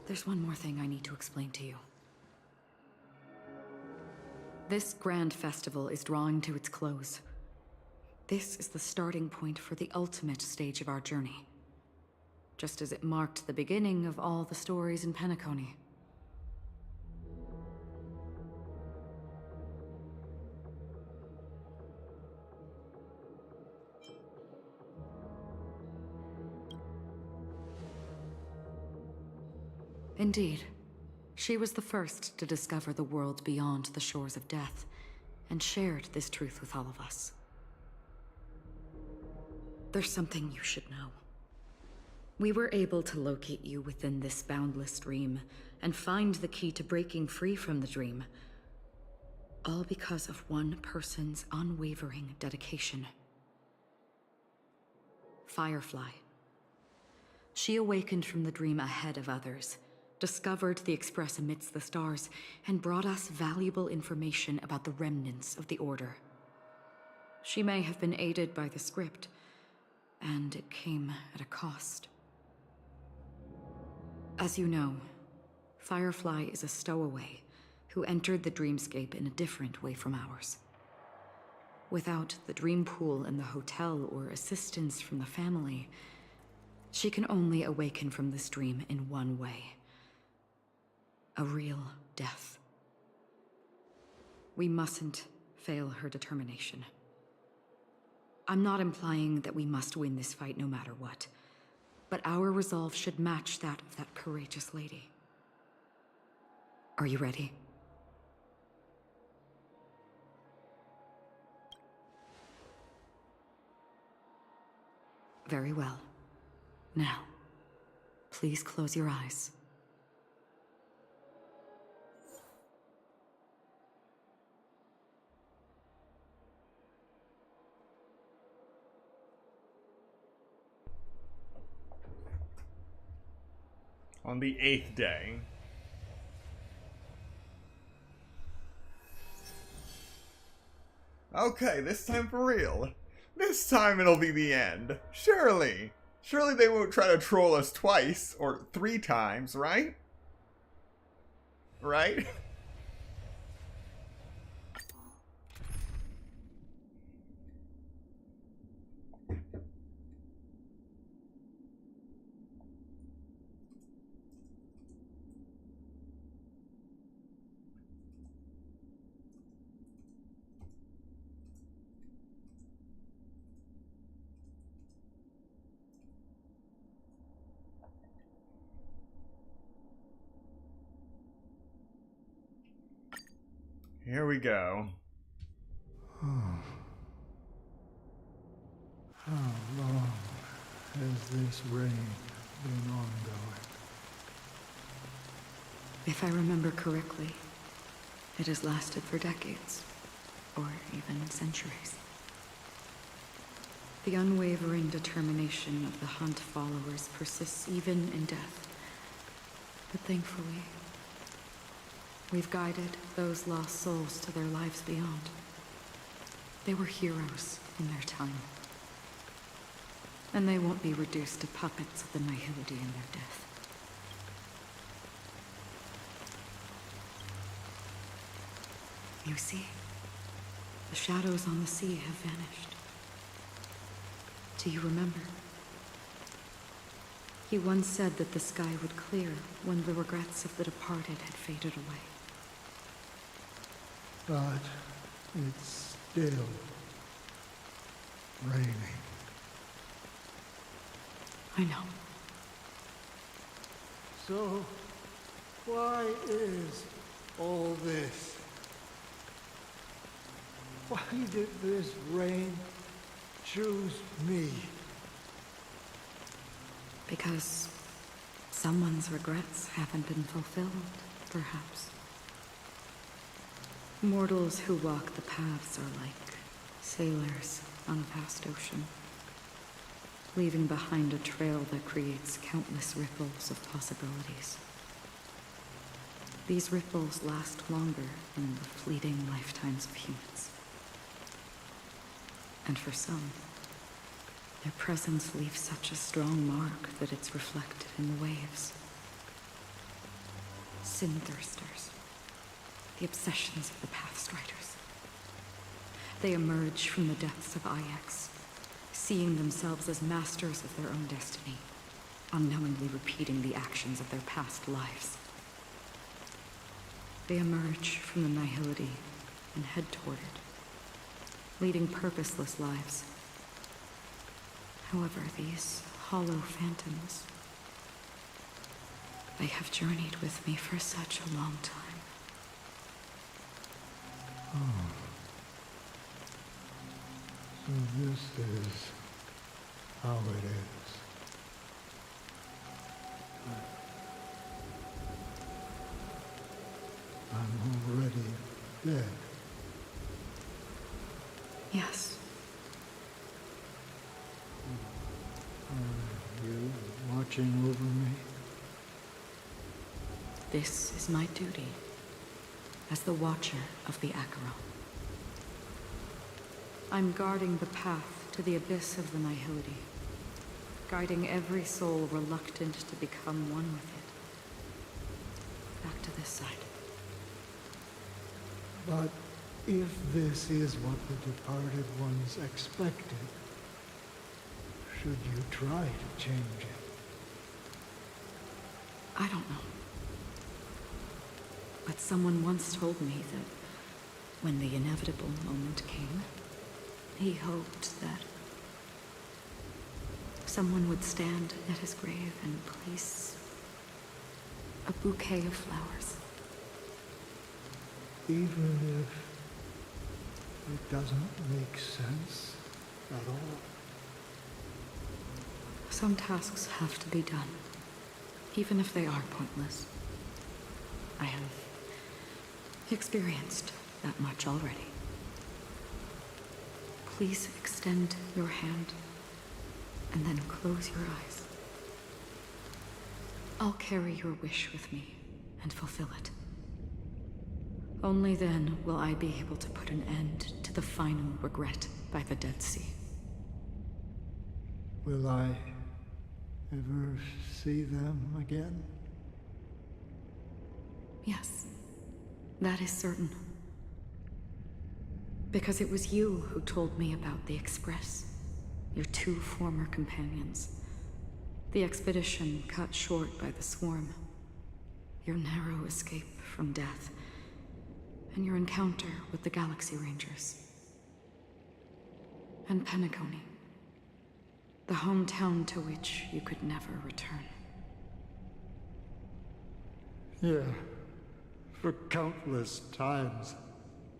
There's one more thing I need to explain to you. This grand festival is drawing to its close. This is the starting point for the ultimate stage of our journey, just as it marked the beginning of all the stories in Penacony. Indeed. She was the first to discover the world beyond the shores of death, and shared this truth with all of us. There's something you should know. We were able to locate you within this boundless dream and find the key to breaking free from the dream. All because of one person's unwavering dedication. Firefly. She awakened from the dream ahead of others, discovered the Express amidst the stars, and brought us valuable information about the remnants of the Order. She may have been aided by the script, and it came at a cost. As you know, Firefly is a stowaway who entered the dreamscape in a different way from ours. Without the dream pool in the hotel or assistance from the family, she can only awaken from this dream in one way. A real death. We mustn't fail her determination. I'm not implying that we must win this fight no matter what, but our resolve should match that of that courageous lady. Are you ready? Very well. Now, please close your eyes. On the 8th day. Okay, this time for real. This time it'll be the end. Surely. Surely they won't try to troll us twice, or 3 times, right? Right? Here we go. How long has this rain been ongoing? If I remember correctly, it has lasted for decades, or even centuries. The unwavering determination of the Hunt followers persists even in death. But thankfully, we've guided those lost souls to their lives beyond. They were heroes in their time. And they won't be reduced to puppets of the nihility in their death. You see, the shadows on the sea have vanished. Do you remember? He once said that the sky would clear when the regrets of the departed had faded away. But it's still raining. I know. So, why is all this? Why did this rain choose me? Because someone's regrets haven't been fulfilled, perhaps. Mortals who walk the paths are like sailors on a vast ocean, leaving behind a trail that creates countless ripples of possibilities. These ripples last longer than the fleeting lifetimes of humans. And for some, their presence leaves such a strong mark that it's reflected in the waves. Sin-thirsters. The obsessions of the Pathstriders. They emerge from the depths of Ix, seeing themselves as masters of their own destiny, unknowingly repeating the actions of their past lives. They emerge from the nihility and head toward it, leading purposeless lives. However, these hollow phantoms, they have journeyed with me for such a long time. Oh. So this is how it is. I'm already dead. Yes. Are you watching over me? This is my duty as the Watcher of the Acheron. I'm guarding the path to the abyss of the Nihility, guiding every soul reluctant to become one with it. Back to this side. But if this is what the departed ones expected, should you try to change it? I don't know. But someone once told me that when the inevitable moment came, he hoped that someone would stand at his grave and place a bouquet of flowers. Even if it doesn't make sense at all? Some tasks have to be done, even if they are pointless. I have experienced that much already. Please extend your hand and then close your eyes. I'll carry your wish with me and fulfill it. Only then will I be able to put an end to the final regret by the Dead Sea. Will I ever see them again? Yes, that is certain. Because it was you who told me about the Express, your two former companions. The expedition cut short by the swarm, your narrow escape from death, and your encounter with the Galaxy Rangers. And Penacony, the hometown to which you could never return. Yeah. For countless times,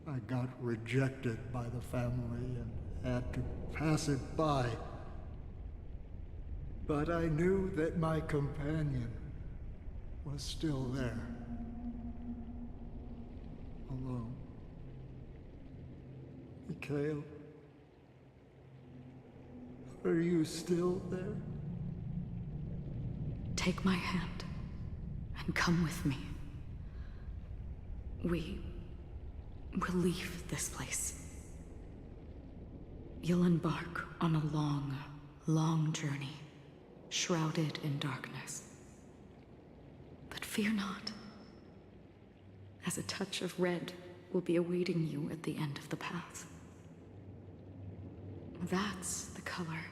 I got rejected by the family and had to pass it by. But I knew that my companion was still there. Alone. Mikhail, are you still there? Take my hand and come with me. We will leave this place. You'll embark on a long, long journey, shrouded in darkness. But fear not, as a touch of red will be awaiting you at the end of the path. That's the color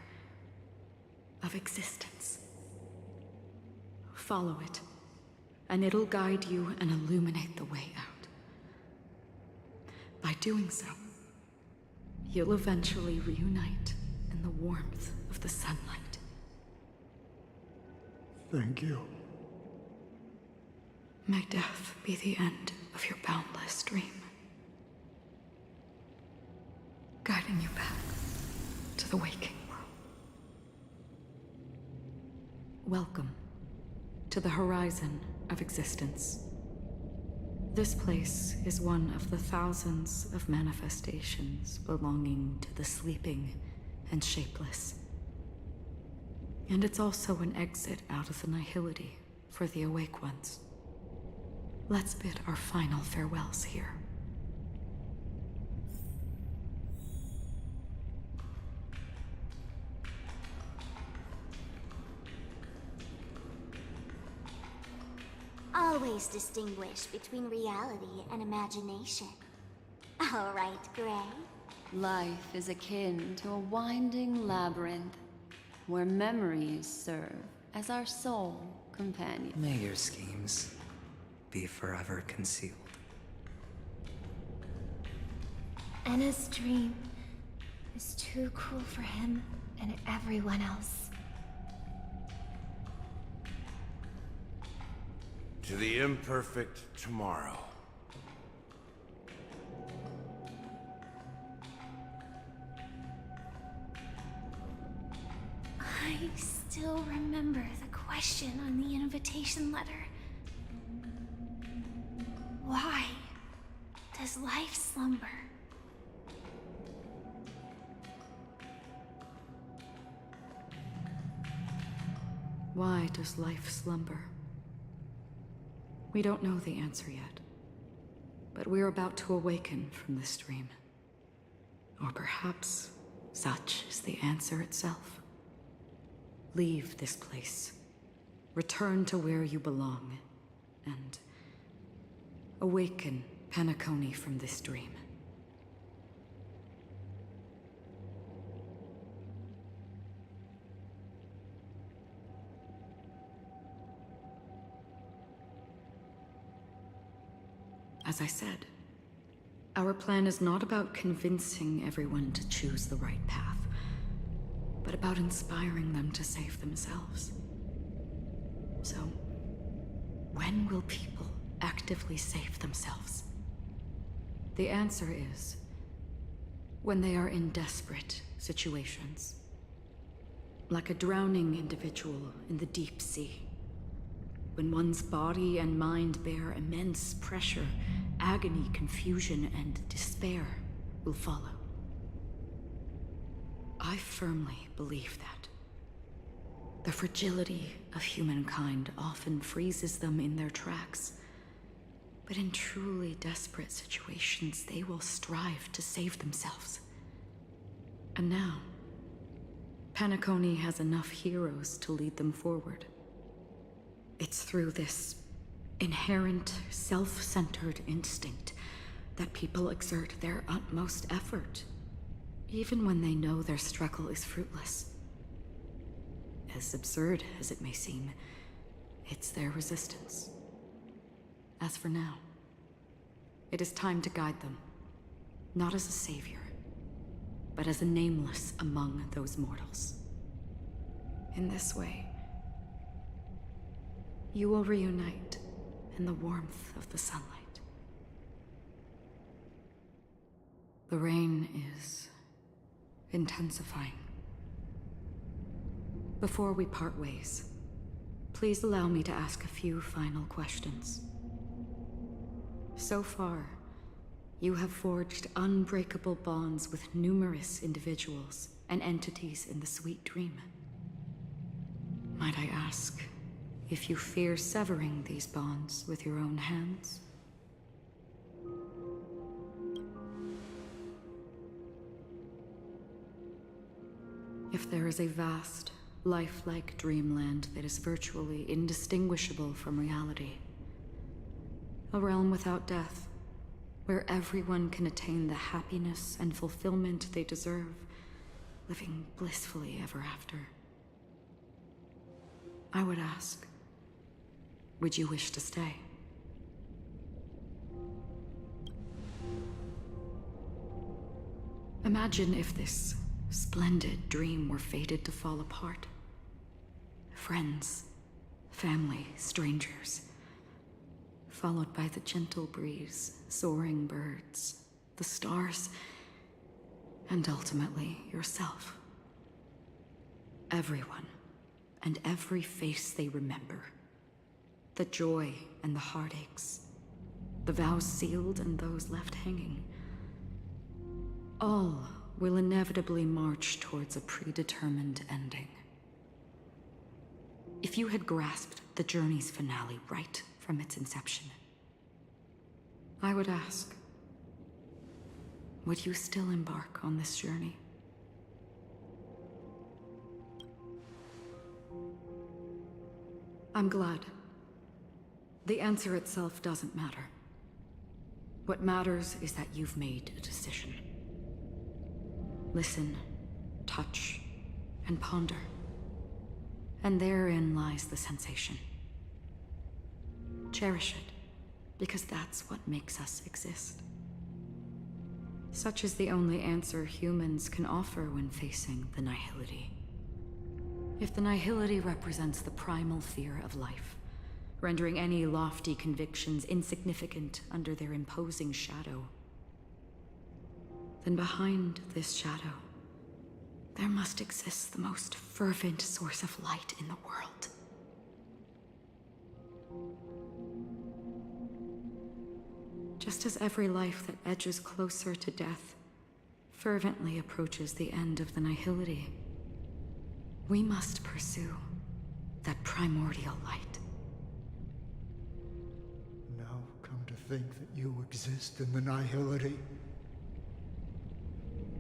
of existence. Follow it, and it'll guide you and illuminate the way out. By doing so, you'll eventually reunite in the warmth of the sunlight. Thank you. May death be the end of your boundless dream, guiding you back to the waking world. Welcome to the horizon of existence. This place is one of the thousands of manifestations belonging to the sleeping and shapeless. And it's also an exit out of the nihility for the awake ones. Let's bid our final farewells here. Always distinguish between reality and imagination. All right, Gray. Life is akin to a winding labyrinth, where memories serve as our sole companion. May your schemes be forever concealed. Anna's dream is too cruel for him and everyone else. To the imperfect tomorrow. I still remember the question on the invitation letter. Why? does life slumber? Why does life slumber? We don't know the answer yet, but we're about to awaken from this dream. Or perhaps such is the answer itself. Leave this place, return to where you belong, and awaken Penacony from this dream. As I said, our plan is not about convincing everyone to choose the right path, but about inspiring them to save themselves. So, when will people actively save themselves? The answer is when they are in desperate situations. Like a drowning individual in the deep sea. When one's body and mind bear immense pressure, agony, confusion, and despair will follow. I firmly believe that. The fragility of humankind often freezes them in their tracks. But in truly desperate situations, they will strive to save themselves. And now, Penacony has enough heroes to lead them forward. It's through this inherent, self-centered instinct that people exert their utmost effort, even when they know their struggle is fruitless. As absurd as it may seem, it's their resistance. As for now, it is time to guide them, not as a savior, but as a nameless among those mortals. In this way, you will reunite in the warmth of the sunlight. The rain is intensifying. Before we part ways, please allow me to ask a few final questions. So far, you have forged unbreakable bonds with numerous individuals and entities in the Sweet Dream. Might I ask if you fear severing these bonds with your own hands? If there is a vast, lifelike dreamland that is virtually indistinguishable from reality, a realm without death, where everyone can attain the happiness and fulfillment they deserve, living blissfully ever after, I would ask, would you wish to stay? Imagine if this splendid dream were fated to fall apart. Friends, family, strangers, followed by the gentle breeze, soaring birds, the stars, and ultimately yourself. Everyone, and every face they remember. The joy and the heartaches, the vows sealed and those left hanging. All will inevitably march towards a predetermined ending. If you had grasped the journey's finale right from its inception, I would ask, would you still embark on this journey? I'm glad. The answer itself doesn't matter. What matters is that you've made a decision. Listen, touch, and ponder. And therein lies the sensation. Cherish it, because that's what makes us exist. Such is the only answer humans can offer when facing the nihility. If the nihility represents the primal fear of life, rendering any lofty convictions insignificant under their imposing shadow, then behind this shadow, there must exist the most fervent source of light in the world. Just as every life that edges closer to death fervently approaches the end of the nihility, we must pursue that primordial light. Now come to think that you exist in the nihility,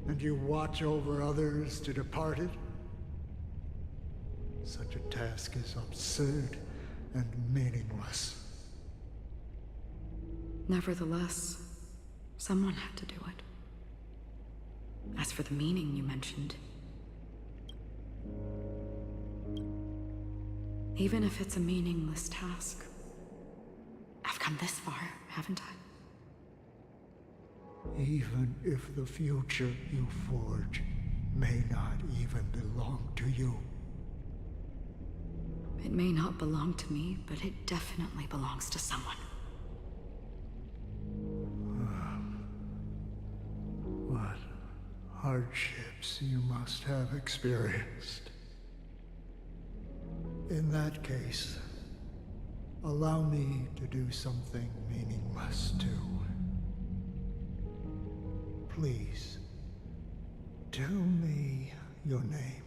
and you watch over others to depart it. Such a task is absurd and meaningless. Nevertheless, someone had to do it. As for the meaning you mentioned, even if it's a meaningless task, I've come this far, haven't I? Even if the future you forge may not even belong to you. It may not belong to me, but it definitely belongs to someone. What hardships you must have experienced. In that case, allow me to do something meaningless too. Please, tell me your name.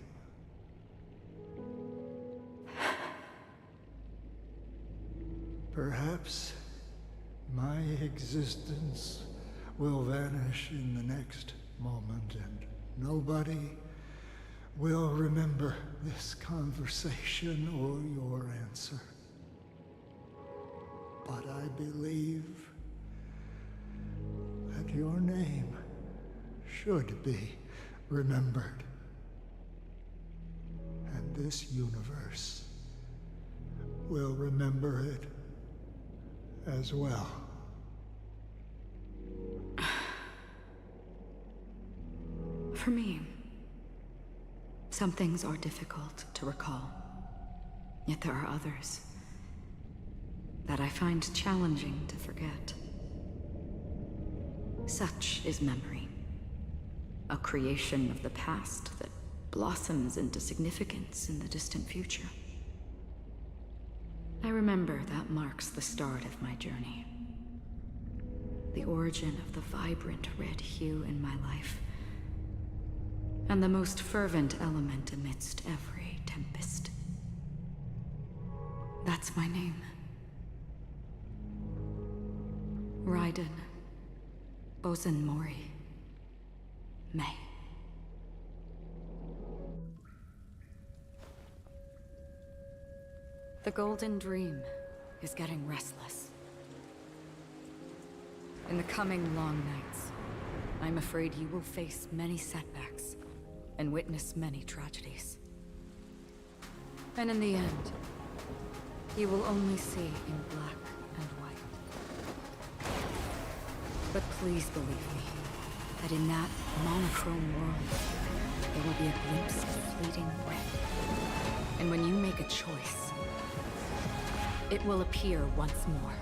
Perhaps my existence will vanish in the next moment, and nobody will remember this conversation or your answer. But I believe that your name should be remembered. And this universe will remember it as well. For me, some things are difficult to recall. Yet there are others that I find challenging to forget. Such is memory, a creation of the past that blossoms into significance in the distant future. I remember that marks the start of my journey. The origin of the vibrant red hue in my life, and the most fervent element amidst every tempest. That's my name. Raiden Bozen Mori May. The Golden Dream is getting restless. In the coming long nights, I'm afraid you will face many setbacks and witness many tragedies. And in the end, you will only see in black and white. But please believe me, that in that monochrome world, there will be a glimpse of fleeting red. And when you make a choice, it will appear once more.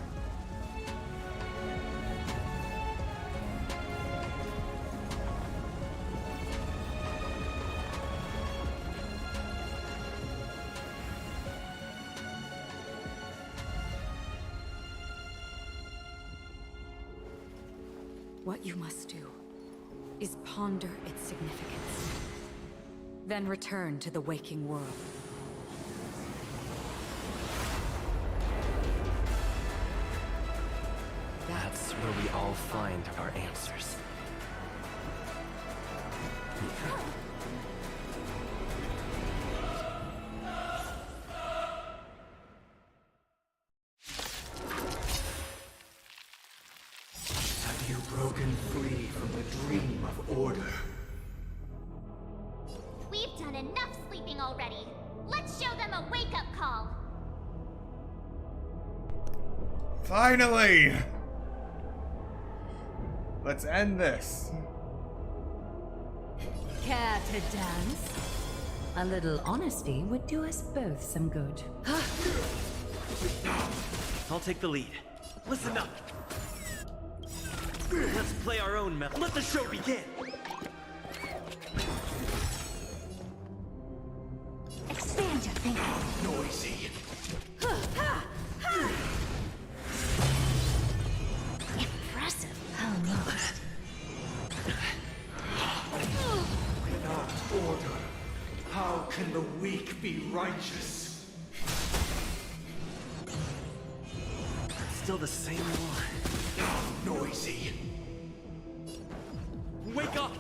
What you must do is ponder its significance, then return to the waking world. That's where we all find our answers. Have you broken free from the dream of order? We've done enough sleeping already. Let's show them a wake-up call. Finally! Let's end this. Care to dance? A little honesty would do us both some good. I'll take the lead. Listen up. Let's play our own method. Let the show begin. Expand your thinking. Noisy. Impressive. still the same one. Noisy. Wake up!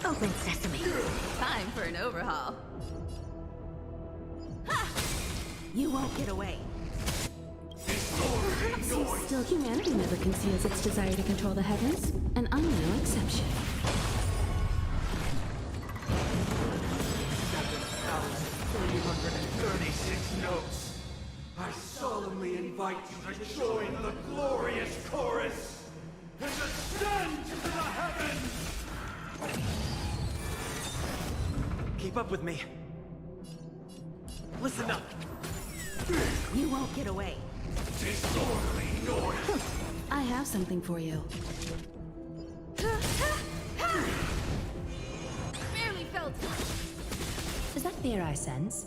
Open sesame. Time for an overhaul. Ha! You won't get away. Perhaps still humanity never conceals its desire to control the heavens, and I'm no exception. 7,336 notes. I solemnly invite you to join the glorious chorus and ascend to the heavens! Keep up with me. Listen up. You won't get away. Disorderly noise! I have something for you. Barely felt it. Is that fear I sense?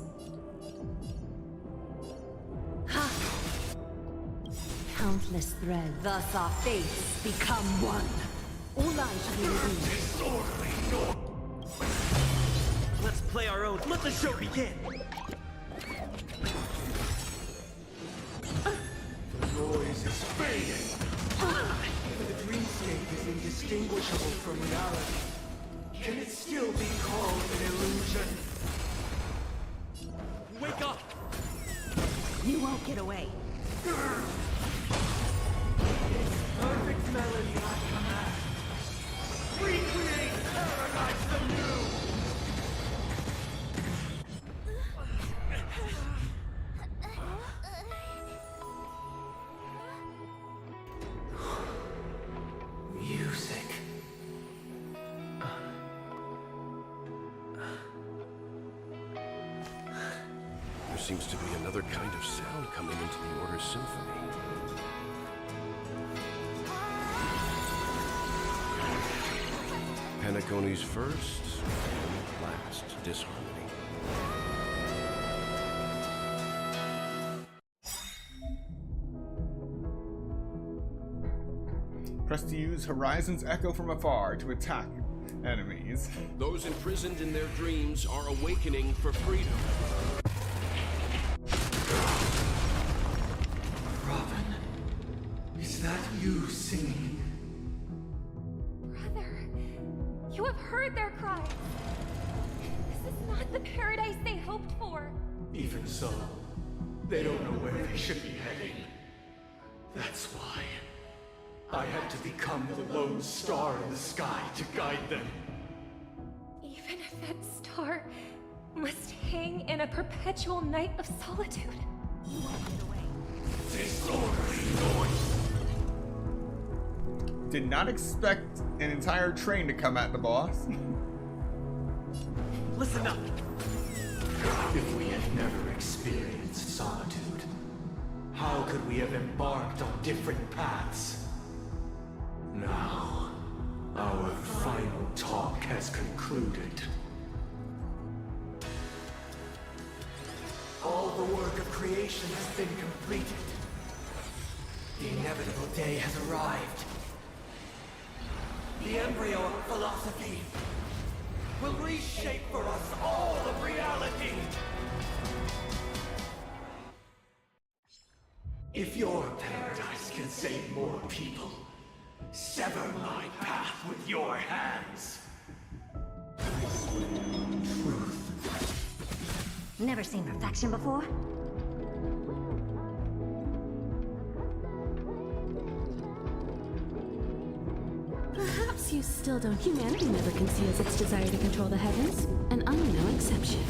Ha! Countless threads, thus our fates become one. All lies shall be revealed. Disorderly noise! Let's play our own. Let the show begin. The noise is fading. The dreamscape is indistinguishable from reality. Can it still be called an illusion? Wake up! You won't get away. Perfect melody I command. Recreate paradise anew! Music. There seems to be another kind of sound coming into the Order's symphony. Penacony's first and last disharmony. Press to use Horizon's Echo from afar to attack enemies. Those imprisoned in their dreams are awakening for freedom. Robin, is that you singing? Brother, you have heard their cries. This is not the paradise they hoped for. Even so, they don't know where they should be heading. That's why I had to become the lone star in the sky to guide them. Even if that star must hang in a perpetual night of solitude. You won't get away. Disorderly noise! Did not expect an entire train to come at the boss. Listen up. If we had never experienced solitude, how could we have embarked on different paths? Now, our final talk has concluded. All the work of creation has been completed. The inevitable day has arrived. The embryo of philosophy will reshape for us all of reality. If your paradise can save more people, sever my path with your hands. Truth. Never seen perfection before? Perhaps you still don't. Humanity never conceals its desire to control the heavens, and I'm no exception.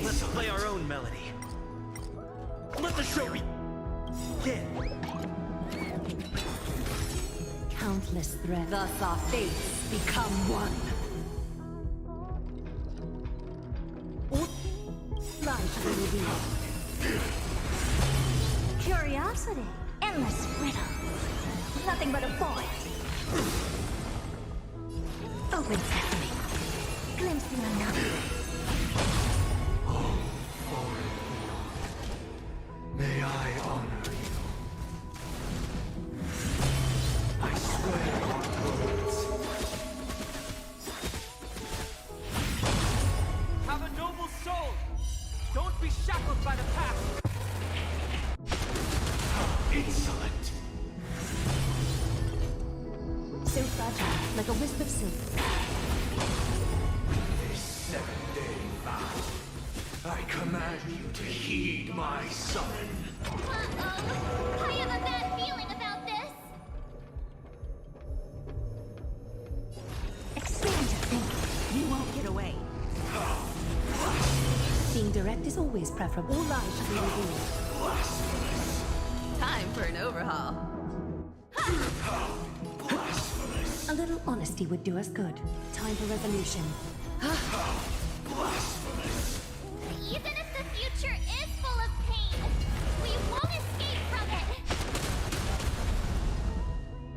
Let's play our own melody. Let the show begin. Countless threads, thus our fates become one. Lies will be revealed. Curiosity, endless riddle. Nothing but a void. Open sesame. Glimpse the unknown. May I honor you? So fragile, like a wisp of silk. This 7-day fast, I command you to heed my summon. Uh-oh. I have a bad feeling about this. Expand your thinking. You won't get away. Being direct is always preferable. All lies should be revealed. Time for an overhaul. A little honesty would do us good. Time for resolution. Even if the future is full of pain, we won't escape from it.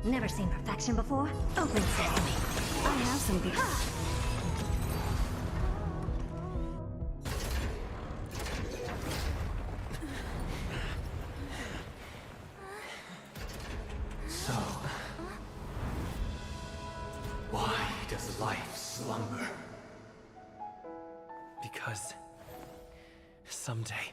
Never seen perfection before? Open sesame. I have some good. So, why does life slumber? Because someday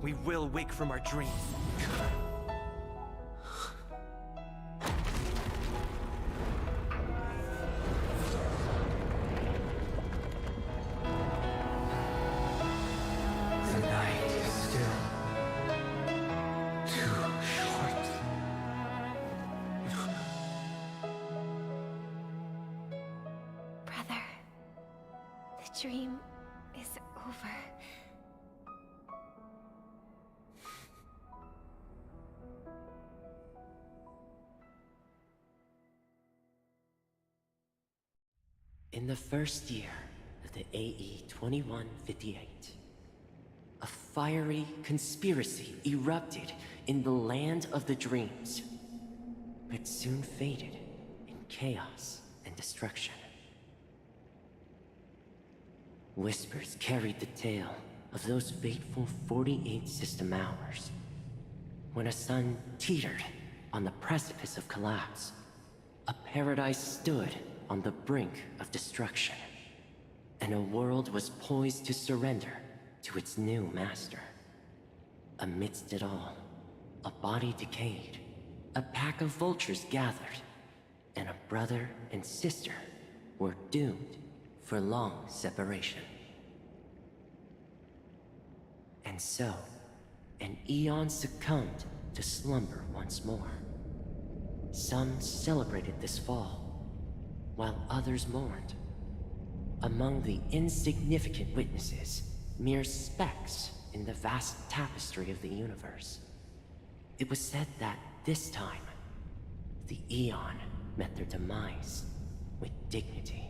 we will wake from our dreams. The night is still too short. Brother, the dream is over. In the first year of the AE 2158, a fiery conspiracy erupted in the land of the dreams, but soon faded in chaos and destruction. Whispers carried the tale of those fateful 48 system hours, when a sun teetered on the precipice of collapse. A paradise stood on the brink of destruction, and a world was poised to surrender to its new master. Amidst it all, a body decayed, a pack of vultures gathered, and a brother and sister were doomed for long separation. And so, an eon succumbed to slumber once more. Some celebrated this fall, while others mourned. Among the insignificant witnesses, mere specks in the vast tapestry of the universe. It was said that this time, the Eon met their demise with dignity.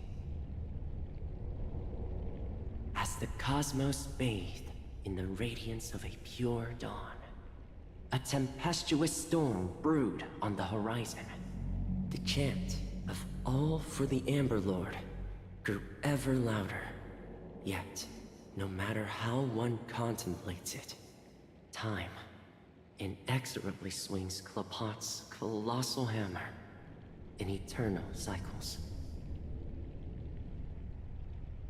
As the cosmos bathed in the radiance of a pure dawn, a tempestuous storm brewed on the horizon. The chant of all for the Amber Lord grew ever louder. Yet, no matter how one contemplates it, time inexorably swings Klapot's colossal hammer in eternal cycles.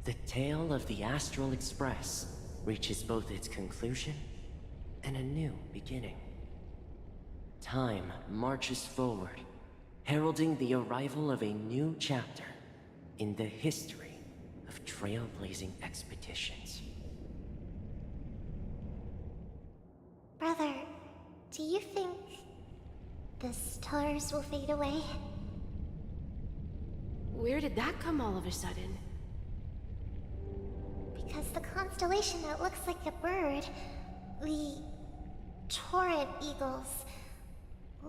The tale of the Astral Express reaches both its conclusion and a new beginning. Time marches forward, heralding the arrival of a new chapter in the history of trailblazing expeditions. Brother, do you think the stars will fade away? Where did that come all of a sudden? Because the constellation that looks like a bird, the Torrent Eagles,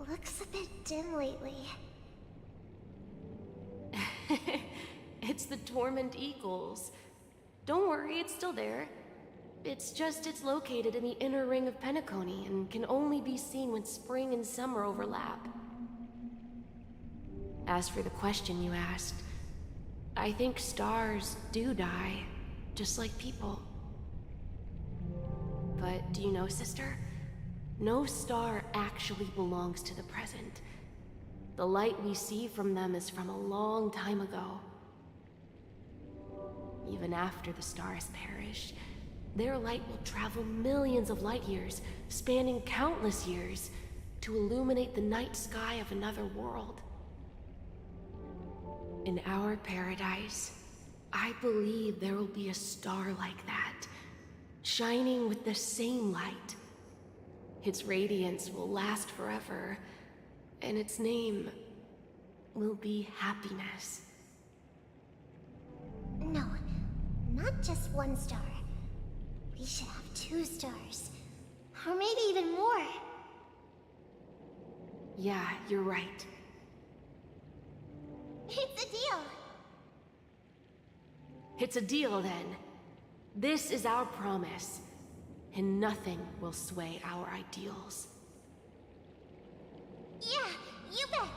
looks a bit dim lately. It's the Torment Eagles. Don't worry, it's still there. It's located in the inner ring of Penacony and can only be seen when spring and summer overlap. As for the question you asked, I think stars do die, just like people. But do you know, sister? No star actually belongs to the present. The light we see from them is from a long time ago. even after the star has perished. Their light will travel millions of light years, spanning countless years, to illuminate the night sky of another world. In our paradise, I believe there will be a star like that, shining with the same light. Its radiance will last forever, and its name will be happiness. No, not just one star. We should have 2 stars. Or maybe even more. Yeah, you're right. It's a deal. It's a deal, then. This is our promise, and nothing will sway our ideals. Yeah, you bet.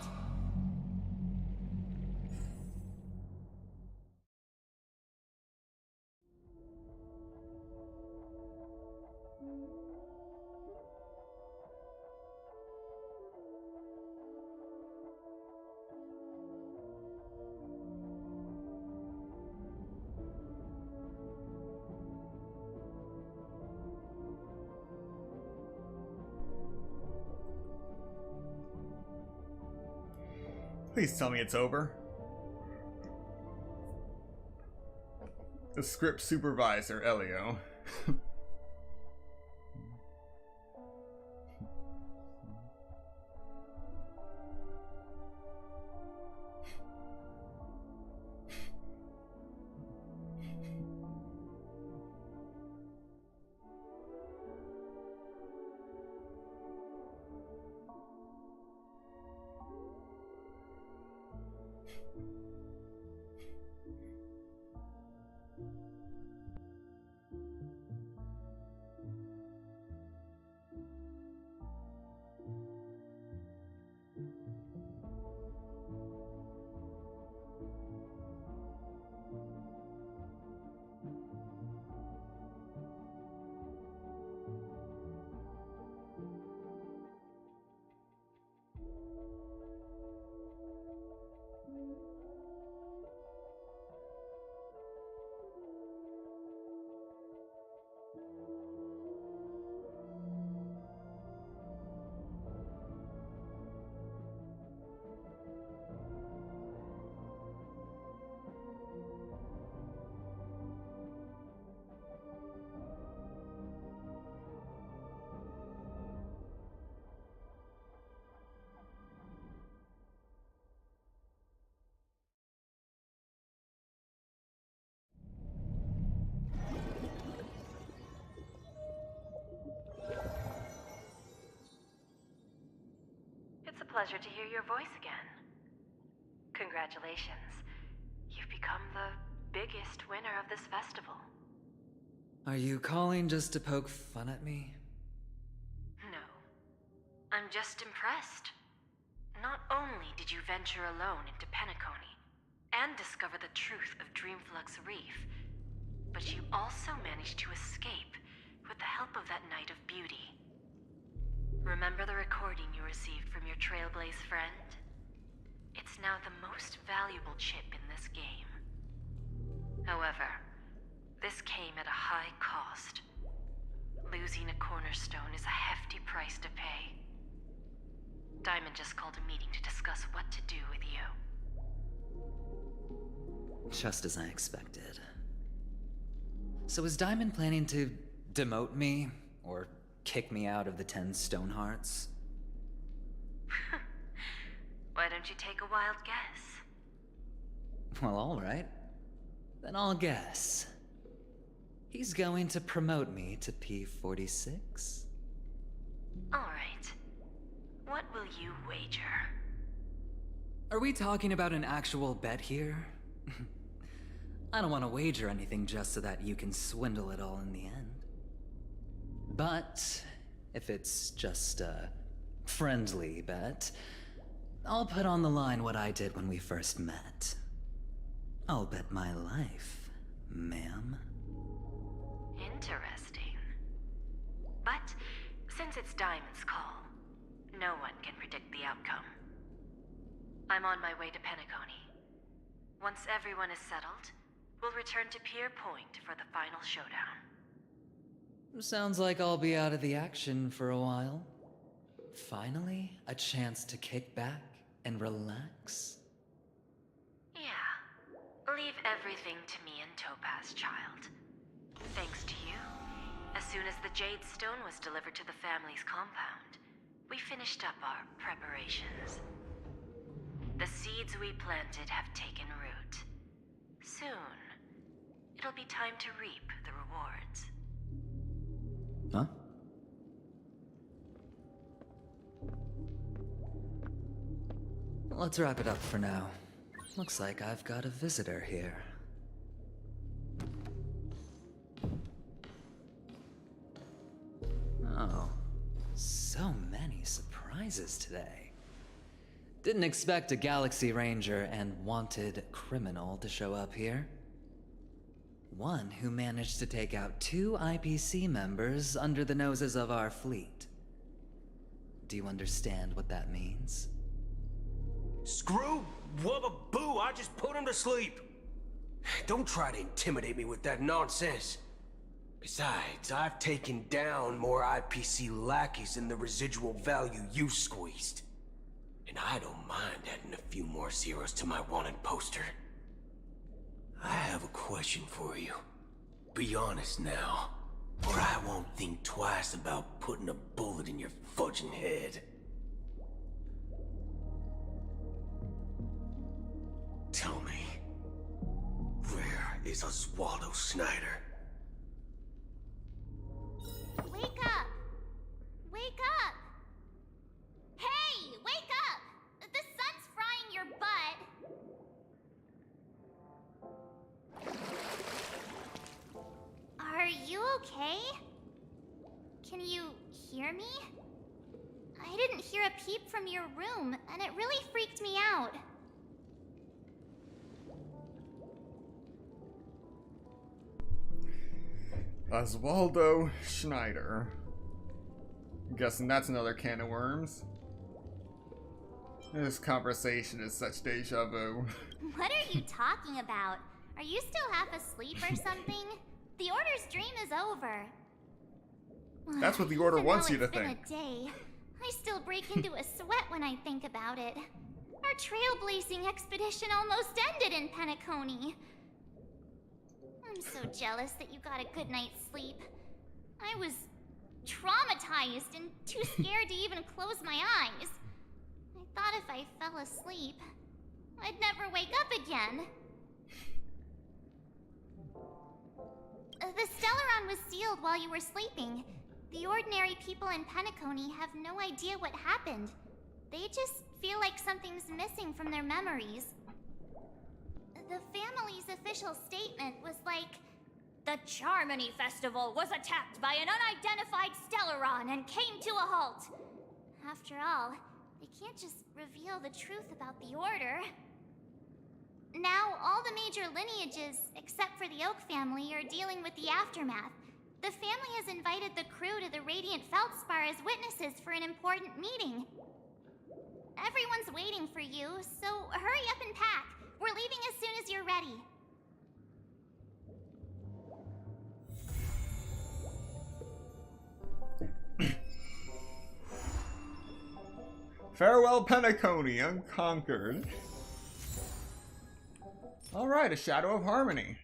Please tell me it's over. The script supervisor, Elio. It's a pleasure to hear your voice again. Congratulations. You've become the biggest winner of this festival. Are you calling just to poke fun at me? No. I'm just impressed. Not only did you venture alone into Penacony and discover the truth of Dreamflux Reef, but you also managed to escape with the help of that Knight of Beauty. Remember the recording you received from your Trailblaze friend? It's now the most valuable chip in this game. However, this came at a high cost. Losing a cornerstone is a hefty price to pay. Diamond just called a meeting to discuss what to do with you. Just as I expected. So is Diamond planning to demote me, or kick me out of the 10 Stonehearts? Why don't you take a wild guess? Well, alright. Then I'll guess. He's going to promote me to P46? Alright. What will you wager? Are we talking about an actual bet here? I don't want to wager anything just so that you can swindle it all in the end. But if it's just a friendly bet, I'll put on the line what I did when we first met. I'll bet my life, ma'am. Interesting. But since it's Diamond's call, no one can predict the outcome. I'm on my way to Penacony. Once everyone is settled, We'll return to Pier Point for the final showdown. Sounds like I'll be out of the action for a while. Finally, a chance to kick back and relax. Yeah. Leave everything to me and Topaz, child. Thanks to you, as soon as the Jade Stone was delivered to the family's compound, we finished up our preparations. The seeds we planted have taken root. Soon, it'll be time to reap the rewards. Huh? Let's wrap it up for now. Looks like I've got a visitor here. Oh, so many surprises today. Didn't expect a Galaxy Ranger and wanted criminal to show up here. One who managed to take out 2 IPC members under the noses of our fleet. Do you understand what that means? Screw wubba boo, I just put him to sleep. Don't try to intimidate me with that nonsense. Besides, I've taken down more IPC lackeys than the residual value you squeezed. And I don't mind adding a few more zeros to my wanted poster. I have a question for you. Be honest now, or I won't think twice about putting a bullet in your fudging head. Tell me, where is Oswaldo Snyder? Wake up! Wake up! Hey, wake up! The sun's frying your butt. Are you okay? Can you hear me? I didn't hear a peep from your room, and it really freaked me out. Oswaldo Schneider. I'm guessing that's another can of worms. This conversation is such deja vu. What are you talking about? Are you still half asleep or something? The Order's dream is over. That's what the Order Even wants though you to it's been think. a day, I still break into a sweat when I think about it. Our trailblazing expedition almost ended in Penacony. I'm so jealous that you got a good night's sleep. I was traumatized and too scared to even close my eyes. I thought if I fell asleep, I'd never wake up again. The Stellaron was sealed while you were sleeping. The ordinary people in Penacony have no idea what happened. They just feel like something's missing from their memories. The family's official statement was like, "The Charmony Festival was attacked by an unidentified Stellaron and came to a halt." After all, they can't just reveal the truth about the Order. Now, all the major lineages, except for the Oak family, are dealing with the aftermath. The family has invited the crew to the Radiant Feldspar as witnesses for an important meeting. Everyone's waiting for you, so hurry up and pack. We're leaving as soon as you're ready. Farewell, Penacony, unconquered. Alright, a Shadow of Harmony.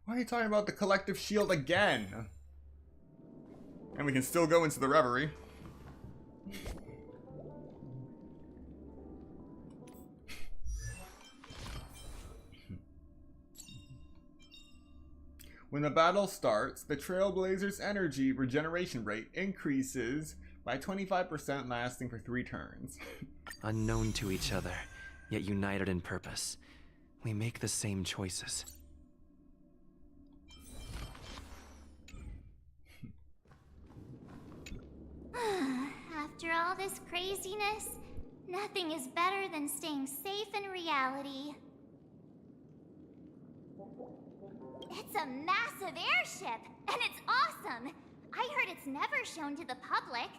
Why are you talking about the collective shield again? And we can still go into the reverie. When the battle starts, the Trailblazer's energy regeneration rate increases by 25%, lasting for 3 turns. Unknown to each other, yet united in purpose. We make the same choices. After all this craziness, nothing is better than staying safe in reality. It's a massive airship, and it's awesome! I heard it's never shown to the public.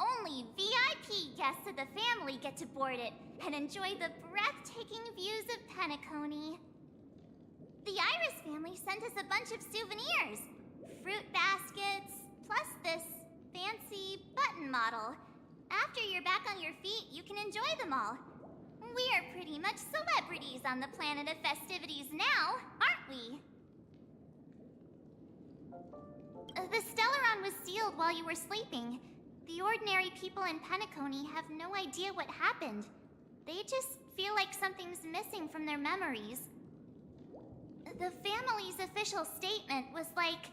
Only VIP guests of the family get to board it and enjoy the breathtaking views of Penacony. The Iris family sent us a bunch of souvenirs. Fruit baskets, plus this fancy button model. After you're back on your feet, you can enjoy them all. We are pretty much celebrities on the planet of festivities now, aren't we? The Stellaron was sealed while you were sleeping. The ordinary people in Penacony have no idea what happened. They just feel like something's missing from their memories. The family's official statement was like,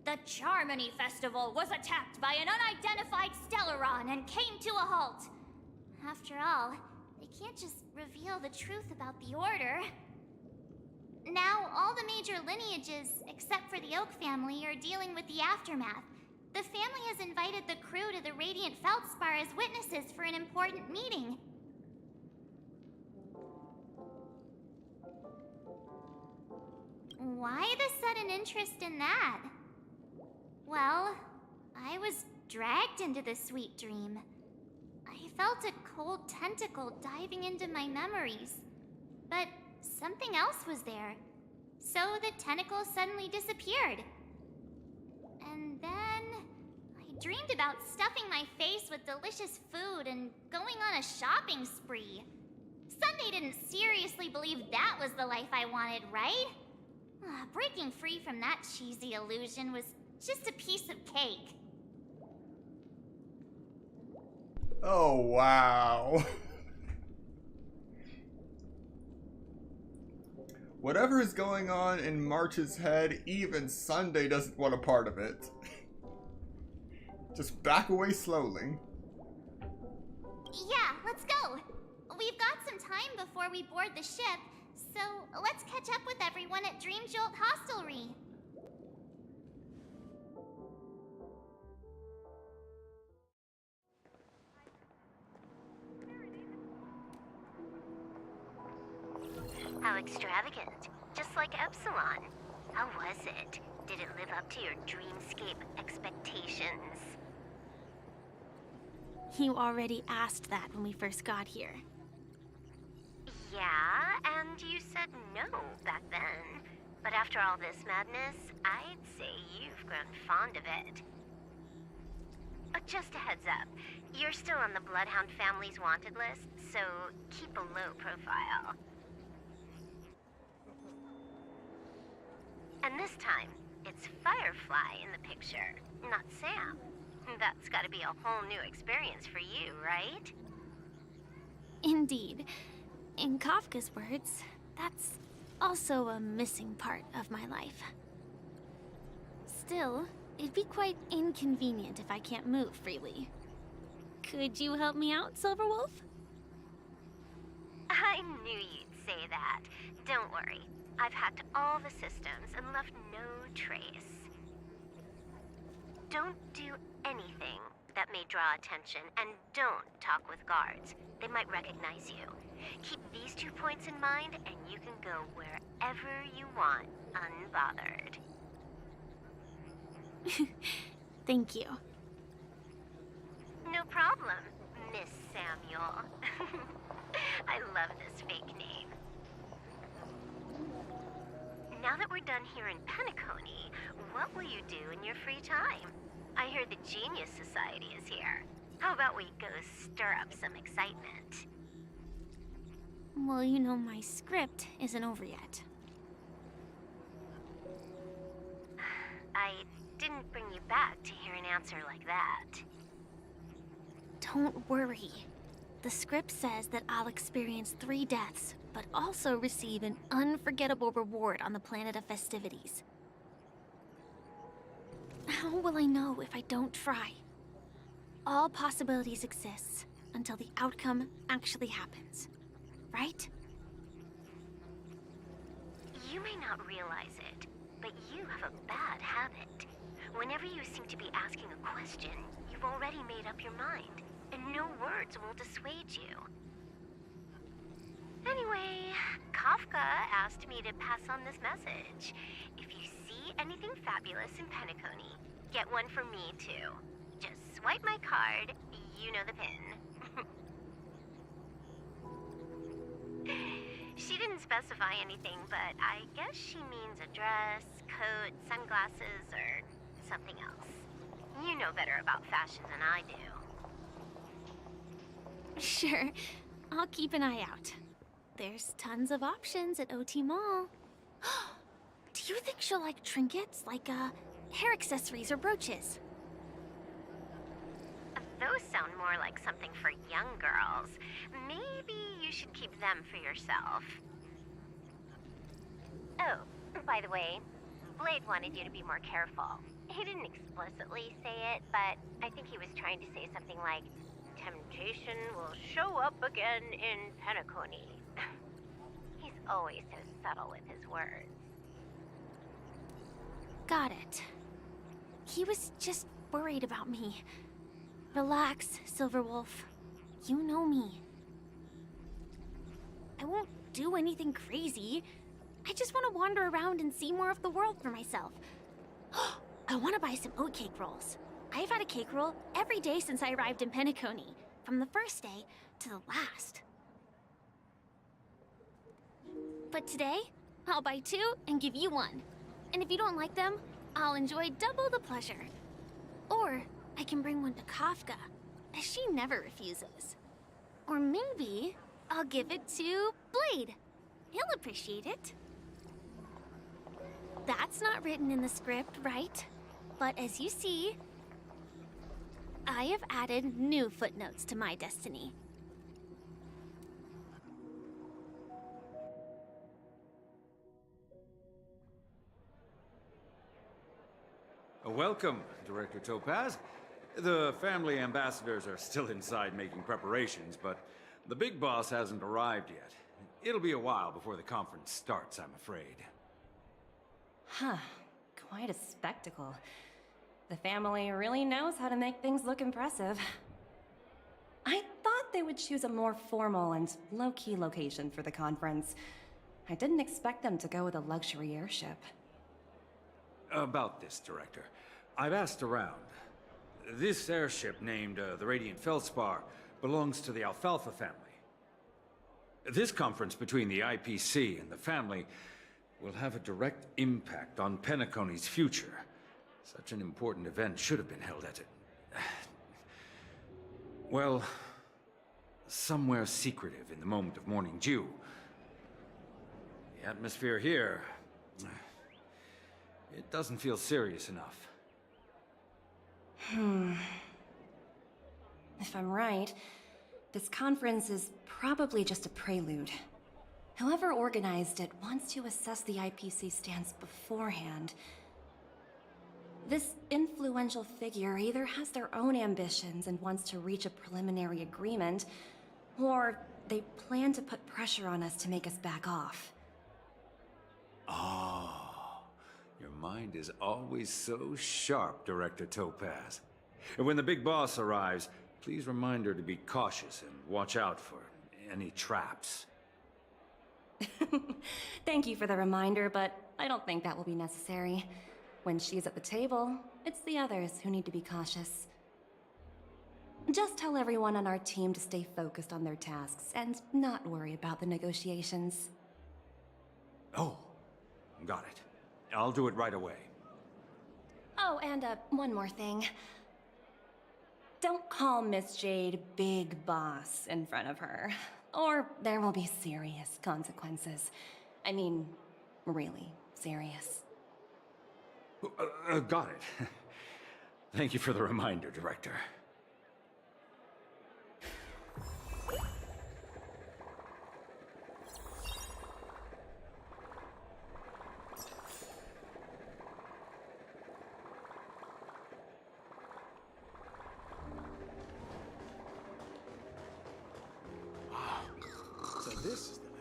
"The Charmony Festival was attacked by an unidentified Stellaron and came to a halt." After all, they can't just reveal the truth about the Order. Now, all the major lineages, except for the Oak family, are dealing with the aftermath. The family has invited the crew to the Radiant Feldspar as witnesses for an important meeting. Why the sudden interest in that? Well, I was dragged into this sweet dream. I felt a cold tentacle diving into my memories. But something else was there. So the tentacle suddenly disappeared. And then I dreamed about stuffing my face with delicious food and going on a shopping spree. Sunday didn't seriously believe that was the life I wanted, right? Breaking free from that cheesy illusion was just a piece of cake. Oh, wow. Whatever is going on in March's head, even Sunday doesn't want a part of it. Just back away slowly. Yeah, let's go. We've got some time before we board the ship, so let's catch up with everyone at Dream Jolt Hostelry. How extravagant. Just like Epsilon. How was it? Did it live up to your dreamscape expectations? You already asked that when we first got here. Yeah, and you said no back then. But after all this madness, I'd say you've grown fond of it. Just a heads up, you're still on the Bloodhound family's wanted list, so keep a low profile. And this time, it's Firefly in the picture, not Sam. That's gotta be a whole new experience for you, right? Indeed. In Kafka's words, that's also a missing part of my life. Still, it'd be quite inconvenient if I can't move freely. Could you help me out, Silverwolf? I knew you'd say that. Don't worry. I've hacked all the systems and left no trace. Don't do anything that may draw attention, and don't talk with guards. They might recognize you. Keep these 2 points in mind, and you can go wherever you want, unbothered. Thank you. No problem, Miss Samuel. I love this fake name. Now that we're done here in Penacony, what will you do in your free time? I hear the Genius Society is here. How about we go stir up some excitement? Well, you know my script isn't over yet. I didn't bring you back to hear an answer like that. Don't worry. The script says that I'll experience 3 deaths, but also receive an unforgettable reward on the planet of festivities. How will I know if I don't try? All possibilities exist until the outcome actually happens, right? You may not realize it, but you have a bad habit. Whenever you seem to be asking a question, you've already made up your mind, and no words will dissuade you. Anyway, Kafka asked me to pass on this message. If you see anything fabulous in Penacony, get one for me too. Just swipe my card, You know the pin. She didn't specify anything, but I guess she means a dress, coat, sunglasses, or something else. You know better about fashion than I do. Sure, I'll keep an eye out. There's tons of options at OT Mall. Do you think she'll like trinkets, like hair accessories or brooches? Those sound more like something for young girls. Maybe you should keep them for yourself. Oh, by the way, Blade wanted you to be more careful. He didn't explicitly say it, but I think he was trying to say something like, temptation will show up again in Penacony. He's always so subtle with his words. Got it. He was just worried about me. Relax, Silverwolf. You know me. I won't do anything crazy. I just want to wander around and see more of the world for myself. I want to buy some oat cake rolls. I've had a cake roll every day since I arrived in Penacony, from the first day to the last. But today, I'll buy 2 and give you 1. And if you don't like them, I'll enjoy double the pleasure. Or I can bring one to Kafka, as she never refuses. Or maybe I'll give it to Blade. He'll appreciate it. That's not written in the script, right? But as you see, I have added new footnotes to my destiny. Welcome, Director Topaz. The family ambassadors are still inside making preparations, but the big boss hasn't arrived yet. It'll be a while before the conference starts, I'm afraid. Huh. Quite a spectacle. The family really knows how to make things look impressive. I thought they would choose a more formal and low-key location for the conference. I didn't expect them to go with a luxury airship. About this, Director. I've asked around. This airship, named the Radiant Feldspar, belongs to the Alfalfa family. This conference between the IPC and the family will have a direct impact on Penacony's future. Such an important event should have been held at it. Well, somewhere secretive in the moment of morning dew. The atmosphere here, it doesn't feel serious enough. If I'm right, this conference is probably just a prelude. Whoever organized it wants to assess the IPC stance beforehand. This influential figure either has their own ambitions and wants to reach a preliminary agreement, or they plan to put pressure on us to make us back off. Oh, your mind is always so sharp, Director Topaz. And when the big boss arrives, please remind her to be cautious and watch out for any traps. Thank you for the reminder, but I don't think that will be necessary. When she's at the table, it's the others who need to be cautious. Just tell everyone on our team to stay focused on their tasks and not worry about the negotiations. Oh, got it. I'll do it right away. Oh, and one more thing. Don't call Miss Jade Big Boss in front of her, or there will be serious consequences. I mean, really serious. Got it. Thank you for the reminder, Director. So this is the legend.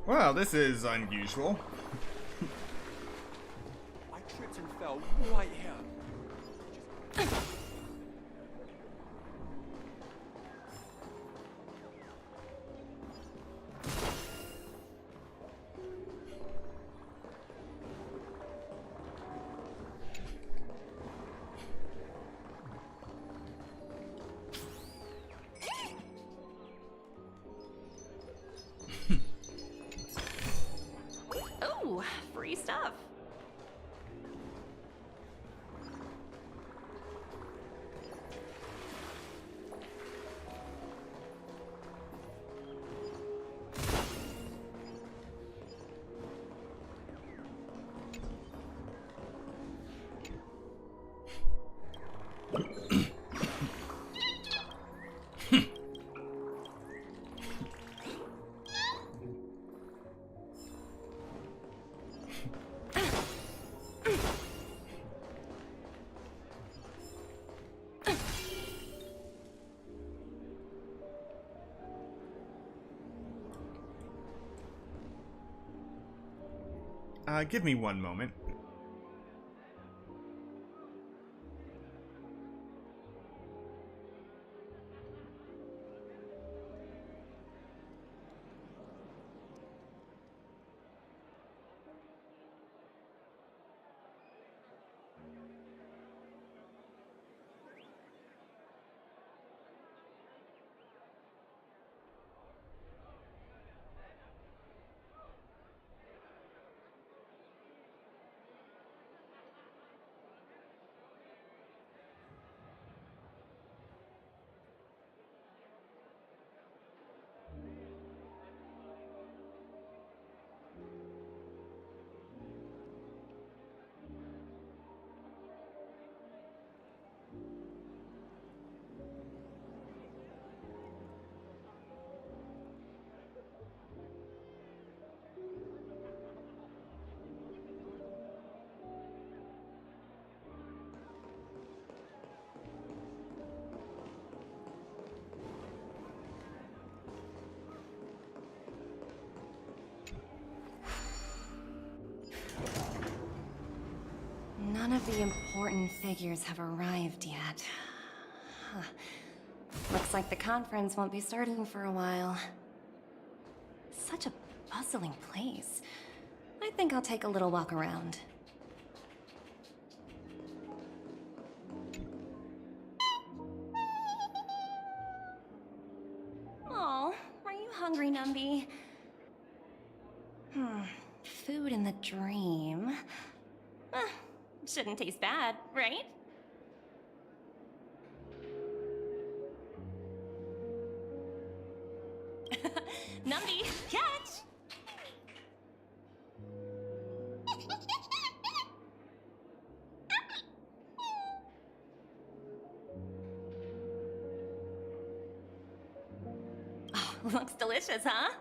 Well, this is unusual. fell right here. Ooh, free stuff. Give me one moment. None of the important figures have arrived yet. Huh. Looks like the conference won't be starting for a while. Such a bustling place. I think I'll take a little walk around. Oh, are you hungry, Numby? Food in the dream. Shouldn't taste bad, right? Numby, catch! Oh, looks delicious, huh?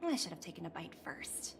I should have taken a bite first.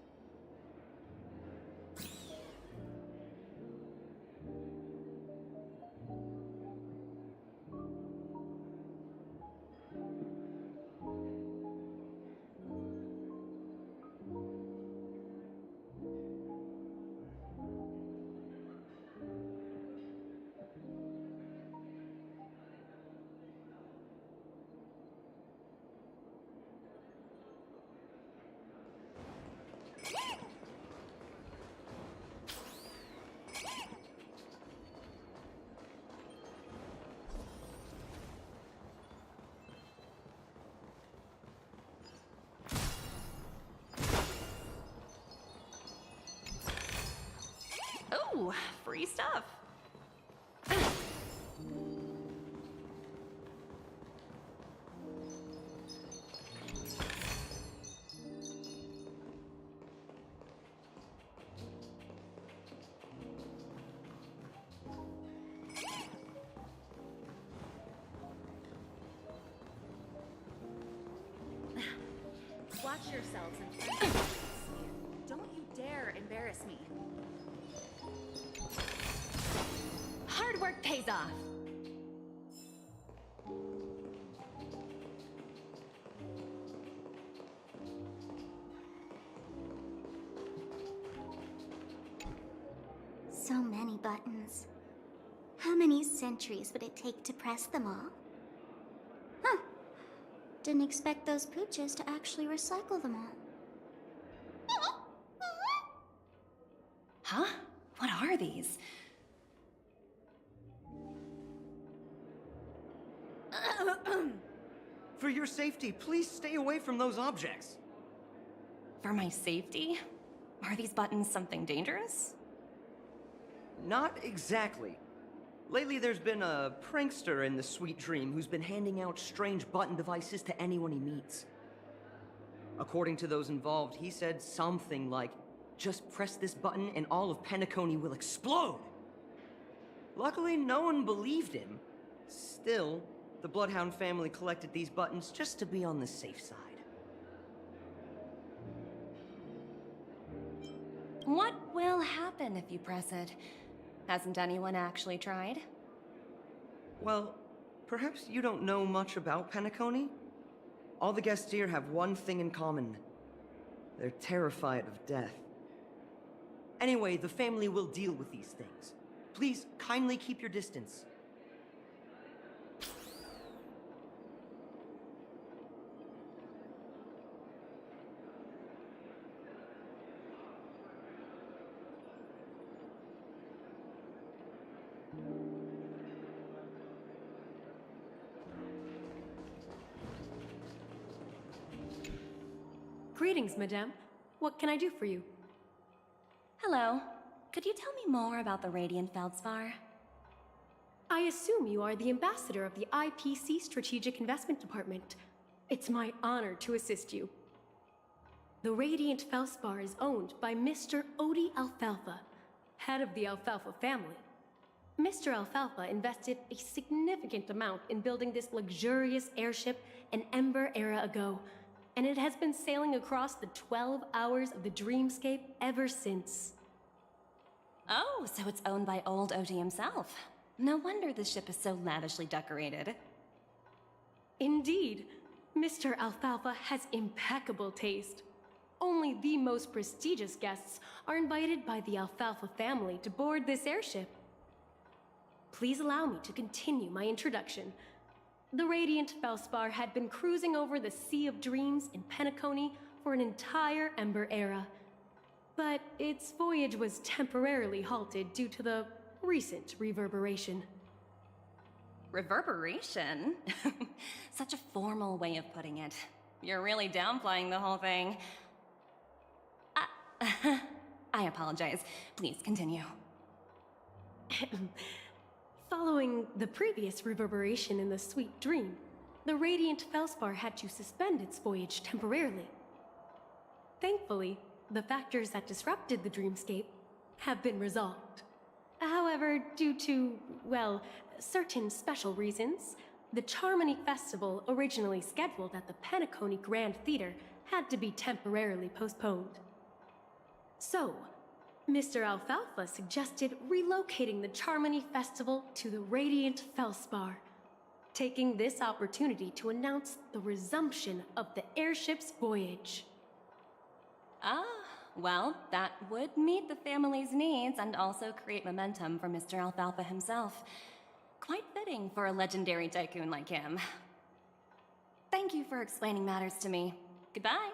Ooh, free stuff. Watch yourselves and friends. Don't you dare embarrass me. Hard work pays off. buttons. How many centuries would it take to press them all? Huh. Didn't expect those pooches to actually recycle them all. Huh? What are these? For your safety, please stay away from those objects. For my safety? Are these buttons something dangerous? Not exactly. Lately, there's been a prankster in the Sweet Dream who's been handing out strange button devices to anyone he meets. According to those involved, he said something like, "Just press this button and all of Penacony will explode!" Luckily, no one believed him. Still, the Bloodhound family collected these buttons just to be on the safe side. What will happen if you press it? Hasn't anyone actually tried? Well, perhaps you don't know much about Penacony? All the guests here have one thing in common. They're terrified of death. Anyway, the family will deal with these things. Please, kindly keep your distance. Greetings, madame. What can I do for you? Hello. Could you tell me more about the Radiant Feldspar? I assume you are the ambassador of the IPC Strategic Investment Department. It's my honor to assist you. The Radiant Feldspar is owned by Mr. Odie Alfalfa, head of the Alfalfa family. Mr. Alfalfa invested a significant amount in building this luxurious airship an Ember era ago, and it has been sailing across the 12 hours of the dreamscape ever since. Oh, so it's owned by old Odie himself. No wonder the ship is so lavishly decorated. Indeed, Mr. Alfalfa has impeccable taste. Only the most prestigious guests are invited by the Alfalfa family to board this airship. Please allow me to continue my introduction. The Radiant Feldspar had been cruising over the Sea of Dreams in Penacony for an entire Ember era. But its voyage was temporarily halted due to the recent reverberation. Reverberation? Such a formal way of putting it. You're really downplaying the whole thing. I apologize. Please continue. Following the previous reverberation in the Sweet Dream, the Radiant Feldspar had to suspend its voyage temporarily. Thankfully, the factors that disrupted the dreamscape have been resolved. However, due to, well, certain special reasons, the Charmony Festival, originally scheduled at the Penacony Grand Theater, had to be temporarily postponed. So, Mr. Alfalfa suggested relocating the Charmony Festival to the Radiant Feldspar, taking this opportunity to announce the resumption of the airship's voyage. Ah, well, that would meet the family's needs and also create momentum for Mr. Alfalfa himself. Quite fitting for a legendary tycoon like him. Thank you for explaining matters to me. Goodbye.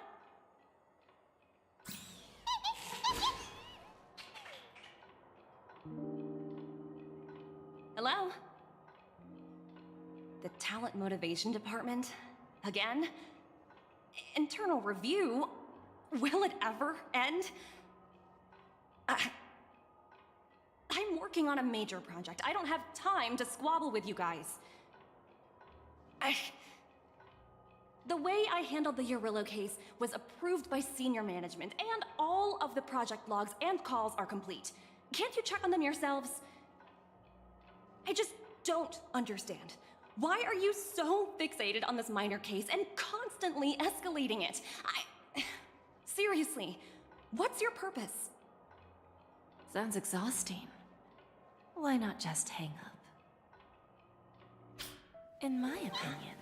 Hello? The Talent Motivation Department? Again? Internal review? Will it ever end? I'm working on a major project. I don't have time to squabble with you guys. The way I handled the Urillo case was approved by senior management, and all of the project logs and calls are complete. Can't you check on them yourselves? I just don't understand. Why are you so fixated on this minor case and constantly escalating it? Seriously, what's your purpose? Sounds exhausting. Why not just hang up? In my opinion,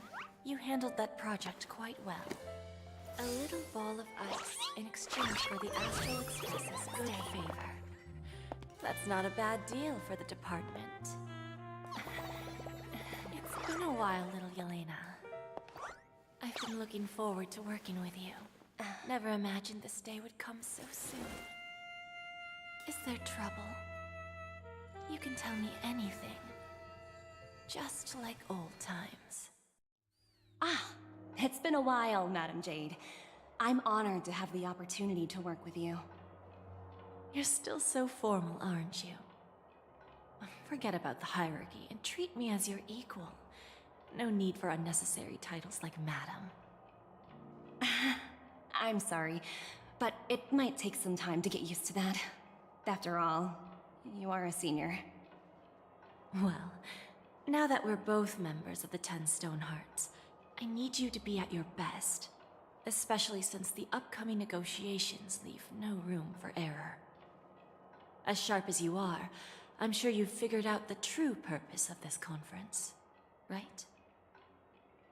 you handled that project quite well. A little ball of ice in exchange for the Astral Express's good favor. that's not a bad deal for the department. It's been a while, little Yelena. I've been looking forward to working with you. Never imagined this day would come so soon. Is there trouble? You can tell me anything. Just like old times. Ah, it's been a while, Madam Jade. I'm honored to have the opportunity to work with you. You're still so formal, aren't you? Forget about the hierarchy and treat me as your equal. No need for unnecessary titles like Madam. I'm sorry, but it might take some time to get used to that. After all, you are a senior. Well, now that we're both members of the 10 Stone Hearts, I need you to be at your best, especially since the upcoming negotiations leave no room for error. As sharp as you are, I'm sure you've figured out the true purpose of this conference, right?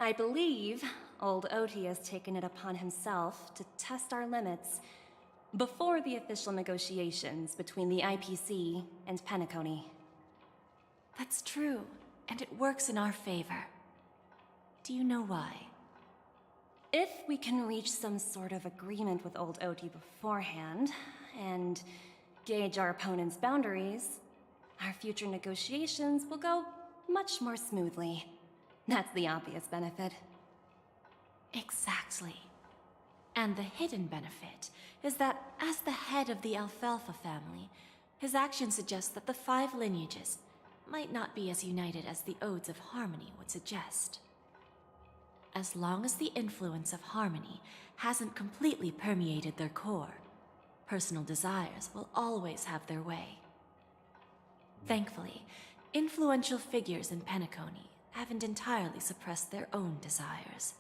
I believe old Oti has taken it upon himself to test our limits before the official negotiations between the IPC and Penacony. That's true, and it works in our favor. Do you know why? If we can reach some sort of agreement with old Oti beforehand, and gauge our opponent's boundaries, our future negotiations will go much more smoothly. That's the obvious benefit. Exactly. And the hidden benefit is that as the head of the Alfalfa family, his actions suggest that the 5 lineages might not be as united as the Odes of Harmony would suggest. As long as the influence of Harmony hasn't completely permeated their core, personal desires will always have their way. Thankfully, influential figures in Penacony haven't entirely suppressed their own desires.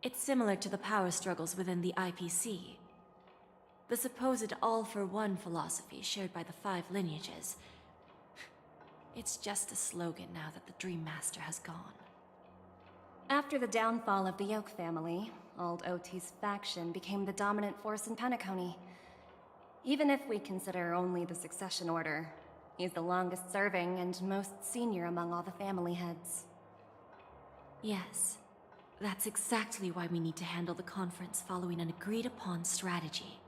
It's similar to the power struggles within the IPC. The supposed all-for-one philosophy shared by the 5 lineages. It's just a slogan now that the Dream Master has gone. After the downfall of the Oak family, old Oti's faction became the dominant force in Penacony. Even if we consider only the succession order, he's the longest serving and most senior among all the family heads. Yes, that's exactly why we need to handle the conference following an agreed-upon strategy.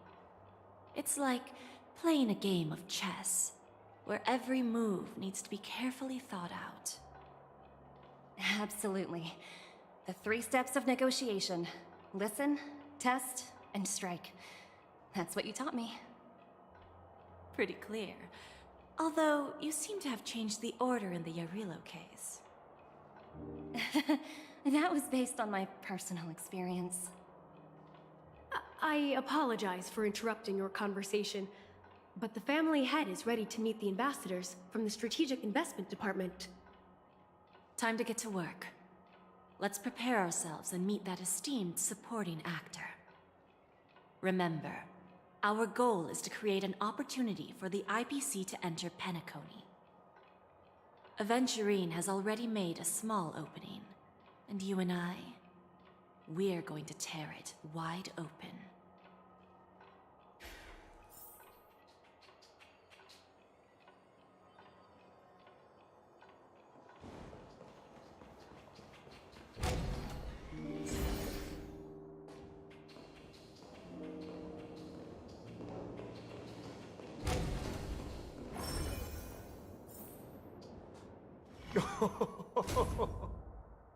It's like playing a game of chess, where every move needs to be carefully thought out. Absolutely. The 3 steps of negotiation. Listen, test, and strike. That's what you taught me. Pretty clear. Although, you seem to have changed the order in the Yarilo case. That was based on my personal experience. I apologize for interrupting your conversation, but the family head is ready to meet the ambassadors from the Strategic Investment Department. Time to get to work. Let's prepare ourselves and meet that esteemed supporting actor. Remember, our goal is to create an opportunity for the IPC to enter Penacony. Aventurine has already made a small opening, and you and I, we're going to tear it wide open.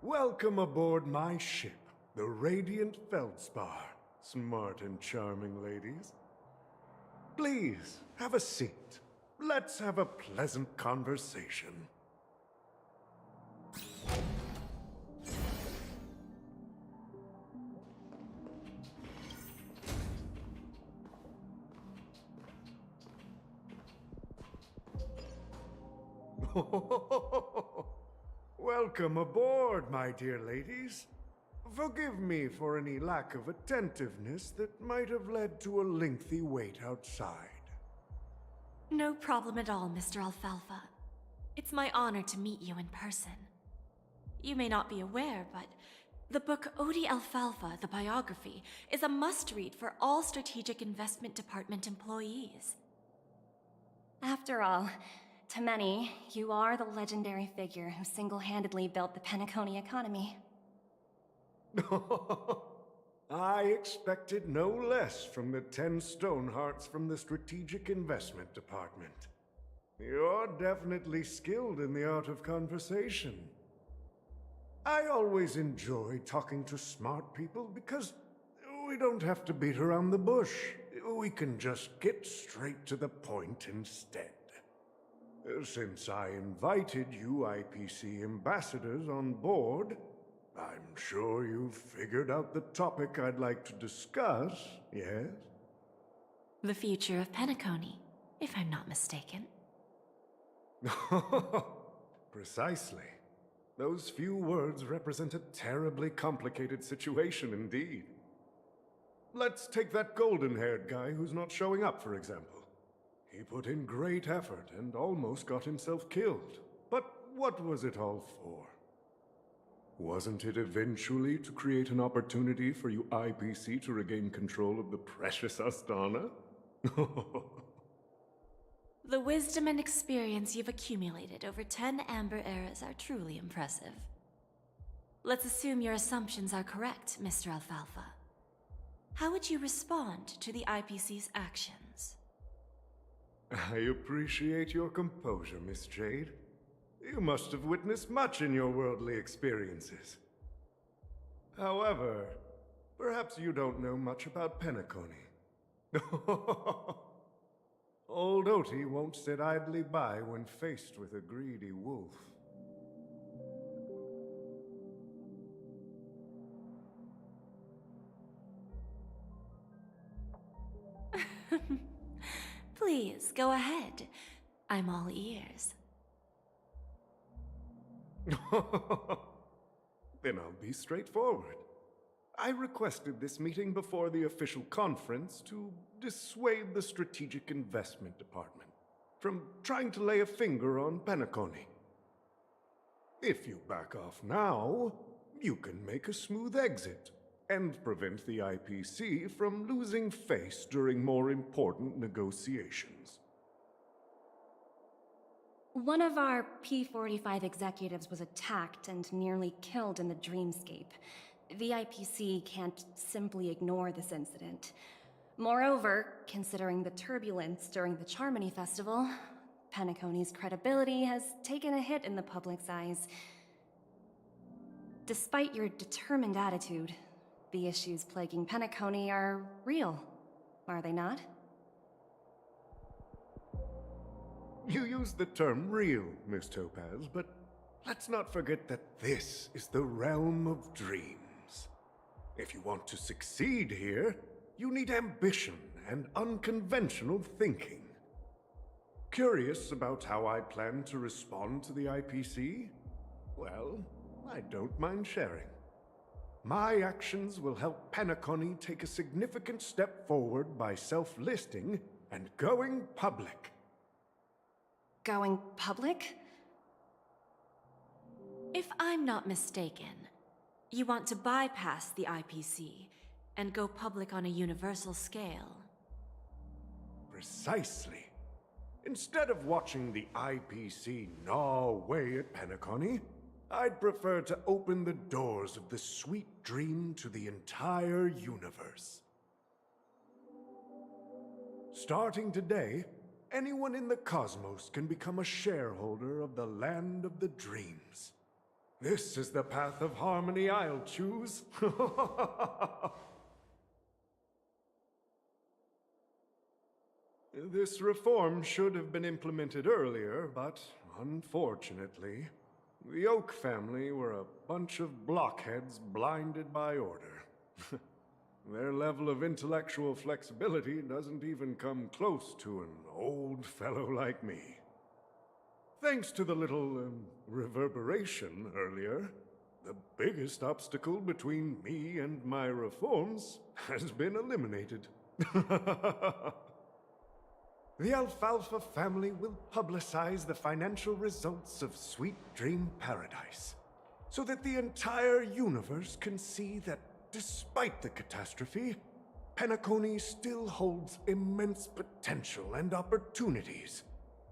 Welcome aboard my ship, the Radiant Feldspar. Smart and charming ladies. Please, have a seat. Let's have a pleasant conversation. Welcome aboard, my dear ladies. Forgive me for any lack of attentiveness that might have led to a lengthy wait outside. No problem at all, Mr. Alfalfa. It's my honor to meet you in person. You may not be aware, but the book Odi Alfalfa, the biography, is a must-read for all Strategic Investment Department employees. After all, to many, you are the legendary figure who single-handedly built the Penacony economy. I expected no less from the 10 Stonehearts from the Strategic Investment Department. You're definitely skilled in the art of conversation. I always enjoy talking to smart people because we don't have to beat around the bush. We can just get straight to the point instead. Since I invited you IPC ambassadors on board, I'm sure you've figured out the topic I'd like to discuss, yes? The future of Penacony, if I'm not mistaken. Precisely. Those few words represent a terribly complicated situation indeed. Let's take that golden-haired guy who's not showing up, for example. He put in great effort and almost got himself killed. But what was it all for? Wasn't it eventually to create an opportunity for you IPC to regain control of the precious Astana? The wisdom and experience you've accumulated over 10 Amber Eras are truly impressive. Let's assume your assumptions are correct, Mr. Alfalfa. How would you respond to the IPC's actions? I appreciate your composure, Miss Jade. You must have witnessed much in your worldly experiences. However, perhaps you don't know much about Penacony. Old Oti won't sit idly by when faced with a greedy wolf. Please, go ahead. I'm all ears. Then I'll be straightforward. I requested this meeting before the official conference to dissuade the Strategic Investment Department from trying to lay a finger on Penacony. If you back off now, you can make a smooth exit and prevent the IPC from losing face during more important negotiations. One of our P-45 executives was attacked and nearly killed in the dreamscape. The IPC can't simply ignore this incident. Moreover, considering the turbulence during the Charmony Festival, Penacony's credibility has taken a hit in the public's eyes. Despite your determined attitude, the issues plaguing Penacony are real, are they not? You used the term real, Miss Topaz, but let's not forget that this is the realm of dreams. If you want to succeed here, you need ambition and unconventional thinking. Curious about how I plan to respond to the IPC? Well, I don't mind sharing. My actions will help Penacony take a significant step forward by self-listing and going public. Going public? If I'm not mistaken, you want to bypass the IPC and go public on a universal scale. Precisely. Instead of watching the IPC gnaw away at Penacony, I'd prefer to open the doors of the sweet dream to the entire universe. Starting today, anyone in the cosmos can become a shareholder of the Land of the Dreams. This is the path of harmony I'll choose. This reform should have been implemented earlier, but unfortunately, the Oak family were a bunch of blockheads blinded by order. Their level of intellectual flexibility doesn't even come close to an old fellow like me. Thanks to the little reverberation earlier, the biggest obstacle between me and my reforms has been eliminated. The Alfalfa family will publicize the financial results of Sweet Dream Paradise, so that the entire universe can see that despite the catastrophe, Penacony still holds immense potential and opportunities.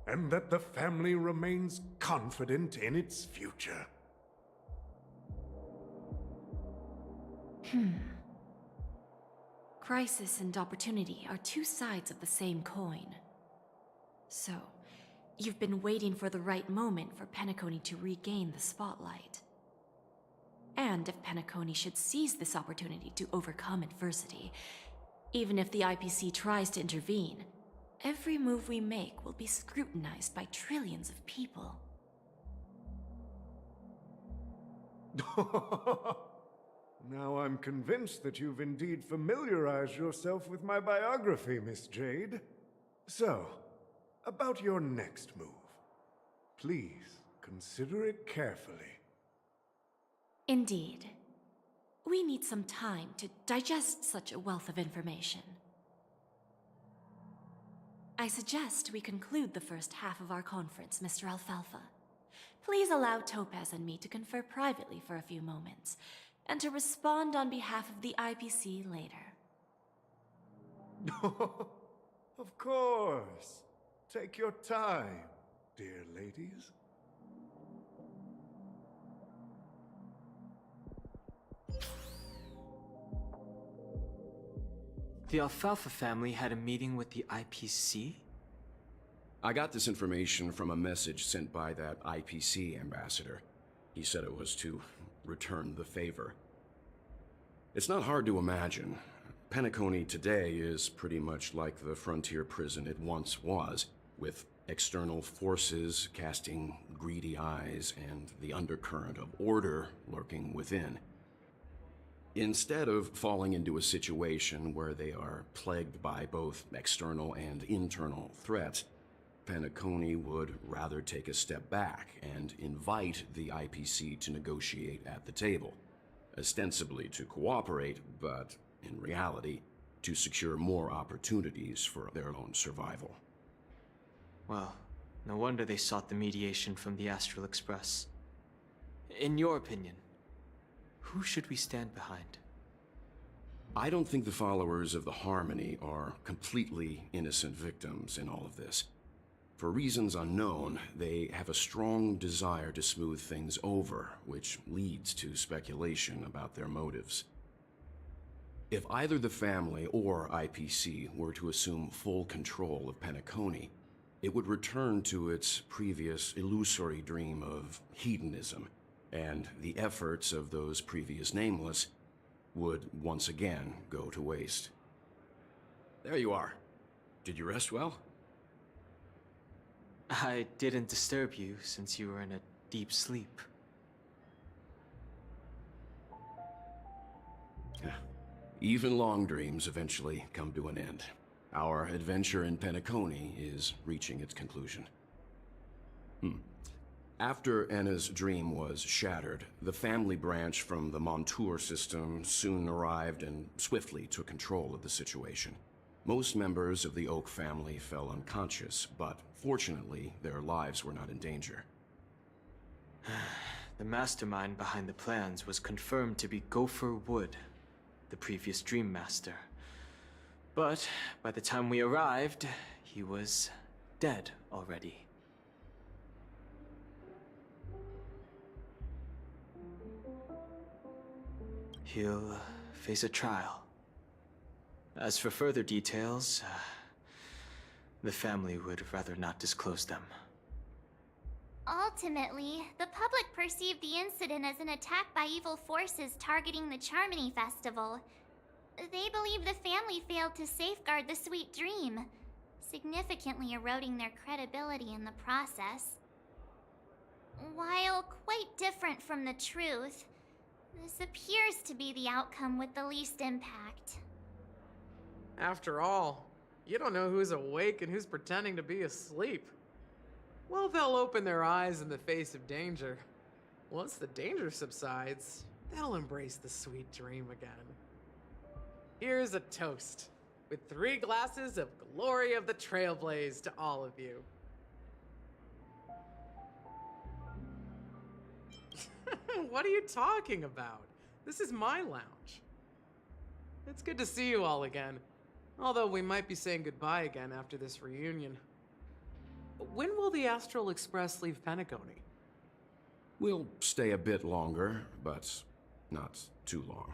and that the family remains confident in its future. Crisis and opportunity are two sides of the same coin. So, you've been waiting for the right moment for Penacony to regain the spotlight. And if Penacony should seize this opportunity to overcome adversity, even if the IPC tries to intervene, every move we make will be scrutinized by trillions of people. Now I'm convinced that you've indeed familiarized yourself with my biography, Miss Jade. So, about your next move. Please, consider it carefully. Indeed. We need some time to digest such a wealth of information. I suggest we conclude the first half of our conference, Mr. Alfalfa. Please allow Topaz and me to confer privately for a few moments, and to respond on behalf of the IPC later. Of course. Take your time, dear ladies. The Alfalfa family had a meeting with the IPC? I got this information from a message sent by that IPC ambassador. He said it was to return the favor. It's not hard to imagine. Penacony today is pretty much like the frontier prison it once was, with external forces casting greedy eyes and the undercurrent of order lurking within. Instead of falling into a situation where they are plagued by both external and internal threats, Penacony would rather take a step back and invite the IPC to negotiate at the table, ostensibly to cooperate, but in reality, to secure more opportunities for their own survival. Well, no wonder they sought the mediation from the Astral Express. In your opinion, who should we stand behind? I don't think the followers of the Harmony are completely innocent victims in all of this. For reasons unknown, they have a strong desire to smooth things over, which leads to speculation about their motives. If either the family or IPC were to assume full control of Penacony, it would return to its previous illusory dream of hedonism, and the efforts of those previous nameless would once again go to waste. There you are. Did you rest well? I didn't disturb you since you were in a deep sleep. Even long dreams eventually come to an end. Our adventure in Penacony is reaching its conclusion. After Anna's dream was shattered, the family branch from the Montour system soon arrived and swiftly took control of the situation. Most members of the Oak family fell unconscious, but fortunately, their lives were not in danger. The mastermind behind the plans was confirmed to be Gopher Wood, the previous Dream Master. But by the time we arrived, he was dead already. He'll face a trial. As for further details, the family would rather not disclose them. Ultimately, the public perceived the incident as an attack by evil forces targeting the Charmony Festival. They believe the family failed to safeguard the Sweet Dream, significantly eroding their credibility in the process. While quite different from the truth, this appears to be the outcome with the least impact. After all, you don't know who's awake and who's pretending to be asleep. Well, they'll open their eyes in the face of danger. Once the danger subsides, they'll embrace the sweet dream again. Here's a toast, with 3 glasses of Glory of the Trailblaze to all of you. What are you talking about? This is my lounge. It's good to see you all again. Although we might be saying goodbye again after this reunion. when will the Astral Express leave Penacony? We'll stay a bit longer, but not too long.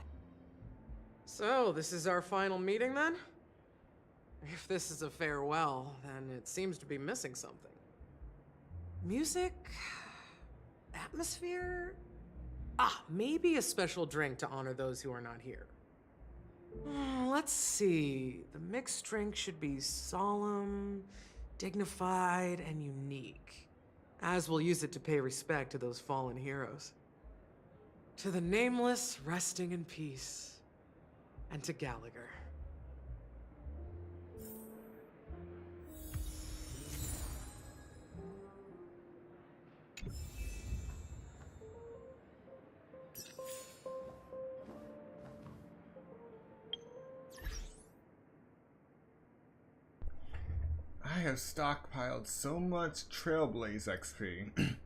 So, this is our final meeting then? If this is a farewell, then it seems to be missing something. Music? Atmosphere? Maybe a special drink to honor those who are not here. Let's see. The mixed drink should be solemn, dignified, and unique, as we'll use it to pay respect to those fallen heroes. To the nameless, resting in peace, and to Gallagher. I have stockpiled so much Trailblaze XP.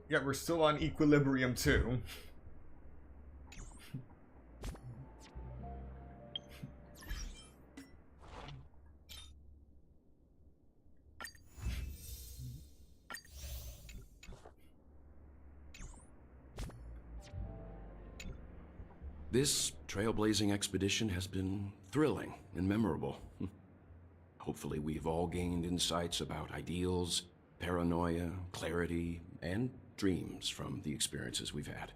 Yet we're still on Equilibrium 2. This trailblazing expedition has been thrilling and memorable. Hopefully we've all gained insights about ideals, paranoia, clarity, and dreams from the experiences we've had.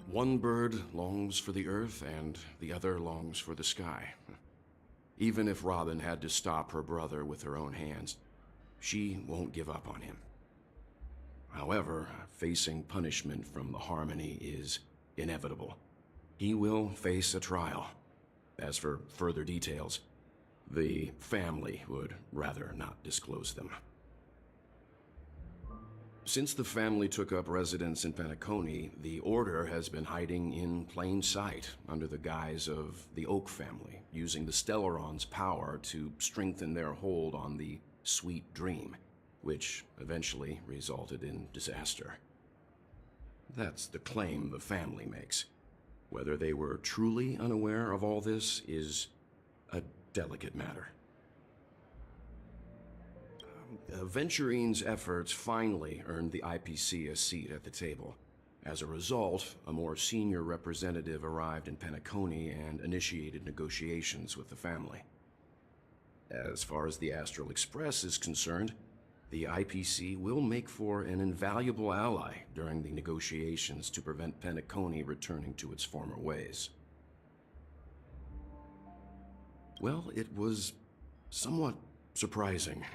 One bird longs for the earth and the other longs for the sky. Even if Robin had to stop her brother with her own hands, she won't give up on him. However, facing punishment from the Harmony is inevitable. He will face a trial. As for further details, the family would rather not disclose them. Since the family took up residence in Penacony, the Order has been hiding in plain sight under the guise of the Oak family, using the Stellaron's power to strengthen their hold on the Sweet Dream, which eventually resulted in disaster. That's the claim the family makes. Whether they were truly unaware of all this is a delicate matter. Venturine's efforts finally earned the IPC a seat at the table. As a result, a more senior representative arrived in Penacony and initiated negotiations with the family. As far as the Astral Express is concerned, the IPC will make for an invaluable ally during the negotiations to prevent Penacony returning to its former ways. Well, it was somewhat surprising.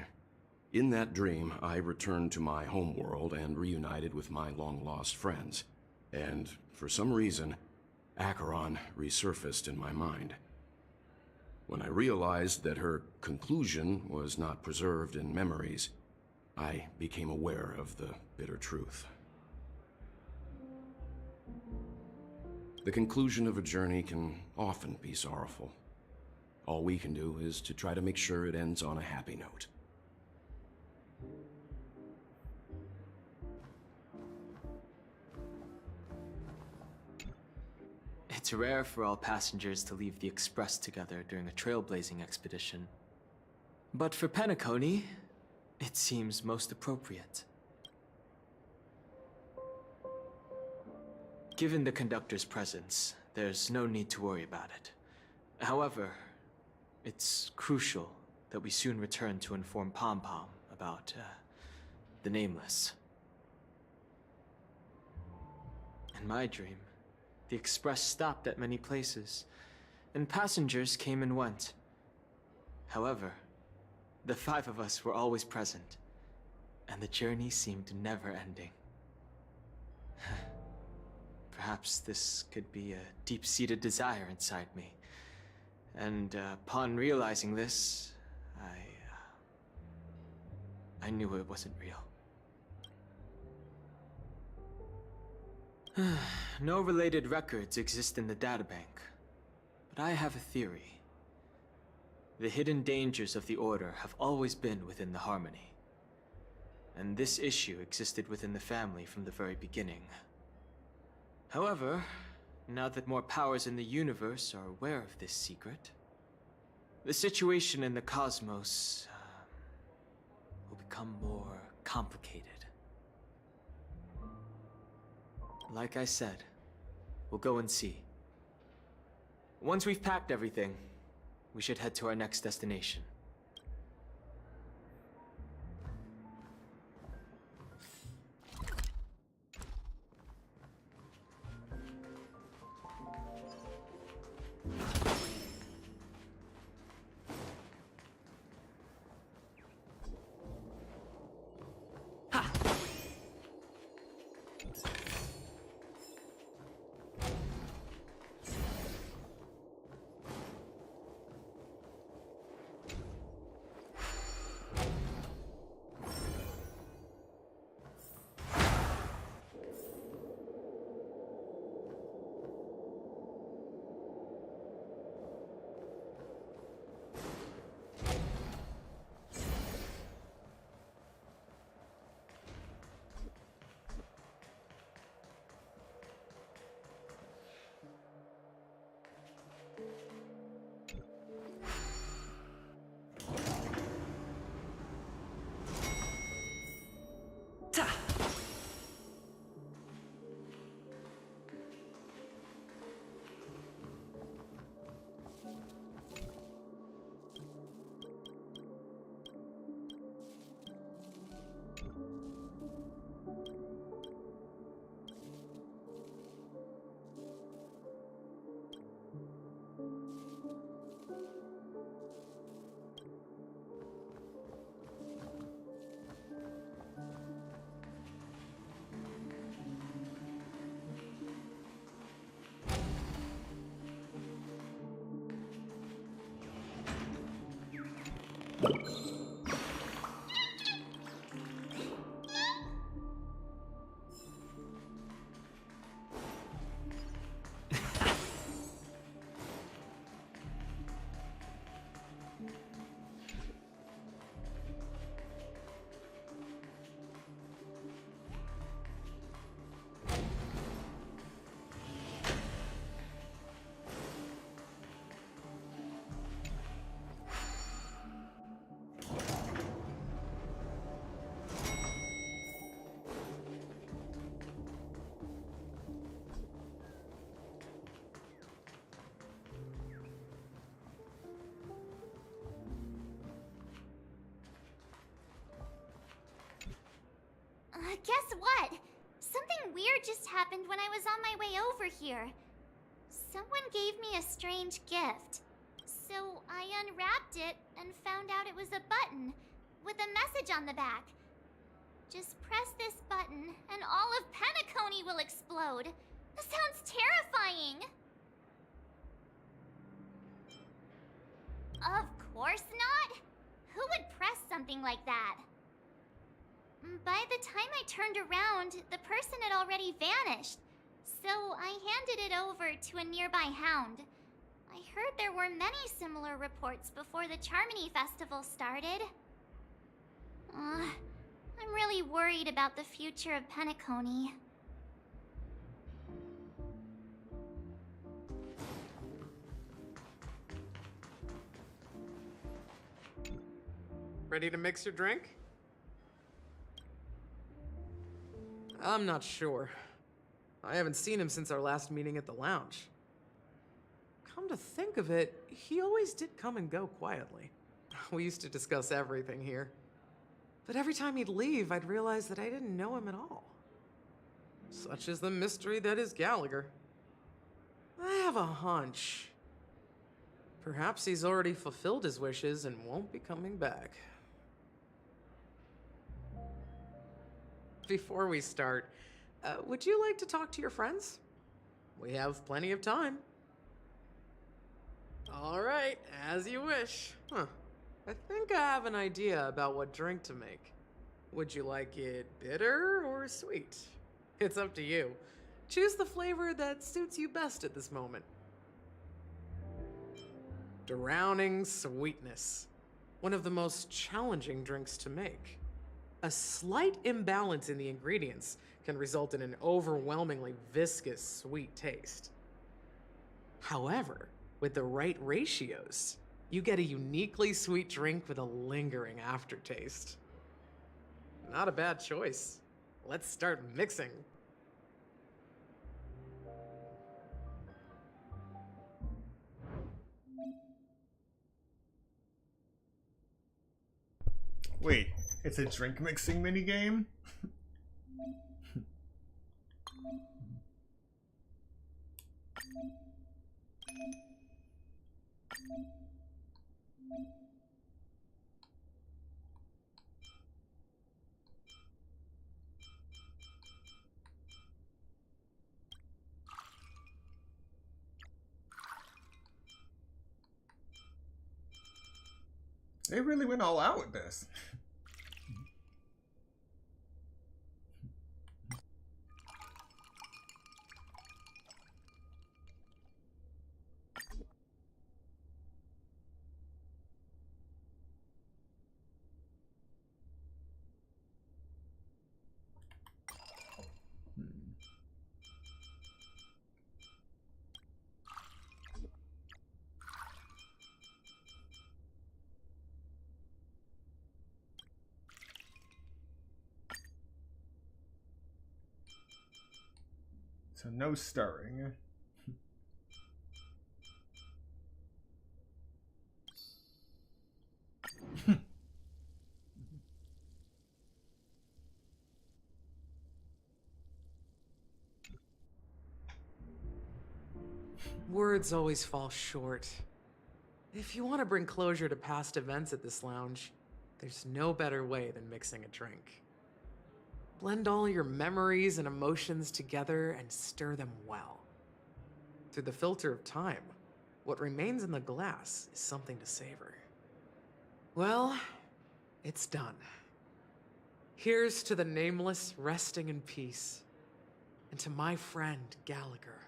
In that dream, I returned to my homeworld and reunited with my long-lost friends. And for some reason, Acheron resurfaced in my mind. When I realized that her conclusion was not preserved in memories, I became aware of the bitter truth. The conclusion of a journey can often be sorrowful. All we can do is to try to make sure it ends on a happy note. It's rare for all passengers to leave the Express together during a trailblazing expedition. But for Penacony, it seems most appropriate. Given the conductor's presence, there's no need to worry about it. However, it's crucial that we soon return to inform Pom Pom about, the Nameless. In my dream, the Express stopped at many places, and passengers came and went. However, the five of us were always present, and the journey seemed never ending. Perhaps this could be a deep-seated desire inside me, and upon realizing this, I knew it wasn't real. No related records exist in the databank, but I have a theory. The hidden dangers of the Order have always been within the Harmony, and this issue existed within the family from the very beginning. However, now that more powers in the universe are aware of this secret, the situation in the cosmos will become more complicated. Like I said, we'll go and see. Once we've packed everything, we should head to our next destination. Guess what? Something weird just happened when I was on my way over here. Someone gave me a strange gift. So I unwrapped it and found out it was a button with a message on the back. Just press this button and all of Penacony will explode. That sounds terrifying. Of course not. Who would press something like that? By the time I turned around, the person had already vanished. So I handed it over to a nearby hound. I heard there were many similar reports before the Charmony Festival started. I'm really worried about the future of Penacony. Ready to mix your drink? I'm not sure. I haven't seen him since our last meeting at the lounge. Come to think of it, he always did come and go quietly. We used to discuss everything here. But every time he'd leave, I'd realize that I didn't know him at all. Such is the mystery that is Gallagher. I have a hunch. Perhaps he's already fulfilled his wishes and won't be coming back. Before we start, would you like to talk to your friends? We have plenty of time. All right, as you wish. I think I have an idea about what drink to make. Would you like it bitter or sweet? It's up to you. Choose the flavor that suits you best at this moment. Drowning sweetness. One of the most challenging drinks to make. A slight imbalance in the ingredients can result in an overwhelmingly viscous sweet taste. However, with the right ratios, you get a uniquely sweet drink with a lingering aftertaste. Not a bad choice. Let's start mixing. Wait, it's a drink mixing minigame? They really went all out with this. So no stirring. Words always fall short. If you want to bring closure to past events at this lounge, there's no better way than mixing a drink. Blend all your memories and emotions together and stir them well. Through the filter of time, what remains in the glass is something to savor. Well, it's done. Here's to the nameless resting in peace, and to my friend Gallagher.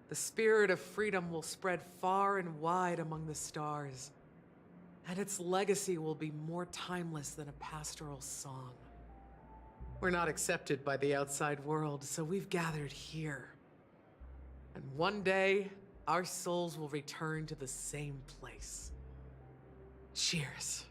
The spirit of freedom will spread far and wide among the stars, and its legacy will be more timeless than a pastoral song. We're not accepted by the outside world, so we've gathered here. And one day, our souls will return to the same place. Cheers.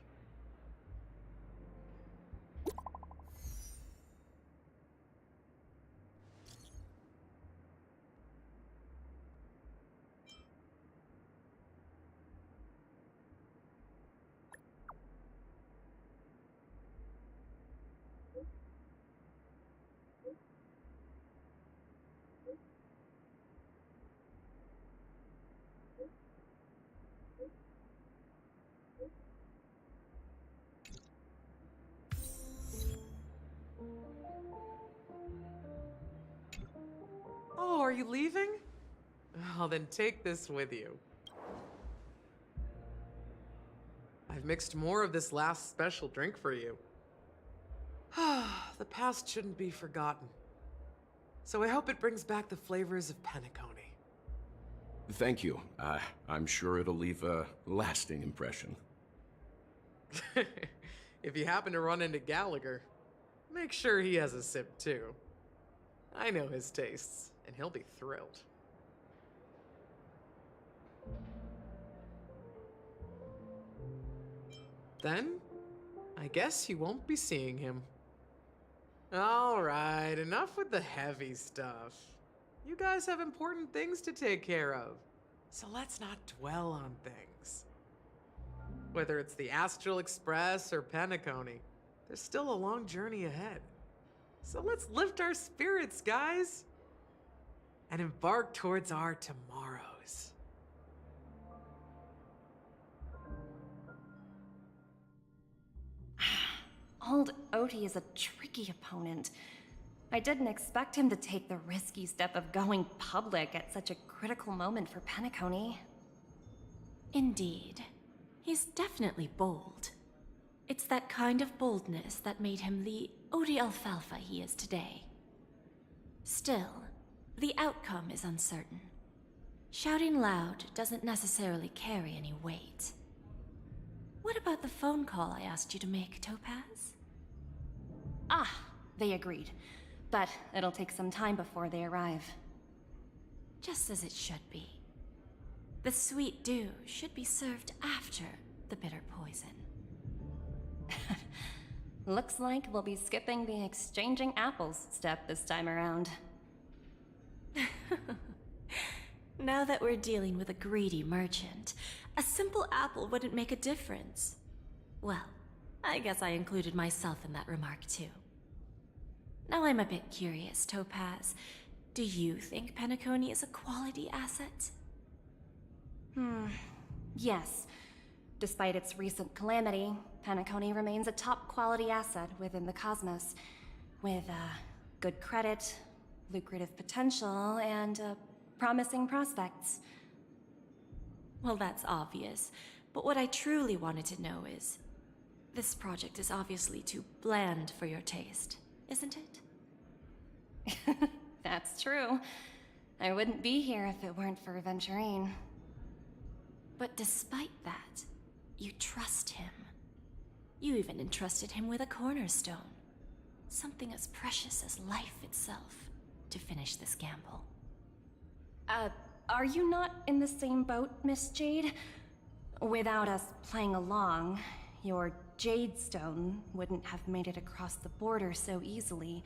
Oh, are you leaving? Well, then take this with you. I've mixed more of this last special drink for you. The past shouldn't be forgotten. So I hope it brings back the flavors of Penacony. Thank you. I'm sure it'll leave a lasting impression. If you happen to run into Gallagher, make sure he has a sip too. I know his tastes, and he'll be thrilled. Then, I guess you won't be seeing him. Alright, enough with the heavy stuff. You guys have important things to take care of, so let's not dwell on things. Whether it's the Astral Express or Penacony, there's still a long journey ahead. So let's lift our spirits, guys, and embark towards our tomorrows. Old Odie is a tricky opponent. I didn't expect him to take the risky step of going public at such a critical moment for Penacony. Indeed. He's definitely bold. It's that kind of boldness that made him the Odie Alfalfa he is today. Still, the outcome is uncertain. Shouting loud doesn't necessarily carry any weight. What about the phone call I asked you to make, Topaz? Ah, they agreed. But it'll take some time before they arrive. Just as it should be. The sweet dew should be served after the bitter poison. Looks like we'll be skipping the exchanging apples step this time around. Now that we're dealing with a greedy merchant, a simple apple wouldn't make a difference. Well, I guess I included myself in that remark too. Now I'm a bit curious, Topaz. Do you think Penacony is a quality asset? Yes. Despite its recent calamity, Penacony remains a top quality asset within the cosmos, with good credit, lucrative potential, and promising prospects. Well, that's obvious, but what I truly wanted to know is, this project is obviously too bland for your taste, isn't it? That's true. I wouldn't be here if it weren't for Venturine. But despite that, you trust him. You even entrusted him with a cornerstone. Something as precious as life itself, to finish this gamble. Are you not in the same boat, Miss Jade? Without us playing along, your Jade Stone wouldn't have made it across the border so easily,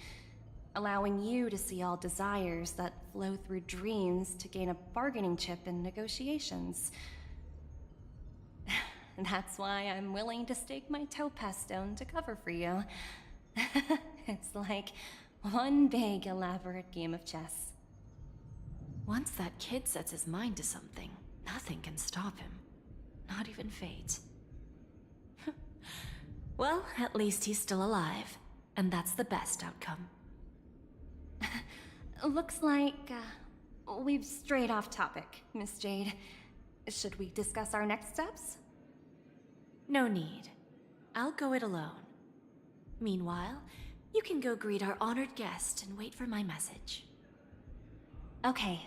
allowing you to see all desires that flow through dreams to gain a bargaining chip in negotiations. That's why I'm willing to stake my Topaz Stone to cover for you. It's like one big elaborate game of chess. Once that kid sets his mind to something, nothing can stop him. Not even fate. Well, at least he's still alive, and that's the best outcome. Looks like we've strayed off topic, Miss Jade. Should we discuss our next steps? No need. I'll go it alone. Meanwhile, you can go greet our honored guest and wait for my message. Okay.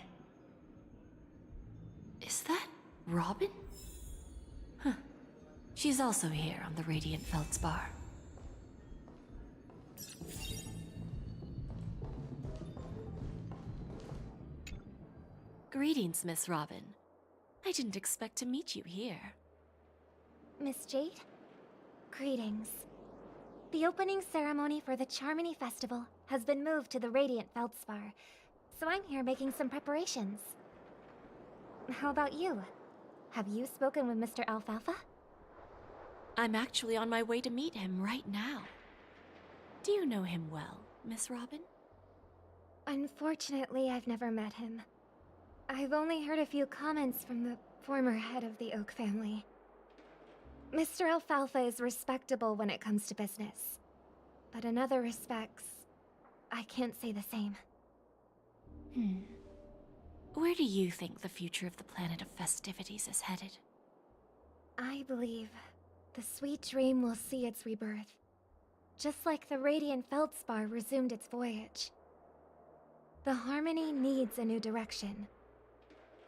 Is that Robin? Huh. She's also here on the Radiant Feldspar. Greetings, Miss Robin. I didn't expect to meet you here. Miss Jade? Greetings. The opening ceremony for the Charmony Festival has been moved to the Radiant Feldspar, so I'm here making some preparations. How about you? Have you spoken with Mr. Alfalfa? I'm actually on my way to meet him right now. Do you know him well, Miss Robin? Unfortunately, I've never met him. I've only heard a few comments from the former head of the Oak family. Mr. Alfalfa is respectable when it comes to business, but in other respects, I can't say the same. Where do you think the future of the planet of festivities is headed? I believe the sweet dream will see its rebirth, just like the Radiant Feldspar resumed its voyage. The Harmony needs a new direction.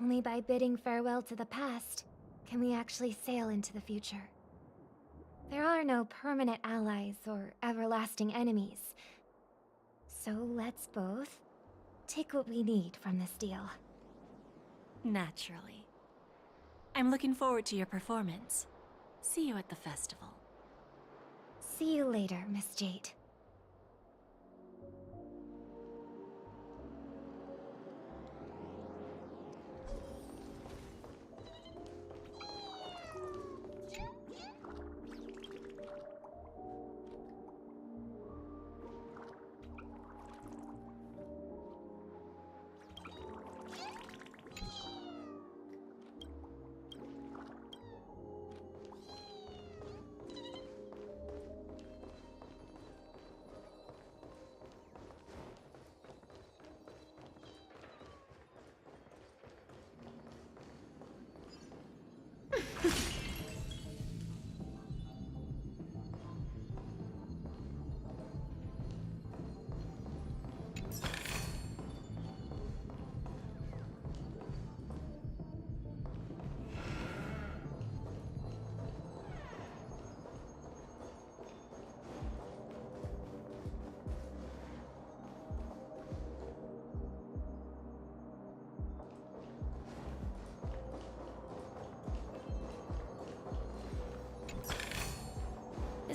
Only by bidding farewell to the past can we actually sail into the future. There are no permanent allies or everlasting enemies. So let's both take what we need from this deal. Naturally. I'm looking forward to your performance. See you at the festival. See you later, Miss Jade.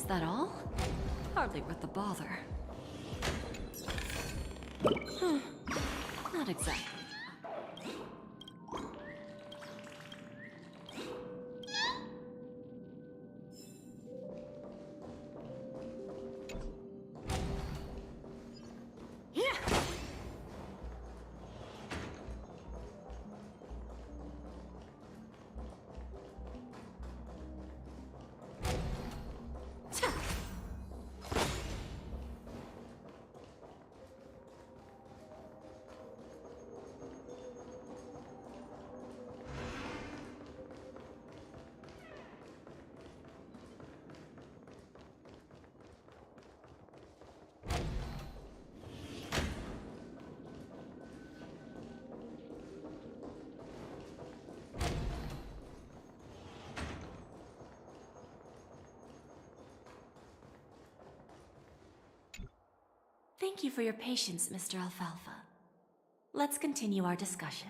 that all? Hardly worth the bother. Not exactly. Thank you for your patience, Mr. Alfalfa. Let's continue our discussion.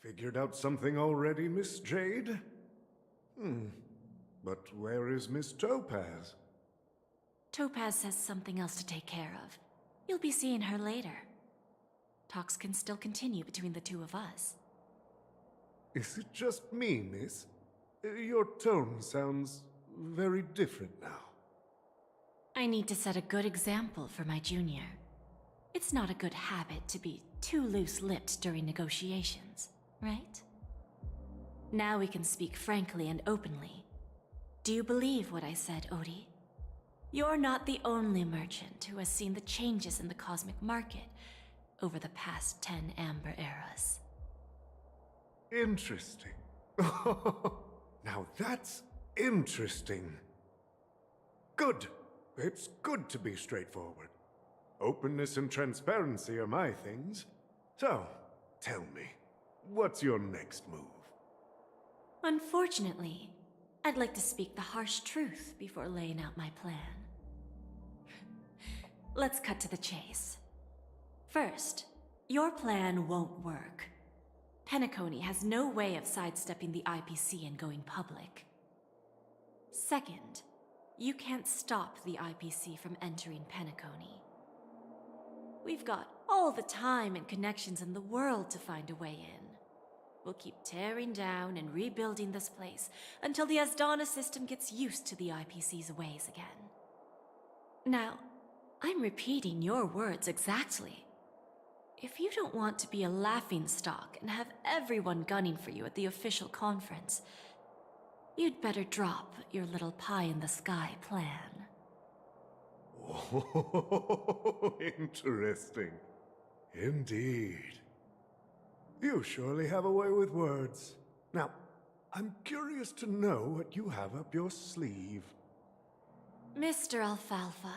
Figured out something already, Miss Jade? But where is Miss Topaz? Topaz has something else to take care of. You'll be seeing her later. Talks can still continue between the two of us. Is it just me, miss? Your tone sounds very different now. I need to set a good example for my junior. It's not a good habit to be too loose-lipped during negotiations, right? Now we can speak frankly and openly. Do you believe what I said, Odie? You're not the only merchant who has seen the changes in the cosmic market over the past 10 Amber Eras. Interesting. Now that's interesting. Good. It's good to be straightforward. Openness and transparency are my things. So, tell me, what's your next move? Unfortunately, I'd like to speak the harsh truth before laying out my plan. Let's cut to the chase. First, your plan won't work. Penacony has no way of sidestepping the IPC and going public. Second, you can't stop the IPC from entering Penacony. We've got all the time and connections in the world to find a way in. We'll keep tearing down and rebuilding this place until the Asdana system gets used to the IPC's ways again. Now, I'm repeating your words exactly. If you don't want to be a laughingstock and have everyone gunning for you at the official conference, you'd better drop your little pie-in-the-sky plan. Oh, interesting. Indeed. You surely have a way with words. Now, I'm curious to know what you have up your sleeve. Mr. Alfalfa,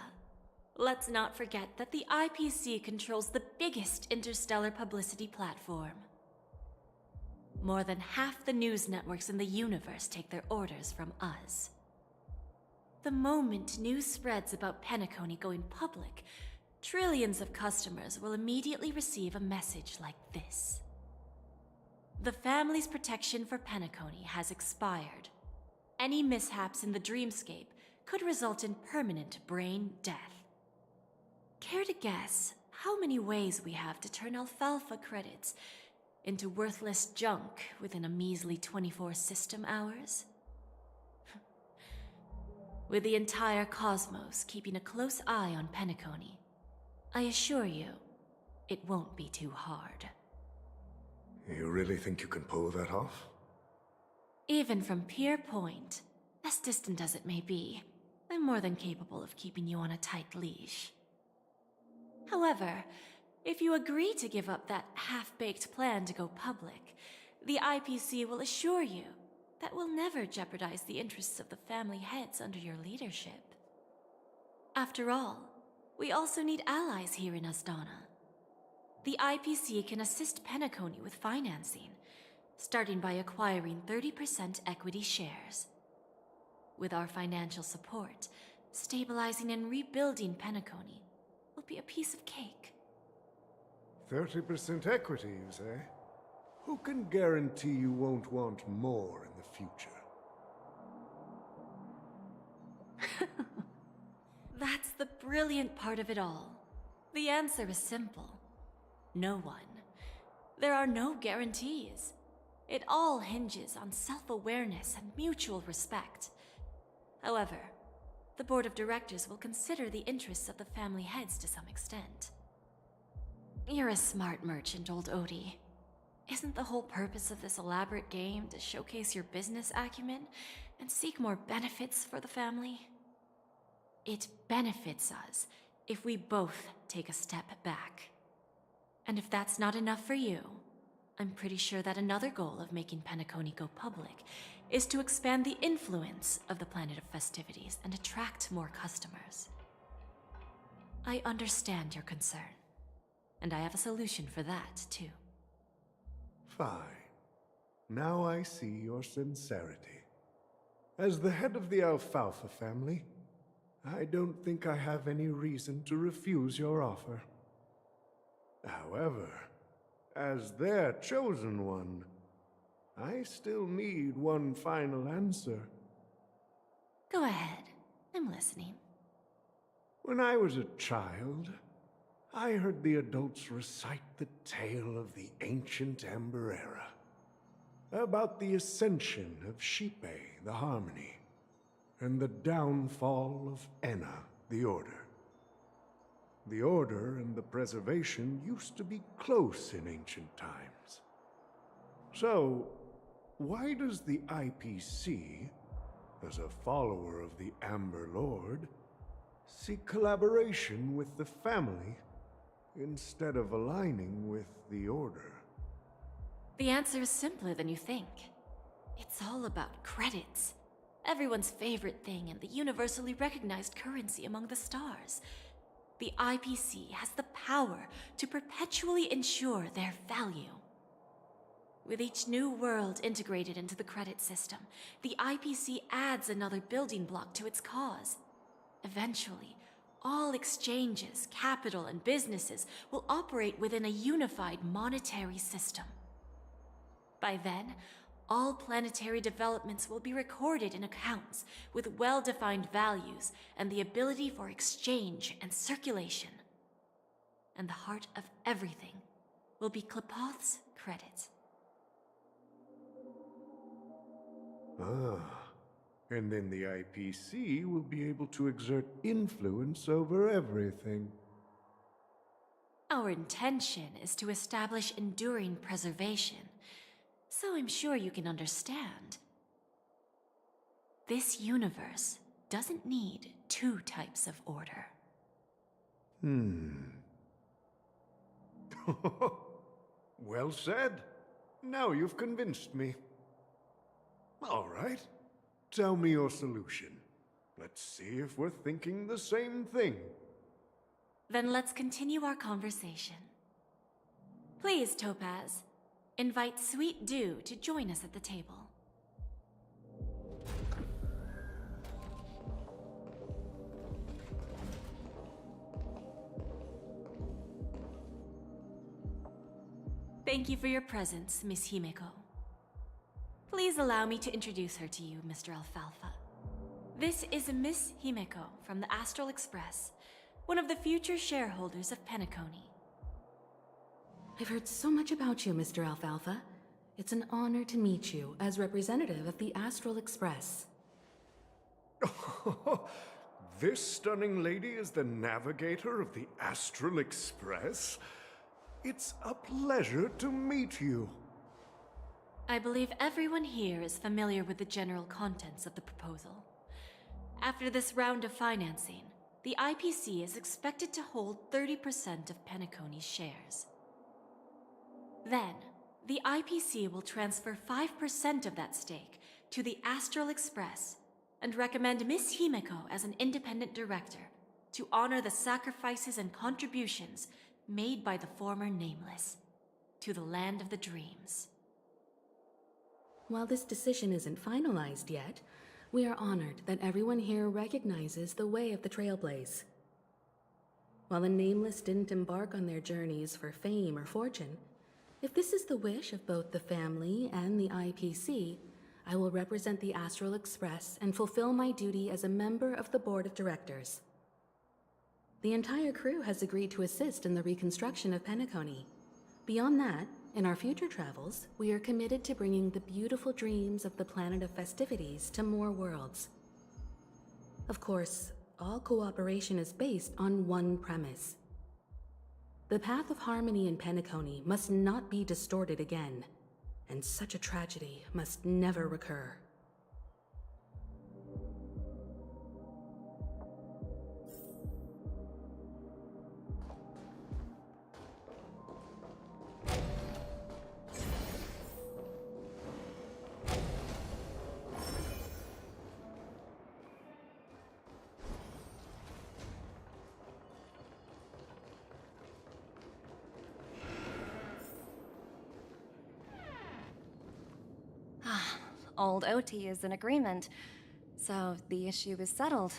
let's not forget that the IPC controls the biggest interstellar publicity platform. More than half the news networks in the universe take their orders from us. The moment news spreads about Penacony going public, trillions of customers will immediately receive a message like this. The family's protection for Penacony has expired. Any mishaps in the dreamscape could result in permanent brain death. Care to guess how many ways we have to turn Alfalfa credits into worthless junk within a measly 24 system hours? With the entire cosmos keeping a close eye on Penacony, I assure you, it won't be too hard. You really think you can pull that off? Even from Pier Point, as distant as it may be, I'm more than capable of keeping you on a tight leash. However, if you agree to give up that half-baked plan to go public, the IPC will assure you that we'll never jeopardize the interests of the family heads under your leadership. After all, we also need allies here in Asdana. The IPC can assist Penacony with financing, starting by acquiring 30% equity shares. With our financial support, stabilizing and rebuilding Penacony will be a piece of cake. 30% equity, you say? Who can guarantee you won't want more in the future? That's the brilliant part of it all. The answer is simple. No one. There are no guarantees. It all hinges on self-awareness and mutual respect. However, the board of directors will consider the interests of the family heads to some extent. You're a smart merchant, old Odie. Isn't the whole purpose of this elaborate game to showcase your business acumen and seek more benefits for the family? It benefits us if we both take a step back. And if that's not enough for you, I'm pretty sure that another goal of making Penacony go public is to expand the influence of the Planet of Festivities and attract more customers. I understand your concern, and I have a solution for that, too. Fine. Now I see your sincerity. As the head of the Alfalfa family, I don't think I have any reason to refuse your offer. However, as their chosen one, I still need one final answer. Go ahead. I'm listening. When I was a child, I heard the adults recite the tale of the ancient Ember Era, about the ascension of Shipe, the Harmony, and the downfall of Enna, the Order. The Order and the Preservation used to be close in ancient times. So, why does the IPC, as a follower of the Amber Lord, seek collaboration with the family instead of aligning with the Order? The answer is simpler than you think. It's all about credits. Everyone's favorite thing and the universally recognized currency among the stars. The IPC has the power to perpetually ensure their value. With each new world integrated into the credit system, the IPC adds another building block to its cause. Eventually, all exchanges, capital, and businesses will operate within a unified monetary system. By then, all planetary developments will be recorded in accounts with well-defined values and the ability for exchange and circulation. And the heart of everything will be Klepoth's credit. Ah, and then the IPC will be able to exert influence over everything. Our intention is to establish enduring preservation, so I'm sure you can understand. This universe doesn't need two types of order. Well said. Now you've convinced me. All right. Tell me your solution. Let's see if we're thinking the same thing. Then let's continue our conversation. Please, Topaz, invite Sweet Dew to join us at the table. Thank you for your presence, Miss Himeko. Please allow me to introduce her to you, Mr. Alfalfa. This is Miss Himeko from the Astral Express, one of the future shareholders of Penacony. I've heard so much about you, Mr. Alfalfa. It's an honor to meet you as representative of the Astral Express. This stunning lady is the navigator of the Astral Express? It's a pleasure to meet you. I believe everyone here is familiar with the general contents of the proposal. After this round of financing, the IPC is expected to hold 30% of Penacony's shares. Then, the IPC will transfer 5% of that stake to the Astral Express and recommend Miss Himeko as an independent director to honor the sacrifices and contributions made by the former Nameless to the Land of the Dreams. While this decision isn't finalized yet, we are honored that everyone here recognizes the way of the Trailblaze. While the Nameless didn't embark on their journeys for fame or fortune, if this is the wish of both the family and the IPC, I will represent the Astral Express and fulfill my duty as a member of the board of directors. The entire crew has agreed to assist in the reconstruction of Penacony. Beyond that, in our future travels, we are committed to bringing the beautiful dreams of the planet of festivities to more worlds. Of course, all cooperation is based on one premise. The path of harmony in Penacony must not be distorted again, and such a tragedy must never recur. Old OT is in agreement, so the issue is settled,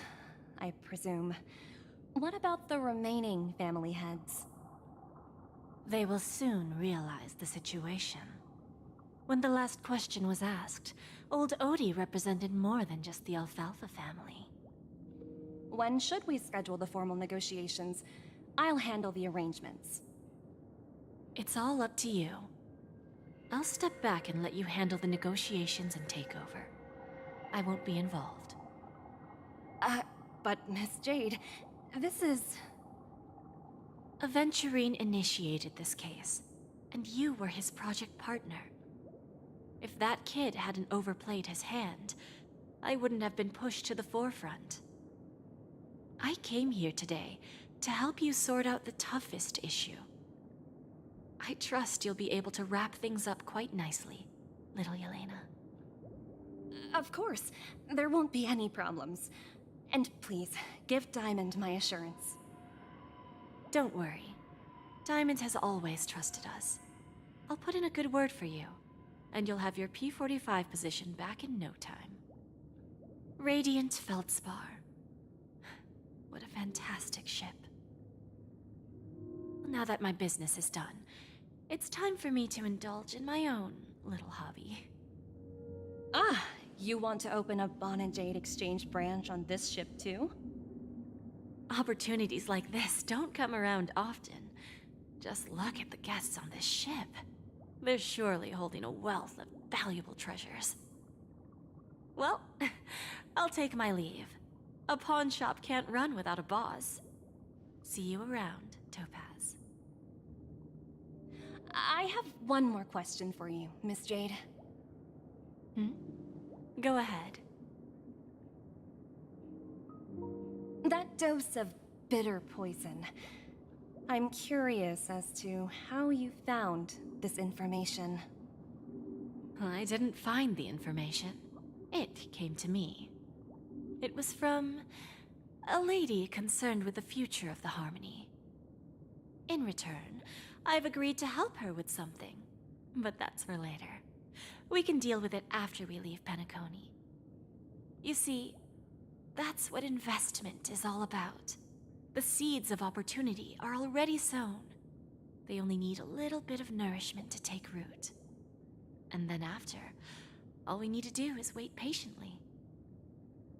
I presume. What about the remaining family heads? They will soon realize the situation. When the last question was asked, old Odie represented more than just the Alfalfa family. When should we schedule the formal negotiations? I'll handle the arrangements. It's all up to you. I'll step back and let you handle the negotiations and takeover. I won't be involved. But Miss Jade, this is... Aventurine initiated this case, and you were his project partner. If that kid hadn't overplayed his hand, I wouldn't have been pushed to the forefront. I came here today to help you sort out the toughest issue. I trust you'll be able to wrap things up quite nicely, little Yelena. Of course, there won't be any problems. And please, give Diamond my assurance. Don't worry. Diamond has always trusted us. I'll put in a good word for you, and you'll have your P-45 position back in no time. Radiant Feldspar. What a fantastic ship. Now that my business is done, it's time for me to indulge in my own little hobby. Ah, you want to open a Bon and Jade exchange branch on this ship too? Opportunities like this don't come around often. Just look at the guests on this ship. They're surely holding a wealth of valuable treasures. Well, I'll take my leave. A pawn shop can't run without a boss. See you around, Topaz. I have one more question for you, Miss Jade. Go ahead. That dose of bitter poison. I'm curious as to how you found this information. I didn't find the information. It came to me. It was from a lady concerned with the future of the Harmony. In return, I've agreed to help her with something, but that's for later. We can deal with it after we leave Penacony. You see, that's what investment is all about. The seeds of opportunity are already sown. They only need a little bit of nourishment to take root. And then after, all we need to do is wait patiently.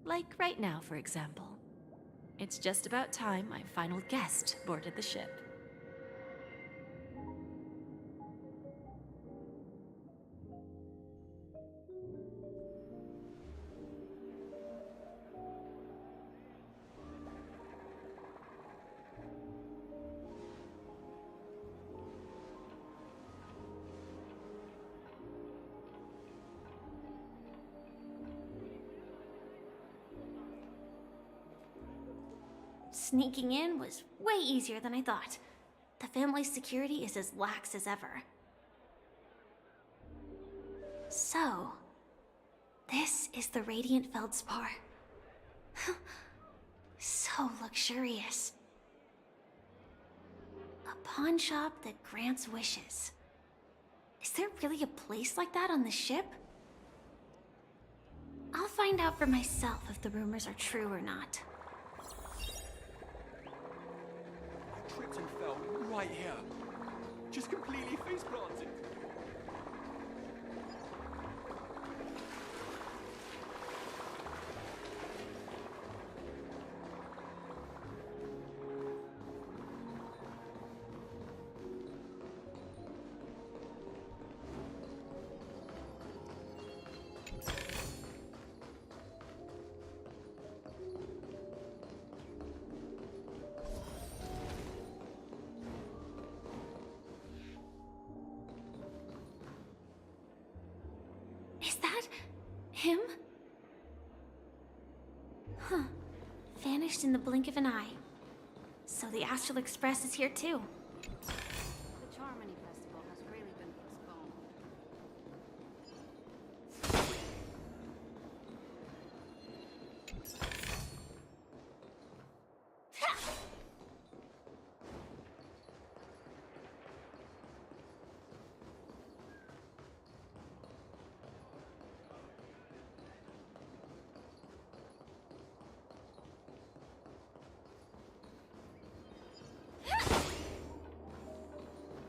Like right now, for example. It's just about time my final guest boarded the ship. Sneaking in was way easier than I thought. The family's security is as lax as ever. So, this is the Radiant Feldspar. So luxurious. A pawn shop that grants wishes. Is there really a place like that on the ship? I'll find out for myself if the rumors are true or not. Tripped and fell right here. Just completely face planted. Is that him? Huh. Vanished in the blink of an eye. So the Astral Express is here too. The Charmony Festival has really been postponed.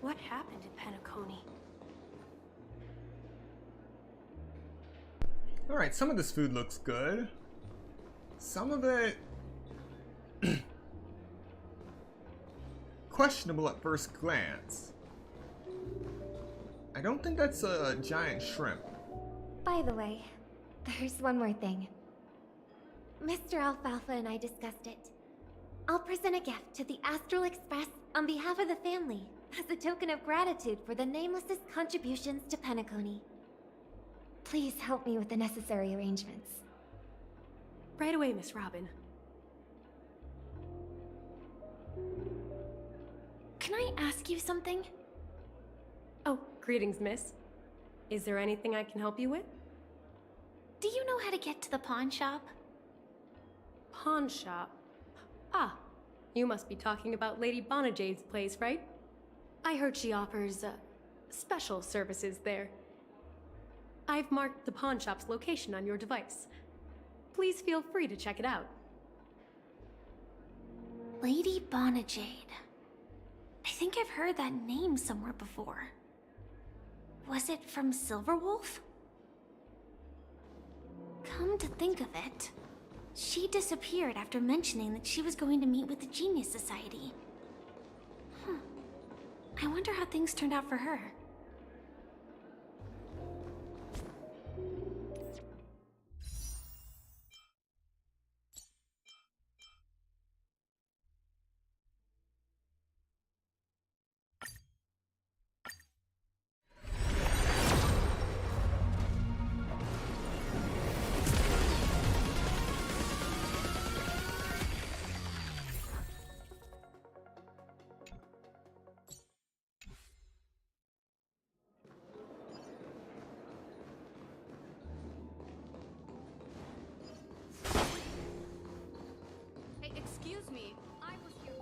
What happened in Penacony? Alright, some of this food looks good. Some of it... questionable at first glance. I don't think that's a giant shrimp. By the way, there's one more thing. Mr. Alfalfa and I discussed it. I'll present a gift to the Astral Express on behalf of the family as a token of gratitude for the Nameless's contributions to Penacony. Please help me with the necessary arrangements. Right away, Miss Robin. Can I ask you something? Oh, greetings, miss. Is there anything I can help you with? Do you know how to get to the pawn shop? Pawn shop? Ah, you must be talking about Lady Bonajade's place, right? I heard she offers, special services there. I've marked the pawn shop's location on your device. Please feel free to check it out. Lady Bonajade. I think I've heard that name somewhere before. Was it from Silverwolf? Come to think of it, she disappeared after mentioning that she was going to meet with the Genius Society. I wonder how things turned out for her. Hey, excuse me. I was here.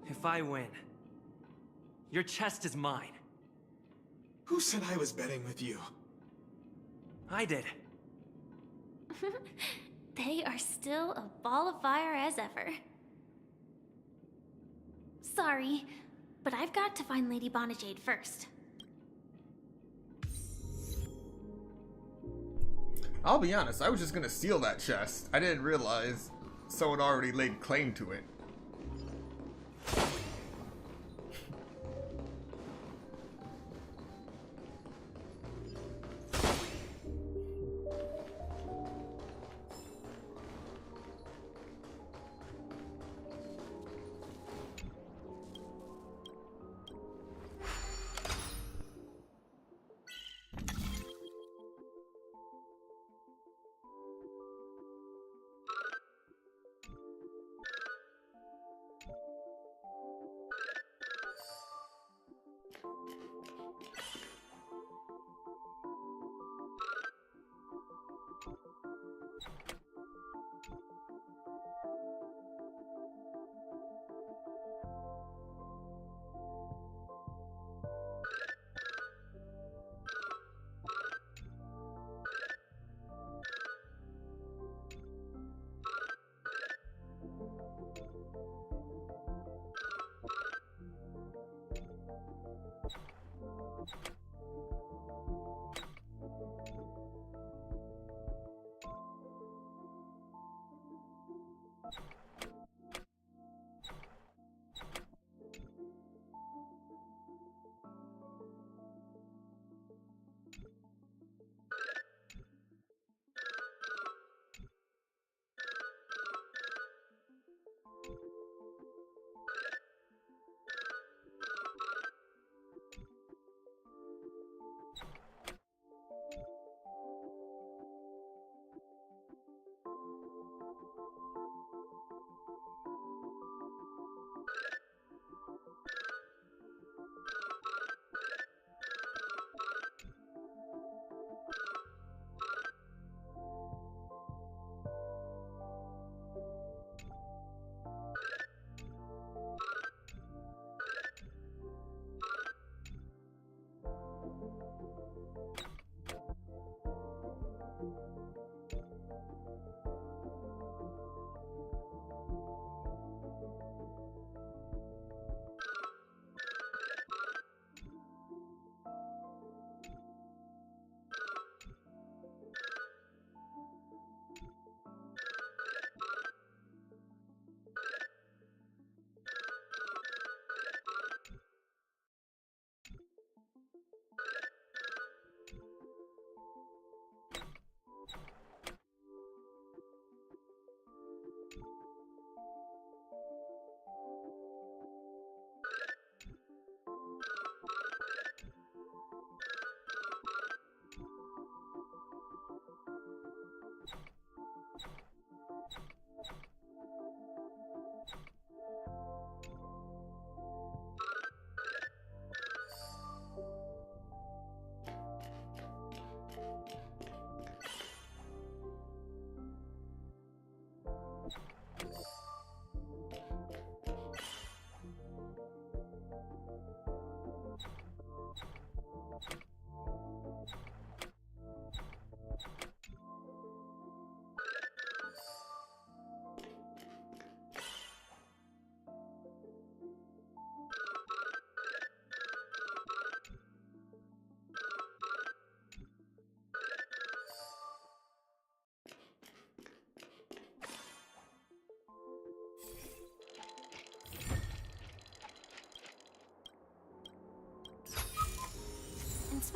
If I win, your chest is mine. Who said I was betting with you? I did. They are still a ball of fire as ever. Sorry, but I've got to find Lady Bonajade first. I'll be honest, I was just gonna steal that chest. I didn't realize someone already laid claim to it.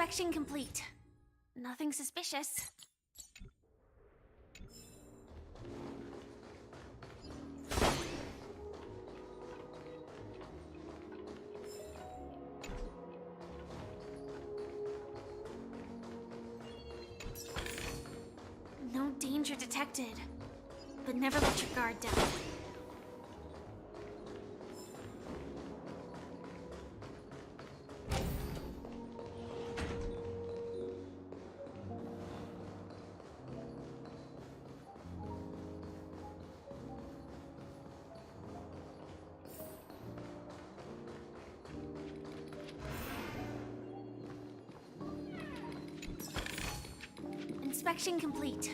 Inspection complete. Nothing suspicious. No danger detected. But never let your guard down. Inspection complete.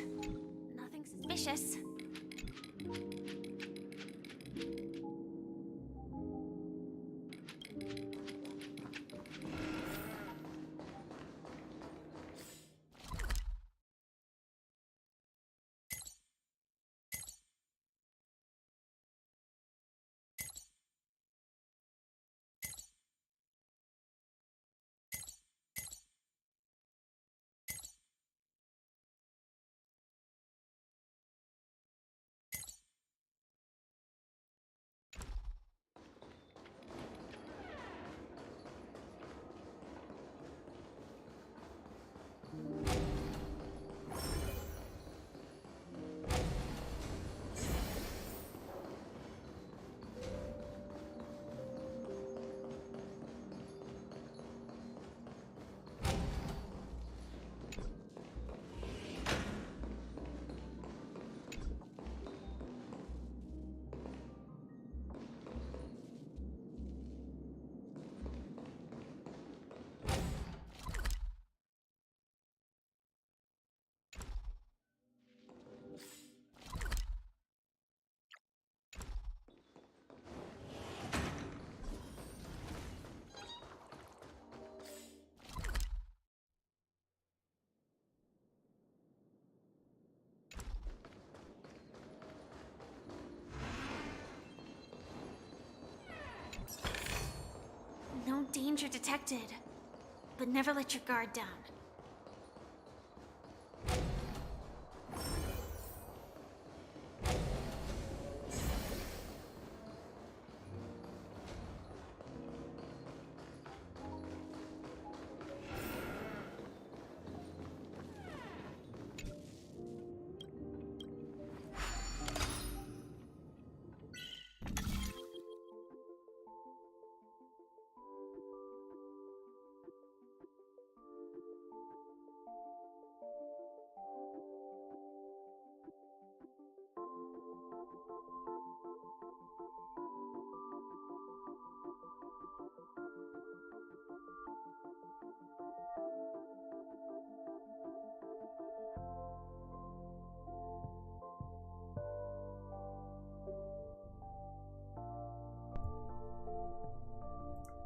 Nothing suspicious. No danger detected. But never let your guard down.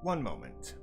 One moment.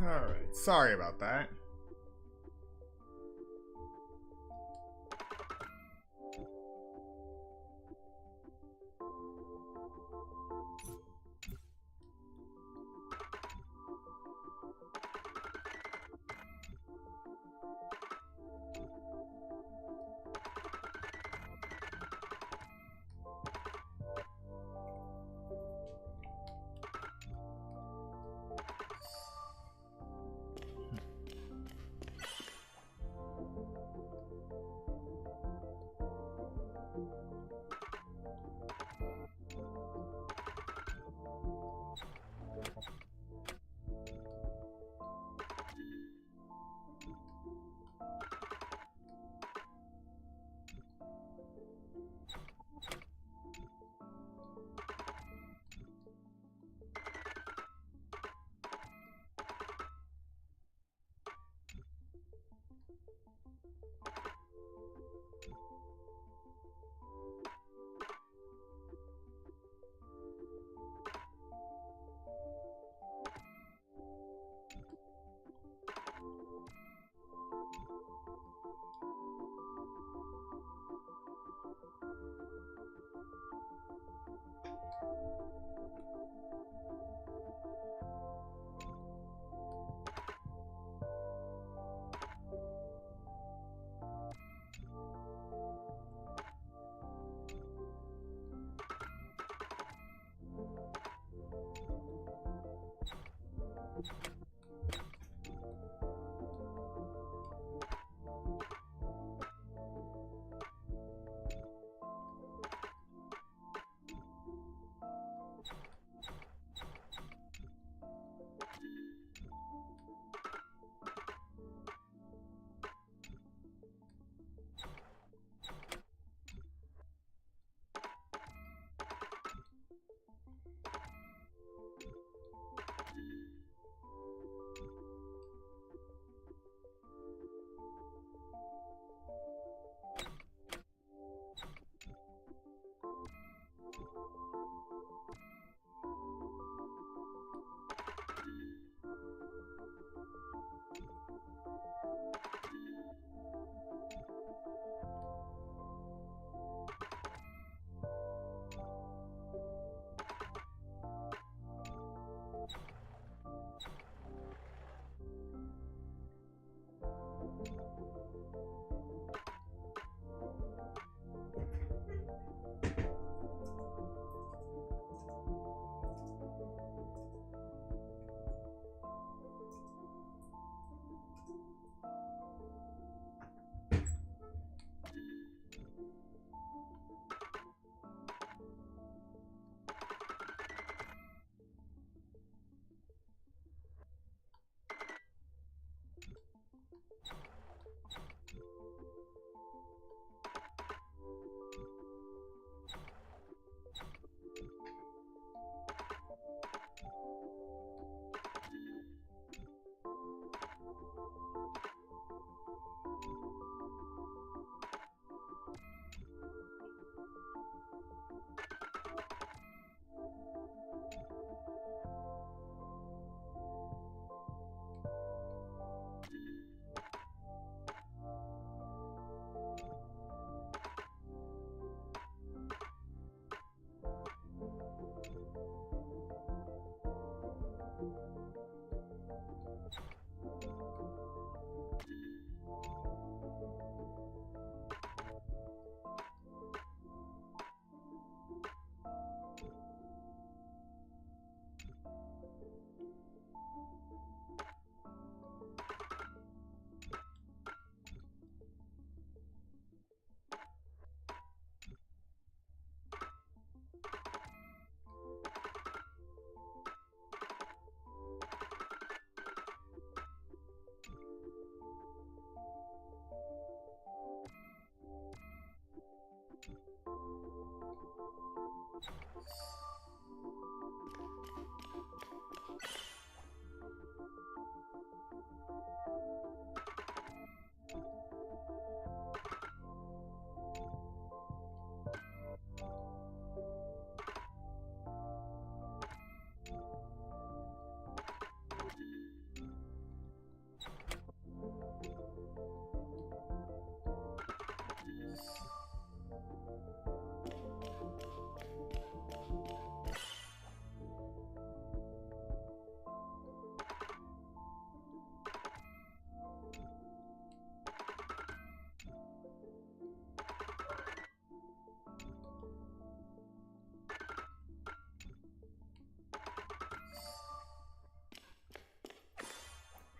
Alright, sorry about that.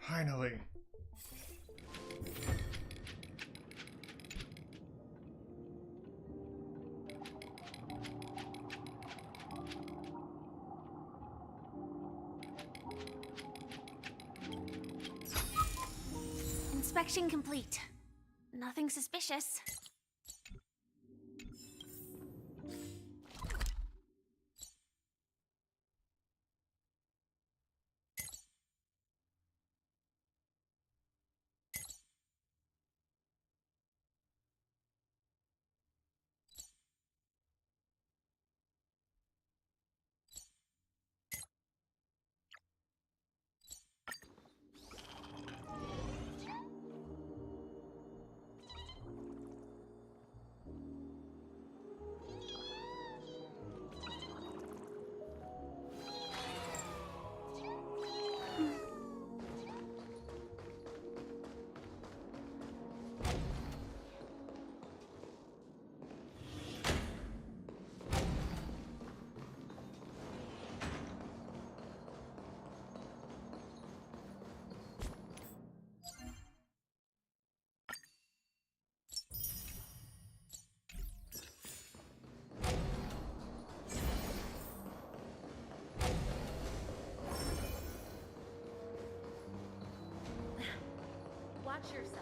Finally. Inspection complete. Nothing suspicious. Watch yourselves.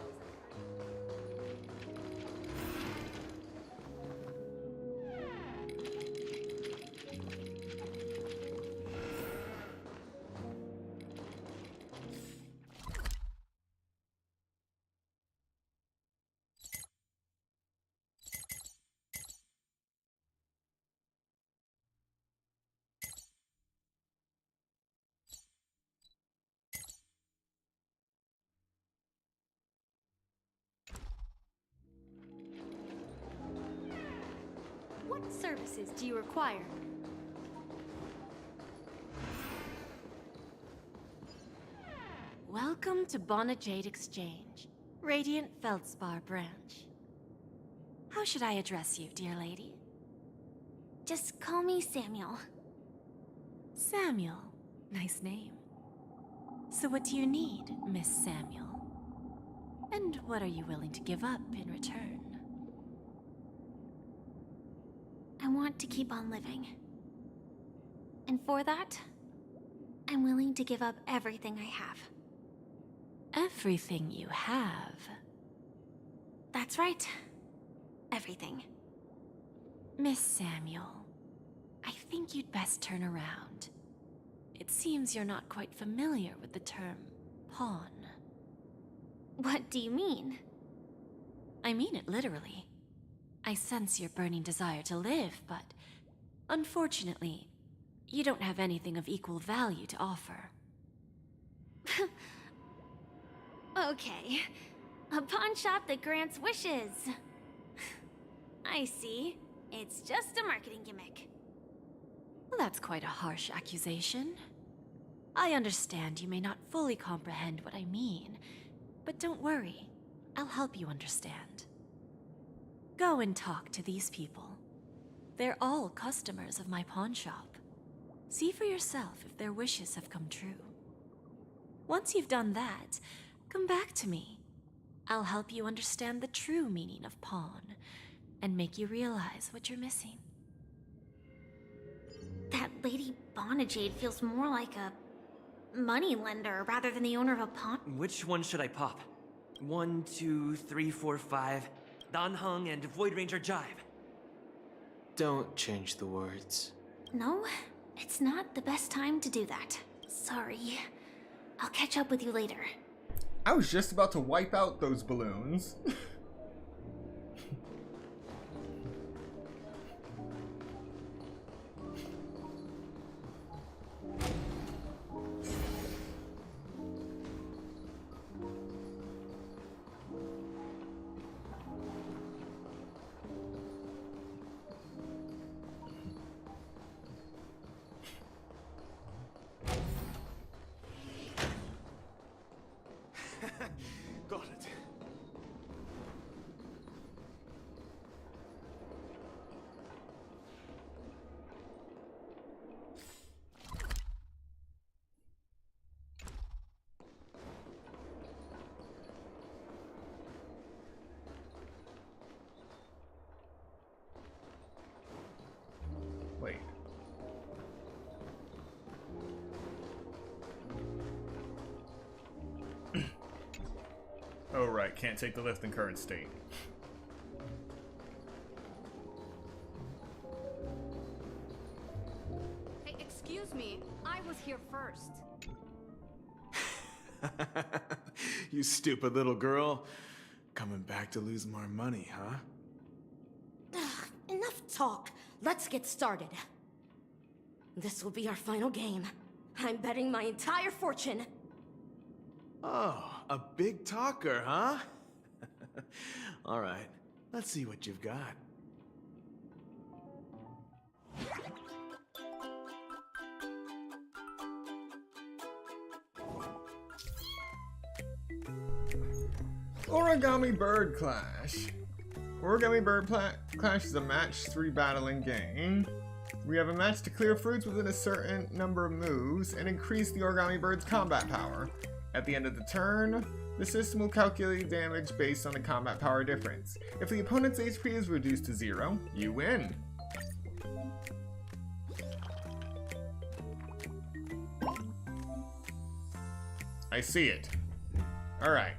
What services do you require? Welcome to Bonajade Exchange, Radiant Feldspar branch. How should I address you, dear lady? Just call me Samuel. Samuel. Nice name. So what do you need, Miss Samuel? And what are you willing to give up in return? I want to keep on living. And for that, I'm willing to give up everything I have. Everything you have? That's right. Everything. Miss Samuel, I think you'd best turn around. It seems you're not quite familiar with the term pawn. What do you mean? I mean it literally. I sense your burning desire to live, but unfortunately, you don't have anything of equal value to offer. Okay. A pawn shop that grants wishes. I see. It's just a marketing gimmick. Well, that's quite a harsh accusation. I understand you may not fully comprehend what I mean, but don't worry. I'll help you understand. Go and talk to these people. They're all customers of my pawn shop. See for yourself if their wishes have come true. Once you've done that, come back to me. I'll help you understand the true meaning of pawn and make you realize what you're missing. That Lady Bonajade feels more like a money lender rather than the owner of a pawn. Which one should I pop? 1, 2, 3, 4, 5. Dan Heng and Void Ranger Jive. Don't change the words. No, it's not the best time to do that. Sorry. I'll catch up with you later. I was just about to wipe out those balloons. Got it. Wait. Oh right, can't take the lift in current state. Hey, excuse me. I was here first. You stupid little girl. Coming back to lose more money, huh? Ugh, enough talk. Let's get started. This will be our final game. I'm betting my entire fortune. Oh, a big talker, huh? All right, let's see what you've got. Origami Bird Clash. Origami Bird Clash is a match 3 battling game. We have a match to clear fruits within a certain number of moves and increase the Origami Bird's combat power. At the end of the turn, the system will calculate damage based on the combat power difference. If the opponent's HP is reduced to 0, you win. I see it. Alright.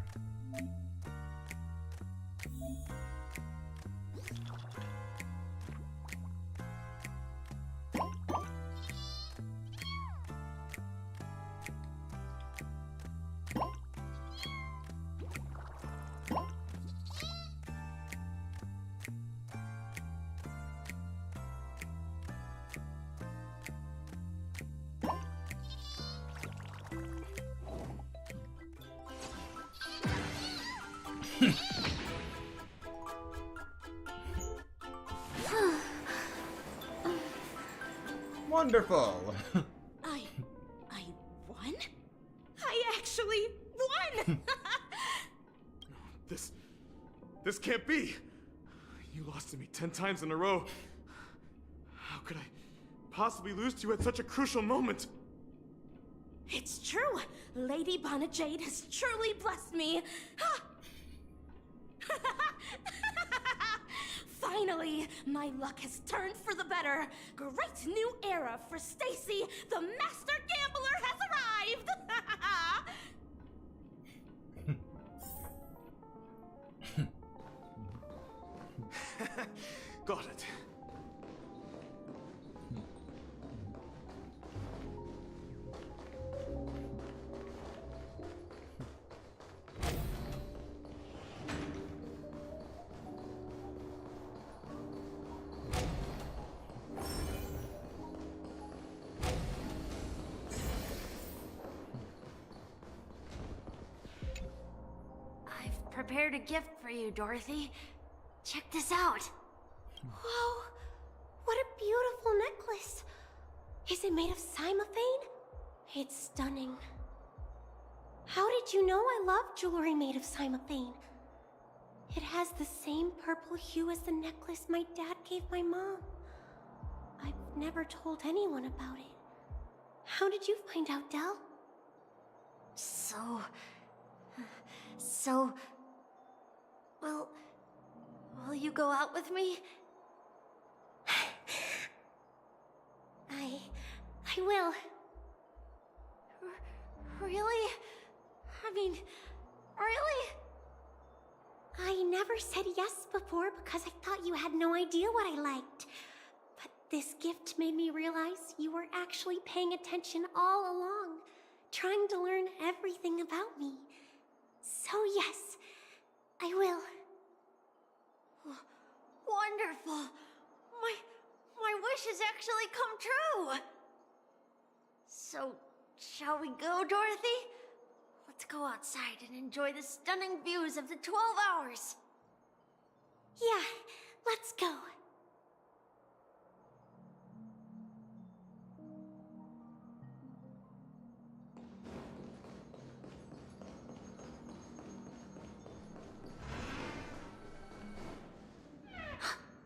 Wonderful! I won? I actually won! This can't be! You lost to me 10 times in a row. How could I possibly lose to you at such a crucial moment? It's true! Lady Bonajade has truly blessed me! Ha! Finally, my luck has turned for the better. Great new era for Stacy. The master gambler has arrived. Got it. Prepared a gift for you, Dorothy. Check this out. Whoa! What a beautiful necklace! Is it made of cymophane? It's stunning. How did you know I love jewelry made of cymophane? It has the same purple hue as the necklace my dad gave my mom. I've never told anyone about it. How did you find out, Del? Will you go out with me? I will. Really? I mean, really? I never said yes before because I thought you had no idea what I liked. But this gift made me realize you were actually paying attention all along, trying to learn everything about me. So yes, I will. Wonderful. My wish has actually come true. So, shall we go, Dorothy? Let's go outside and enjoy the stunning views of the 12 hours. Yeah, let's go.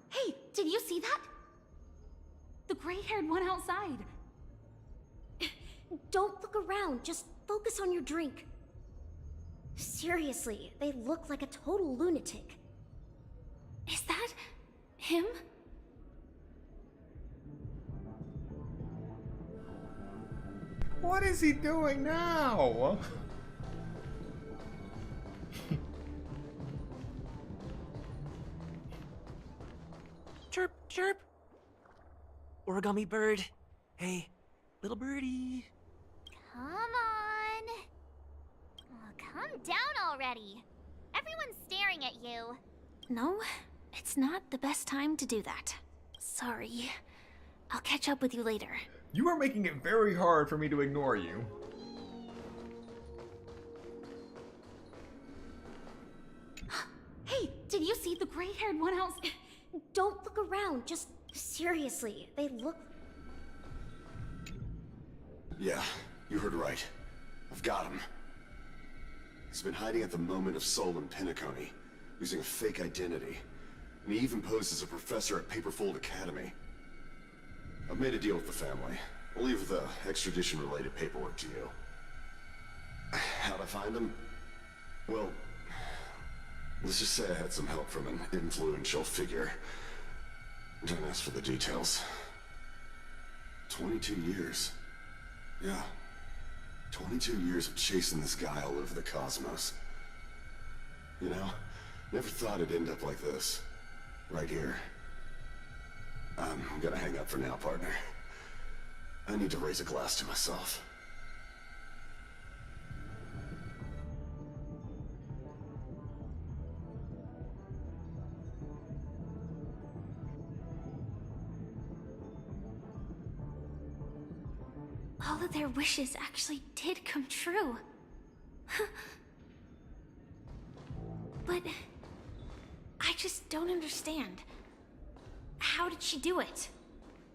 Hey, did you see that? The gray-haired one outside. Don't look around, just focus on your drink. Seriously, they look like a total lunatic. Is that him? What is he doing now? Chirp, chirp. Origami bird. Hey, little birdie. Come on. Oh, calm down already. Everyone's staring at you. No, it's not the best time to do that. Sorry. I'll catch up with you later. You are making it very hard for me to ignore you. Hey, did you see the gray-haired one outside? Don't look around, just seriously, they look... Yeah, you heard right. I've got him. He's been hiding at the Moment of Soul in Penacony, using a fake identity. And he even posed as a professor at Paperfold Academy. I've made a deal with the family. I'll leave the extradition-related paperwork to you. How'd I find him? Well, let's just say I had some help from an influential figure. Don't ask for the details. 22 years. Yeah. 22 years of chasing this guy all over the cosmos. You know, never thought it'd end up like this. Right here. I'm gonna hang up for now, partner. I need to raise a glass to myself. All of their wishes actually did come true. But I just don't understand. How did she do it?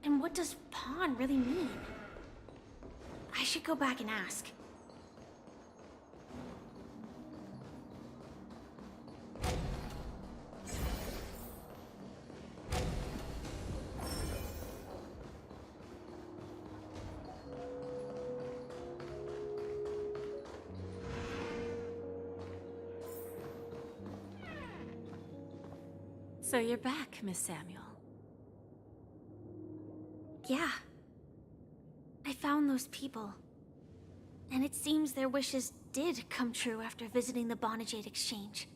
And what does pawn really mean? I should go back and ask. So you're back, Miss Samuel. Yeah. I found those people. And it seems their wishes did come true after visiting the Bonajade Exchange.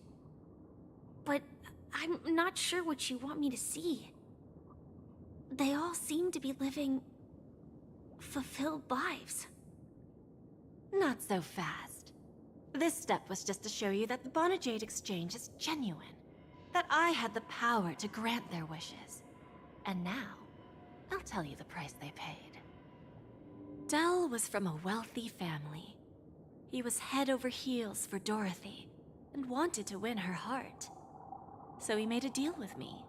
But I'm not sure what you want me to see. They all seem to be living fulfilled lives. Not so fast. This step was just to show you that the Bonajade Exchange is genuine. That I had the power to grant their wishes. And now, I'll tell you the price they paid. Del was from a wealthy family. He was head over heels for Dorothy, and wanted to win her heart. So he made a deal with me.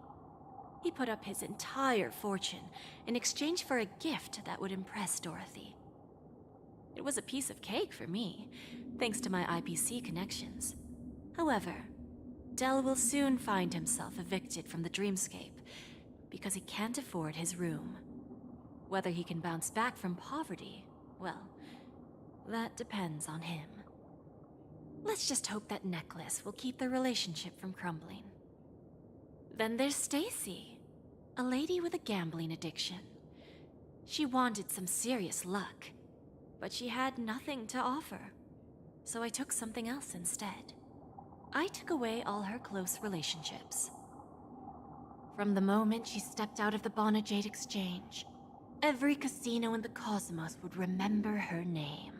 He put up his entire fortune in exchange for a gift that would impress Dorothy. It was a piece of cake for me, thanks to my IPC connections. However, Del will soon find himself evicted from the dreamscape because he can't afford his room. Whether he can bounce back from poverty, well, that depends on him. Let's just hope that necklace will keep their relationship from crumbling. Then there's Stacy, a lady with a gambling addiction. She wanted some serious luck, but she had nothing to offer, so I took something else instead. I took away all her close relationships. From the moment she stepped out of the Bonajade Exchange, every casino in the cosmos would remember her name.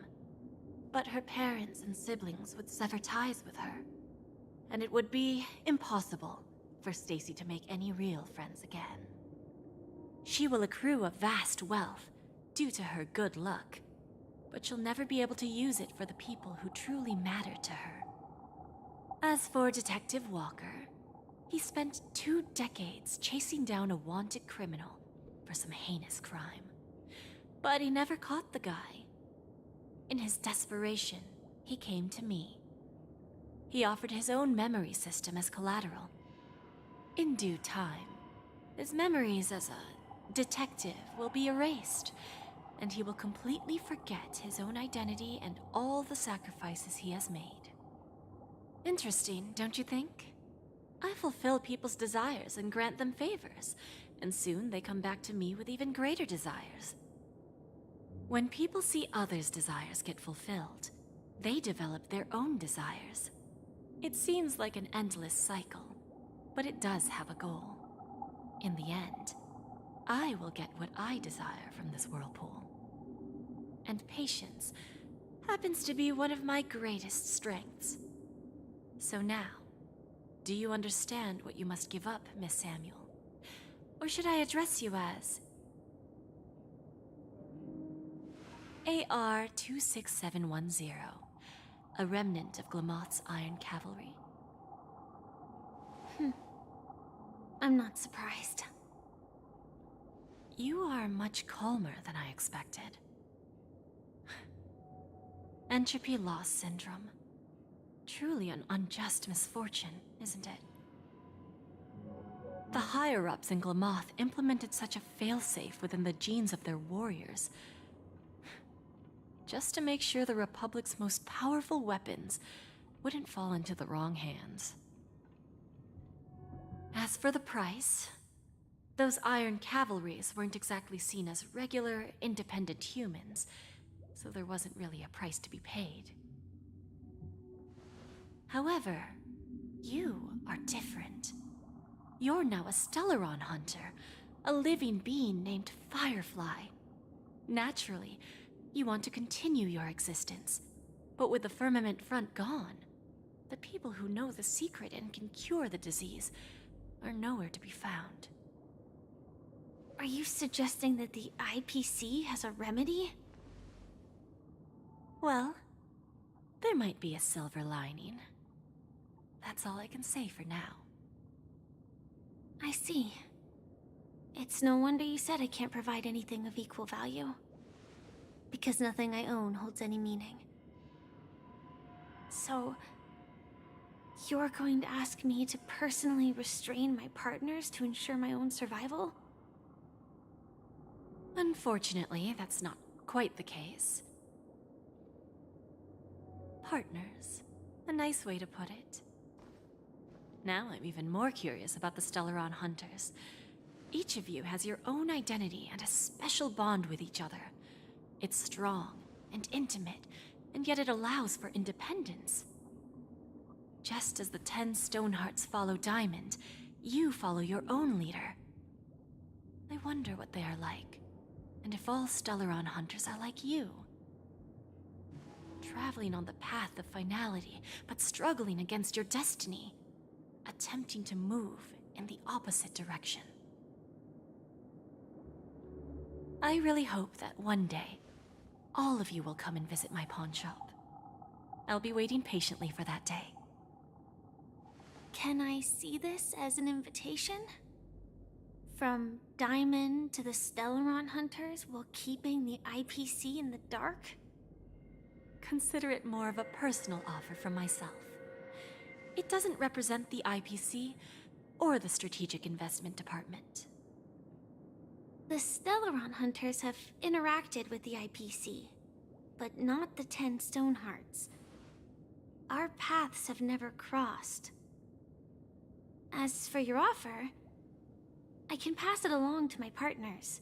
But her parents and siblings would sever ties with her, and it would be impossible for Stacy to make any real friends again. She will accrue a vast wealth due to her good luck, but she'll never be able to use it for the people who truly matter to her. As for Detective Walker, he spent 2 decades chasing down a wanted criminal for some heinous crime. But he never caught the guy. In his desperation, he came to me. He offered his own memory system as collateral. In due time, his memories as a detective will be erased, and he will completely forget his own identity and all the sacrifices he has made. Interesting, don't you think? I fulfill people's desires and grant them favors, and soon they come back to me with even greater desires. When people see others' desires get fulfilled, they develop their own desires. It seems like an endless cycle, but it does have a goal. In the end, I will get what I desire from this whirlpool. And patience happens to be one of my greatest strengths. So now, do you understand what you must give up, Miss Samuel? Or should I address you as AR-26710, a remnant of Glamoth's Iron Cavalry? I'm not surprised. You are much calmer than I expected. Entropy loss syndrome. Truly an unjust misfortune, isn't it? The higher-ups in Glamoth implemented such a failsafe within the genes of their warriors, just to make sure the Republic's most powerful weapons wouldn't fall into the wrong hands. As for the price, those Iron Cavalries weren't exactly seen as regular, independent humans, so there wasn't really a price to be paid. However, you are different. You're now a Stellaron hunter, a living being named Firefly. Naturally, you want to continue your existence, but with the Firmament Front gone, the people who know the secret and can cure the disease are nowhere to be found. Are you suggesting that the IPC has a remedy? Well, there might be a silver lining. That's all I can say for now. I see. It's no wonder you said I can't provide anything of equal value. Because nothing I own holds any meaning. So, you're going to ask me to personally restrain my partners to ensure my own survival? Unfortunately, that's not quite the case. Partners. A nice way to put it. Now I'm even more curious about the Stellaron Hunters. Each of you has your own identity and a special bond with each other. It's strong and intimate, and yet it allows for independence. Just as the 10 Stonehearts follow Diamond, you follow your own leader. I wonder what they are like, and if all Stellaron Hunters are like you. Traveling on the path of finality, but struggling against your destiny. Attempting to move in the opposite direction. I really hope that one day, all of you will come and visit my pawn shop. I'll be waiting patiently for that day. Can I see this as an invitation? From Diamond to the Stellaron Hunters while keeping the IPC in the dark? consider it more of a personal offer from myself. It doesn't represent the IPC or the Strategic Investment Department. The Stellaron hunters have interacted with the IPC, but not the 10 Stonehearts. Our paths have never crossed. As for your offer, I can pass it along to my partners.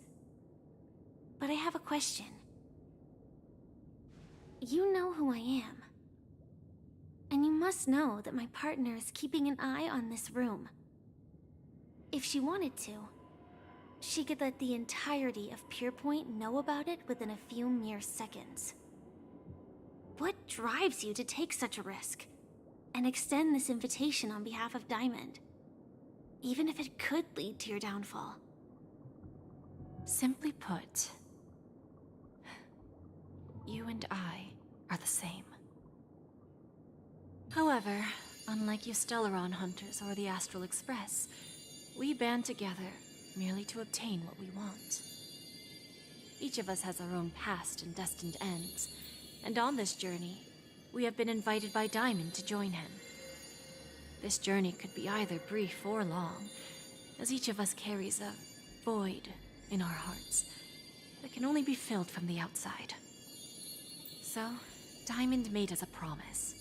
But I have a question. You know who I am. And you must know that my partner is keeping an eye on this room. If she wanted to, she could let the entirety of Pierpoint know about it within a few mere seconds. What drives you to take such a risk and extend this invitation on behalf of Diamond, even if it could lead to your downfall? Simply put, you and I are the same. However, unlike you Stellaron hunters or the Astral Express, we band together merely to obtain what we want. Each of us has our own past and destined ends, and on this journey, we have been invited by Diamond to join him. This journey could be either brief or long, as each of us carries a void in our hearts that can only be filled from the outside. So, Diamond made us a promise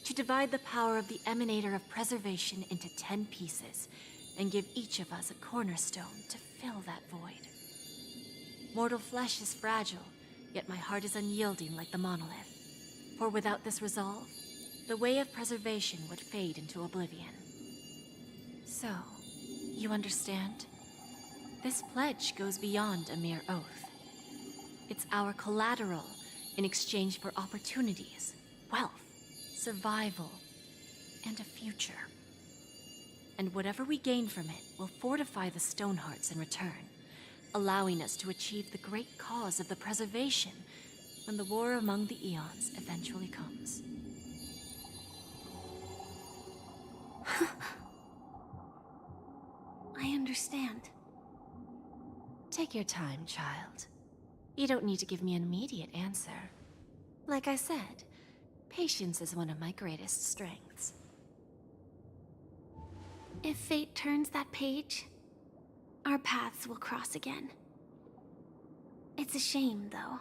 to divide the power of the Emanator of Preservation into 10 pieces and give each of us a cornerstone to fill that void. Mortal flesh is fragile, yet my heart is unyielding like the monolith. For without this resolve, the way of preservation would fade into oblivion. So, you understand? This pledge goes beyond a mere oath. It's our collateral in exchange for opportunities, wealth, survival, and a future. And whatever we gain from it will fortify the Stonehearts in return, allowing us to achieve the great cause of the preservation when the war among the Eons eventually comes. I understand. Take your time, child. You don't need to give me an immediate answer. Like I said, patience is one of my greatest strengths. If fate turns that page, our paths will cross again. It's a shame, though,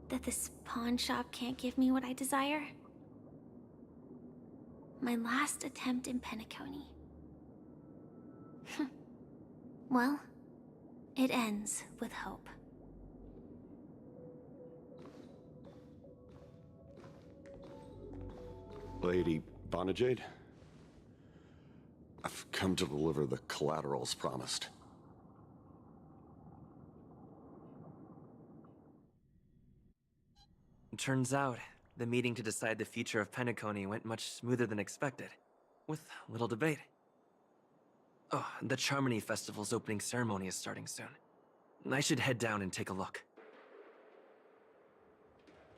that this pawn shop can't give me what I desire. My last attempt in Penacony. Well, it ends with hope. Lady Bonajade? I've come to deliver the collaterals promised. Turns out, the meeting to decide the future of Penacony went much smoother than expected, with little debate. Oh, the Charmony Festival's opening ceremony is starting soon. I should head down and take a look.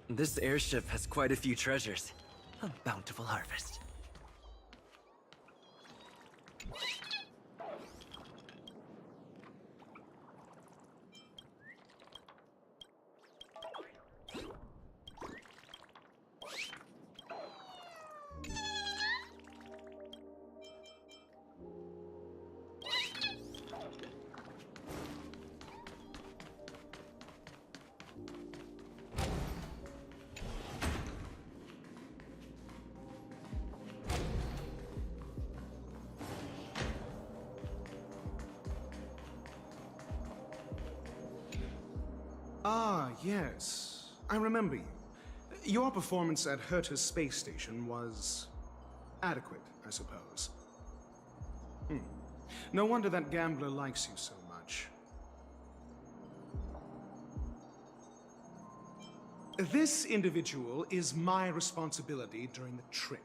This airship has quite a few treasures. A bountiful harvest. Ah, yes. I remember you. Your performance at Herta's space station was adequate, I suppose. No wonder that gambler likes you so much. This individual is my responsibility during the trip.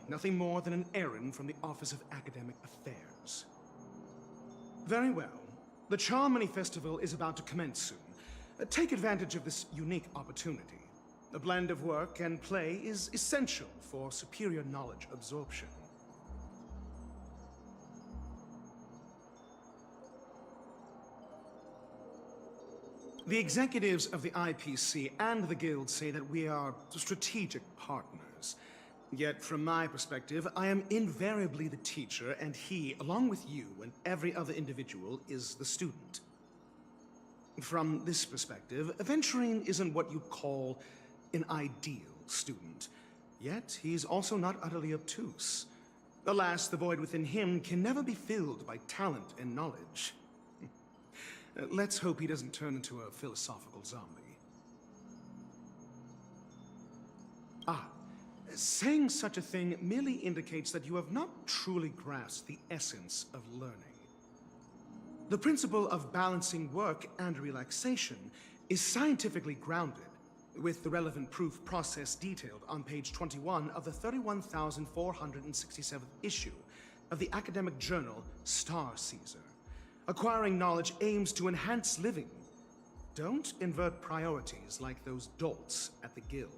Nothing more than an errand from the Office of Academic Affairs. Very well. The Charmony Festival is about to commence soon. Take advantage of this unique opportunity. A blend of work and play is essential for superior knowledge absorption. The executives of the IPC and the Guild say that we are strategic partners. Yet, from my perspective, I am invariably the teacher, and he, along with you and every other individual, is the student. From this perspective, Aventurine isn't what you'd call an ideal student. Yet, he's also not utterly obtuse. Alas, the void within him can never be filled by talent and knowledge. Let's hope he doesn't turn into a philosophical zombie. Saying such a thing merely indicates that you have not truly grasped the essence of learning. The principle of balancing work and relaxation is scientifically grounded, with the relevant proof process detailed on page 21 of the 31,467th issue of the academic journal Star Caesar. Acquiring knowledge aims to enhance living. Don't invert priorities like those dolts at the Guild.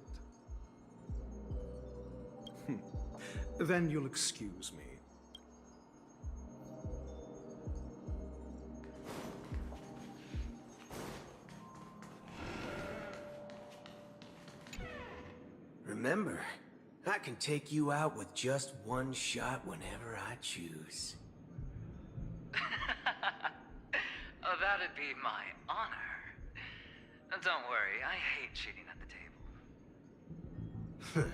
Then you'll excuse me. Remember, I can take you out with just one shot whenever I choose. Oh, that'd be my honor. Don't worry, I hate cheating at the table.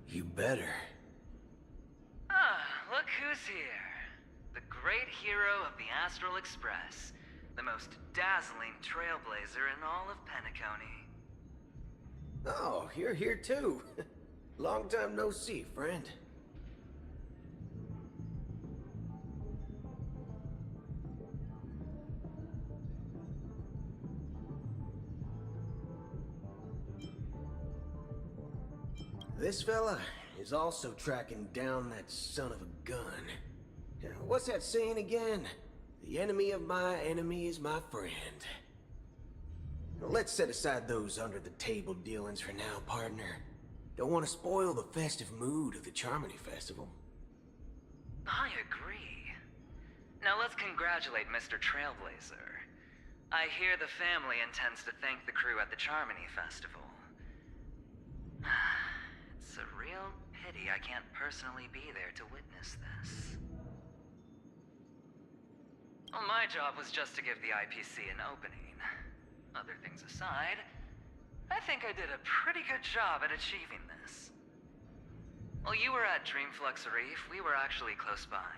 You better. Look who's here. The great hero of the Astral Express. The most dazzling trailblazer in all of Penacony. Oh, you're here too. Long time no see, friend. This fella is also tracking down that son of a gun. What's that saying again? The enemy of my enemy is my friend. Let's set aside those under-the-table dealings for now, partner. Don't want to spoil the festive mood of the Charmony Festival. I agree. Now let's congratulate Mr. Trailblazer. I hear the family intends to thank the crew at the Charmony Festival. It's a real pity I can't personally be there to witness this. Well, my job was just to give the IPC an opening. Other things aside, I think I did a pretty good job at achieving this. While you were at Dreamflux Reef, we were actually close by.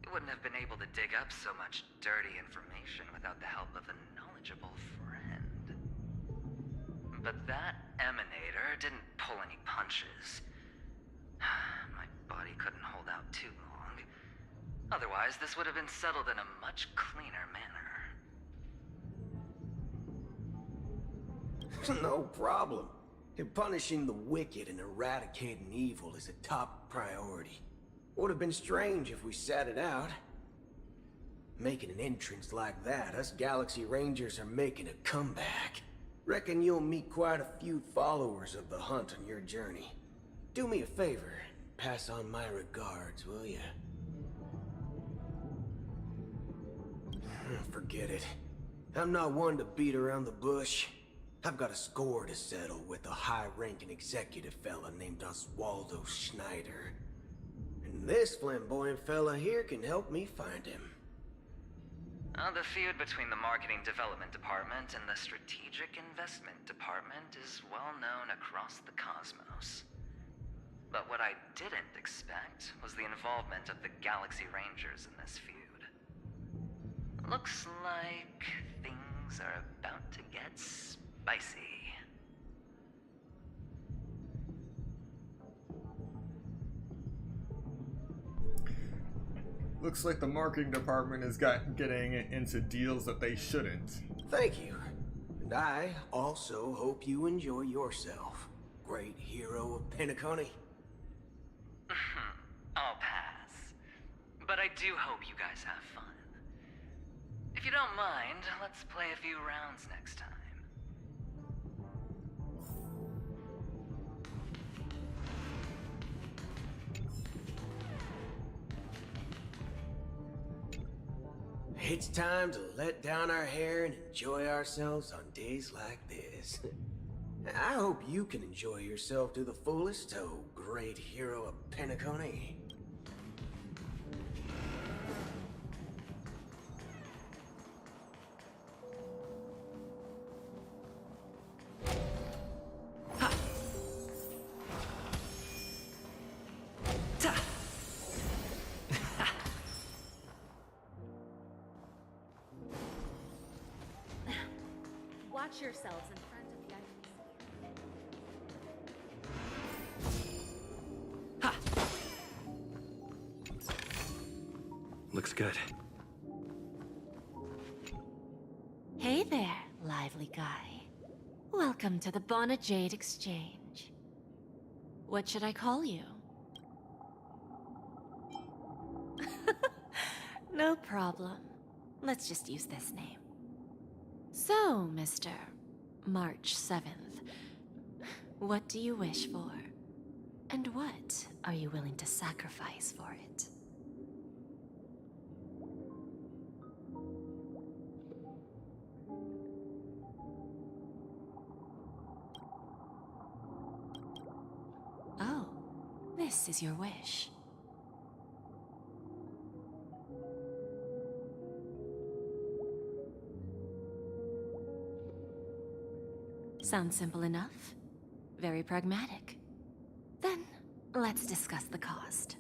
We wouldn't have been able to dig up so much dirty information without the help of a knowledgeable friend. But that emanator didn't pull any punches. My body couldn't hold out too long. Otherwise, this would have been settled in a much cleaner manner. No problem. Punishing the wicked and eradicating evil is a top priority. Would have been strange if we sat it out. Making an entrance like that, us Galaxy Rangers are making a comeback. Reckon you'll meet quite a few followers of the hunt on your journey. Do me a favor, pass on my regards, will ya? Forget it. I'm not one to beat around the bush. I've got a score to settle with a high-ranking executive fella named Oswaldo Schneider. And this flamboyant fella here can help me find him. The feud between the Marketing Development Department and the Strategic Investment Department is well known across the cosmos. But what I didn't expect was the involvement of the Galaxy Rangers in this feud. Looks like things are about to get spicy. Looks like the marketing department is getting into deals that they shouldn't. Thank you. And I also hope you enjoy yourself, great hero of Penacony. I'll pass. But I do hope you guys have fun. If you don't mind, let's play a few rounds next time. It's time to let down our hair and enjoy ourselves on days like this. I hope you can enjoy yourself to the fullest, oh great hero of Penacony. Watch yourselves in front of the IPC. Looks good. Hey there, lively guy. Welcome to the Bonajade Exchange. What should I call you? No problem. Let's just use this name. So, Mr. March 7th, what do you wish for? And what are you willing to sacrifice for it? Oh, this is your wish. Sounds simple enough. Very pragmatic. Then, let's discuss the cost.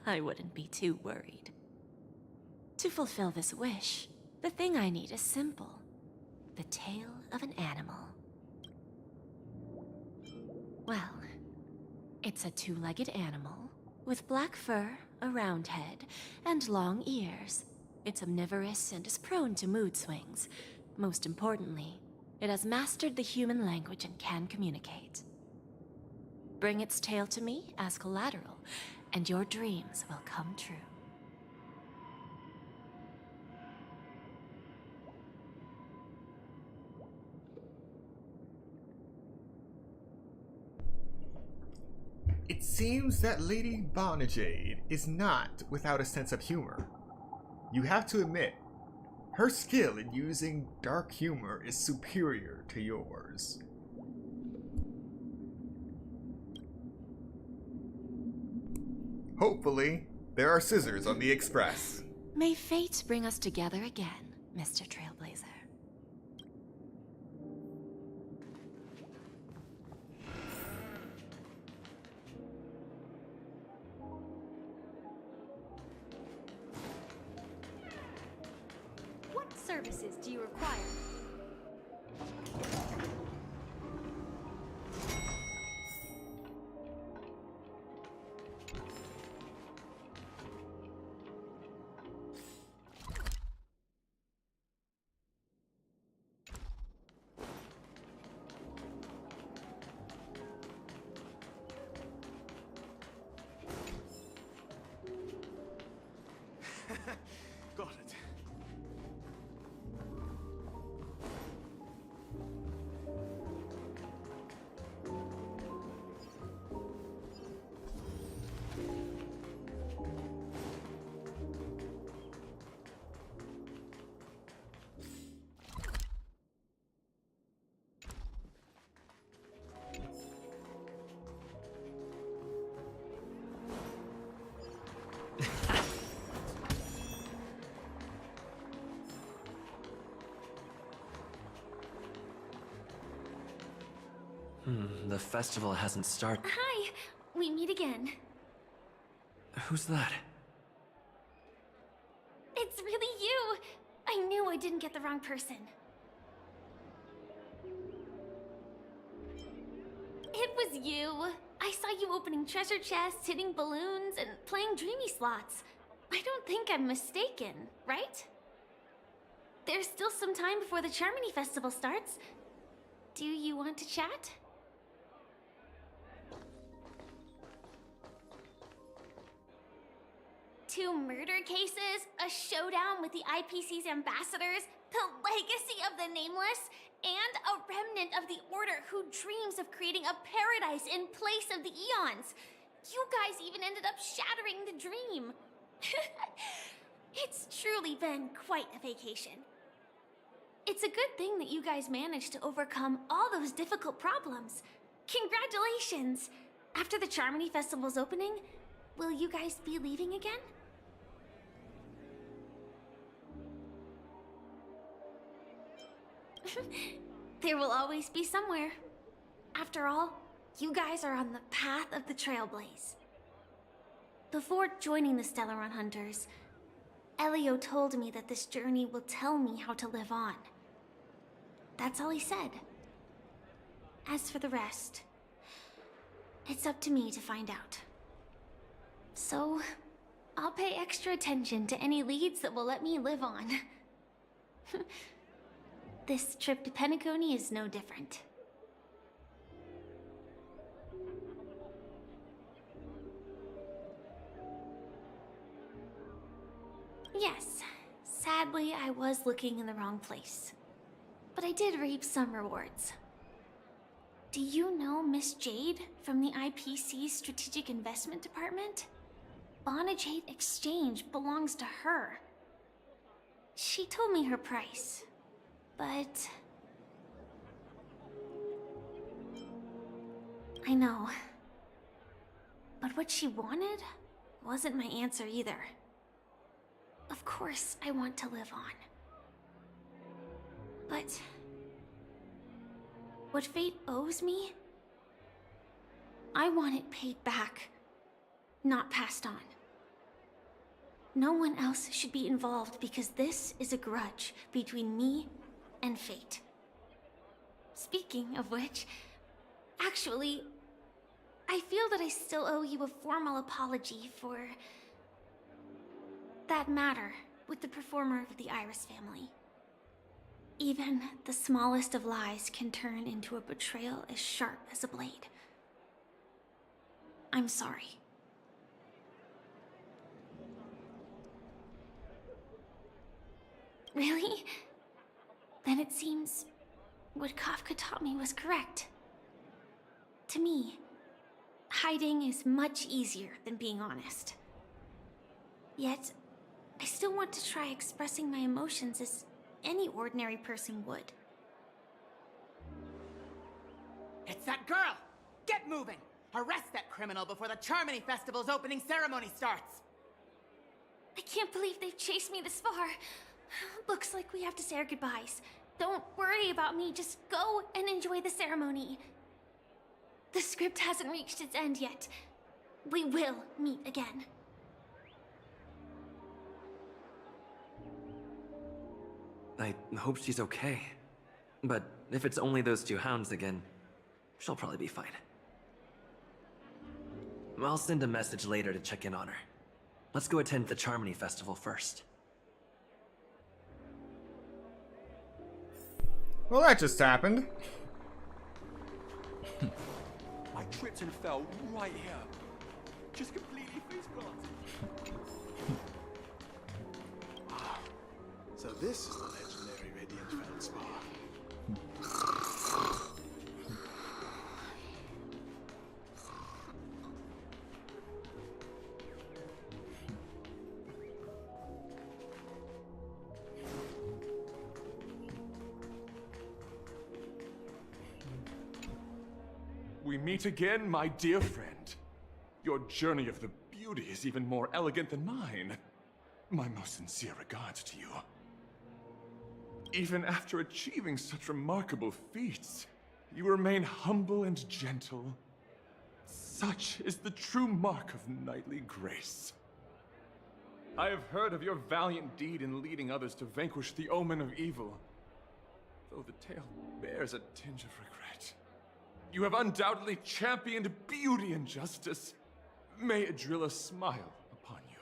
I wouldn't be too worried. To fulfill this wish, the thing I need is simple. The tail of an animal. Well, it's a two-legged animal with black fur, a round head, and long ears. It's omnivorous and is prone to mood swings. Most importantly, it has mastered the human language and can communicate. Bring its tail to me as collateral, and your dreams will come true. It seems that Lady Bonajade is not without a sense of humor. You have to admit, her skill in using dark humor is superior to yours. Hopefully, there are scissors on the express. May fate bring us together again, Mr. Trailblazer. What services do you require? Got it. The festival hasn't started. Hi, we meet again. Who's that? It's really you. I knew I didn't get the wrong person. It was you. I saw you opening treasure chests, hitting balloons, and playing dreamy slots. I don't think I'm mistaken, right? There's still some time before the Charmony Festival starts. Do you want to chat? Two murder cases, a showdown with the IPC's ambassadors, the legacy of the Nameless, and a remnant of the Order who dreams of creating a paradise in place of the Eons. You guys even ended up shattering the dream. It's truly been quite a vacation. It's a good thing that you guys managed to overcome all those difficult problems. Congratulations! After the Charmony Festival's opening, will you guys be leaving again? There will always be somewhere. After all, you guys are on the path of the Trailblaze. Before joining the Stellaron Hunters, Elio told me that this journey will tell me how to live on. That's all he said. As for the rest, it's up to me to find out. So, I'll pay extra attention to any leads that will let me live on. This trip to Penacony is no different. Yes, sadly I was looking in the wrong place. But I did reap some rewards. Do you know Miss Jade from the IPC's Strategic Investment Department? Bonajade Exchange belongs to her. She told me her price, but... I know. But what she wanted wasn't my answer either. Of course, I want to live on. But... what fate owes me? I want it paid back, not passed on. No one else should be involved because this is a grudge between me and fate. Speaking of which, actually, I feel that I still owe you a formal apology for that matter with the performer of the Iris family. Even the smallest of lies can turn into a betrayal as sharp as a blade. I'm sorry. Really? Then it seems what Kafka taught me was correct. To me, hiding is much easier than being honest. Yet, I still want to try expressing my emotions as any ordinary person would. It's that girl! Get moving! Arrest that criminal before the Charmony Festival's opening ceremony starts! I can't believe they've chased me this far. Looks like we have to say our goodbyes. Don't worry about me, just go and enjoy the ceremony. The script hasn't reached its end yet. We will meet again. I hope she's okay. But if it's only those two hounds again, she'll probably be fine. I'll send a message later to check in on her. Let's go attend the Charmony Festival first. Well, that just happened. I tripped and fell right here. Just completely face planted. So this is the legendary Radiant Feldspar. We meet again, my dear friend. Your journey of the beauty is even more elegant than mine. My most sincere regards to you. Even after achieving such remarkable feats, you remain humble and gentle. Such is the true mark of knightly grace. I have heard of your valiant deed in leading others to vanquish the omen of evil, though the tale bears a tinge of regret. You have undoubtedly championed beauty and justice. May Adrilla smile upon you.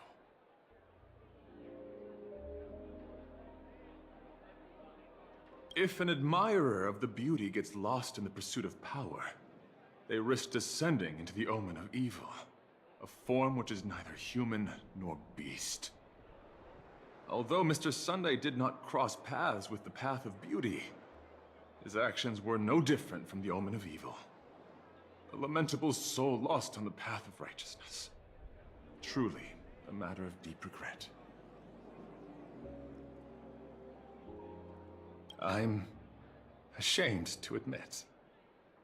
If an admirer of the beauty gets lost in the pursuit of power, they risk descending into the omen of evil, a form which is neither human nor beast. Although Mr. Sunday did not cross paths with the path of beauty, his actions were no different from the omen of evil. A lamentable soul lost on the path of righteousness. Truly, a matter of deep regret. I'm ashamed to admit.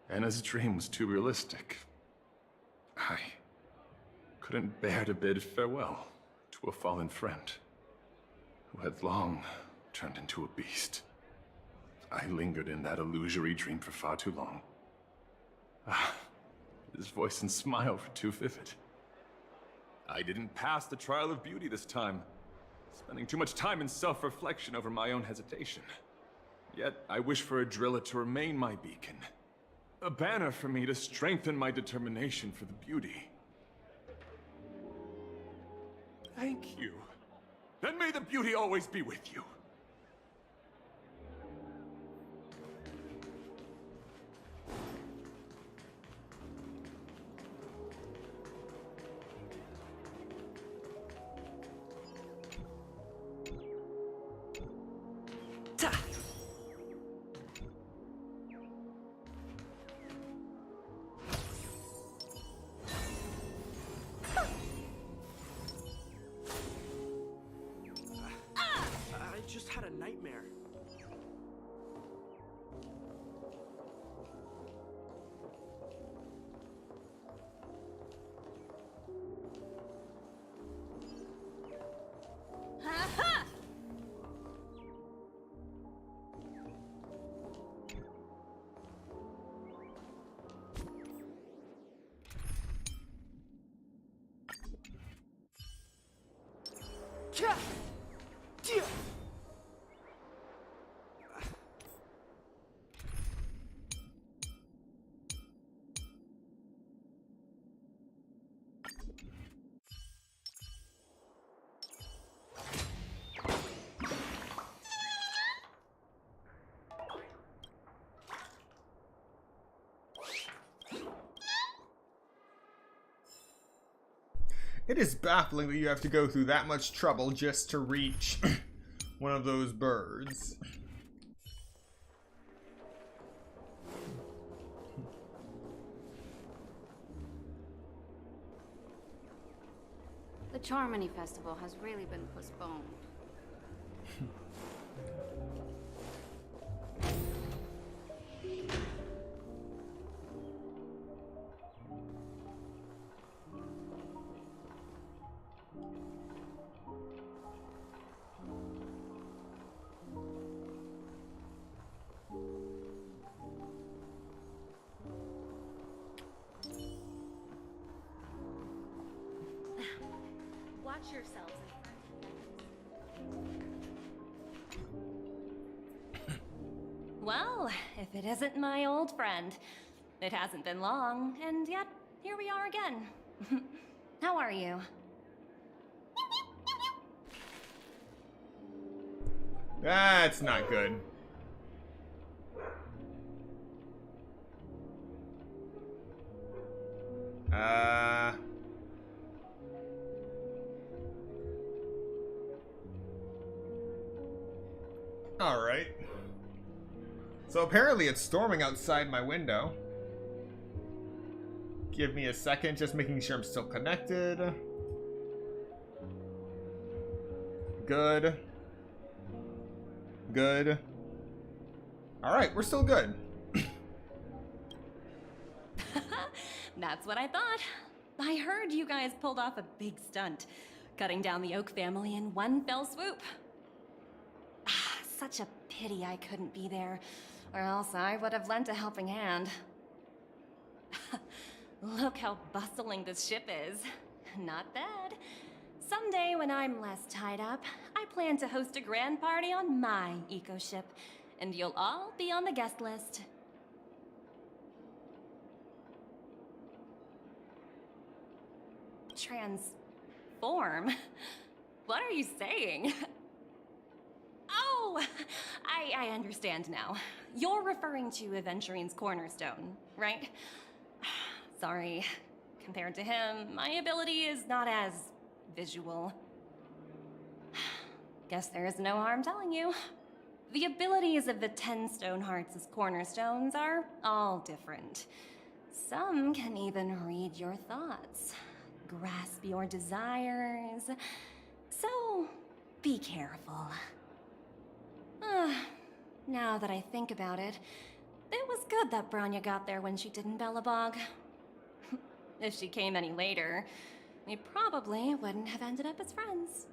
Anna's dream was too realistic. I couldn't bear to bid farewell to a fallen friend who had long turned into a beast. I lingered in that illusory dream for far too long. His voice and smile were too vivid. I didn't pass the trial of beauty this time, spending too much time in self-reflection over my own hesitation. Yet, I wish for a driller to remain my beacon. A banner for me to strengthen my determination for the beauty. Thank you. Then may the beauty always be with you. I just had a nightmare. It is baffling that you have to go through that much trouble just to reach one of those birds. The Charmony Festival has really been postponed. Watch yourselves. Well, if it isn't my old friend. It hasn't been long, and yet, here we are again. How are you? That's not good. Alright. So apparently it's storming outside my window. Give me a second, just making sure I'm still connected. Good. Good. Alright, we're still good. That's what I thought. I heard you guys pulled off a big stunt, cutting down the Oak family in one fell swoop. Such a pity I couldn't be there, or else I would have lent a helping hand. Look how bustling this ship is. Not bad. Someday when I'm less tied up, I plan to host a grand party on my eco-ship, and you'll all be on the guest list. Transform? What are you saying? Oh, I understand now. You're referring to Aventurine's cornerstone, right? Sorry. Compared to him, my ability is not as visual. Guess there is no harm telling you. The abilities of the 10 Stonehearts as cornerstones are all different. Some can even read your thoughts, grasp your desires. So, be careful. Now that I think about it, it was good that Branya got there when she did in Belobog. If she came any later, we probably wouldn't have ended up as friends.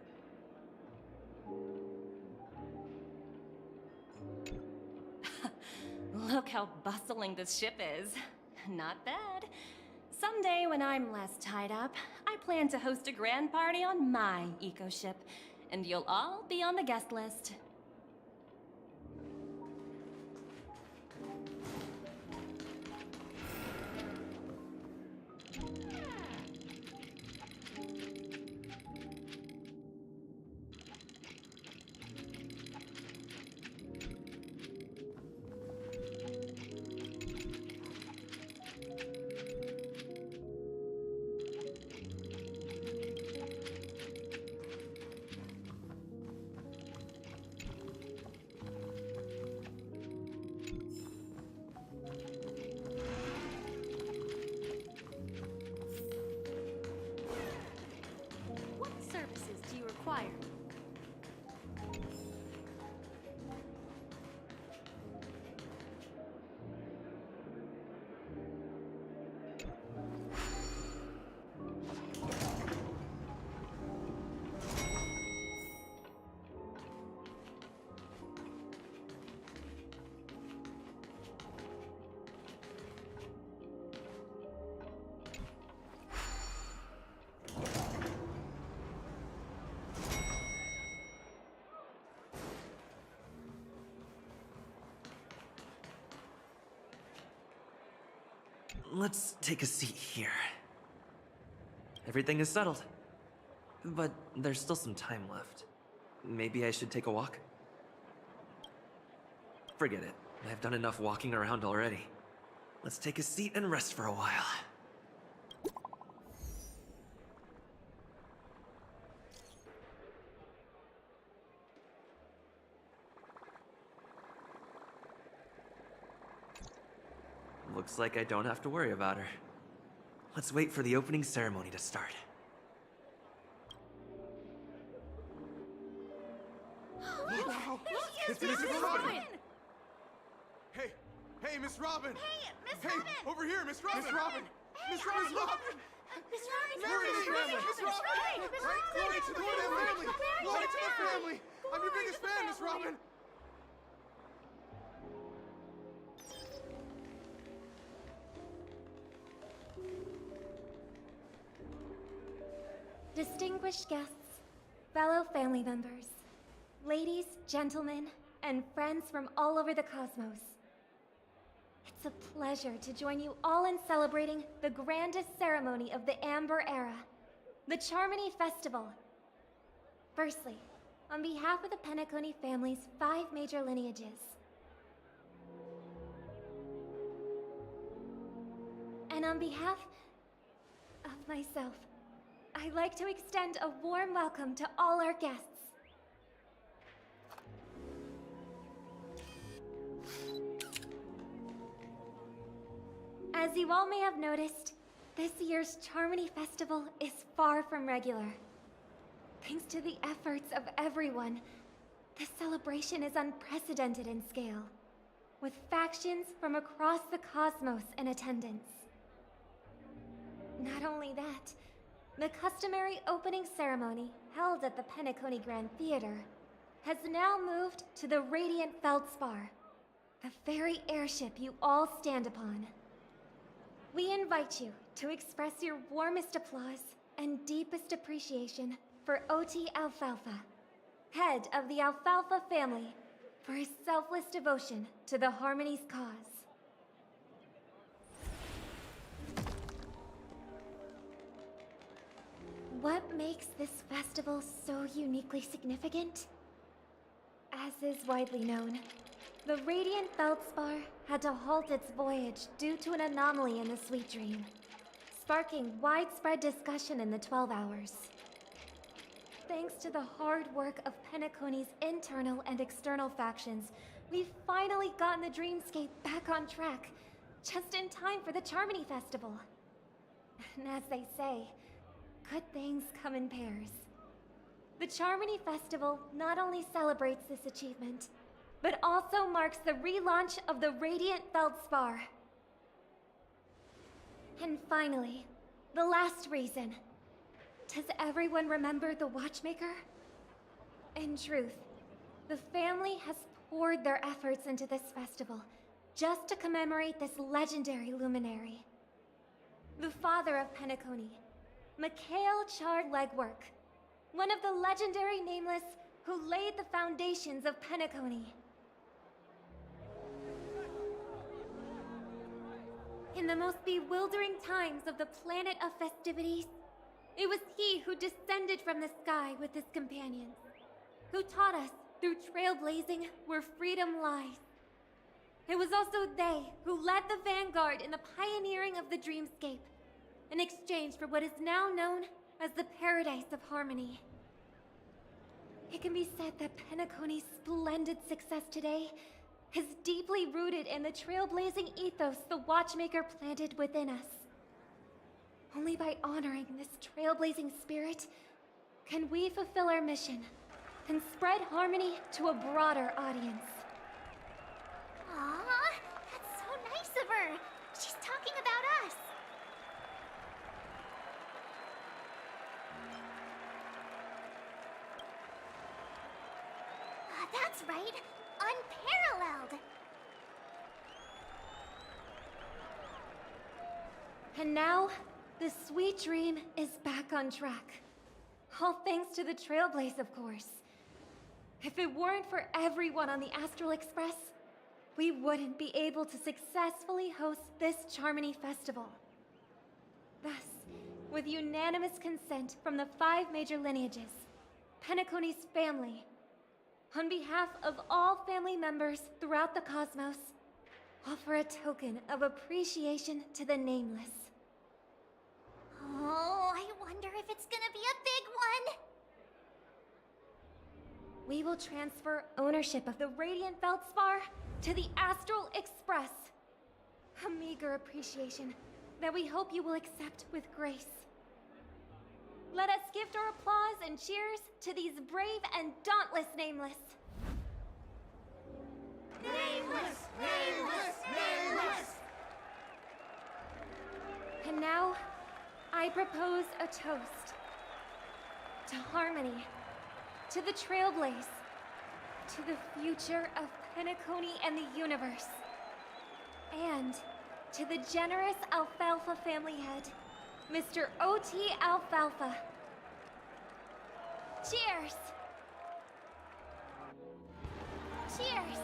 Look how bustling this ship is. Not bad. Someday when I'm less tied up, I plan to host a grand party on my eco-ship, and you'll all be on the guest list. What services do you require? Let's take a seat here. Everything is settled. But there's still some time left. Maybe I should take a walk? Forget it. I've done enough walking around already. Let's take a seat and rest for a while. Looks like I don't have to worry about her. Let's wait for the opening ceremony to start. Wow! It's Miss Miss Robin! Robin! Hey, Miss Robin! Hey, Miss Hey, Robin! over here, Miss Robin! Miss Robin! Miss Robin! Miss Robin! Miss Robin! Glory to the family! Miss Robin! Glory to the family! Glory to the family! I'm your biggest fan, Miss Robin! Distinguished guests, fellow family members, ladies, gentlemen, and friends from all over the cosmos. It's a pleasure to join you all in celebrating the grandest ceremony of the Amber Era, the Charmony Festival. Firstly, on behalf of the Penacony family's 5 major lineages, and on behalf of myself, I'd like to extend a warm welcome to all our guests. As you all may have noticed, this year's Charmony Festival is far from regular. Thanks to the efforts of everyone, this celebration is unprecedented in scale, with factions from across the cosmos in attendance. Not only that, the customary opening ceremony held at the Penacony Grand Theater has now moved to the Radiant Feldspar, the very airship you all stand upon. We invite you to express your warmest applause and deepest appreciation for Oti Alfalfa, head of the Alfalfa family, for his selfless devotion to the Harmony's cause. What makes this festival so uniquely significant? As is widely known, the Radiant Feldspar had to halt its voyage due to an anomaly in the Sweet Dream, sparking widespread discussion in the 12 Hours. Thanks to the hard work of Penacony's internal and external factions, we've finally gotten the Dreamscape back on track, just in time for the Charmony Festival. And as they say, good things come in pairs. The Charmony Festival not only celebrates this achievement, but also marks the relaunch of the Radiant Feldspar. And finally, the last reason. Does everyone remember the Watchmaker? In truth, the family has poured their efforts into this festival just to commemorate this legendary luminary. The father of Penacony, Mikhail Chard Legwork, one of the legendary Nameless who laid the foundations of Penacony. In the most bewildering times of the planet of festivities, it was he who descended from the sky with his companions, who taught us through trailblazing where freedom lies. It was also they who led the vanguard in the pioneering of the dreamscape, in exchange for what is now known as the Paradise of Harmony. It can be said that Penacony's splendid success today is deeply rooted in the trailblazing ethos the Watchmaker planted within us. Only by honoring this trailblazing spirit can we fulfill our mission and spread harmony to a broader audience. Aw, that's so nice of her. She's talking about us. That's right. Unparalleled. And now, the sweet dream is back on track. All thanks to the Trailblaze, of course. If it weren't for everyone on the Astral Express, we wouldn't be able to successfully host this Charmony Festival. Thus, with unanimous consent from the 5 major lineages, Penacony's family, on behalf of all family members throughout the cosmos, offer a token of appreciation to the Nameless. Oh, I wonder if it's gonna be a big one. We will transfer ownership of the Radiant Feldspar to the Astral Express. A meager appreciation that we hope you will accept with grace. Let us gift our applause and cheers to these brave and dauntless Nameless. Nameless! Nameless! Nameless! And now, I propose a toast. To harmony, to the Trailblaze, to the future of Penacony and the universe, and to the generous Alfalfa family head, Mr. O.T. Alfalfa. Cheers! Cheers!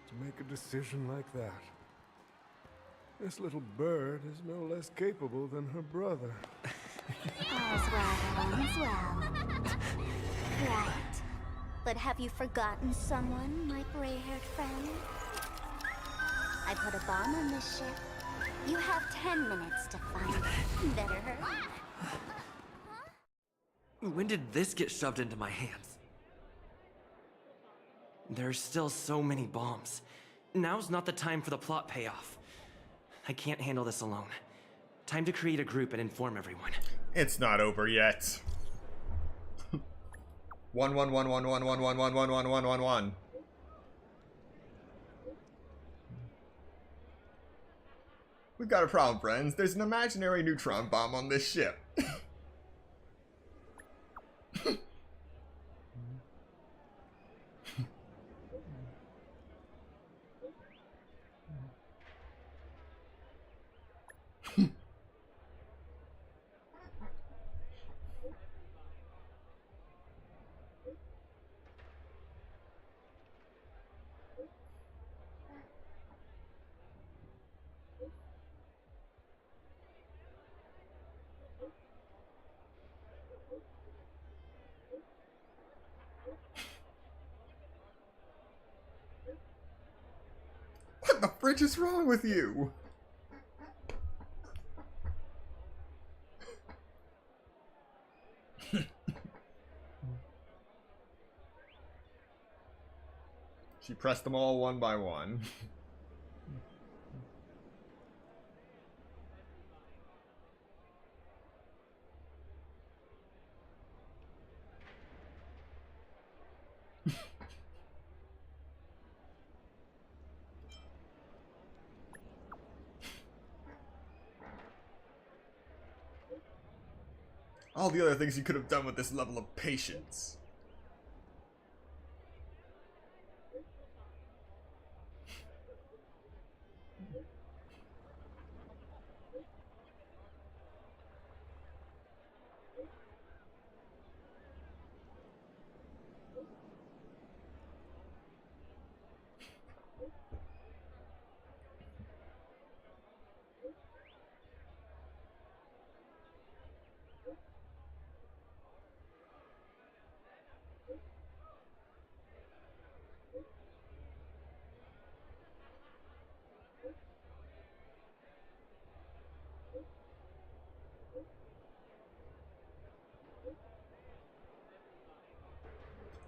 To make a decision like that. This little bird is no less capable than her brother. All's well, all's well. Right. But have you forgotten someone, my gray-haired friend? I put a bomb on this ship. You have 10 minutes to find it. Better hurry. When did this get shoved into my hands? There's still so many bombs. Now's not the time for the plot payoff. I can't handle this alone. Time to create a group and inform everyone. It's not over yet. 1111111111111. We've got a problem, friends. There's an imaginary neutron bomb on this ship. What the fridge is wrong with you? She pressed them all one by one. All the other things you could have done with this level of patience.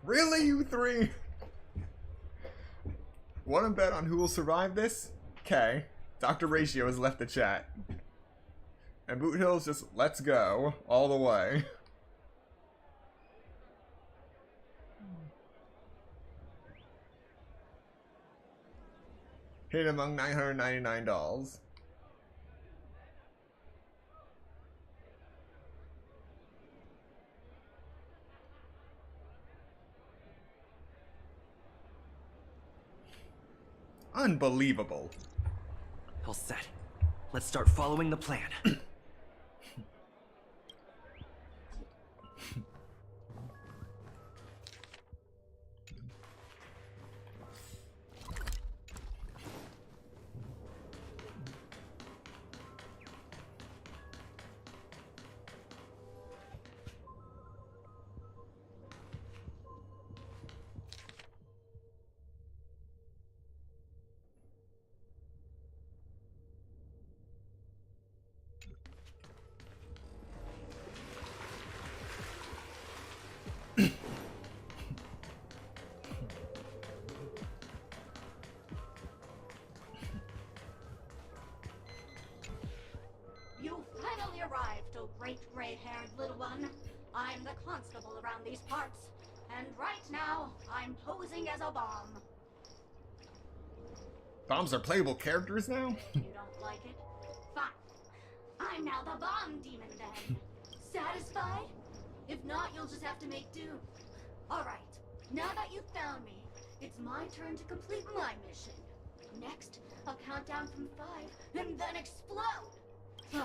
Really, you three? Want to bet on who will survive this? Okay. Dr. Ratio has left the chat. And Boot Hill's just, let's go, all the way. Hidden among 999 dolls. Unbelievable. All set. Let's start following the plan. You finally arrived, oh great gray-haired little one. I'm the constable around these parts, and right now, I'm posing as a bomb. Bombs are playable characters now? You don't like it? Fine. I'm now the bomb demon then. Satisfied? If not, you'll just have to make do. Alright, now that you've found me, it's my turn to complete my mission. Next, I'll count down from 5, and then explode! 5,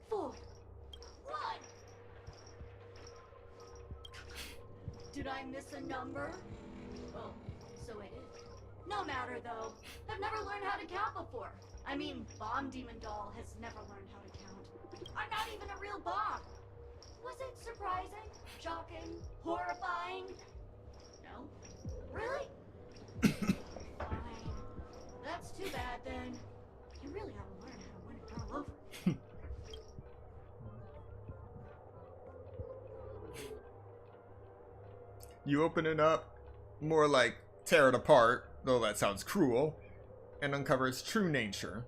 4, 1! Did I miss a number? Oh, so it is. No matter though. I've never learned how to count before. I mean, Bomb Demon Doll has never learned how to count. I'm not even a real bomb. Was it surprising? Shocking? Horrifying? No? Really? Fine. That's too bad then. You really ought to learn how to win a girl over. You open it up, more like tear it apart, though that sounds cruel, and uncover its true nature.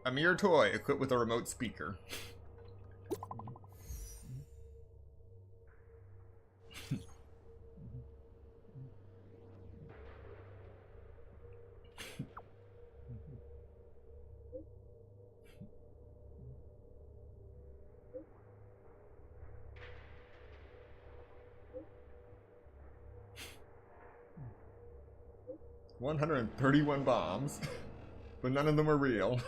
A mere toy equipped with a remote speaker. $131 bombs, but none of them are real.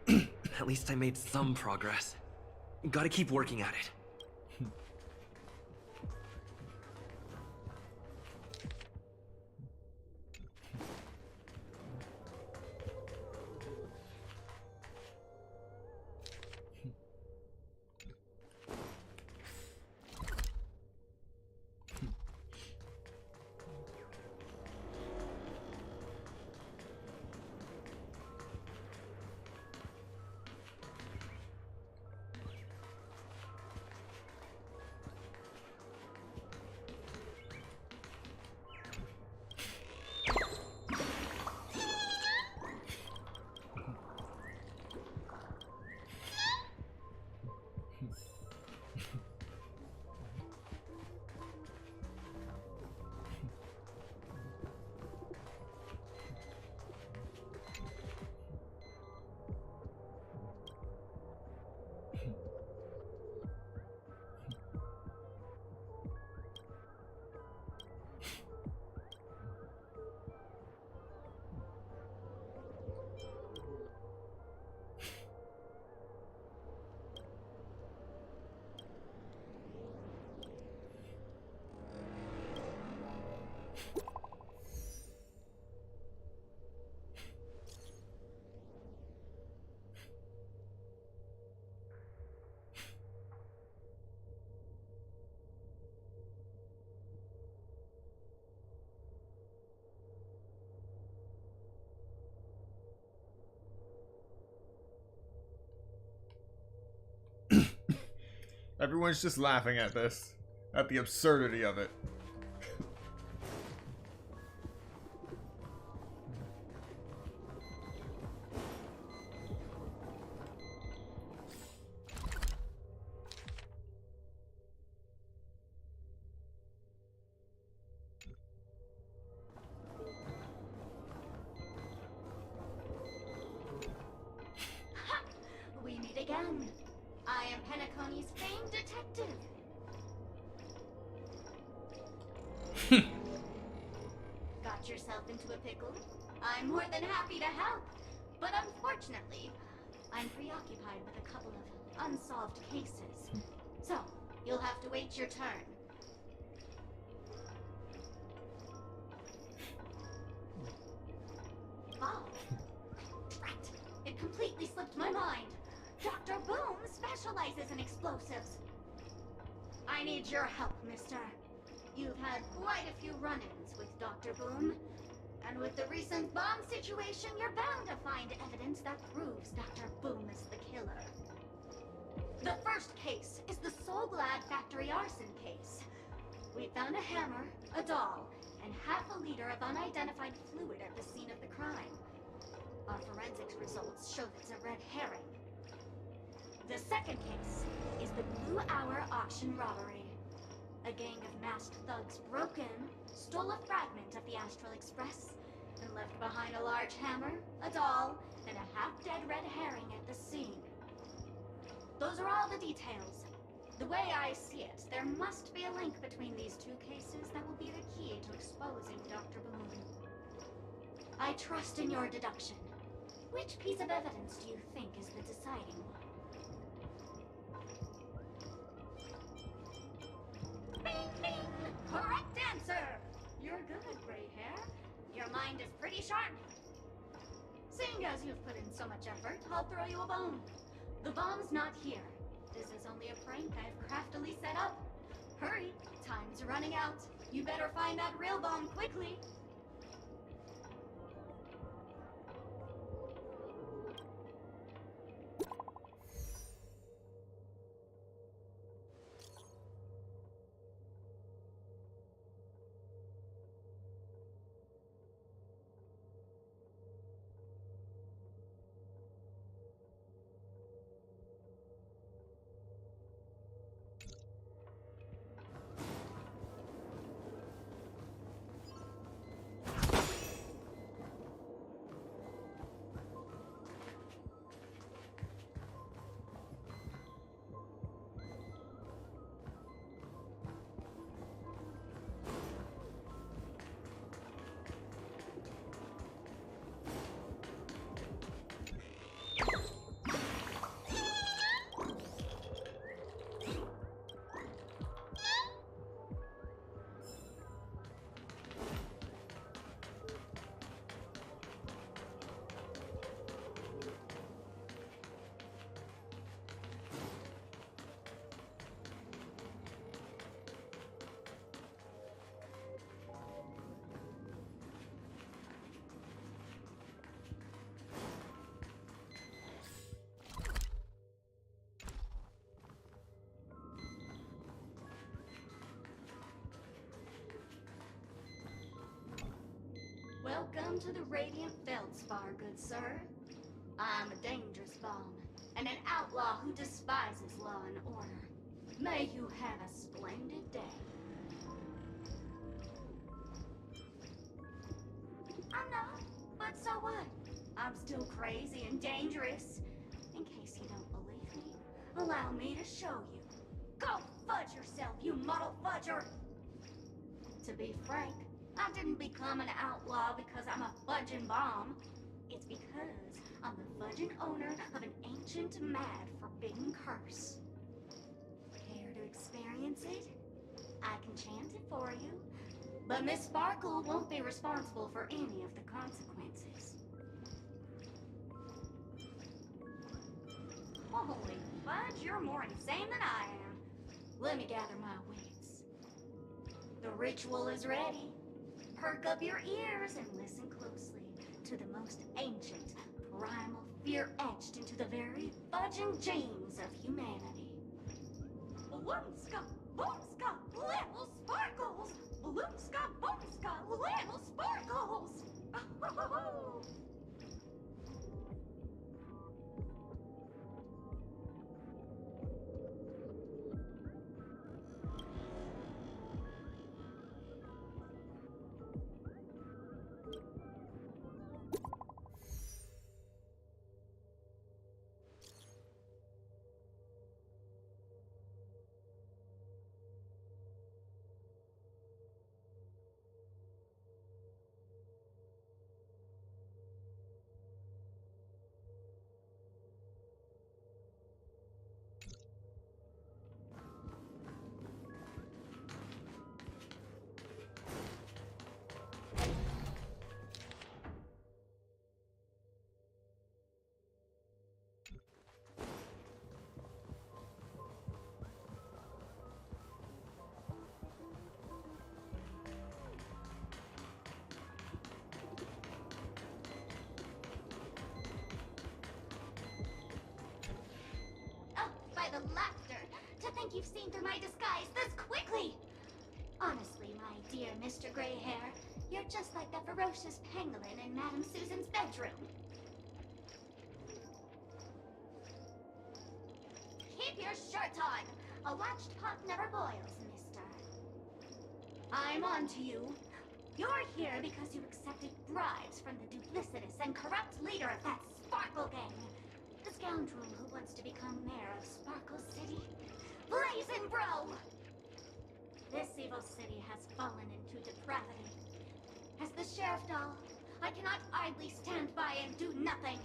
At least I made some progress. Gotta keep working at it. Everyone's just laughing at this. At the absurdity of it. We meet again. I am Penacony's famed detective. Got yourself into a pickle? I'm more than happy to help. But unfortunately, I'm preoccupied with a couple of unsolved cases. So, you'll have to wait your turn. Oh. Drat. It completely slipped my mind. Dr. Boom specializes in explosives. I need your help, mister. You've had quite a few run-ins with Dr. Boom. And with the recent bomb situation, you're bound to find evidence that proves Dr. Boom is the killer. The first case is the Soul Glad factory arson case. We found a hammer, a doll, and half a liter of unidentified fluid at the scene of the crime. Our forensics results show it's a red herring. The second case is the Blue Hour auction robbery. A gang of masked thugs broke in, stole a fragment of the Astral Express, and left behind a large hammer, a doll, and a half-dead red herring at the scene. Those are all the details. The way I see it, there must be a link between these two cases that will be the key to exposing Dr. Boom. I trust in your deduction. Which piece of evidence do you think is the deciding one? Bing, bing! Correct answer! You're good, gray hair. Your mind is pretty sharp. Seeing as you've put in so much effort, I'll throw you a bone. The bomb's not here. This is only a prank I've craftily set up. Hurry, time's running out. You better find that real bomb quickly. Welcome to the Radiant Feldspar, good sir. I'm a dangerous bomb, and an outlaw who despises law and order. May you have a splendid day. I'm not, but so what? I'm still crazy and dangerous. In case you don't believe me, allow me to show you. Go fudge yourself, you muddle fudger! To be frank, I didn't become an outlaw because I'm a fudging bomb. It's because I'm the fudging owner of an ancient, mad, forbidden curse. Care to experience it? I can chant it for you, but Miss Sparkle won't be responsible for any of the consequences. Holy fudge, you're more insane than I am. Let me gather my wits. The ritual is ready. Perk up your ears and listen closely to the most ancient, primal fear etched into the very fudging genes of humanity. Bloomska, boomska, little sparkles. Bloomska, boomska, little sparkles. The laughter, to think you've seen through my disguise this quickly! Honestly, my dear Mr. Gray Hair, you're just like the ferocious pangolin in Madame Susan's bedroom. Keep your shirt on! A latched pot never boils, mister. I'm on to you. You're here because you accepted bribes from the duplicitous and corrupt leader of that Sparkle Gang. The scoundrel who wants to become mayor of Sparkle City. Blazing Bro! This evil city has fallen into depravity. As the sheriff doll, I cannot idly stand by and do nothing.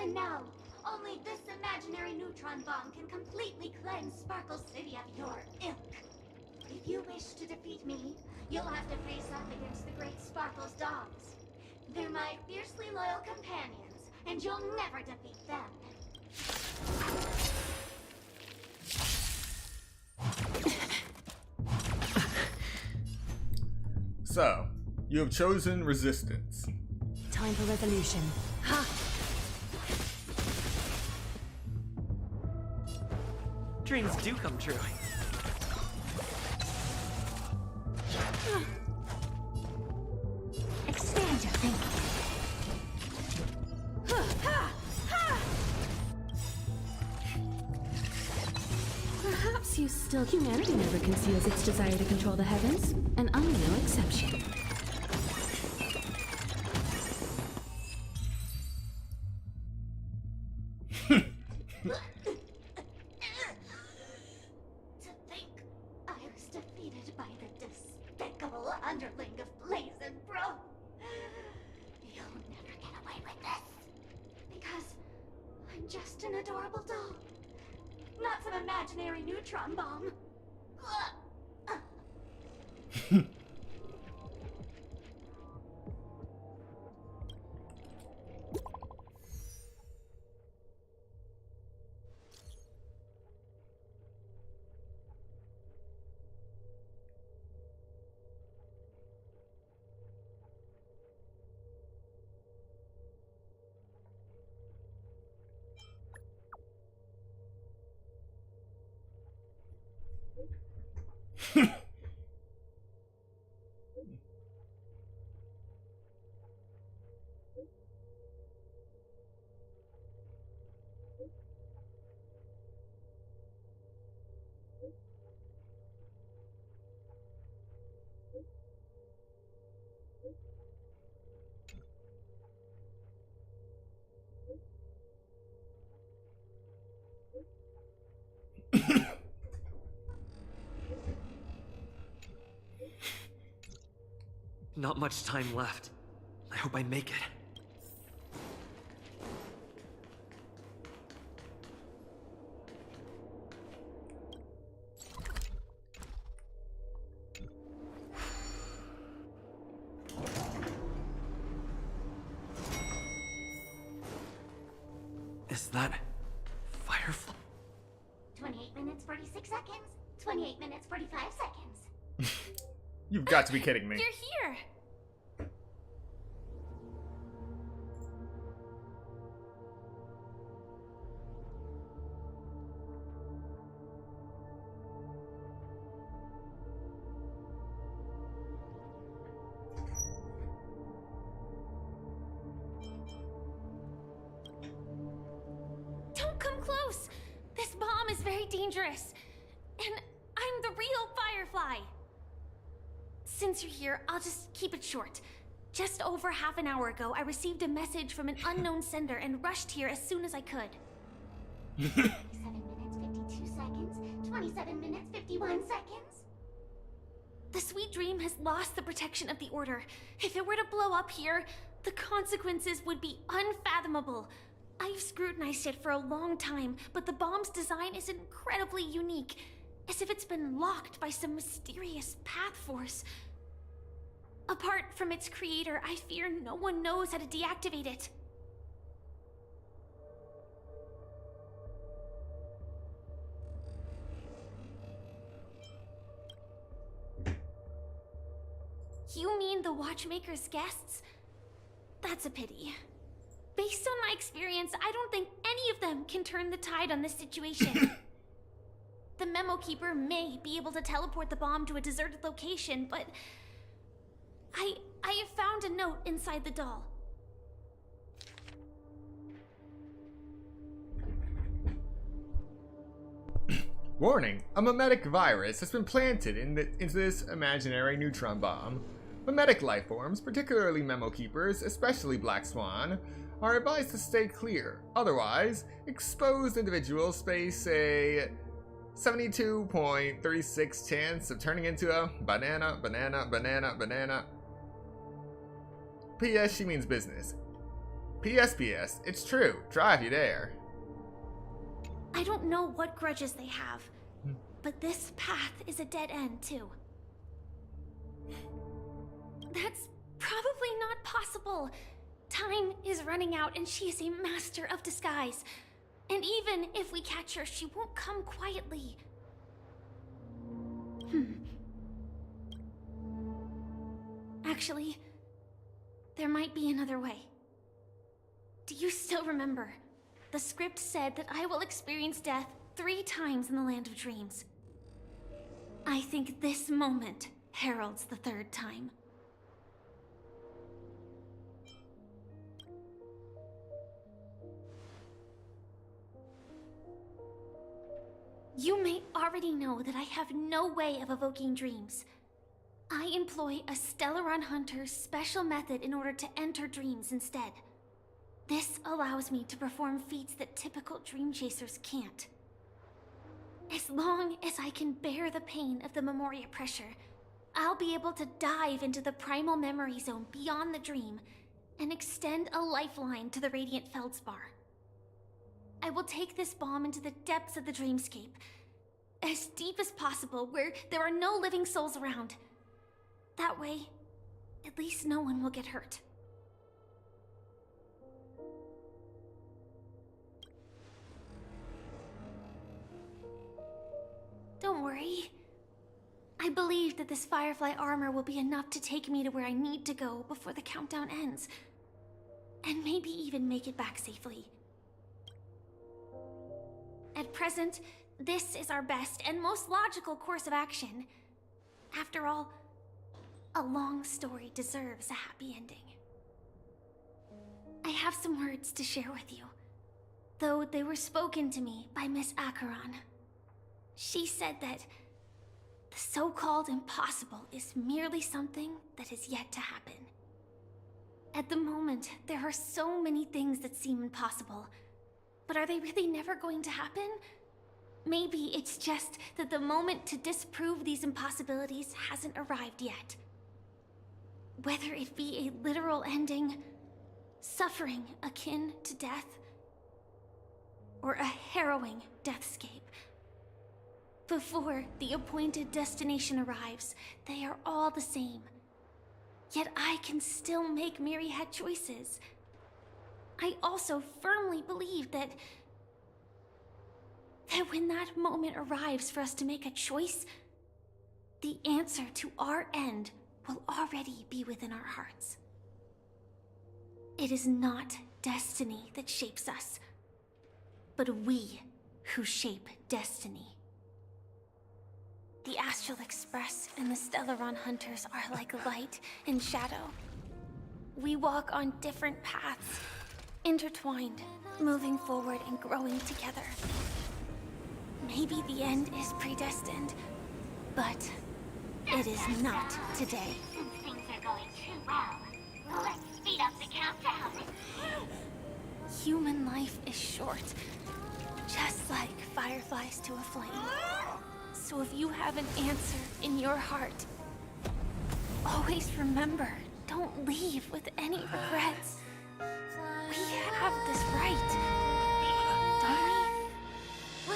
And now, only this imaginary neutron bomb can completely cleanse Sparkle City of your ilk. If you wish to defeat me, you'll have to face up against the Great Sparkle's dogs. They're my fiercely loyal companions, and you'll never defeat them. So, you have chosen resistance. Time for resolution. Ha! Dreams do come true. Expand your thinking. Perhaps you still... Humanity never conceals its desire to control the heavens, and I'm no exception. To think I was defeated by the despicable underling of Blazin' Bro. You'll never get away with this. Because I'm just an adorable doll. Not some imaginary neutron bomb. Not much time left. I hope I make it. Is that Firefly? 28 minutes, 46 seconds. 28 minutes, 45 seconds. You've got to be kidding me. You're here! close! This bomb is very dangerous. And I'm the real Firefly. Since you're here, I'll just keep it short. Just over half an hour ago, I received a message from an unknown sender and rushed here as soon as I could. 27 minutes, 52 seconds. 27 minutes, 51 seconds. The Sweet Dream has lost the protection of the Order. If it were to blow up here, the consequences would be unfathomable. I've scrutinized it for a long time, but the bomb's design is incredibly unique, as if it's been locked by some mysterious path force. Apart from its creator, I fear no one knows how to deactivate it. You mean the Watchmaker's guests? That's a pity. Based on my experience, I don't think any of them can turn the tide on this situation. The Memo Keeper may be able to teleport the bomb to a deserted location, but I have found a note inside the doll. Warning, a memetic virus has been planted into this imaginary neutron bomb. Memetic lifeforms, particularly Memo Keepers, especially Black Swan, are advised to stay clear. Otherwise, exposed individuals face a 72.36 chance of turning into a banana. P.S. She means business. P.S. It's true. Try if you dare. I don't know what grudges they have, but this path is a dead end, too. That's probably not possible. Time is running out and she is a master of disguise. And even if we catch her, she won't come quietly. Actually, there might be another way. Do you still remember? The script said that I will experience death 3 times in the Land of Dreams. I think this moment heralds the 3rd time. You may already know that I have no way of evoking dreams. I employ a Stellaron Hunter's special method in order to enter dreams instead. This allows me to perform feats that typical dream chasers can't. As long as I can bear the pain of the Memoria pressure, I'll be able to dive into the primal memory zone beyond the dream and extend a lifeline to the Radiant Feldspar. I will take this bomb into the depths of the dreamscape, as deep as possible where there are no living souls around. That way, at least no one will get hurt. Don't worry. I believe that this Firefly armor will be enough to take me to where I need to go before the countdown ends. And maybe even make it back safely. At present, this is our best and most logical course of action. After all, a long story deserves a happy ending. I have some words to share with you, though they were spoken to me by Miss Acheron. She said that the so-called impossible is merely something that is yet to happen. At the moment, there are so many things that seem impossible, but are they really never going to happen? Maybe it's just that the moment to disprove these impossibilities hasn't arrived yet. Whether it be a literal ending, suffering akin to death, or a harrowing deathscape. Before the appointed destination arrives, they are all the same. Yet I can still make myriad choices. I also firmly believe that when that moment arrives for us to make a choice, the answer to our end will already be within our hearts. It is not destiny that shapes us, but we who shape destiny. The Astral Express and the Stellaron Hunters are like light and shadow. We walk on different paths, intertwined, moving forward and growing together. Maybe the end is predestined, but it is not today. Since things are going too well, let's speed up the countdown. Human life is short, just like fireflies to a flame. So if you have an answer in your heart, always remember, don't leave with any regrets. We have this right, don't we?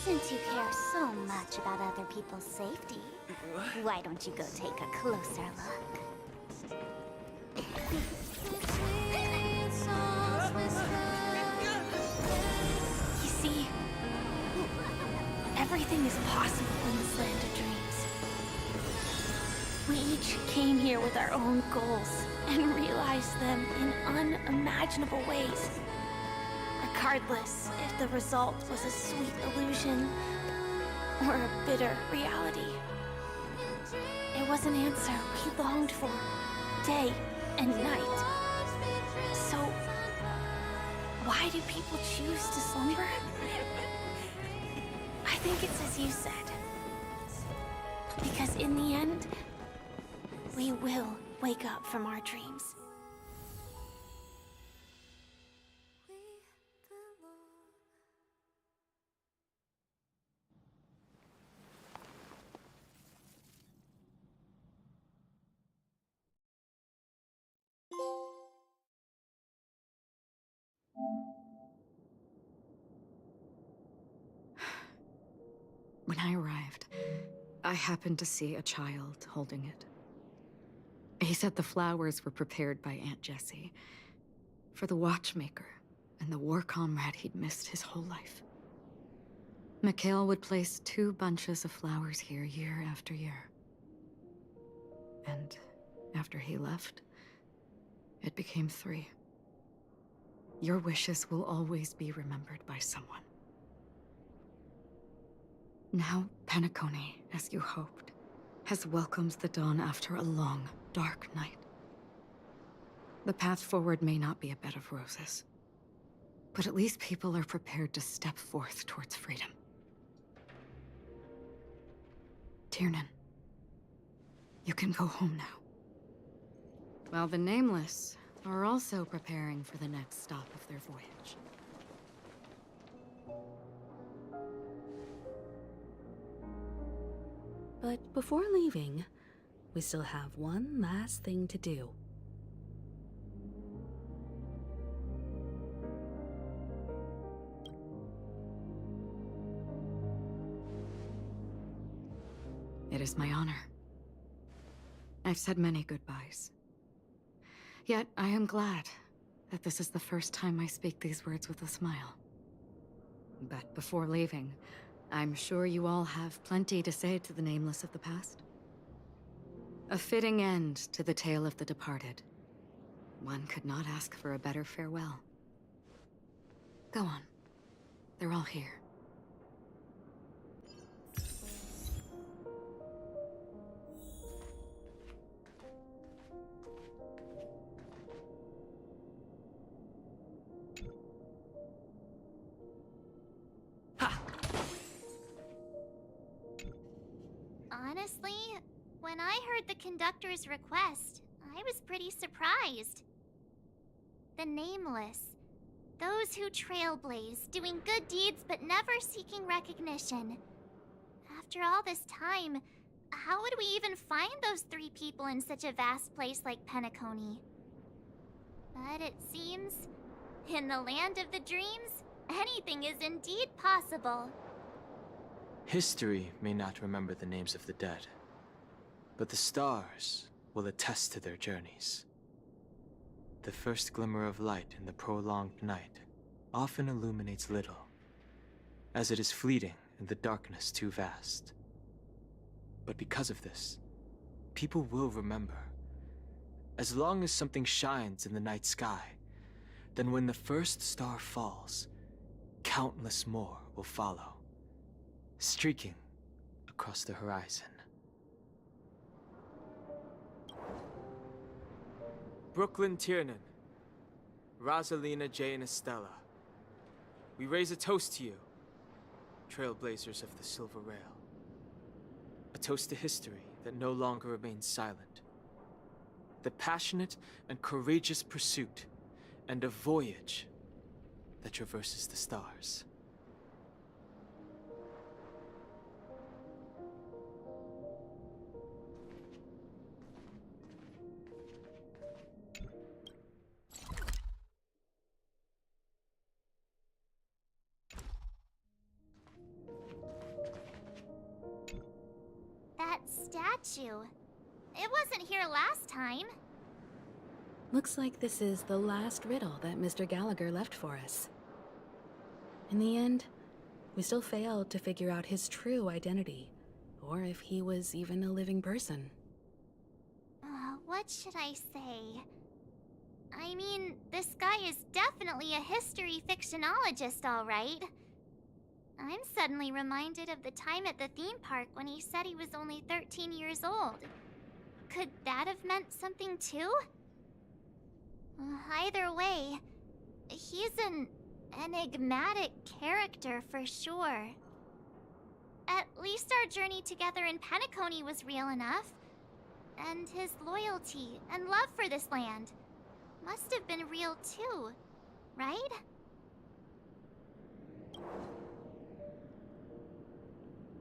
Since you care so much about other people's safety, why don't you go take a closer look? You see, everything is possible in this land of dreams. We each came here with our own goals and realized them in unimaginable ways. Regardless if the result was a sweet illusion or a bitter reality. It was an answer we longed for, day and night. So, why do people choose to slumber? I think it's as you said. Because in the end, we will wake up from our dreams. When I arrived, I happened to see a child holding it. He said the flowers were prepared by Aunt Jessie for the watchmaker and the war comrade he'd missed his whole life. Mikhail would place 2 bunches of flowers here year after year. And after he left, it became 3. Your wishes will always be remembered by someone. Now, Penacony, as you hoped, has welcomed the dawn after a long, dark night. The path forward may not be a bed of roses, but at least people are prepared to step forth towards freedom. Tiernan, you can go home now. While the Nameless are also preparing for the next stop of their voyage. But before leaving, we still have one last thing to do. It is my honor. I've said many goodbyes. Yet I am glad that this is the first time I speak these words with a smile. But before leaving, I'm sure you all have plenty to say to the Nameless of the past. A fitting end to the tale of the departed. One could not ask for a better farewell. Go on. They're all here. Honestly, when I heard the conductor's request, I was pretty surprised. The Nameless. Those who trailblaze, doing good deeds but never seeking recognition. After all this time, how would we even find those 3 people in such a vast place like Penacony? But it seems, in the land of the dreams, anything is indeed possible. History may not remember the names of the dead, but the stars will attest to their journeys. The first glimmer of light in the prolonged night often illuminates little, as it is fleeting and the darkness too vast. But because of this, people will remember. As long as something shines in the night sky, then when the first star falls, countless more will follow, streaking across the horizon. Brooklyn Tiernan, Rosalina J. and Estella, we raise a toast to you, trailblazers of the Silver Rail. A toast to history that no longer remains silent. The passionate and courageous pursuit, and a voyage that traverses the stars. That statue. It wasn't here last time. Looks like this is the last riddle that Mr. Gallagher left for us. In the end, we still failed to figure out his true identity, or if he was even a living person. What should I say? I mean, this guy is definitely a history fictionologist, all right. I'm suddenly reminded of the time at the theme park when he said he was only 13 years old. Could that have meant something too? Either way, he's an enigmatic character for sure. At least our journey together in Penacony was real enough. And his loyalty and love for this land must have been real too, right?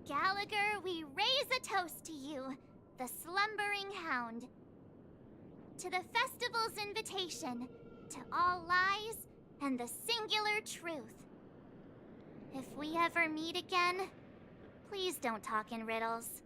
Gallagher, we raise a toast to you, the slumbering hound. To the festival's invitation, to all lies and the singular truth. If we ever meet again, please don't talk in riddles.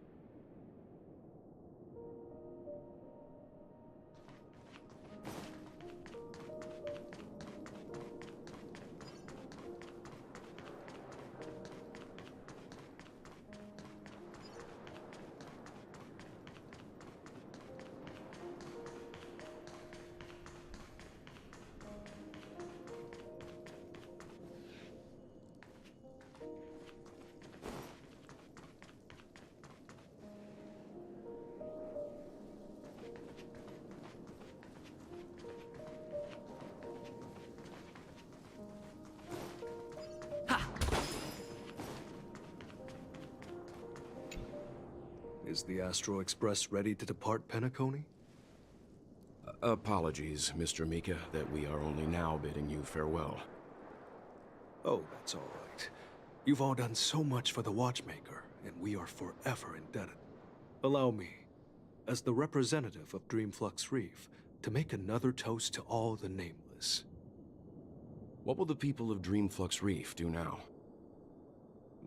Is the Astro Express ready to depart Penacony? Apologies, Mr. Mika, that we are only now bidding you farewell. Oh, that's all right. You've all done so much for the Watchmaker, and we are forever indebted. Allow me, as the representative of Dreamflux Reef, to make another toast to all the nameless. What will the people of Dreamflux Reef do now?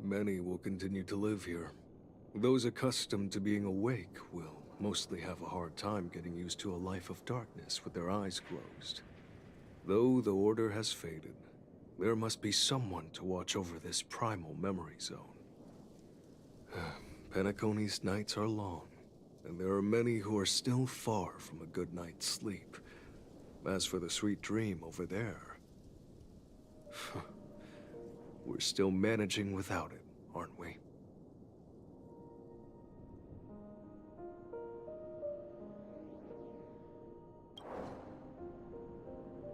Many will continue to live here. Those accustomed to being awake will mostly have a hard time getting used to a life of darkness with their eyes closed. Though the order has faded, there must be someone to watch over this primal memory zone. Penacony's nights are long, and there are many who are still far from a good night's sleep. As for the sweet dream over there, we're still managing without it, aren't we?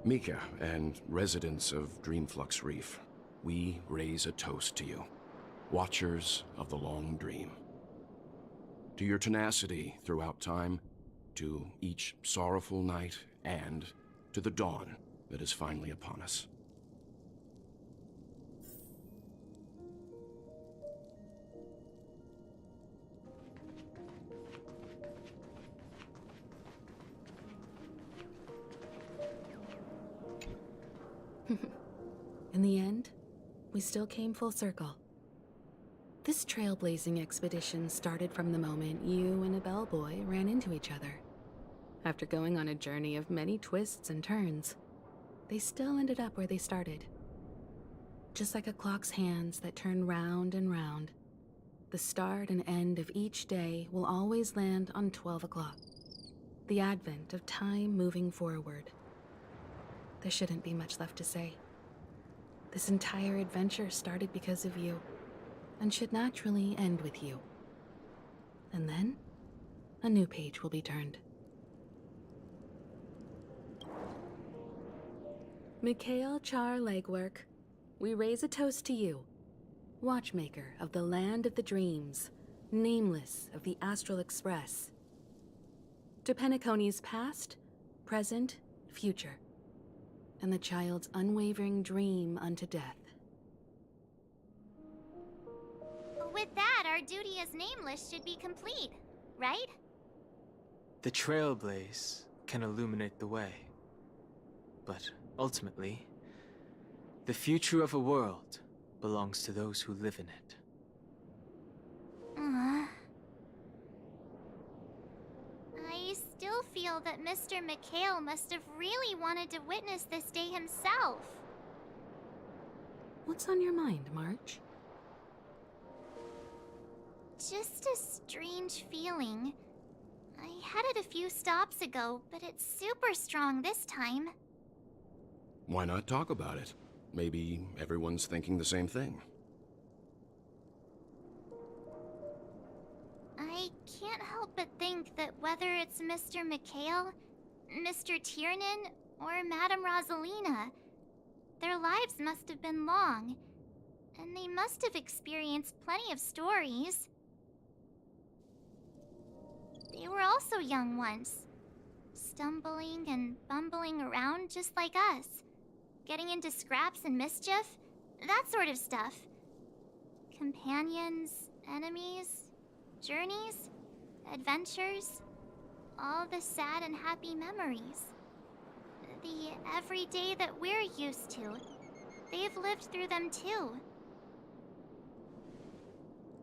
Mika and residents of Dreamflux Reef, we raise a toast to you, watchers of the long dream. To your tenacity throughout time, to each sorrowful night, and to the dawn that is finally upon us. In the end, we still came full circle. This trailblazing expedition started from the moment you and a bellboy ran into each other. After going on a journey of many twists and turns, they still ended up where they started. Just like a clock's hands that turn round and round, the start and end of each day will always land on 12 o'clock, the advent of time moving forward. there shouldn't be much left to say. This entire adventure started because of you, and should naturally end with you. And then, a new page will be turned. Mikhail Char Legwork, we raise a toast to you, watchmaker of the land of the dreams, nameless of the Astral Express. To Penacony's past, present, future, and the child's unwavering dream unto death. With that, our duty as Nameless should be complete, right? The trailblaze can illuminate the way. But ultimately, the future of a world belongs to those who live in it. I still feel that Mr. Mikhail must have really wanted to witness this day himself. What's on your mind, March? Just a strange feeling. I had it a few stops ago, but it's super strong this time. Why not talk about it? Maybe everyone's thinking the same thing. I can't help but think that whether it's Mr. Mikhail, Mr. Tiernan, or Madame Rosalina, their lives must have been long, and they must have experienced plenty of stories. They were also young once, stumbling and bumbling around just like us, getting into scraps and mischief, that sort of stuff. Companions, enemies, journeys, adventures, all the sad and happy memories. The everyday that we're used to, they've lived through them too.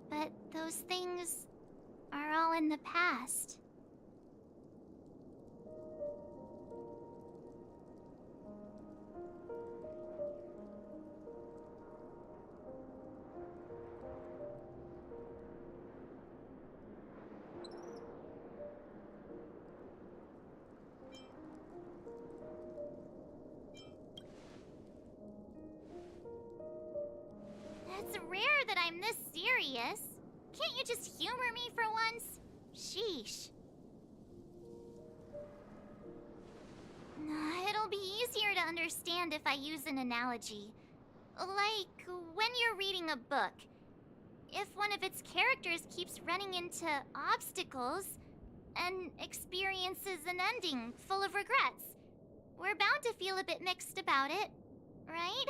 But those things are all in the past. It's rare that I'm this serious. Can't you just humor me for once? Sheesh. It'll be easier to understand if I use an analogy. Like when you're reading a book. If one of its characters keeps running into obstacles and experiences an ending full of regrets, we're bound to feel a bit mixed about it, right?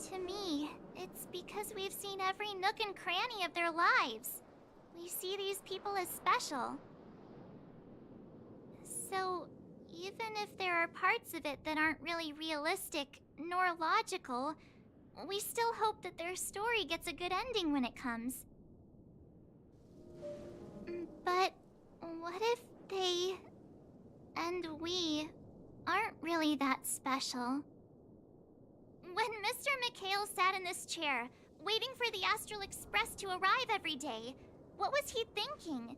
To me, it's because we've seen every nook and cranny of their lives. We see these people as special. So, even if there are parts of it that aren't really realistic nor logical, we still hope that their story gets a good ending when it comes. But what if they and we aren't really that special? When Mr. Mikhail sat in this chair, waiting for the Astral Express to arrive every day, what was he thinking?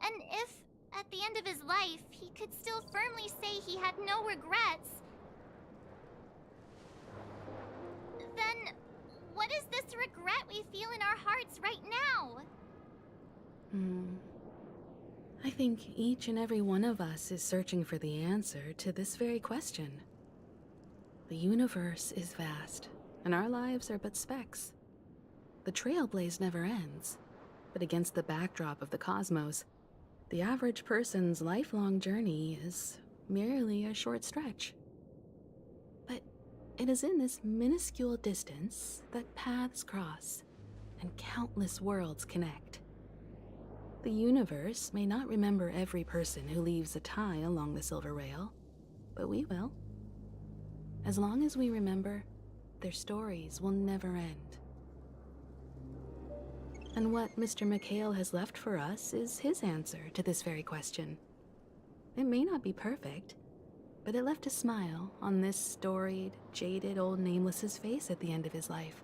And if, at the end of his life, he could still firmly say he had no regrets, then what is this regret we feel in our hearts right now? I think each and every one of us is searching for the answer to this very question. The universe is vast, and our lives are but specks. The trailblaze never ends, but against the backdrop of the cosmos, the average person's lifelong journey is merely a short stretch. But it is in this minuscule distance that paths cross and countless worlds connect. The universe may not remember every person who leaves a tie along the silver rail, but we will. As long as we remember, their stories will never end. And what Mr. Mikhail has left for us is his answer to this very question. It may not be perfect, but it left a smile on this storied, jaded old Nameless's face at the end of his life.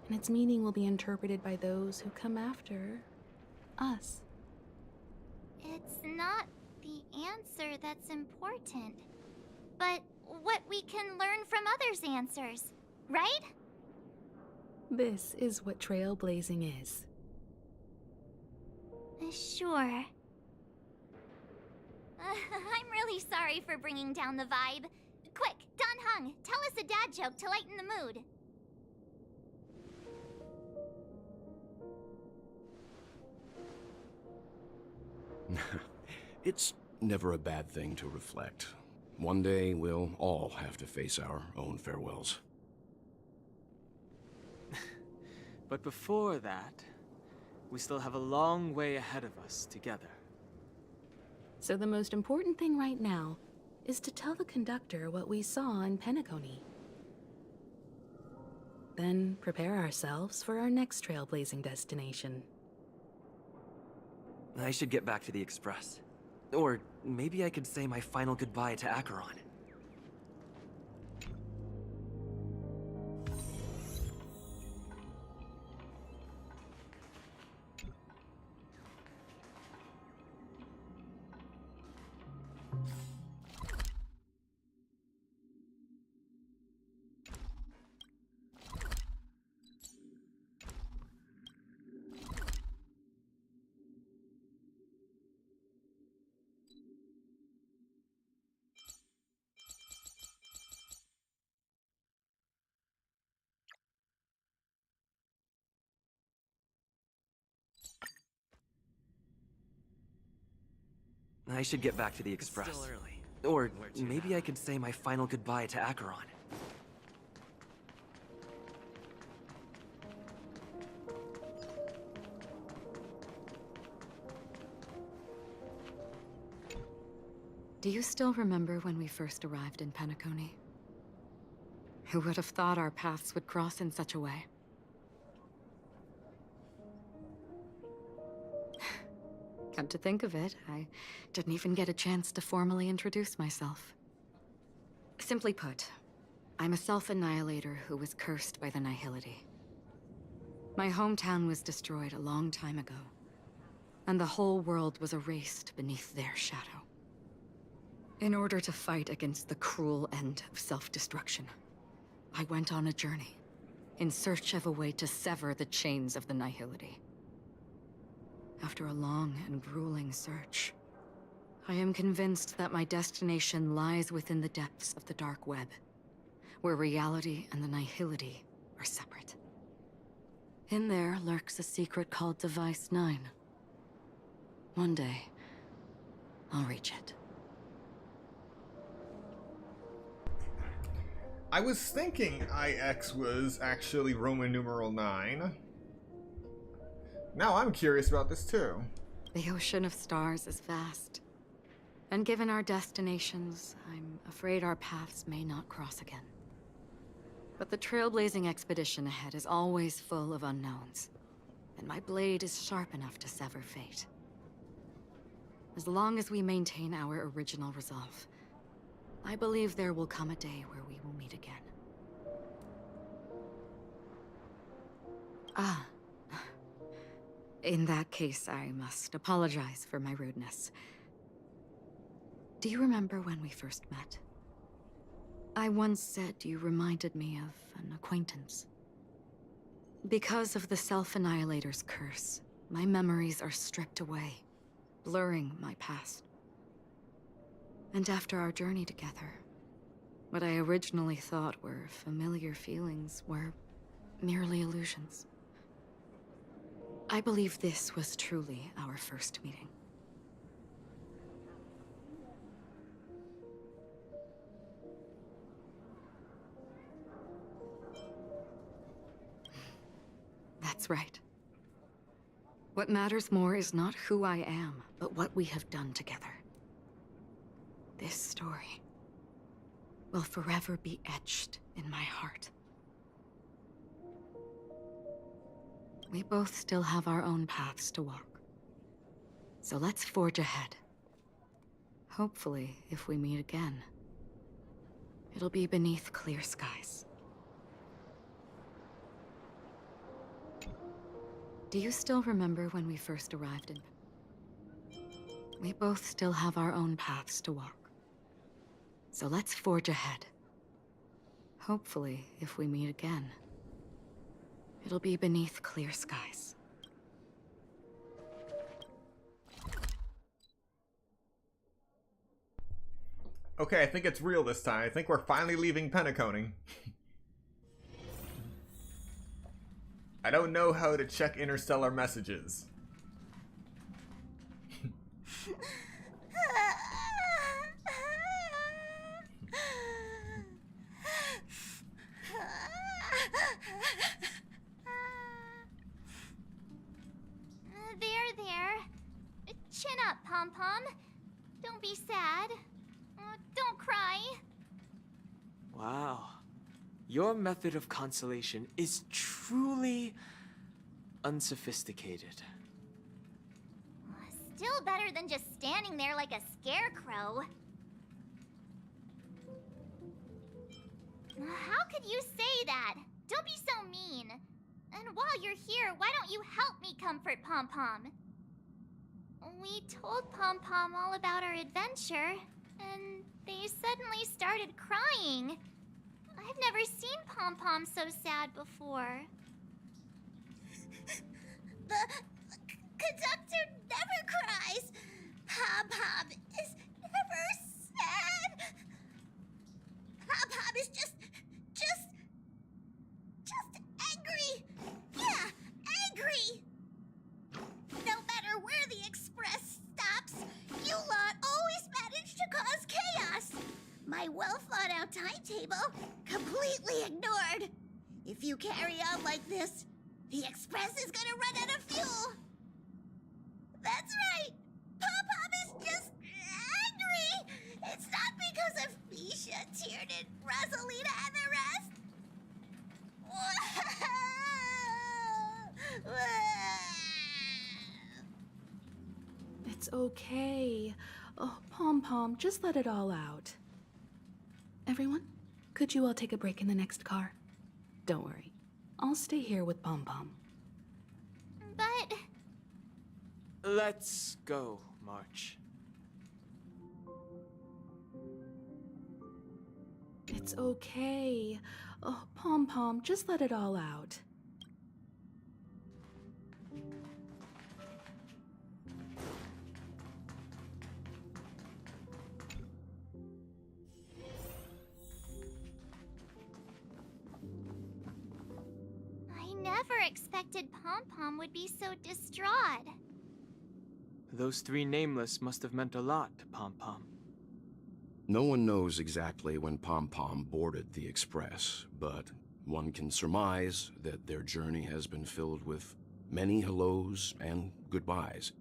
And its meaning will be interpreted by those who come after us. It's not the answer that's important, but what we can learn from others' answers, right? This is what trailblazing is. Sure. I'm really sorry for bringing down the vibe. Quick, Don Hung, tell us a dad joke to lighten the mood. It's never a bad thing to reflect. One day, we'll all have to face our own farewells. But before that, we still have a long way ahead of us together. So the most important thing right now is to tell the conductor what we saw in Penacony. Then prepare ourselves for our next trailblazing destination. I should get back to the Express. Or maybe I could say my final goodbye to Acheron. I should get back to the Express. It's still early. Or maybe I could say my final goodbye to Acheron. Do you still remember when we first arrived in Penacony? Who would have thought our paths would cross in such a way? Come to think of it, I didn't even get a chance to formally introduce myself. Simply put, I'm a self-annihilator who was cursed by the Nihility. My hometown was destroyed a long time ago, and the whole world was erased beneath their shadow. In order to fight against the cruel end of self-destruction, I went on a journey, in search of a way to sever the chains of the Nihility. After a long and grueling search, I am convinced that my destination lies within the depths of the dark web, where reality and the Nihility are separate. In there lurks a secret called Device 9. One day, I'll reach it. I was thinking IX was actually Roman numeral 9. Now I'm curious about this too. The ocean of stars is vast. And given our destinations, I'm afraid our paths may not cross again. But the trailblazing expedition ahead is always full of unknowns. And my blade is sharp enough to sever fate. As long as we maintain our original resolve, I believe there will come a day where we will meet again. Ah. In that case, I must apologize for my rudeness. Do you remember when we first met? I once said you reminded me of an acquaintance. Because of the Self-Annihilator's curse, my memories are stripped away, blurring my past. And after our journey together, what I originally thought were familiar feelings were merely illusions. I believe this was truly our first meeting. That's right. What matters more is not who I am, but what we have done together. This story will forever be etched in my heart. We both still have our own paths to walk. So let's forge ahead. Hopefully, if we meet again, it'll be beneath clear skies. Do you still remember when we first arrived in... We both still have our own paths to walk. So let's forge ahead. Hopefully, if we meet again, it'll be beneath clear skies. Okay, I think it's real this time. I think we're finally leaving Penacony. I don't know how to check interstellar messages. There. Chin up, Pom-Pom. Don't be sad. Don't cry. Wow. Your method of consolation is truly unsophisticated. Still better than just standing there like a scarecrow. How could you say that? Don't be so mean. And while you're here, why don't you help me comfort Pom-Pom? We told Pom-Pom all about our adventure, and they suddenly started crying. I've never seen Pom-Pom so sad before. The conductor never cries. Pom-Pom is never sad. Pom-Pom is just angry. Yeah, angry. No matter where the express stops, you lot always manage to cause chaos. My well-thought-out timetable completely ignored. If you carry on like this, the express is gonna run out of fuel. That's right. Pom-Pom is just angry. It's not because of Misha, Tiernan, Rosalina, and the rest. It's okay. Oh, Pom-Pom, just let it all out. Everyone, could you all take a break in the next car? Don't worry. I'll stay here with Pom-Pom. But... Let's go, March. It's okay. Oh, Pom-Pom, just let it all out. I never expected Pom-Pom would be so distraught. Those three nameless must have meant a lot to Pom-Pom. No one knows exactly when Pom-Pom boarded the Express, but one can surmise that their journey has been filled with many hellos and goodbyes.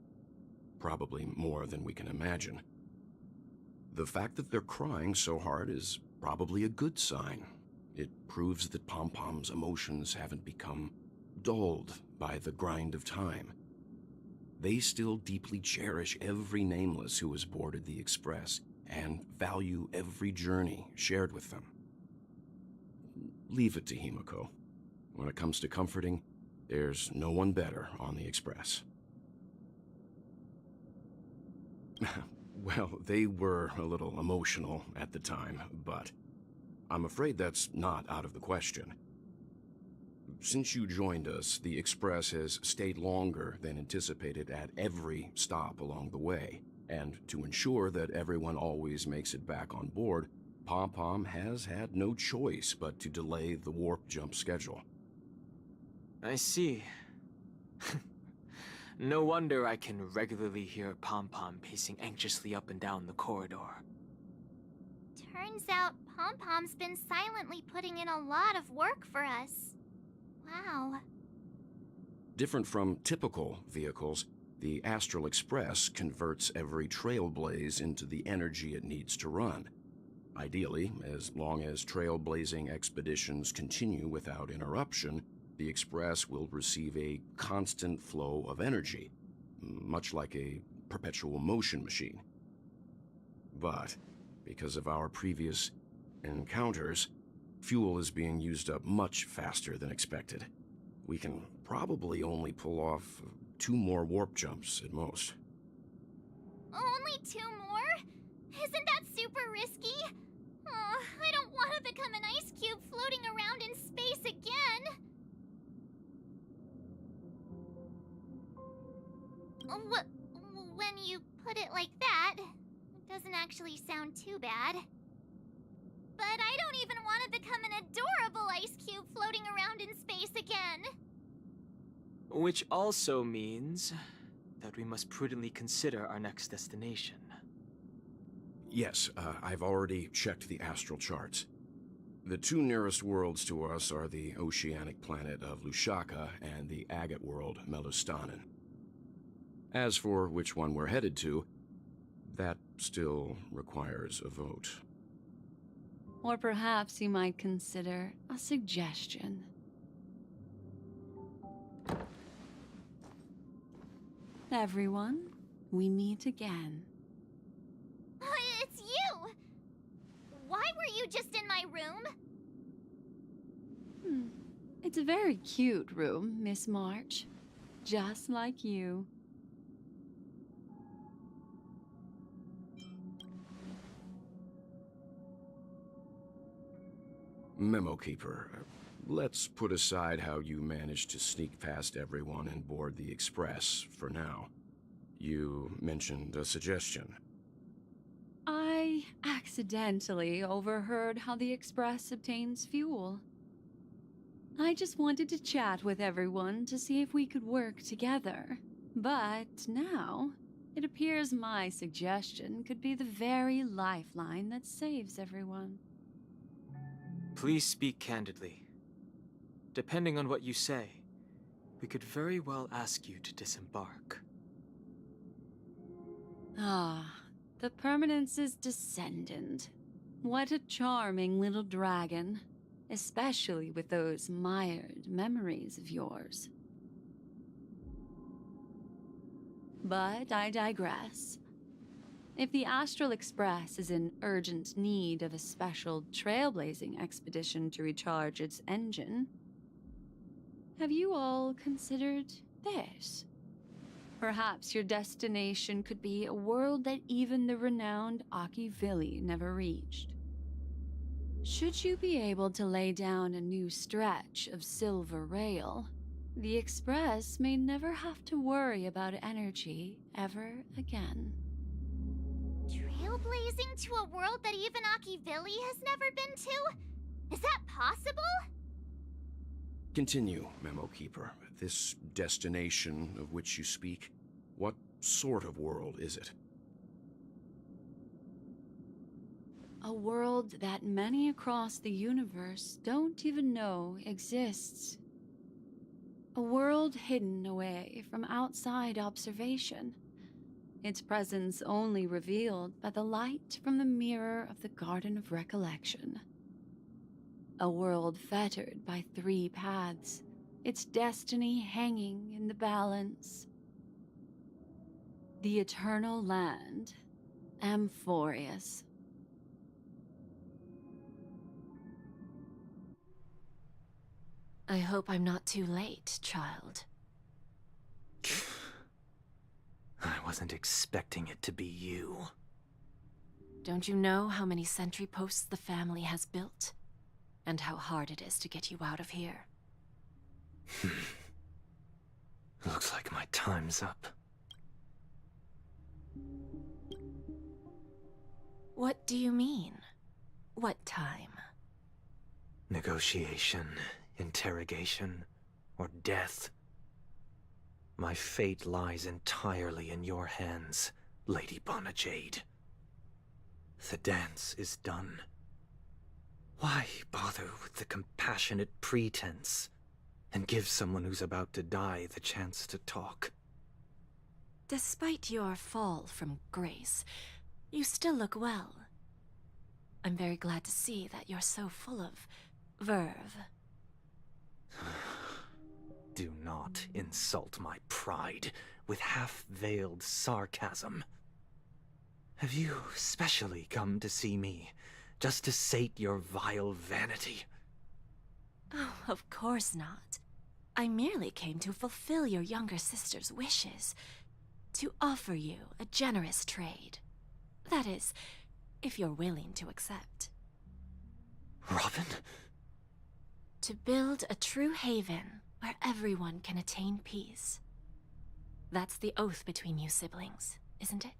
Probably more than we can imagine. The fact that they're crying so hard is probably a good sign. It proves that Pom-Pom's emotions haven't become dulled by the grind of time. They still deeply cherish every nameless who has boarded the Express and value every journey shared with them. Leave it to Himiko. When it comes to comforting, there's no one better on the Express. Well, they were a little emotional at the time, but I'm afraid that's not out of the question. Since you joined us, the Express has stayed longer than anticipated at every stop along the way. And to ensure that everyone always makes it back on board, Pom-Pom has had no choice but to delay the warp jump schedule. I see. No wonder I can regularly hear Pom-Pom pacing anxiously up and down the corridor. Turns out Pom-Pom's been silently putting in a lot of work for us. Wow. Different from typical vehicles, the Astral Express converts every trailblaze into the energy it needs to run. Ideally, as long as trailblazing expeditions continue without interruption, the Express will receive a constant flow of energy, much like a perpetual motion machine. But because of our previous encounters, fuel is being used up much faster than expected. We can probably only pull off 2 more warp jumps at most. Only 2 more? Isn't that super risky? Oh, I don't want to become an ice cube floating around in space again. When you put it like that, it doesn't actually sound too bad. But I don't even want to become an adorable ice cube floating around in space again. Which also means that we must prudently consider our next destination. Yes, I've already checked the astral charts. The 2 nearest worlds to us are the oceanic planet of Lushaka and the agate world Melustanen. As for which one we're headed to, that still requires a vote. Or perhaps you might consider a suggestion. Everyone, we meet again. It's you! Why were you just in my room? It's a very cute room, Miss March. Just like you. Memo Keeper, let's put aside how you managed to sneak past everyone and board the Express for now. You mentioned a suggestion. I accidentally overheard how the Express obtains fuel. I just wanted to chat with everyone to see if we could work together. But now, it appears my suggestion could be the very lifeline that saves everyone. Please speak candidly. Depending on what you say, we could very well ask you to disembark. Ah, the Permanence's descendant. What a charming little dragon, especially with those mired memories of yours. But I digress. If the Astral Express is in urgent need of a special trailblazing expedition to recharge its engine, have you all considered this? Perhaps your destination could be a world that even the renowned Akivili never reached. Should you be able to lay down a new stretch of silver rail, the Express may never have to worry about energy ever again. Trailblazing to a world that even Akivili has never been to? Is that possible? Continue, Memo Keeper. This destination of which you speak, what sort of world is it? A world that many across the universe don't even know exists. A world hidden away from outside observation. Its presence only revealed by the light from the mirror of the Garden of Recollection. A world fettered by 3 paths, its destiny hanging in the balance. The Eternal Land, Amphorius. I hope I'm not too late, child. I wasn't expecting it to be you. Don't you know how many sentry posts the family has built? And how hard it is to get you out of here? Looks like my time's up. What do you mean? What time? Negotiation, interrogation, or death. My fate lies entirely in your hands, Lady Bonajade. The dance is done. Why bother with the compassionate pretense and give someone who's about to die the chance to talk? Despite your fall from grace, you still look well. I'm very glad to see that you're so full of verve. Do not insult my pride with half-veiled sarcasm. Have you specially come to see me, just to sate your vile vanity? Oh, of course not. I merely came to fulfill your younger sister's wishes. To offer you a generous trade. That is, if you're willing to accept. Robin? To build a true haven where everyone can attain peace. That's the oath between you siblings, isn't it?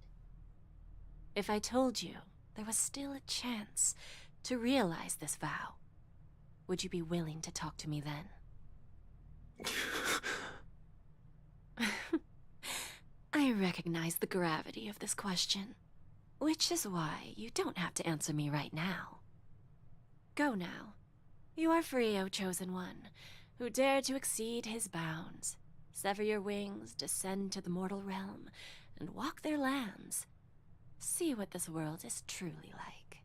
If I told you there was still a chance to realize this vow, would you be willing to talk to me then? I recognize the gravity of this question, which is why you don't have to answer me right now. Go now. You are free, O Chosen One, who dare to exceed his bounds, sever your wings, descend to the mortal realm, and walk their lands. See what this world is truly like.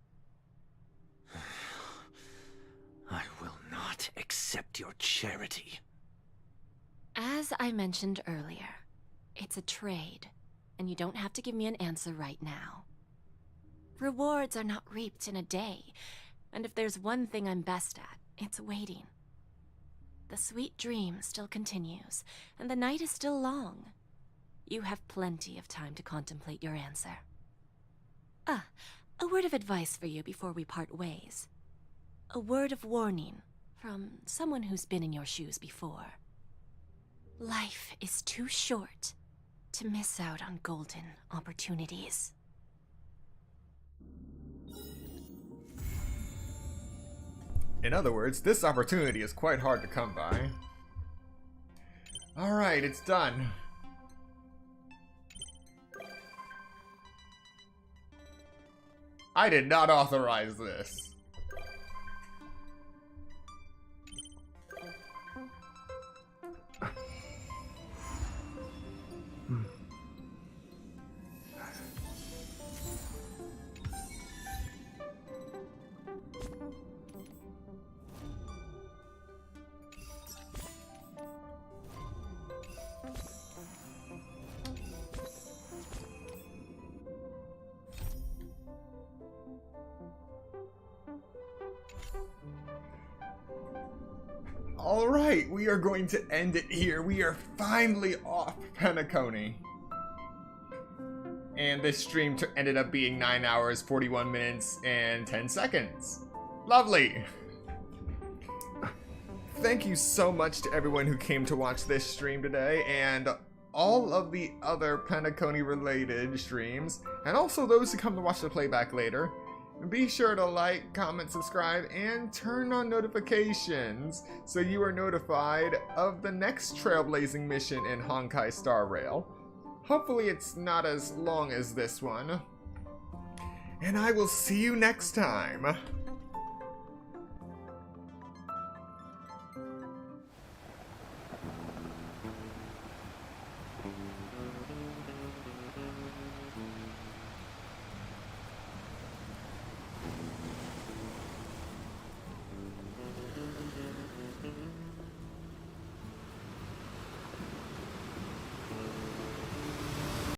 I will not accept your charity. As I mentioned earlier, it's a trade, and you don't have to give me an answer right now. Rewards are not reaped in a day, and if there's one thing I'm best at, it's waiting. The sweet dream still continues, and the night is still long. You have plenty of time to contemplate your answer. A word of advice for you before we part ways. A word of warning from someone who's been in your shoes before. Life is too short to miss out on golden opportunities. In other words, this opportunity is quite hard to come by. Alright, it's done. I did not authorize this. Alright, we are going to end it here. We are finally off Penacony. And this stream ended up being 9 hours, 41 minutes, and 10 seconds. Lovely! Thank you so much to everyone who came to watch this stream today, and all of the other Penacony related streams, and also those who come to watch the playback later. Be sure to like, comment, subscribe, and turn on notifications so you are notified of the next trailblazing mission in Honkai Star Rail. Hopefully it's not as long as this one. And I will see you next time.